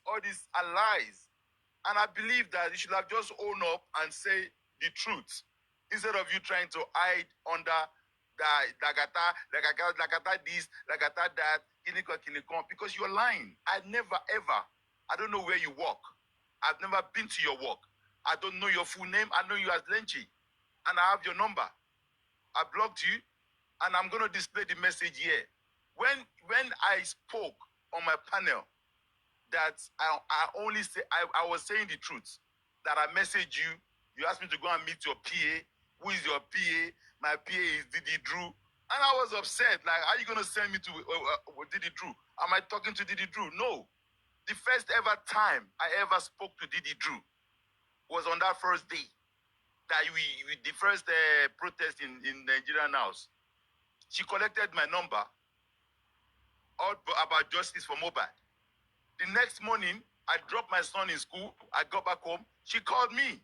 are lies. And I believe that you should have just own up and say the truth instead of you trying to hide under the Lagata this, Lagata that, Kinikon, because you're lying. I don't know where you work. I've never been to your work. I don't know your full name. I know you as Lenchi. And I have your number. I blocked you, and I'm going to display the message here. When I spoke on my panel that I only say I was saying the truth, that I messaged you, you asked me to go and meet your PA. Who is your PA? My PA is Didi Drew. And I was upset. Like, are you going to send me to Didi Drew? Am I talking to Didi Drew? No. The first ever time I ever spoke to Didi Drew was on that first day that the first protest in Nigerian house. She collected my number about justice for mobile. The next morning, I dropped my son in school. I got back home. She called me.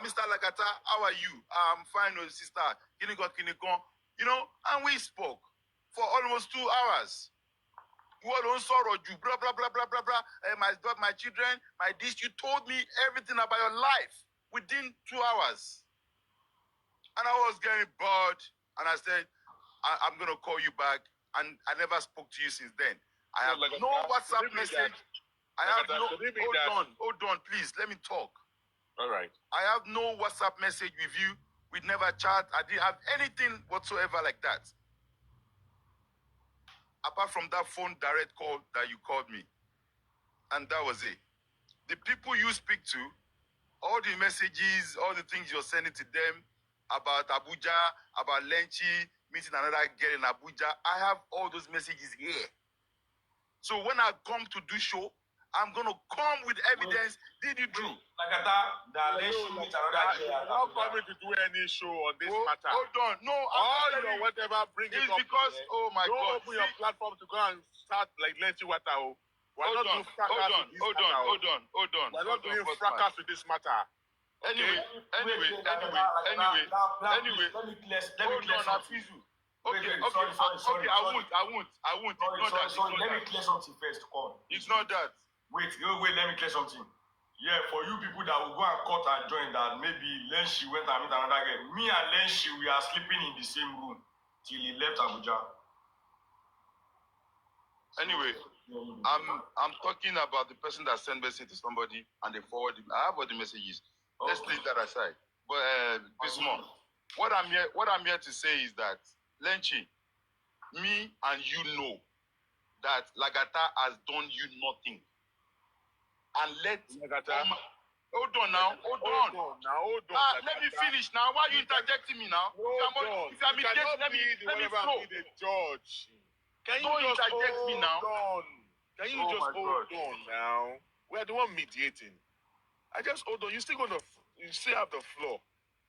Mr. Lagata, how are you? I'm fine, sister. Kinikon. You know, and we spoke for almost 2 hours. Blah, blah, blah, blah, blah, blah. My children, my this. You told me everything about your life within 2 hours. And I was getting bored. And I said, I'm going to call you back. And I never spoke to you since then. I have no WhatsApp message. Hold on, please. Let me talk. All right. I have no WhatsApp message with you. We never chat. I didn't have anything whatsoever like that. Apart from that phone direct call that you called me. And that was it. The people you speak to, all the messages, all the things you're sending to them about Abuja, about Lenchi, meeting another girl in Abuja, I have all those messages here. So when I come to do show, I'm going to come with evidence. Did you do? Lagata, I'm not coming to do any show on this matter. Hold on. No, all your whatever bring it up. Because, oh my don't God. Don't open your platform to go and start like Lenchi Watao. Hold on. We're not doing fracas with this matter. Anyway. Let me clear something. Okay, I won't. Sorry, let me clear something first. It's not that. Wait, let me clear something. Yeah, for you people that will go and cut and join that, maybe Lenchi went and meet another girl. Me and Lenchi, we are sleeping in the same room till he left Abuja. Anyway, I'm talking about the person that sent message to somebody and they forward it. I have all the messages. Okay. Let's leave that aside. But Pizzlemore, what I'm here to say is that Lenchi, me and you know that Lagata has done you nothing. And let Lagata. Hold on. Let me finish now. Why are you interjecting me now? If I'm let me flow. The judge. Can you don't just interject me now? Can you just hold on now? We are the one mediating. I just hold on. You still have the floor.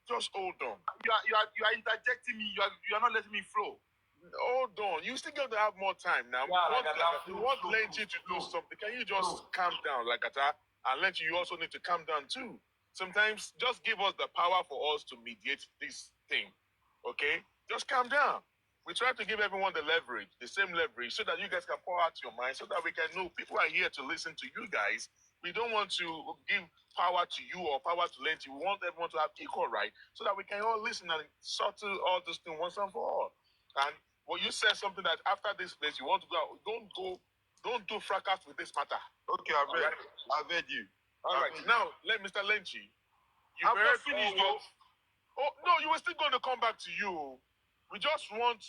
Just hold on. You are interjecting me. You are not letting me flow. Hold on. You still got to have more time now. You want Lenchi to do something. Can you just calm down, Lagata? And Lenchi, you also need to calm down too. Sometimes just give us the power for us to mediate this thing. Okay? Just calm down. We try to give everyone the leverage, the same leverage, so that you guys can pour out your mind, so that we can know people are here to listen to you guys. We don't want to give power to you or power to Lenchi. We want everyone to have equal right, so that we can all listen and settle all this thing once and for all. And well, you said something that after this place you want to go. Don't do fracas with this matter. Okay, I've heard you. All right. Now, let Mr. Lenchi, You I'm heard not finished, all though. what? Oh no, you were still going to come back to you. We just want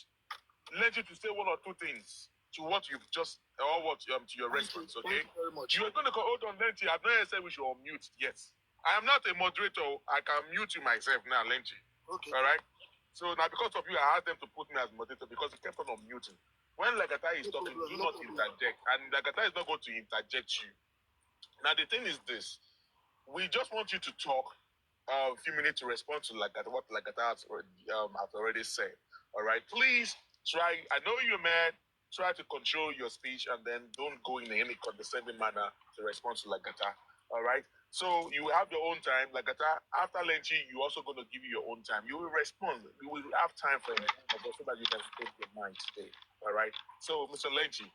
Lenji to say one or two things to what you've just or what to your response. Okay. Thank you very much. You are going to hold on, Lenji. I've not yet said we should unmute. Yes, I am not a moderator. I can mute you myself now, Lenji. Okay. All right. So now because of you, I asked them to put me as moderator because he kept on unmuting. When Lagata is talking, do not interject, and Lagata is not going to interject you. Now the thing is this: we just want you to talk a few minutes to respond to what Lagata has already said. All right, please try. I know you're mad. Try to control your speech and then don't go in any condescending manner to respond to Lagata. All right. So you will have your own time. Lagata, after Lenchi, you're also going to give you your own time. You will respond. You will have time for it so that you can speak your mind today. All right. So, Mr. Lenchi,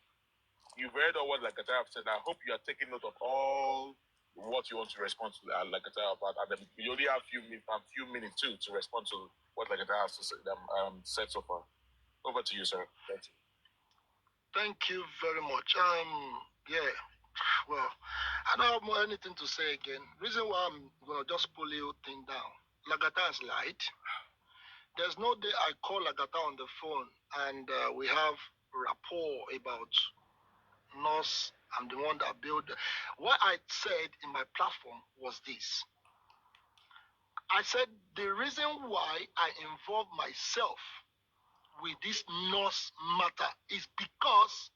you've read all what Lagata have said. I hope you are taking note of all what you want to respond to Lagata about. And then we only have a few minutes too to respond to what Lagata has to say, said so far. Over to you, sir. Thank you. Thank you very much. Yeah. Well, I don't have anything to say again. Reason why I'm gonna just pull the whole thing down. Lagata has lied. There's no day I call Lagata on the phone and we have rapport about nurse. I'm the one that built. What I said in my platform was this. I said the reason why I involve myself with this nurse matter is because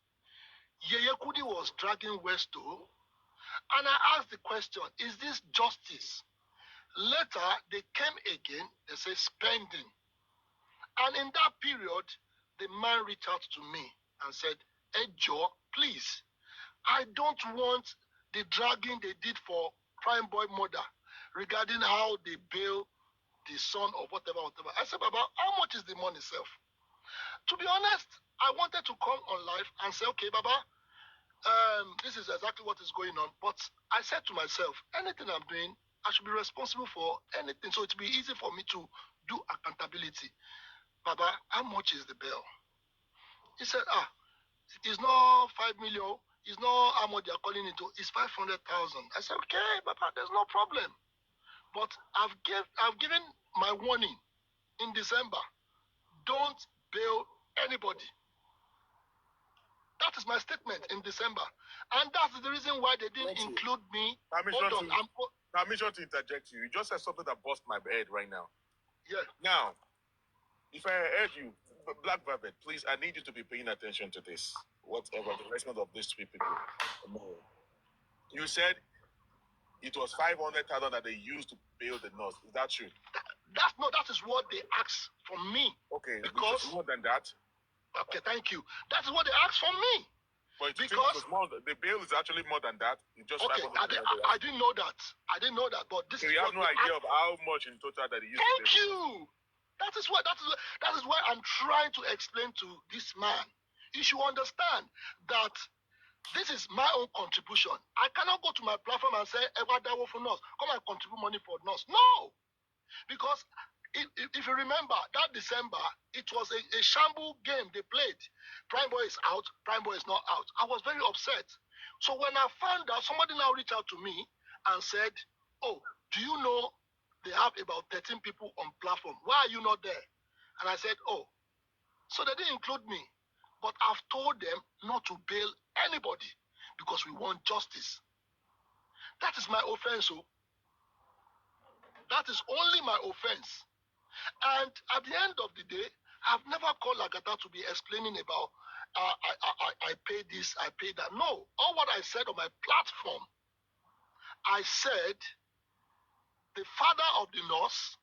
Yeye Kudi was dragging Westo, and I asked the question, is this justice? Later, they came again, they say spending. And in that period, the man reached out to me and said, hey, Joe, please, I don't want the dragging they did for Prime Boy murder regarding how they bail the son or whatever. I said, Baba, how much is the money self? To be honest, I wanted to come on live and say, okay, Baba, this is exactly what is going on. But I said to myself, anything I'm doing, I should be responsible for anything. So it will be easy for me to do accountability. Baba, how much is the bill? He said, it's not 5 million. It's not how much they're calling it. It's 500,000. I said, okay, Baba, there's no problem. But I've given my warning in December. Don't bail anybody. That is my statement in December. And that's the reason why they didn't include me. Permission to interject you. You just said something that bust my head right now. Yeah. Now, if I heard you, Black Velvet, please, I need you to be paying attention to this. Whatever the response of these three people. You said it was 500,000 that they used to bail the nurse. Is that true? That is what they asked from me. Okay, because more than that. Okay, thank you. That is what they asked from me. But because the bail is actually more than that. It's just okay, I didn't know that. I didn't know that. But this so is you have no idea of how much in total that he used. Thank you. That is why I'm trying to explain to this man. You should understand that this is my own contribution. I cannot go to my platform and say, "Ever dawo for nurse, come and contribute money for nurse." No, because if you remember that December, it was a shamble game they played. Prime Boy is out, Prime Boy is not out. I was very upset. So when I found out, somebody now reached out to me and said, "Oh, do you know they have about 13 people on platform? Why are you not there?" And I said, "Oh, so they didn't include me. But I've told them not to bail anybody because we want justice." That is my offense. So that is only my offense. And at the end of the day, I've never called Lagata to be explaining about I pay this, I pay that. No, all what I said on my platform, I said the father of the nurse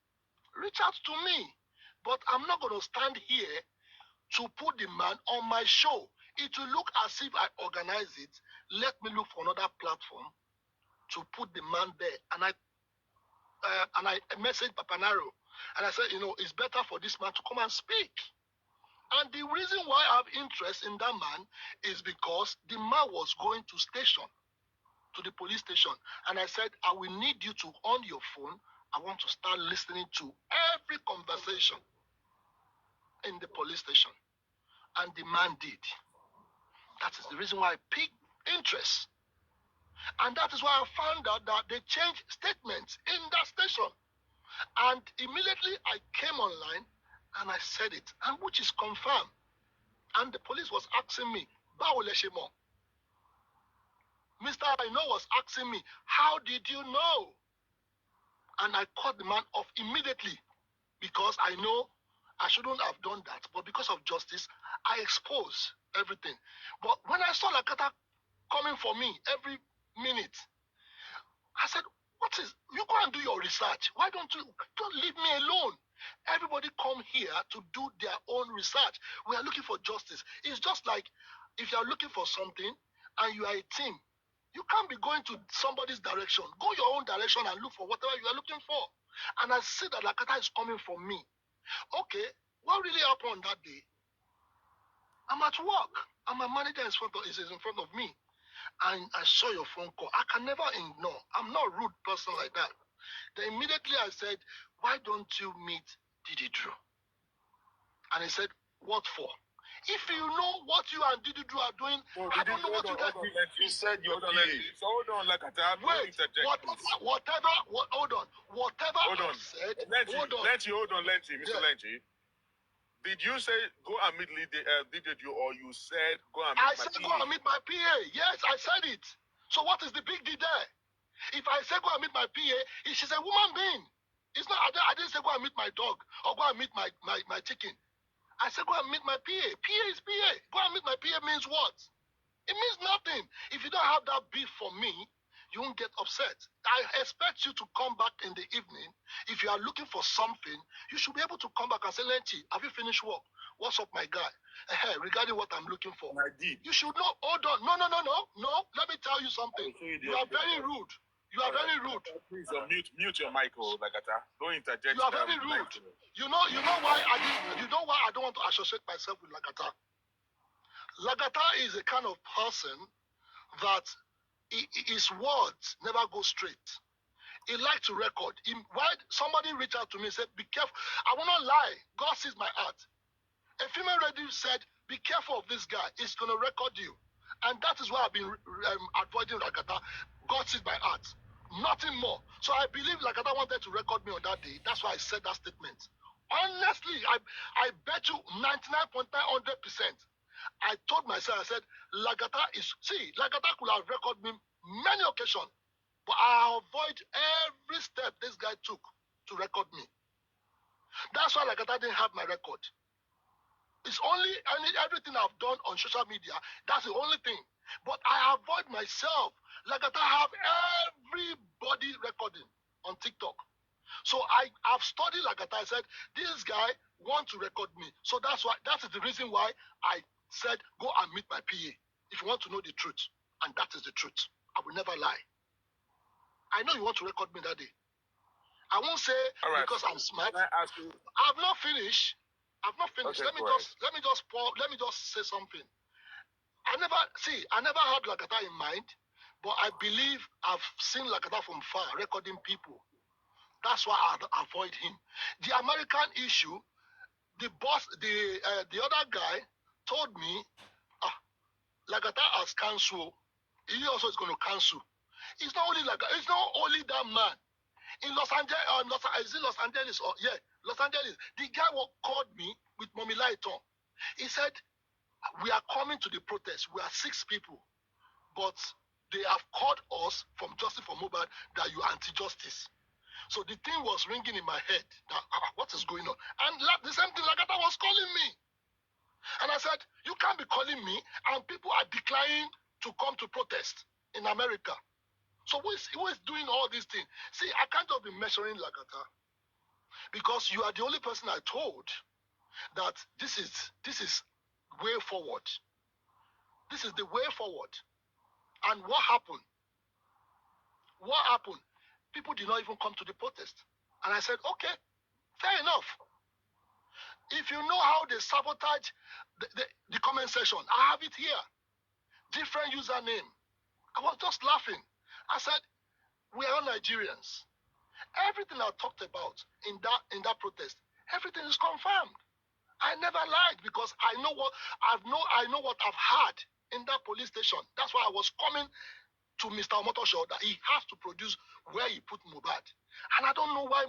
reached out to me, but I'm not going to stand here to put the man on my show. It will look as if I organize it. Let me look for another platform to put the man there. And I messaged Papanaro. And I said, it's better for this man to come and speak. And the reason why I have interest in that man is because the man was going to the police station. And I said, I will need you to on your phone. I want to start listening to every conversation in the police station. And the man did. That is the reason why I picked interest. And that is why I found out that they changed statements in that station. And immediately I came online and I said it, and which is confirmed. And the police was asking me, Báwo lẹ ṣe mọ̀? Mr. Aino was asking me, how did you know? And I cut the man off immediately because I know I shouldn't have done that. But because of justice, I expose everything. But when I saw Lakata coming for me every minute, I said, what is, you go and do your research. Why don't leave me alone? Everybody come here to do their own research. We are looking for justice. It's just like if you are looking for something and you are a team, you can't be going to somebody's direction. Go your own direction and look for whatever you are looking for. And I see that Lakata is coming for me. Okay, what really happened that day? I'm at work and my manager is in front of me. And I saw your phone call. I can never ignore. I'm not a rude person like that. Then immediately I said, why don't you meet Didi Drew? And he said, what for? If you know what you and Didi Drew are doing, I don't know what you guys. You said your Hold on, so hold on, like Wait, whatever, hold on. Whatever Hold I on. said, Lenchi, hold on. Lenchi, Mr. Yeah. Lenchi. Did you say go and meet Did you, or you said go and meet I said PA? go and meet my PA. Yes, I said it. So what is the big deal there? If I say go and meet my PA, she's a woman being. It's not. I didn't say go and meet my dog or go and meet my chicken. I said go and meet my PA. PA is PA. Go and meet my PA means what? It means nothing. If you don't have that beef for me, you won't get upset. I expect you to come back in the evening. If you are looking for something, you should be able to come back and say, Lenchi, have you finished work? What's up, my guy? Regarding what I'm looking for. I did. You should know. Hold on. No. Let me tell you something. You are very rude. You are very rude. Please mute your mic, Lagata. Don't interject. You are very rude. You know why I don't want to associate myself with Lagata. Lagata is a kind of person that his words never go straight. He likes to record. Why somebody reached out to me and said, be careful. I will not lie. God sees my heart. A female radio said, be careful of this guy. He's going to record you. And that is why I've been avoiding Lagata. God sees my heart. Nothing more. So I believe Lagata wanted to record me on that day. That's why I said that statement. Honestly, I bet you 99.900%. I told myself, I said, Lagata could have recorded me many occasions, but I avoid every step this guy took to record me. That's why Lagata didn't have my record. It's only everything I've done on social media, that's the only thing. But I avoid myself. Lagata have everybody recording on TikTok. So I've studied Lagata. I said, this guy wants to record me. So that is the reason why I said, go and meet my PA if you want to know the truth. And that is the truth. I will never lie. I know you want to record me that day. I won't say because I'm smart. Can I ask you? I've not finished. Okay, let me just say something. I never had Lagata in mind, but I believe I've seen Lagata from far recording people. That's why I avoid him. The American issue, the other guy told me, Lagata has cancelled. He also is going to cancel. It's not only Lagata. It's not only that man. In Los Angeles, Los Angeles. The guy called me with Mommy Lighton. He said, we are coming to the protest. We are 6 people, but they have called us from Justice for Mobile that you are anti-justice. So the thing was ringing in my head that what is going on? And the same thing Lagata was calling me. And I said, you can't be calling me and people are declining to come to protest in America. So who is doing all these things? See, I can't just be measuring Lagata because you are the only person I told that this is way forward. This is the way forward. And what happened? People did not even come to the protest. And I said, okay, fair enough. If you know how they sabotage the comment section, I have it here. Different username. I was just laughing. I said, we are Nigerians. Everything I talked about in that protest, everything is confirmed. I never lied because I know what I've had in that police station. That's why I was coming to Mr. Omotosho that he has to produce where he put Mohbad. And I don't know why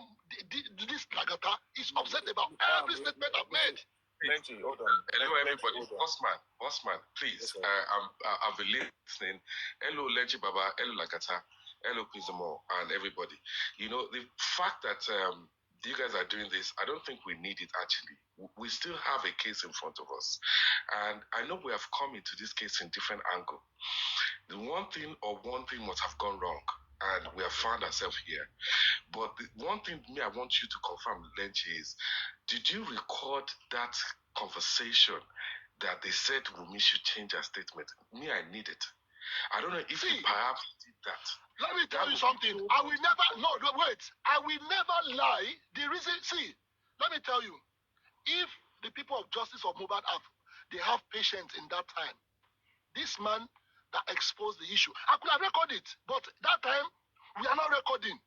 this Lagata is upset about every statement I've made. Plenty, hold on. Hello, everybody. Bossman, please. Yes, I've been listening. Hello, Lenchi Baba. Hello, Lagata. Hello, Pizzlemore, and everybody. You know, the fact that you guys are doing this, I don't think we need it, actually. We still have a case in front of us. And I know we have come into this case in different angle. The one thing must have gone wrong, and we have found ourselves here. But the one thing I want you to confirm, Lenchi, is, did you record that conversation that they said Wumi should change her statement? Me, I need it. I don't know if you perhaps did that. Let me tell you something. I will never, no, wait. I will never lie. The reason, let me tell you. If the people of justice of Mohbad have patience in that time, this man that exposed the issue, I could have recorded it, but that time, we are not recording.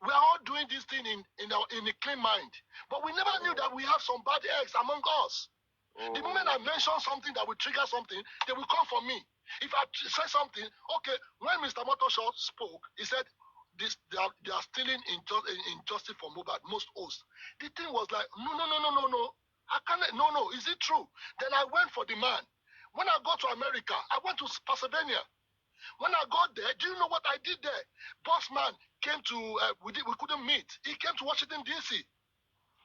We are all doing this thing in a clean mind. But we never knew that we have some bad eggs among us. The moment I mention something that will trigger something, they will come for me. If I say something, okay, when Mr. Motoshaw spoke, he said they are stealing injustice for Mohbad, most hosts. The thing was like, no. I can't, no, is it true? Then I went for the man. When I got to America, I went to Pennsylvania. When I got there, do you know what I did there? Boss man came to, we couldn't meet. He came to Washington, D.C.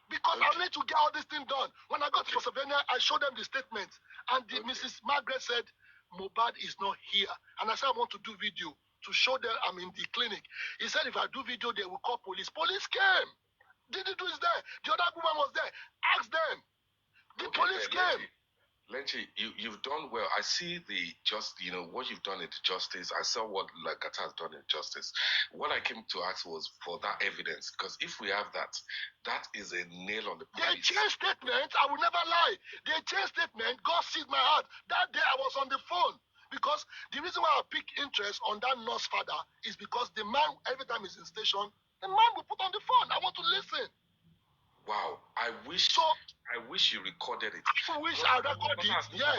Because I need to get all this thing done. When I got to Pennsylvania, I showed them the statement. And Mrs. Margaret said, Mohbad is not here. And I said, I want to do video to show them I'm in the clinic. He said, if I do video, they will call police. Police came. Did it do is there? The other woman was there. Ask them. The police came. Lenchi, you've done well. I see what you've done in the justice. I saw what Lagata has done in justice. What I came to ask was for that evidence, because if we have that, that is a nail on the They police. changed statement. I will never lie. They changed statement. God sees my heart. That day I was on the phone. Because the reason why I pick interest on that nurse father is because the man, every time he's in station, the man will put on the phone. I want to listen. Wow, I wish you recorded it. I wish I recorded it. Yes.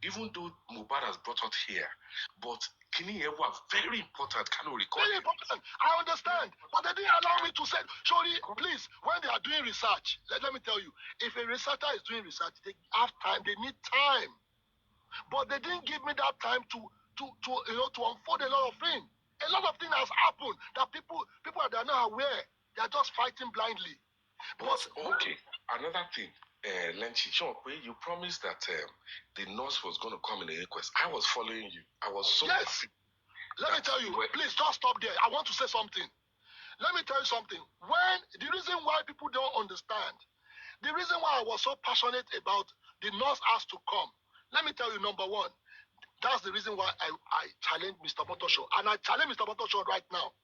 Even though Mohbad has brought out here, but Kini Ewa, very important, can you record Very it? important. I understand. But they didn't allow me to say, Shori, please, when they are doing research, let me tell you, if a researcher is doing research, they have time, they need time. But they didn't give me that time to unfold a lot of things. A lot of things has happened that people are not aware. They are just fighting blindly. But okay, another thing, Lenchi, you promised that the nurse was going to come in the inquest. I was following you. I was so happy. Let me tell you, please just stop there. I want to say something. Let me tell you something. The reason why people don't understand, the reason why I was so passionate about the nurse has to come, let me tell you, number one, that's the reason why I challenged Mr. Motoshaw. And I challenge Mr. Motoshaw right now.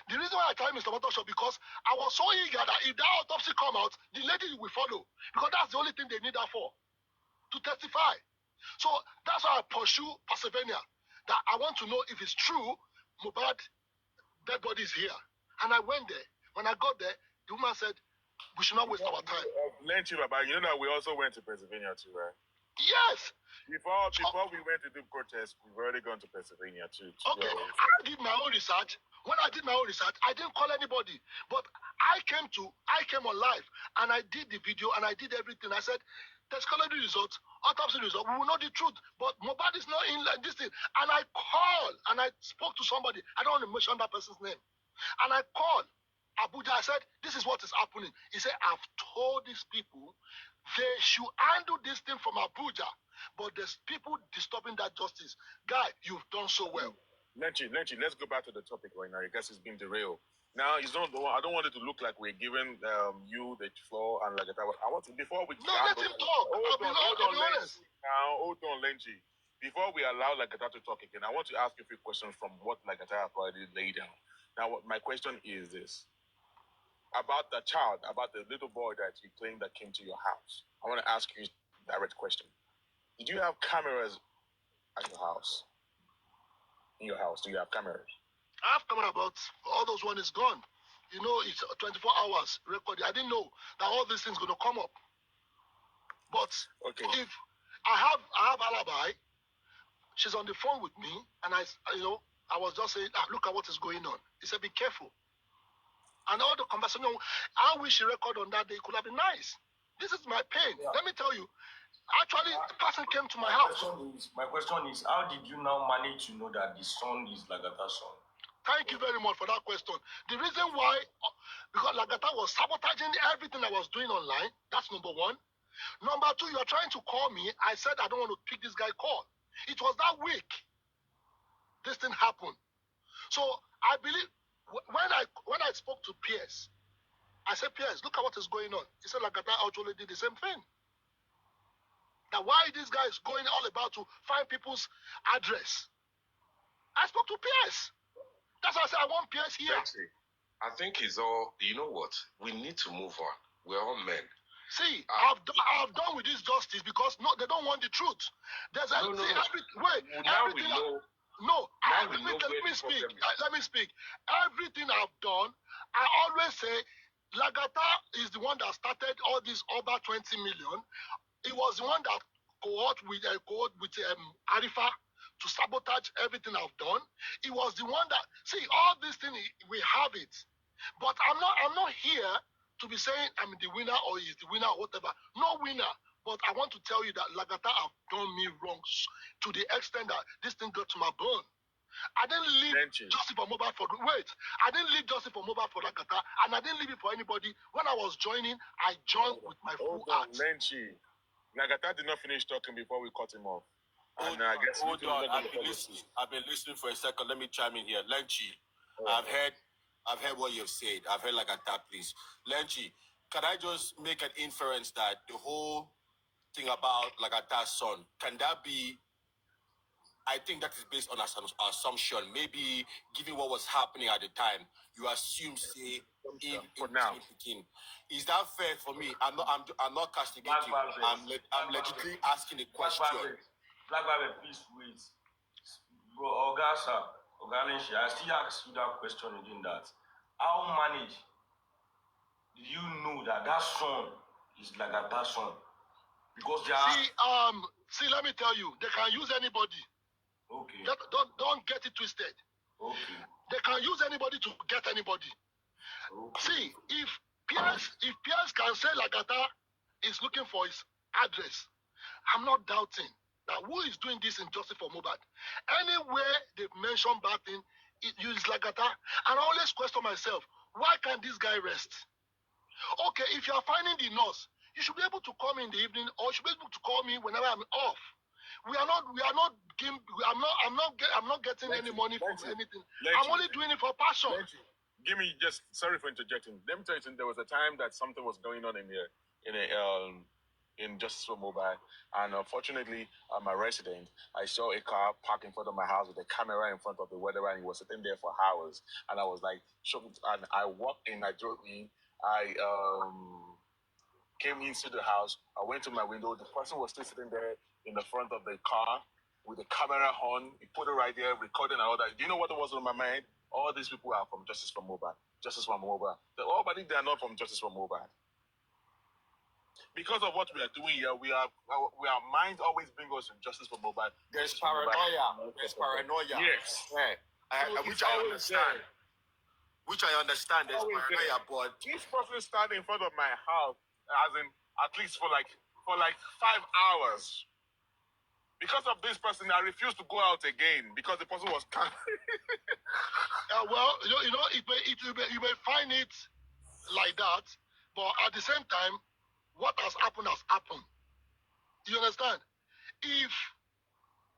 The reason why I challenged Mr. Motoshaw because I was so eager that if that autopsy come out, the lady will follow. Because that's the only thing they need her for, to testify. So that's why I pursue Pennsylvania. That I want to know if it's true, Mohbad dead body is here. And I went there. When I got there, the woman said, we should not waste our time. Lenchi, Baba, you know that we also went to Pennsylvania too, right? Yes. Before we went to do protest, we've already gone to Pennsylvania too. Okay. I did my own research. When I did my own research, I didn't call anybody. But I came on live and I did the video and I did everything. I said, toxicology results, autopsy results, we will know the truth. But Mohbad is not in like this thing. And I called and I spoke to somebody. I don't want to mention that person's name. And I called Abuja. I said, this is what is happening. He said, I've told these people they should handle this thing from Abuja. But there's people disturbing that justice. Guy, you've done so well. Lenchi, let's go back to the topic right now. I guess it's been derailed. Now, I don't want it to look like we're giving you the floor and like that. I want to, before we... No, let him talk. I'll be honest. Now, hold on, Lenchi. Before we allow Lagata to talk again, I want to ask you a few questions from what Lagata has already laid down. Now, my question is this. About the child, about the little boy that you claim that came to your house. I want to ask you a direct question. Did you have cameras at your house? In your house, do you have cameras? I have camera, but all those one is gone. You know, it's 24 hours recording. I didn't know that all these things going to come up. But if I have alibi She's on the phone with me, and I was just saying, look at what is going on. He said, be careful. And all the conversation, I wish she record on that day could have been nice. This is my pain. Yeah. Let me tell you. Actually, the person came to my house. My question is, how did you now manage to know that the son is Lagata's son? Thank you very much for that question. The reason why, because Lagata was sabotaging everything I was doing online. That's number one. Number two, you're trying to call me. I said I don't want to pick this guy call. It was that week this thing happened. So I believe when I spoke to Pierce, I said, Pierce, look at what is going on. He said Lagata actually did the same thing. Now why this guy is going all about to find people's address? I spoke to Pierce. That's why I said I want Pierce here. I think it's all, you know what? We need to move on. We're all men. See, I've done with this justice because they don't want the truth. There's no. Let me speak. Let me speak. Everything I've done, I always say, Lagata is the one that started all this over 20 million. He was the one that cohort with Arifa to sabotage everything I've done. He was the one that all these things we have it, but I'm not here to be saying I'm the winner or he's the winner or whatever. No winner. But I want to tell you that Lagata have done me wrong to the extent that this thing got to my bone. I didn't leave Joseph for mobile for I didn't leave Joseph for mobile for Lagata, and I didn't leave it for anybody. When I was joining, I joined with my full heart. Lenchi. Lagata did not finish talking before we cut him off. Hold on. I've been listening for a second. Let me chime in here. Lenchi, I've heard what you've said. I've heard Lagata, please. Lenchi, can I just make an inference that the whole thing about Lagata's son, can that be, I think that is based on an assumption. Maybe given what was happening at the time, you assume, say, for now. Is that fair for me? I'm not castigating you. I'm legitimately asking a question. Black Bible, please wait. Bro, Ogalenshi, I still ask you that question again, that how managed did you know that son is Lagata's son? Because they are... let me tell you, they can use anybody. Okay. Don't get it twisted. Okay. They can use anybody to get anybody. Okay. See, if Pierce can say Lagata is looking for his address, I'm not doubting that who is doing this in Justice for Mohbad. Anywhere they've mentioned bad thing, it uses Lagata. And I always question myself, why can't this guy rest? Okay, if you are finding the nurse, you should be able to call me in the evening, or you should be able to call me whenever I'm off. I'm not getting any money from anything. I'm only doing it for passion. Sorry for interjecting. Let me tell you, there was a time that something was going on in Justice for Mobile, and unfortunately, my resident, I saw a car parked in front of my house with a camera in front of the weather, and he was sitting there for hours. And I was like, and I walked in, I drove in, I came into the house, I went to my window, the person was still sitting there in the front of the car with the camera on, he put it right there, recording and all that. Do you know what was on my mind? All these people are from Justice for Mobile. Justice for Mobile. They are not from Justice for Mobile. Because of what we are doing here, our minds always bring us to Justice for Mobile. There's paranoia. There's paranoia. Yes. Which I understand. Which I understand. There's paranoia, but this person standing in front of my house, as in at least for like 5 hours. Because of this person, I refused to go out again because the person was coming. You may find it like that, but at the same time, what has happened has happened. You understand? If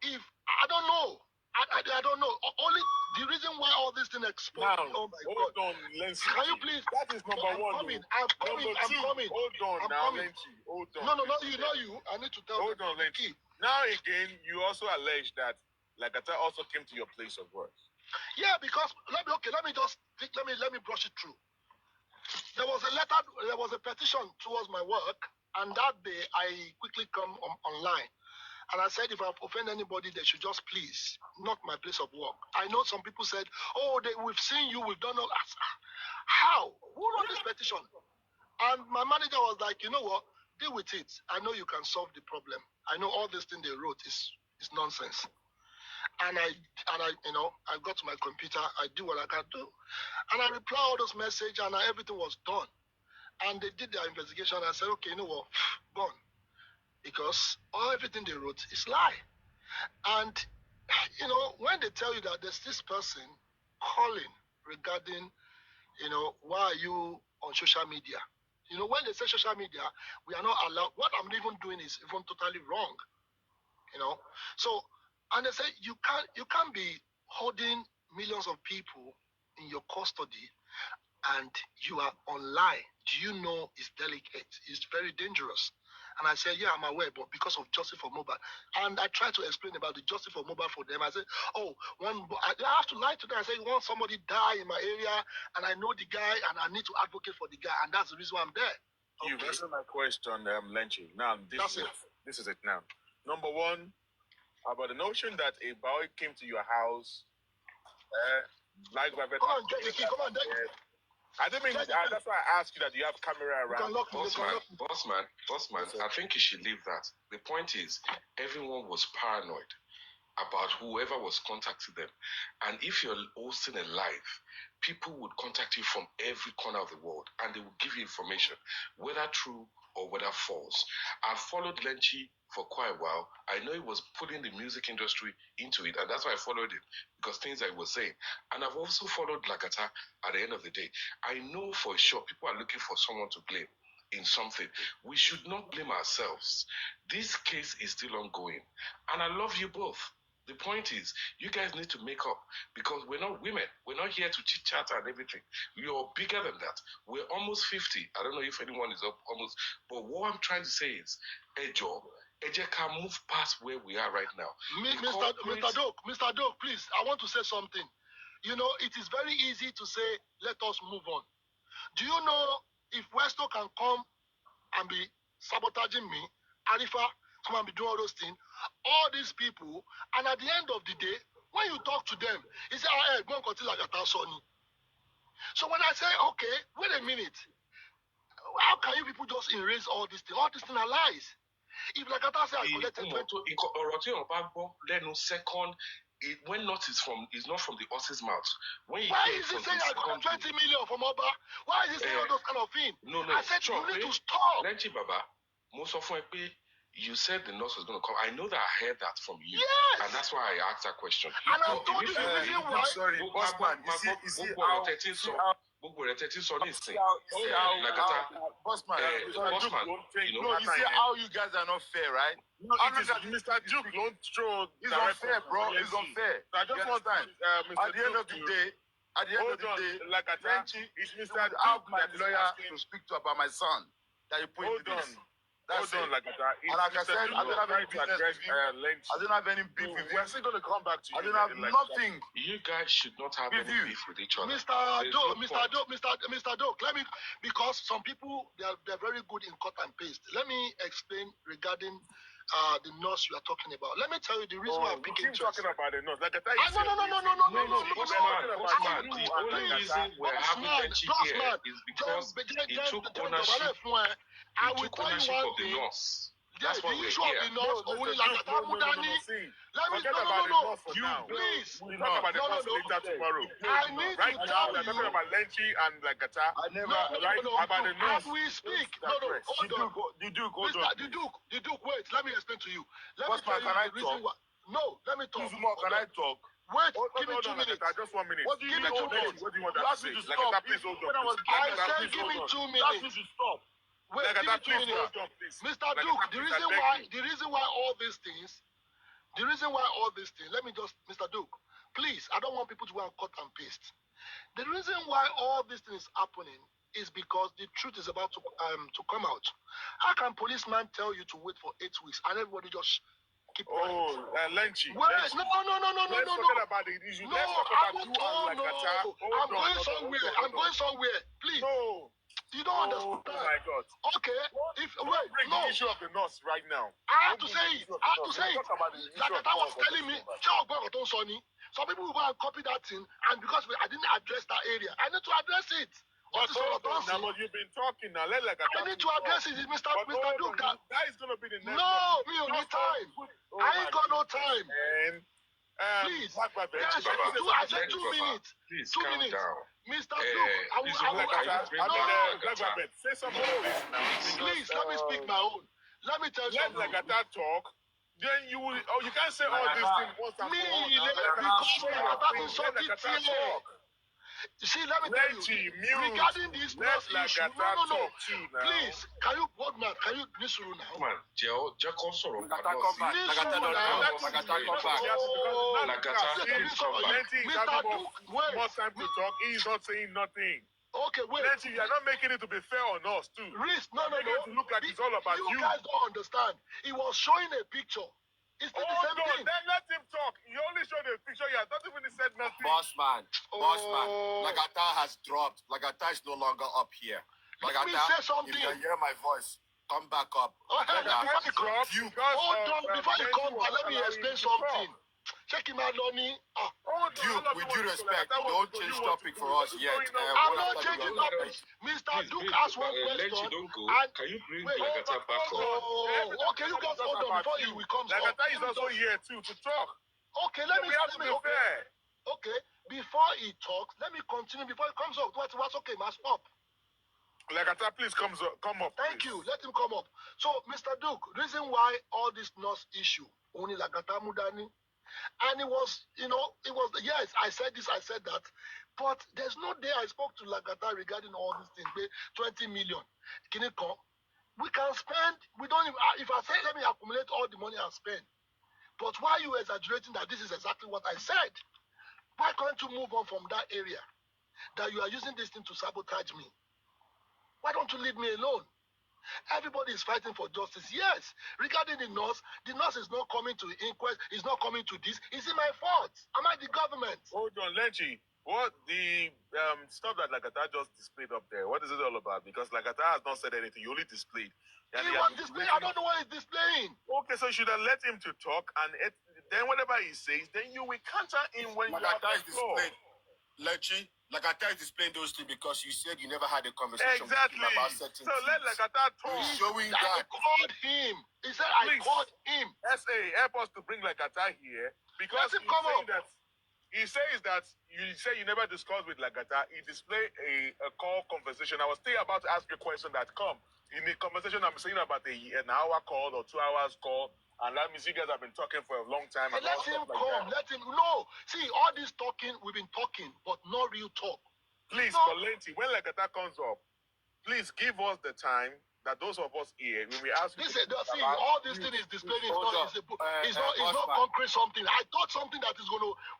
I don't know. I don't know. Only the reason why all this thing exploded. Now, oh my God! On, Lenchi. Can you please? That is number one. I'm coming. Hold on now, Lenchi. Hold on. No, you. I need to tell you. Hold on, Lenchi. Now again, you also allege that Lagata also came to your place of work. Yeah, because let me brush it through. There was a letter. There was a petition towards my work, and that day I quickly come online. And I said, if I offend anybody, they should just please, not my place of work. I know some people said, we've seen you, we've done all that. How? Who wrote this petition? And my manager was like, you know what? Deal with it. I know you can solve the problem. I know all this thing they wrote is nonsense. And I got to my computer, I do what I can do. And I reply all those messages and everything was done. And they did their investigation and I said, okay, you know what, gone. Because everything they wrote is lie. And when they tell you that there's this person calling regarding, why are you on social media? When they say social media, we are not allowed. What I'm even doing is even totally wrong. So, and they say you can't be holding millions of people in your custody and you are online. Do you know it's delicate? It's very dangerous. And I said, yeah, I'm aware, but because of justice for mobile. And I tried to explain about the justice for mobile for them. I said, I have to lie to them. I said, once somebody die in my area and I know the guy and I need to advocate for the guy, and that's the reason why I'm there. Okay. You've answered my question, Lenchi. Now, this is it now. Number one, about the notion that a boy came to your house, like come on, get the key, come on, I didn't mean that's why I asked you that you have camera around. Bossman, I think you should leave that. The point is, everyone was paranoid about whoever was contacting them. And if you're hosting a live, people would contact you from every corner of the world and they will give you information, whether true or whether false. I've followed Lenchi for quite a while. I know he was putting the music industry into it, and that's why I followed him, because things that he was saying. And I've also followed Lagata at the end of the day. I know for sure people are looking for someone to blame in something. We should not blame ourselves. This case is still ongoing, and I love you both. The point is, you guys need to make up, because we're not women. We're not here to chit-chat and everything. You're bigger than that. We're almost 50. I don't know if anyone is up almost. But what I'm trying to say is, Ejo can move past where we are right now. Mr. Doak, please, I want to say something. It is very easy to say, let us move on. Do you know if Westo can come and be sabotaging me, Arifa, come and be doing all those things, all these people, and at the end of the day, when you talk to them, he say, hey, go and continue like that, Sonny. So when I say, okay, wait a minute, how can you people just erase all these things? All these things are lies. If like I say, I collected 20 second. When not is not from the horse's mouth. Why is he saying I got 20 million from Oba? Why is he saying all those kind of things? No. I said you need to stop. Lenchi Baba, most of you said the nurse was going to come. I know that I heard that from you. Yes. And that's why I asked that question. And I told you the reason why. Sorry, Bossman. You see how you guys are not fair, right? No, Mr. Duke don't throw. It's unfair, bro. It's unfair. So I just want time. At the end of the day, like Lenchi is Mr. Duke have my lawyer to speak to about my son that you put into this. Hold on, like that. And like I said, I don't have any business with you. I don't have any beef with you. We're still going to come back to you. I don't have nothing. You guys should not have any beef with each other. Mr. Doak, let me, because some people, they're very good in cut and paste. Let me explain regarding the nurse you are talking about. Let me tell you the reason why I'm picking talking about the nurse. Like I No. The only reason we're having Lenchi here is because he took ownership. I will tell you one thing. That's why the we're issue here. of the nurse, Please. We'll talk about the nurse later tomorrow. I need to tell you. We're talking about Lenchi and Lagata. About the nurse. As we speak. The Duke, wait, let me explain to you. Let me tell you the reason why. No, let me talk. Can I talk? Wait, give me 2 minutes. Just 1 minute. Give me 2 minutes. What do you want to say? Lagata, please hold on. I said give me 2 minutes. Stop. Wait, give me 2 minutes. Mr. Duke, the reason why all these things, let me just, Mr. Duke, please, I don't want people to go and cut and paste. The reason why all these things is happening is because the truth is about to come out. How can policeman tell you to wait for 8 weeks and everybody just keep quiet? Lenchi. No. Let's forget about the issue. Let's talk about you and Lagata. I'm going somewhere. Please. No. You don't understand. Oh my God. Okay. Bring the issue of the nurse right now. I have to say it. Lagata was telling me, some people will go and copy that thing, and because I didn't address that area, I need to address it. But you've been talking now. Let Lagata. I need to address it, Mr. Duke. That is going to be the next. No, we don't need time. I ain't got no time. Please. Black Baba, Yes, I said 2 minutes. Please 2 calm minutes. down. Mr. Duke, I will. Black Baba, say something please now. Please, let me speak my own. Let me tell you Let something. Lagata talk. Then you will. Oh, you can't say all these things once and for all. Because Lagata is so talk. You see, let me tell you, regarding this issue, no. Please, can you, Bogman, can you listen now? Man, Jacob Soro. Lagata come back. Lagata don't come. Lagata come back. Mr. Duke, wait. More time to talk. He's not saying nothing. Okay, wait. Letty, you're not making it to be fair on us, too. Risk, no. To look like it's all about you. You guys don't understand. He was showing a picture. It's still the same thing. Then let him talk. He only showed a picture. He has not even said nothing. Boss man. Lagata has dropped. Lagata is no longer up here. Lagata, let me say something. If you hear my voice, come back up. Hold on, before you come back, let me explain something. Check him out, Lonnie. Duke, with due respect, don't change topic for us yet. I'm not changing topic. Mr. Duke asked one question. Can you bring Lagata back up? Okay, you guys hold on before he comes up. Lagata is also here too to talk. Okay, let me fair. Okay, before he talks, let me continue before he comes up. What's okay, must stop. Lagata, please come up. Thank you. Let him come up. So, Mr. Duke, reason why all this nurse issue, only Lagata Mudani, and it was, yes, I said this, I said that, but there's no day I spoke to Lagata regarding all these things. 20 million. Can it come? We can spend, we don't even, if I say, let me accumulate all the money I spend. But why are you exaggerating that this is exactly what I said? Why can't you move on from that area? That you are using this thing to sabotage me? Why don't you leave me alone? Everybody is fighting for justice. Yes, regarding the nurse is not coming to inquest, is not coming to this. Is it my fault? Am I the government? Hold on, Lenchi. What the stuff that Lagata just displayed up there, what is it all about? Because Lagata has not said anything, you only displayed. He was displaying, I don't know what he's displaying. Okay, so you should have let him to talk, and then whatever he says, then you will counter him when Lagata is displayed. Lenchi, Lagata is displaying those things because you said you never had a conversation with him about certain things. So let Lagata talk. He's showing that. I called him. He said I called him. SA, help us to bring Lagata here because he says that you say you never discussed with Lagata. He displayed a call conversation. I was still about to ask a question that come. In the conversation, I'm saying about an hour call or 2 hours call. And that means you guys have been talking for a long time. Let him come. Let him. No. See, all this talking, we've been talking, but no real talk. Please, Valenti, when Lagata comes up, please give us the time that those of us here, when we ask you. See, all this thing is displaying. It's not concrete something. I thought something that is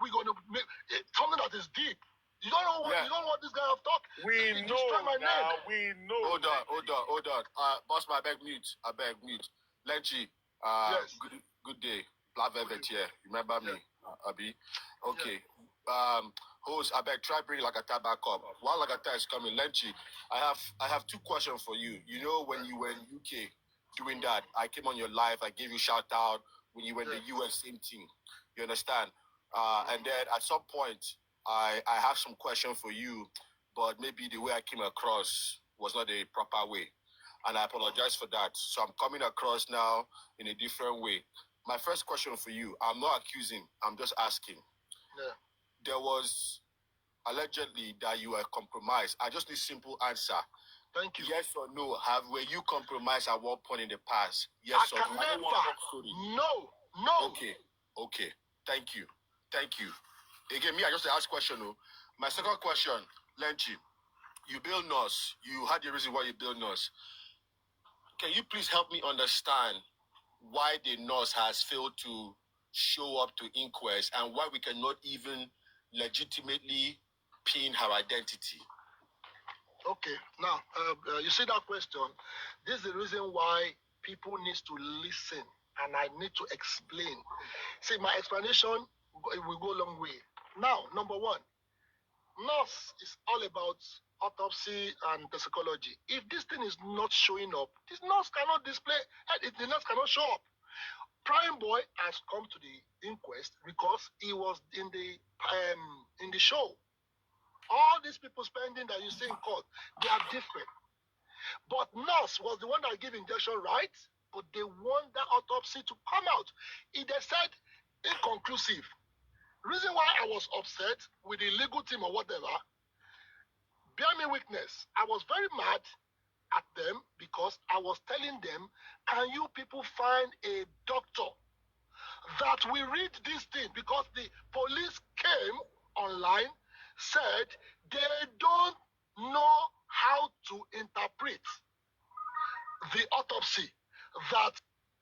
we're gonna make something that is deep. You don't know what this guy have talked. We know now. We know. Hold on. Boss, I beg mute. Lenchi. Yes. Good day. Black Velvet here. Remember me, Abi? Okay. Yeah. Host, I beg try bring Lagata back up. While Lagata is coming, Lenchi, I have two questions for you. You know, when you were in UK doing that, I came on your live. I gave you shout out. When you were in the US, same thing. You understand? And then at some point, I have some question for you, but maybe the way I came across was not a proper way. And I apologize for that. So I'm coming across now in a different way. My first question for you, I'm not accusing, I'm just asking. Yeah. There was allegedly that you were compromised. I just need simple answer. Thank you. Yes or no? Were you compromised at one point in the past? Yes or no? No. Okay. Thank you. Again, I just ask question. My second question, Lenchi, you build nurse. You had the reason why you build nurse. Can you please help me understand why the nurse has failed to show up to inquest and why we cannot even legitimately pin her identity? Okay, now, you see that question? This is the reason why people need to listen and I need to explain. See, my explanation will go a long way. Now, number one, nurse is all about autopsy and toxicology. If this thing is not showing up, this nurse cannot display, the nurse cannot show up. Prime Boy has come to the inquest because he was in the show. All these people spending that you see in court, they are different. But nurse was the one that gave injection, right? But they want that autopsy to come out. They said inconclusive. Reason why I was upset with the legal team or whatever, bear me witness. I was very mad at them because I was telling them, can you people find a doctor that will read this thing? Because the police came online, said they don't know how to interpret the autopsy, that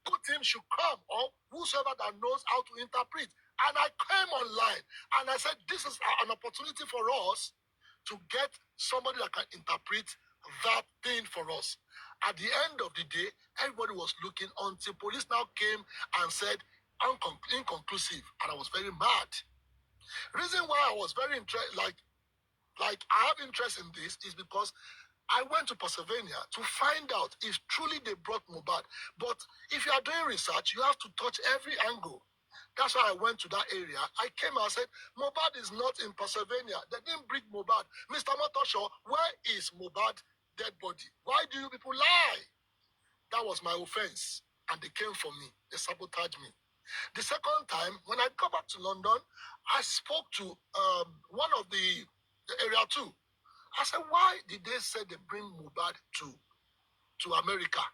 good team should come, or whosoever that knows how to interpret. And I came online and I said, this is an opportunity for us to get somebody that can interpret that thing for us. At the end of the day, everybody was looking until police now came and said inconclusive, and I was very mad. Reason why I was very interested, like I have interest in this, is because I went to Pennsylvania to find out if truly they brought Mohbad. But if you are doing research, you have to touch every angle. That's why I went to that area. I came and said, Mohbad is not in Pennsylvania. They didn't bring Mohbad. Mr. Motosho, where is Mohbad dead body? Why do you people lie? That was my offense. And they came for me. They sabotaged me. The second time, when I got back to London, I spoke to one of the area 2. I said, why did they say they bring Mohbad to America?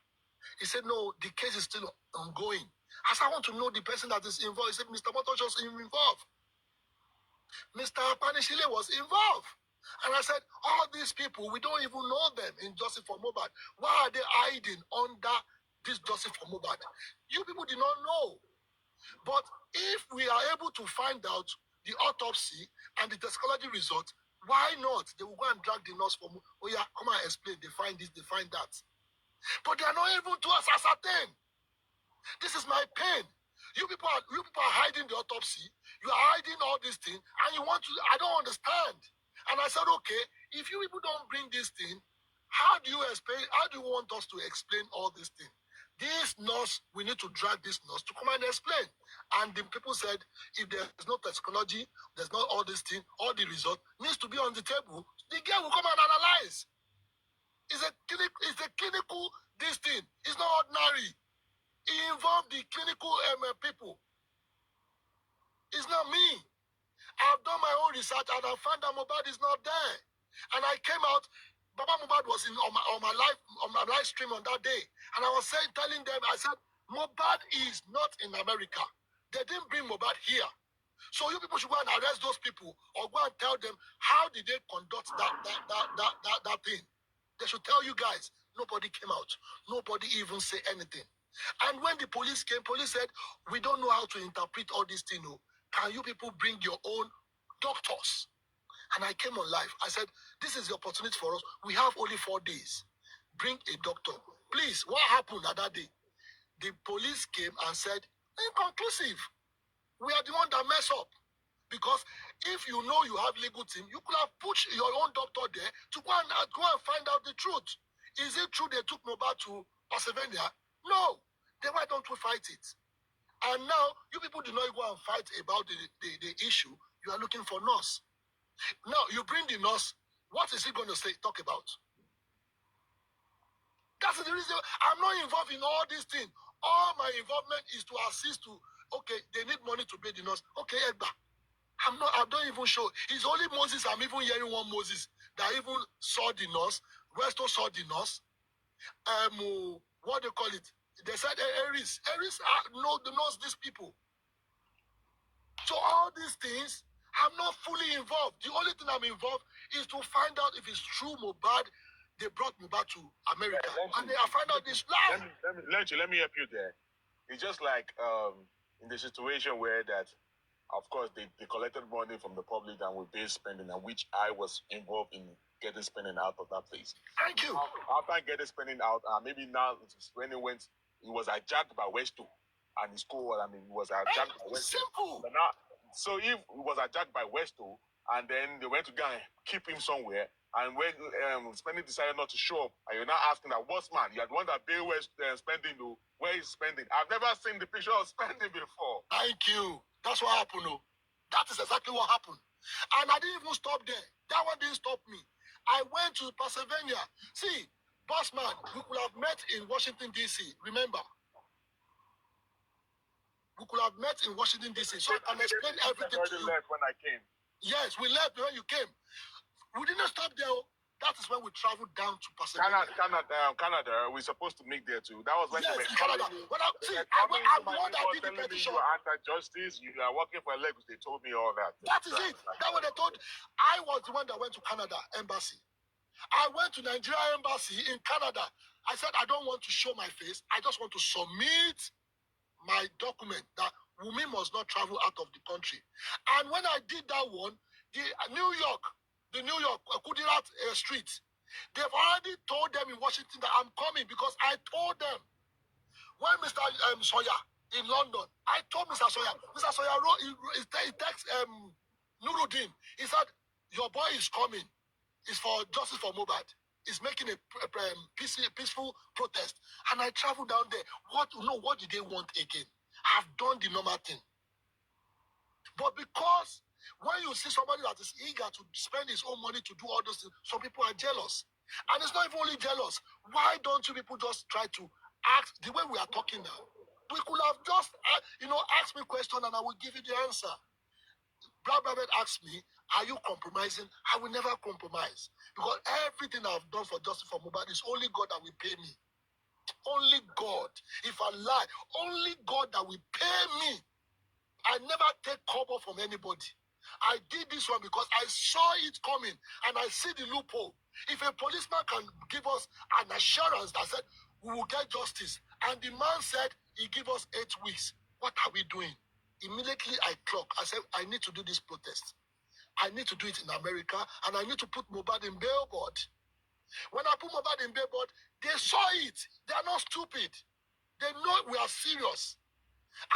He said, no, the case is still ongoing. I said, I want to know the person that is involved. He said, Mr. Motosho is involved. Mr. Panishile was involved. And I said, all these people, we don't even know them in Justice for Mohbad. Why are they hiding under this Justice for Mohbad? You people did not know. But if we are able to find out the autopsy and the toxicology result, why not? They will go and drag the nurse for, oh yeah, come and explain. They find this, they find that. But they are not able to ascertain. This is my pain. You people are hiding the autopsy. You are hiding all these things, and you want to. I don't understand. And I said, okay, if you people don't bring this thing, how do you explain? How do you want us to explain all these things? This nurse, we need to drag this nurse to come and explain. And the people said, if there's no toxicology, there's not all this thing, all the result needs to be on the table. The girl will come and analyze. It's a clinical this thing. It's not ordinary. It involved the clinical people. It's not me. I've done my own research and I found that Mohbad is not there. And I came out. Baba Mohbad was on my live stream on that day, and I was telling them, I said, Mohbad is not in America. They didn't bring Mohbad here. So you people should go and arrest those people, or go and tell them how did they conduct that thing. They should tell you guys. Nobody came out. Nobody even say anything. And when the police came, police said, we don't know how to interpret all these things. Can you people bring your own doctors? And I came on live. I said, this is the opportunity for us. We have only 4 days. Bring a doctor. Please, what happened at that day? The police came and said, inconclusive. We are the one that mess up. Because if you know you have legal team, you could have put your own doctor there to go and find out the truth. Is it true they took Mohbad to Pennsylvania? No. Then why don't we fight it? And now, you people do not go and fight about the issue. You are looking for nurse. Now, you bring the nurse. What is he going to talk about? That's the reason I'm not involved in all these things. All my involvement is to assist to, okay, they need money to pay the nurse. Okay, Edba. I don't even show. It's only Moses. I'm even hearing one Moses that even saw the nurse. Resto saw the nurse. What they call it? They said Aries knows these people. So all these things, I'm not fully involved. The only thing I'm involved is to find out if it's true Mohbad. They brought Mohbad to America, and I find out this live. Let me help you there. It's just like in the situation where that, of course, they collected money from the public and were based spending, and which I was involved in getting spending out of that place. Thank you. After getting spending out, maybe now when it was hijacked by Westo and his co. It was hijacked by Westo. Simple. But now, so if it was hijacked by Westo, and then they went to go and keep him somewhere, and when spending decided not to show up, and you're now asking that, what's man? You had one that Bill was spending, where is spending? I've never seen the picture of spending before. Thank you. That's what happened. That is exactly what happened. And I didn't even stop there. That one didn't stop me. I went to Pennsylvania. See, Bossman, we could have met in Washington, D.C. Remember? We could have met in Washington, D.C. So I can explain everything to you. Left when I came. Yes, we left when you came. We didn't stop there. That is when we traveled down to Pasadena. Canada. We're supposed to meet there too. That was when yes, they were in Canada. When I'm the one that did the petition. You are anti-justice. You are working for Lagos. They told me all that. That is it. That what they told. I was the one that went to Canada embassy. I went to Nigeria embassy in Canada. I said I don't want to show my face. I just want to submit my document that women must not travel out of the country. And when I did that one, the New York Kudirat Street, they've already told them in Washington that I'm coming because I told them when Mr. Sawyer in London, I told Mr. Sawyer wrote, he text Nuruddin. He said, your boy is coming. It's for justice for Mohbad. He's making a peaceful protest. And I traveled down there. What did they want again? I've done the normal thing. But because when you see somebody that is eager to spend his own money to do all those things, some people are jealous. And it's not even only jealous. Why don't you people just try to ask the way we are talking now? We could have just, asked me a question and I will give you the answer. Brad Babbitt asked me, are you compromising? I will never compromise. Because everything I've done for justice for Mohbad is only God that will pay me. Only God. If I lie, only God that will pay me. I never take cover from anybody. I did this one because I saw it coming and I see the loophole. If a policeman can give us an assurance that said we will get justice, and the man said he give us 8 weeks, what are we doing? Immediately I clock. I said, I need to do this protest. I need to do it in America, and I need to put Mohbad in billboard. When I put Mohbad in billboard, they saw it. They are not stupid. They know we are serious.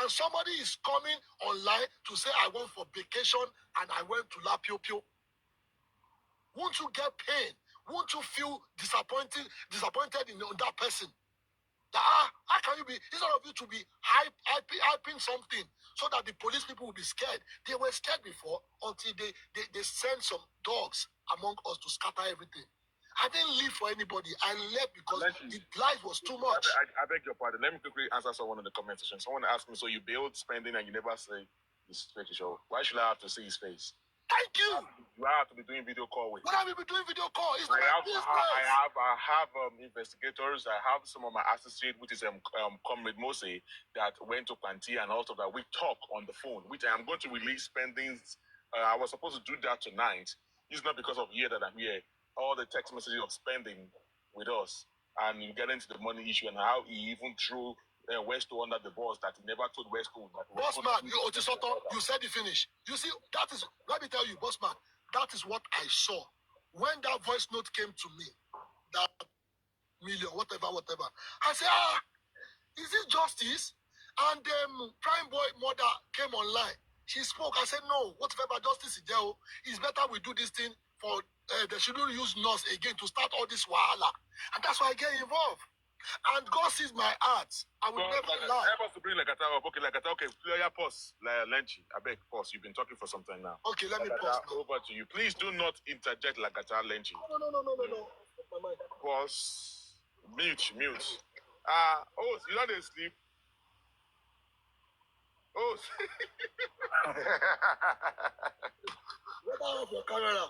And somebody is coming online to say, I went for vacation and I went to La Pio Pio. Won't you get pain? Won't you feel disappointed in that person? That, how can you be, instead of you to be hyping something so that the police people will be scared. They were scared before until they sent some dogs among us to scatter everything. I didn't live for anybody. I left because the life was too much. I beg your pardon. Let me quickly answer someone in the comment section. Someone asked me, so you bailed spending and you never say his face show. Why should I have to see his face? Thank you. You have to be doing video call with. What have you been doing video call? It's not I business. have investigators. I have some of my associates, which is Comrade Mose, that went to Panti and also that we talk on the phone, which I am going to release spendings. I was supposed to do that tonight. It's not because of here that I'm here. All the text messages of spending with us and you get into the money issue and how he even threw Westo under the bus that he never told Westo. Bossman, you said it finished. You see, that is, let me tell you, Bossman, that is what I saw. When that voice note came to me, that million, whatever, I said, is it justice? And Prime Boy mother came online. She spoke. I said, no, whatever justice is there, it's better we do this thing for, they shouldn't use NOS again to start all this wahala. And that's why I get involved. And God sees my heart. I will never lie. Help us to bring Lagata up. Okay, Lagata, okay. Pause. Lenchi, I beg, pause. You've been talking for some time now. Okay, let me Lagata, pause now. over to you. Please do not interject Lagata, Lenchi. No. Pause. Mute. You know they sleep. What about your camera?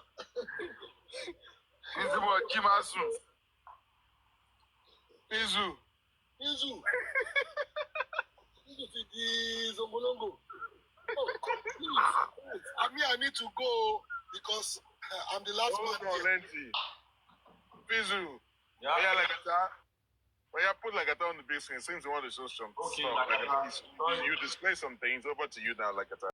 Pizzlemore, Kimasu. Pizu. Zongolongo. Please. I need to go because I'm the last one here. Lenchi. Pizu. Yeah. Lagata. Well, put Lagata on the big screen since you want to show some stuff. You display some things. Over to you now, Lagata.